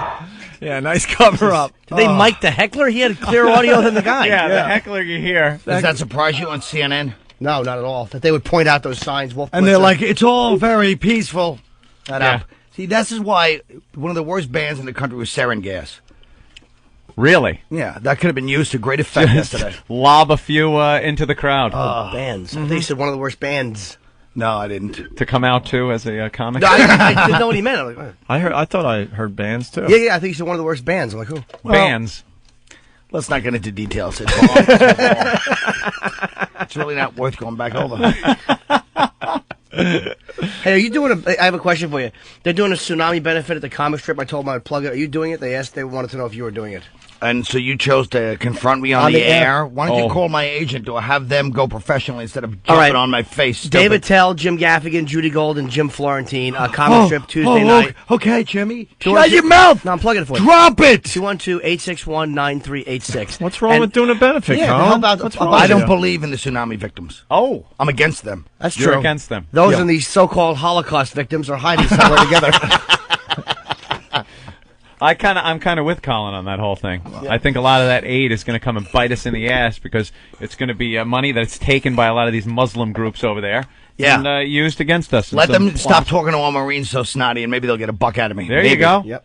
Yeah, nice cover up. Did they mic the heckler? He had clearer audio than the guy. Yeah, the heckler you hear. Does that surprise you on CNN? No, not at all. That they would point out those signs. And they're like, it's all very peaceful. Shut Yeah. up. See, this is why one of the worst bands in the country was Sarin Gas. Really? Yeah, that could have been used to great effect yesterday. Lob a few into the crowd. Bands. They said one of the worst bands. No, I didn't. To come out to as a comic? No, I didn't know what he meant. I'm like, I thought I heard bands too. yeah, I think he said one of the worst bands. I'm like, who? Bands. Let's not get into details. It's all. It's really not worth going back over. Hey, are you doing I have a question for you. They're doing a tsunami benefit at the comic strip. I told them I'd plug it. Are you doing it? They wanted to know if you were doing it. And so you chose to confront me on the air? Why don't you call my agent or have them go professionally instead of jumping on my face? Stupid. David Tell, Jim Gaffigan, Judy Gold, and Jim Florentine. Comic strip Tuesday night. Okay, Jimmy. 212 Shut your mouth! No, I'm plugging it for you. Drop it! 212-861-9386. What's wrong with doing a benefit, Colin? I don't believe in the tsunami victims. Oh. I'm against them. That's You're true. against them. Those and these so-called Holocaust victims are hiding somewhere together. I'm kind of with Colin on that whole thing. Yeah. I think a lot of that aid is going to come and bite us in the ass because it's going to be money that's taken by a lot of these Muslim groups over there and used against us. Let them stop talking to our Marines so snotty, and maybe they'll get a buck out of me. There you go. Yep.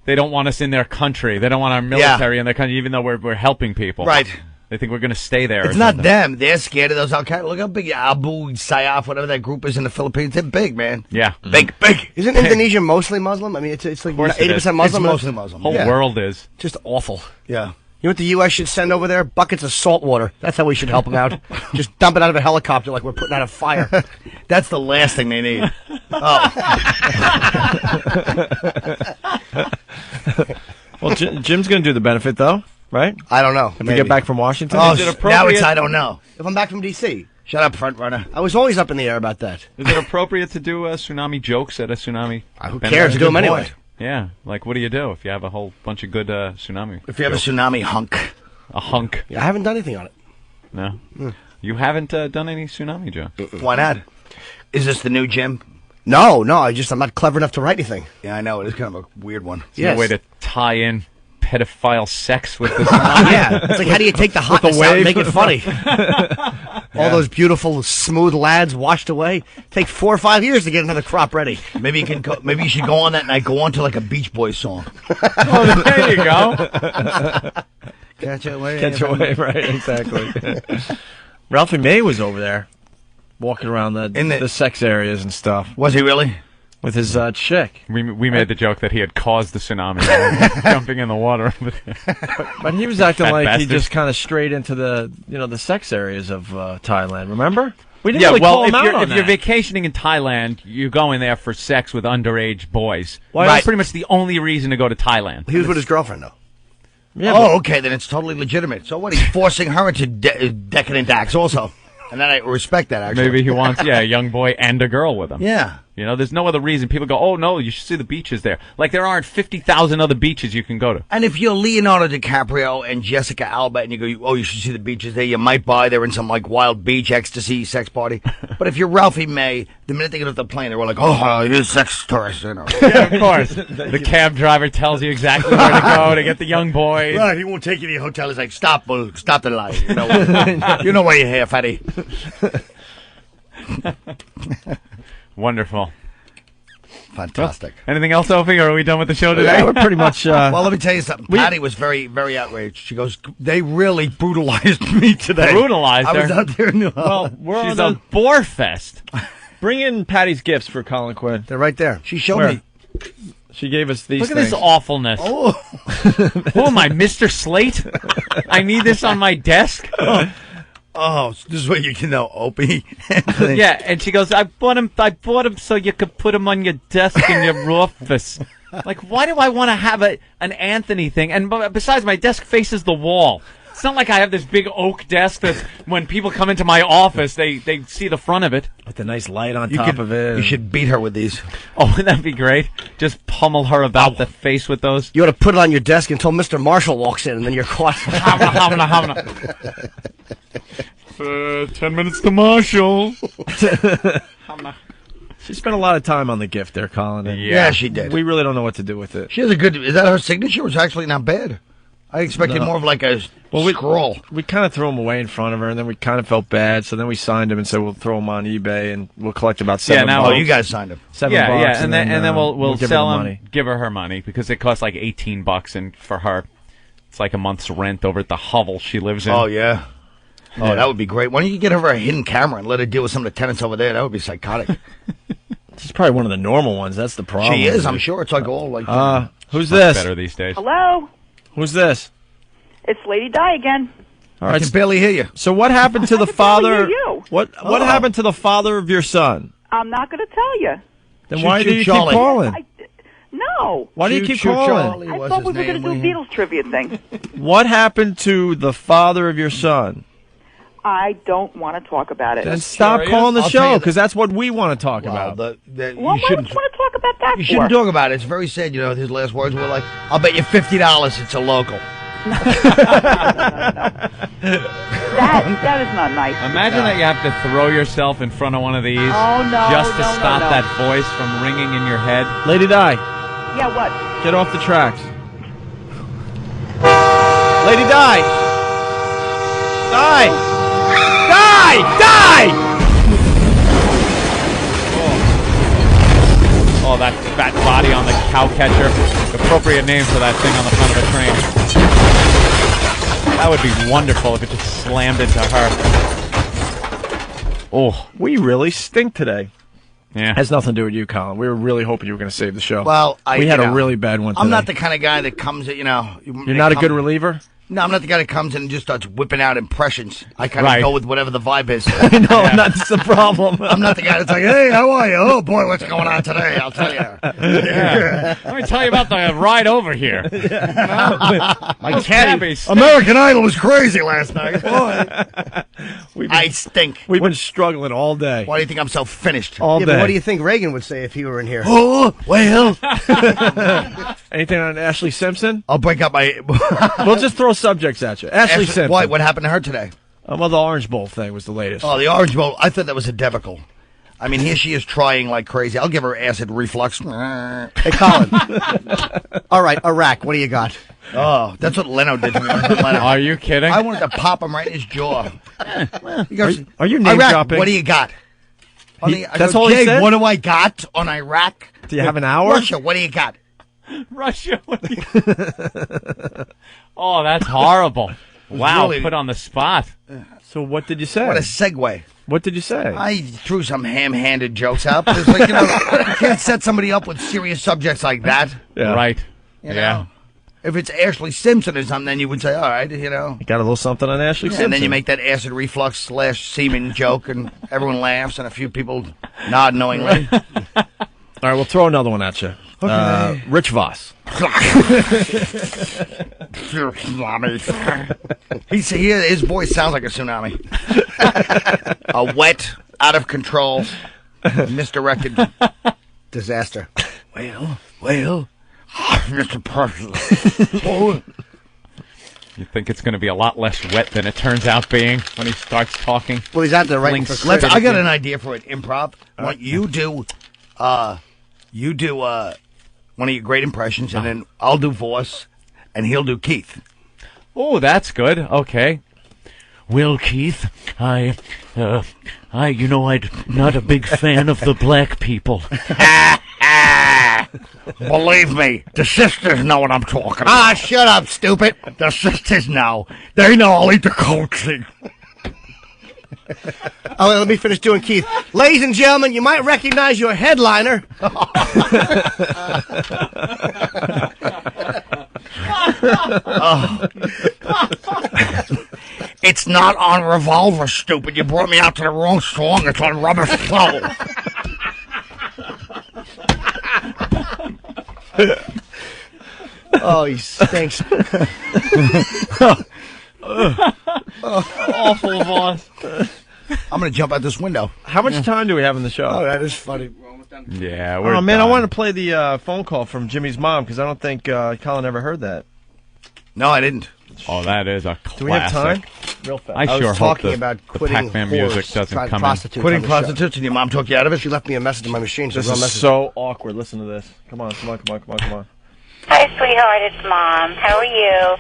They don't want us in their country. They don't want our military in their country, even though we're helping people. Right. They think we're going to stay there. It's not them. They're scared of those Al Qaeda. Look how big Abu Sayyaf, whatever that group is in the Philippines. They're big, man. Yeah. Big. Isn't Indonesia mostly Muslim? I mean, it's like 80% Muslim. It's mostly Muslim. The whole world is. Just awful. Yeah. You know what the U.S. should send over there? Buckets of salt water. That's how we should help them out. Just dump it out of a helicopter like we're putting out a fire. That's the last thing they need. Well, Jim's going to do the benefit, though, right? I don't know. If we get back from Washington? Oh, now it's I don't know. If I'm back from D.C. Shut up, front runner. I was always up in the air about that. Is it appropriate to do tsunami jokes at a tsunami? Who cares? Do them anyway. Yeah. Like, what do you do if you have a whole bunch of good tsunami? If you have a tsunami hunk. a hunk. Yeah, I haven't done anything on it. No? You haven't done any tsunami jokes? Why not? Is this the new Jim? No, I'm not clever enough to write anything. Yeah, I know. It is kind of a weird one. It's no way to tie in pedophile sex with the tsunami. Yeah, it's like, how do you take the hotness out and make it funny? All those beautiful, smooth lads washed away. Take 4 or 5 years to get another crop ready. Maybe you can go. Maybe you should go on that night. Go on to like a Beach Boys song. Oh, there you go. Catch your wave. Catch your wave, right? Exactly. Ralphie May was over there, walking around the sex areas and stuff. Was he really? With his chick. We made the joke that he had caused the tsunami, jumping in the water. But he was acting Fat like bastard. he just kind of strayed into the sex areas of Thailand. Remember? We didn't really call him out on if you're that. vacationing in Thailand, you go in there for sex with underage boys. Why That's else- pretty much the only reason to go to Thailand. He was with his girlfriend, though. Yeah, okay, then it's totally legitimate. So what? He's forcing her into decadent acts also. And then I respect that, actually. Maybe he wants, a young boy and a girl with him. Yeah. You know, there's no other reason. People go, oh, no, you should see the beaches there. Like, there aren't 50,000 other beaches you can go to. And if you're Leonardo DiCaprio and Jessica Alba and you go, oh, you should see the beaches there, you might buy they're in some, like, wild beach ecstasy sex party. But if you're Ralphie May, the minute they get off the plane, they're like, oh, you're a sex tourist, you know. Yeah, of course. The cab driver tells you exactly where to go to get the young boy. Right, he won't take you to your hotel. He's like, stop the lie. You know why you're here, fatty. Wonderful. Fantastic. Well, anything else, Opie, or are we done with the show today? Yeah, we're pretty much... well, let me tell you something. Patty was very, very outraged. She goes, they really brutalized me today. Brutalized her? I was out there in New Well, we're She's on a bore fest. Bring in Patty's gifts for Colin Quinn. They're right there. She showed Where? me. She gave us these Look at things. this awfulness. Oh. Who am I, Mr. Slate? I need this on my desk. Oh, this is what you can know, Opie. Yeah, and she goes, I bought him so you could put him on your desk in your office. Like, why do I want to have an Anthony thing? And besides, my desk faces the wall. It's not like I have this big oak desk that when people come into my office, they see the front of it. With the nice light on top of it. You should beat her with these. Oh, wouldn't that be great? Just pummel her about the face with those. You ought to put it on your desk until Mr. Marshall walks in, and then you're caught. 10 minutes to Marshall. She spent a lot of time on the gift there, Colin. And Yeah, she did. We really don't know what to do with it. She has a good... Is that her signature? It's actually not bad. I expected No. more of like a scroll. We kind of threw them away in front of her, and then we kind of felt bad, so then we signed them and said we'll throw them on eBay, and we'll collect about $7. now- Oh, you guys signed him. $7. Yeah, and then we'll give her sell the them, money. give her money, because it costs like $18, and for her, it's like a month's rent over at the hovel she lives in. Oh, yeah. Oh, that would be great. Why don't you get her a hidden camera and let her deal with some of the tenants over there? That would be psychotic. She's probably one of the normal ones. That's the problem. She is, I'm sure. It's like all like... Who's Much this? better these days. Hello? Who's this? It's Lady Di again. All I right. can barely hear you. So what happened to the father? hear you. What happened to the father of your son? I'm not going to tell you. Then Choo why Choo do you Charlie. keep calling? No. Why do you Choo keep Choo calling? Charlie I was thought his we were going to name. do a Beatles trivia thing. What happened to the father of your son? I don't want to talk about it. Then stop calling the I'll tell show, you because that's what we want to talk Well, about. Well, you why would shouldn't... you want to talk about that You for? shouldn't talk about it. It's very sad. You know, his last words were like, I'll bet you $50 it's a local. That is not nice. Imagine that you have to throw yourself in front of one of these Oh, no, just to no, no, stop no. that voice from ringing in your head. Lady Di, Yeah, what? get off the tracks. Lady Di! Di! Di! Di! Oh, that fat body on the cow catcher. Appropriate name for that thing on the front of a train. That would be wonderful if it just slammed into her. Oh, We really stink today. yeah. Has nothing to do with you, Colin. We were really hoping you were going to save the show. Well, we had you a know, really bad one today. I'm not the kind of guy that comes, you know... You're not a good reliever? No, I'm not the guy that comes in and just starts whipping out impressions. I kind of Right. go with whatever the vibe is. I know, that's the problem. I'm not the guy that's like, hey, how are you? Oh, boy, what's going on today? I'll tell you. Let me tell you about the ride over here. My caddy. American Idol was crazy last night. Boy. I stink. We've been struggling all day. Why do you think I'm so finished? All Yeah, day. but what do you think Reagan would say if he were in here? Oh, well. Anything on Ashley Simpson? I'll break up my... We'll just throw subjects at you. Ashley Simpson. What happened to her today? Well, the Orange Bowl thing was the latest. Oh, the Orange Bowl. I thought that was a debacle. I mean, here she is trying like crazy. I'll give her acid reflux. Hey, Colin. All right, Iraq, what do you got? Oh, that's what Leno did to me. Are you kidding? I wanted to pop him right in his jaw. Are you name Iraq, dropping? what do you got? That's all he Jay, said? what do I got on Iraq? Do you have an hour? Russia, what do you got? Russia. Oh, that's horrible. Wow, really- put on the spot. So what did you say? What a segue. What did you say? I threw some ham-handed jokes out. It's like, you can't set somebody up with serious subjects like that. Yeah. Right. You know? If it's Ashley Simpson or something, then you would say, all right, you know. You got a little something on Ashley Simpson. And then you make that acid reflux / semen joke, and everyone laughs, and a few people nod knowingly. All right, we'll throw another one at you. Okay. Rich Voss. His voice sounds like a tsunaami. A wet, out of control, misdirected disaster. Well, Mr. President. You think it's going to be a lot less wet than it turns out being when he starts talking? Well, he's out there writing for credit. I got an idea for an improv. What you do one of your great impressions, and then I'll do Voss, and he'll do Keith. Oh, that's good. Okay. Well, Keith, I'm not a big fan of the black people. Believe me, the sisters know what I'm talking about. Ah, shut up, stupid. The sisters know. They know I'll eat the coaching. Oh, let me finish doing Keith. Ladies and gentlemen, you might recognize your headliner. It's not on Revolver, stupid. You brought me out to the wrong song. It's on Rubber Soul. Oh, he stinks. Awful, Voss. I'm going to jump out this window. How much time do we have in the show? Oh, that is funny. Yeah, we're Oh, man, I done. want to play the phone call from Jimmy's mom because I don't think Colin ever heard that. No, I didn't. Oh, that is a classic. Do we have time? Real fast. I sure was hope talking the, about the quitting Pac-Man music whores, doesn't trying come in. prostitutes Quitting on the show. prostitutes, and your mom took you out of it? She left me a message in my machine. This Real is message. so awkward. Listen to this. Come on. Hi, sweetheart. It's Mom. How are you?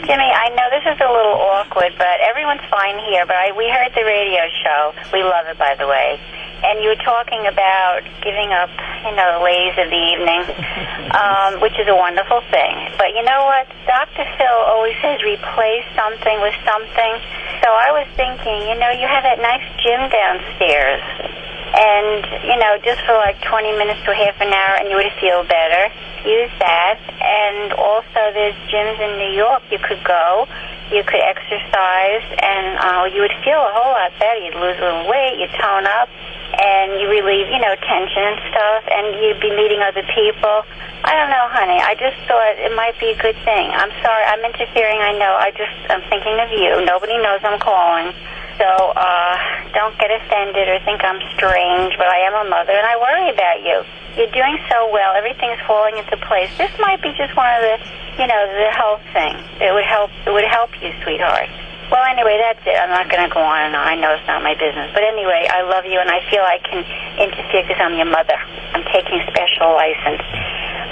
Jimmy, I know this is a little awkward, but everyone's fine here. But we heard the radio show. We love it, by the way. And you were talking about giving up, the ladies of the evening, which is a wonderful thing. But you know what? Dr. Phil always says replace something with something. So I was thinking, you have that nice gym downstairs. And, just for like 20 minutes to half an hour, and you would feel better. Use that. And also there's gyms in New York you could go. You could exercise, and you would feel a whole lot better. You'd lose a little weight, you'd tone up, and you relieve, tension and stuff, and you'd be meeting other people. I don't know, honey. I just thought it might be a good thing. I'm sorry, I'm interfering, I know. I'm thinking of you. Nobody knows I'm calling. So, don't get offended or think I'm strange, but I am a mother, and I worry about you. You're doing so well. Everything's falling into place. This might be just one of the, the health thing. It would help you, sweetheart. Well, anyway, that's it. I'm not going to go on and on. I know it's not my business. But anyway, I love you, and I feel I can interfere because I'm your mother. I'm taking special license.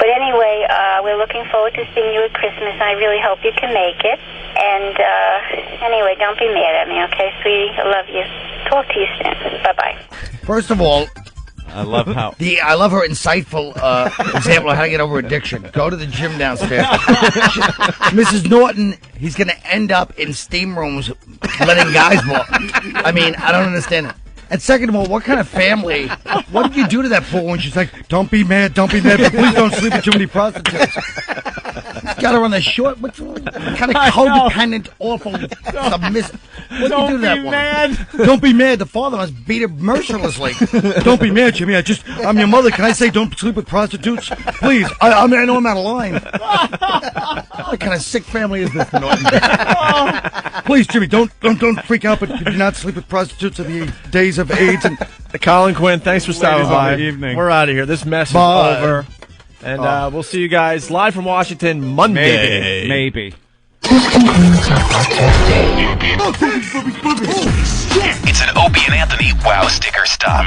But anyway, we're looking forward to seeing you at Christmas, and I really hope you can make it. And anyway, don't be mad at me, okay, sweetie? I love you. Talk to you soon. Bye-bye. First of all, I love how I love her insightful example of how to get over addiction. Go to the gym downstairs. Mrs. Norton, he's going to end up in steam rooms letting guys walk. I mean, I don't understand it. And second of all, what kind of family? What did you do to that poor one? She's like, don't be mad, but please don't sleep with too many prostitutes. Got her on the short. What kind of codependent, awful, submissive? What did you do to that woman? Don't be mad. The father must beat her mercilessly. Don't be mad, Jimmy. I'm your mother. Can I say don't sleep with prostitutes? Please. I know I'm out of line. What kind of sick family is this, Norton? Please, Jimmy, don't freak out, but do not sleep with prostitutes in the days of AIDS. And Colin Quinn, thanks for stopping by. Evening. We're out of here. This mess is Bye. over. And we'll see you guys live from Washington Monday. Maybe. It's an Opie and Anthony Wow Sticker Stop.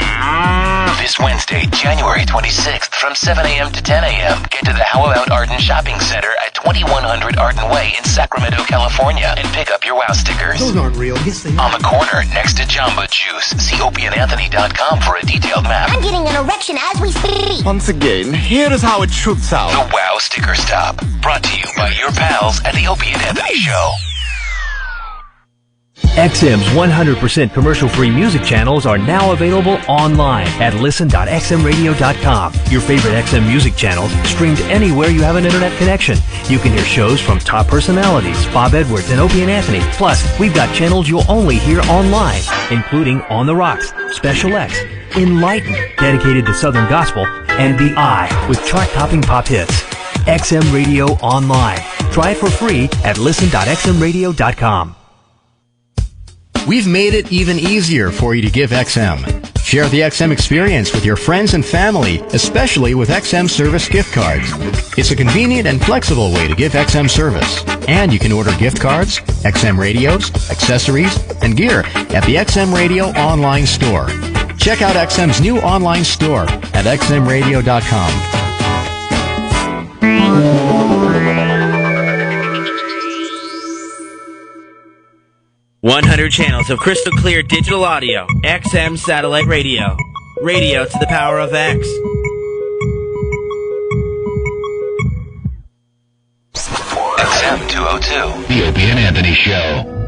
This Wednesday, January 26th from 7 a.m. to 10 a.m. Get to the How About Arden Shopping Center at 2100 Arden Way in Sacramento, California and pick up your Wow stickers. Those aren't real. Yes, they are. On the corner next to Jamba Juice. See opieandanthony.com for a detailed map. I'm getting an erection as we speak. Once again, here is how it should sound. The Wow Sticker Stop. Brought to you by your pals at the Opie and Anthony Show. XM's 100% commercial-free music channels are now available online at listen.xmradio.com. Your favorite XM music channels streamed anywhere you have an internet connection. You can hear shows from top personalities, Bob Edwards and Opie and Anthony. Plus, we've got channels you'll only hear online, including On the Rocks, Special X, Enlighten, dedicated to Southern Gospel, and The Eye, with chart-topping pop hits. XM Radio Online. Try it for free at listen.xmradio.com. We've made it even easier for you to give XM. Share the XM experience with your friends and family, especially with XM service gift cards. It's a convenient and flexible way to give XM service. And you can order gift cards, XM radios, accessories, and gear at the XM Radio online store. Check out XM's new online store at xmradio.com. 100 channels of crystal clear digital audio. XM satellite radio. Radio to the power of X. XM 202. The Opie and Anthony Show.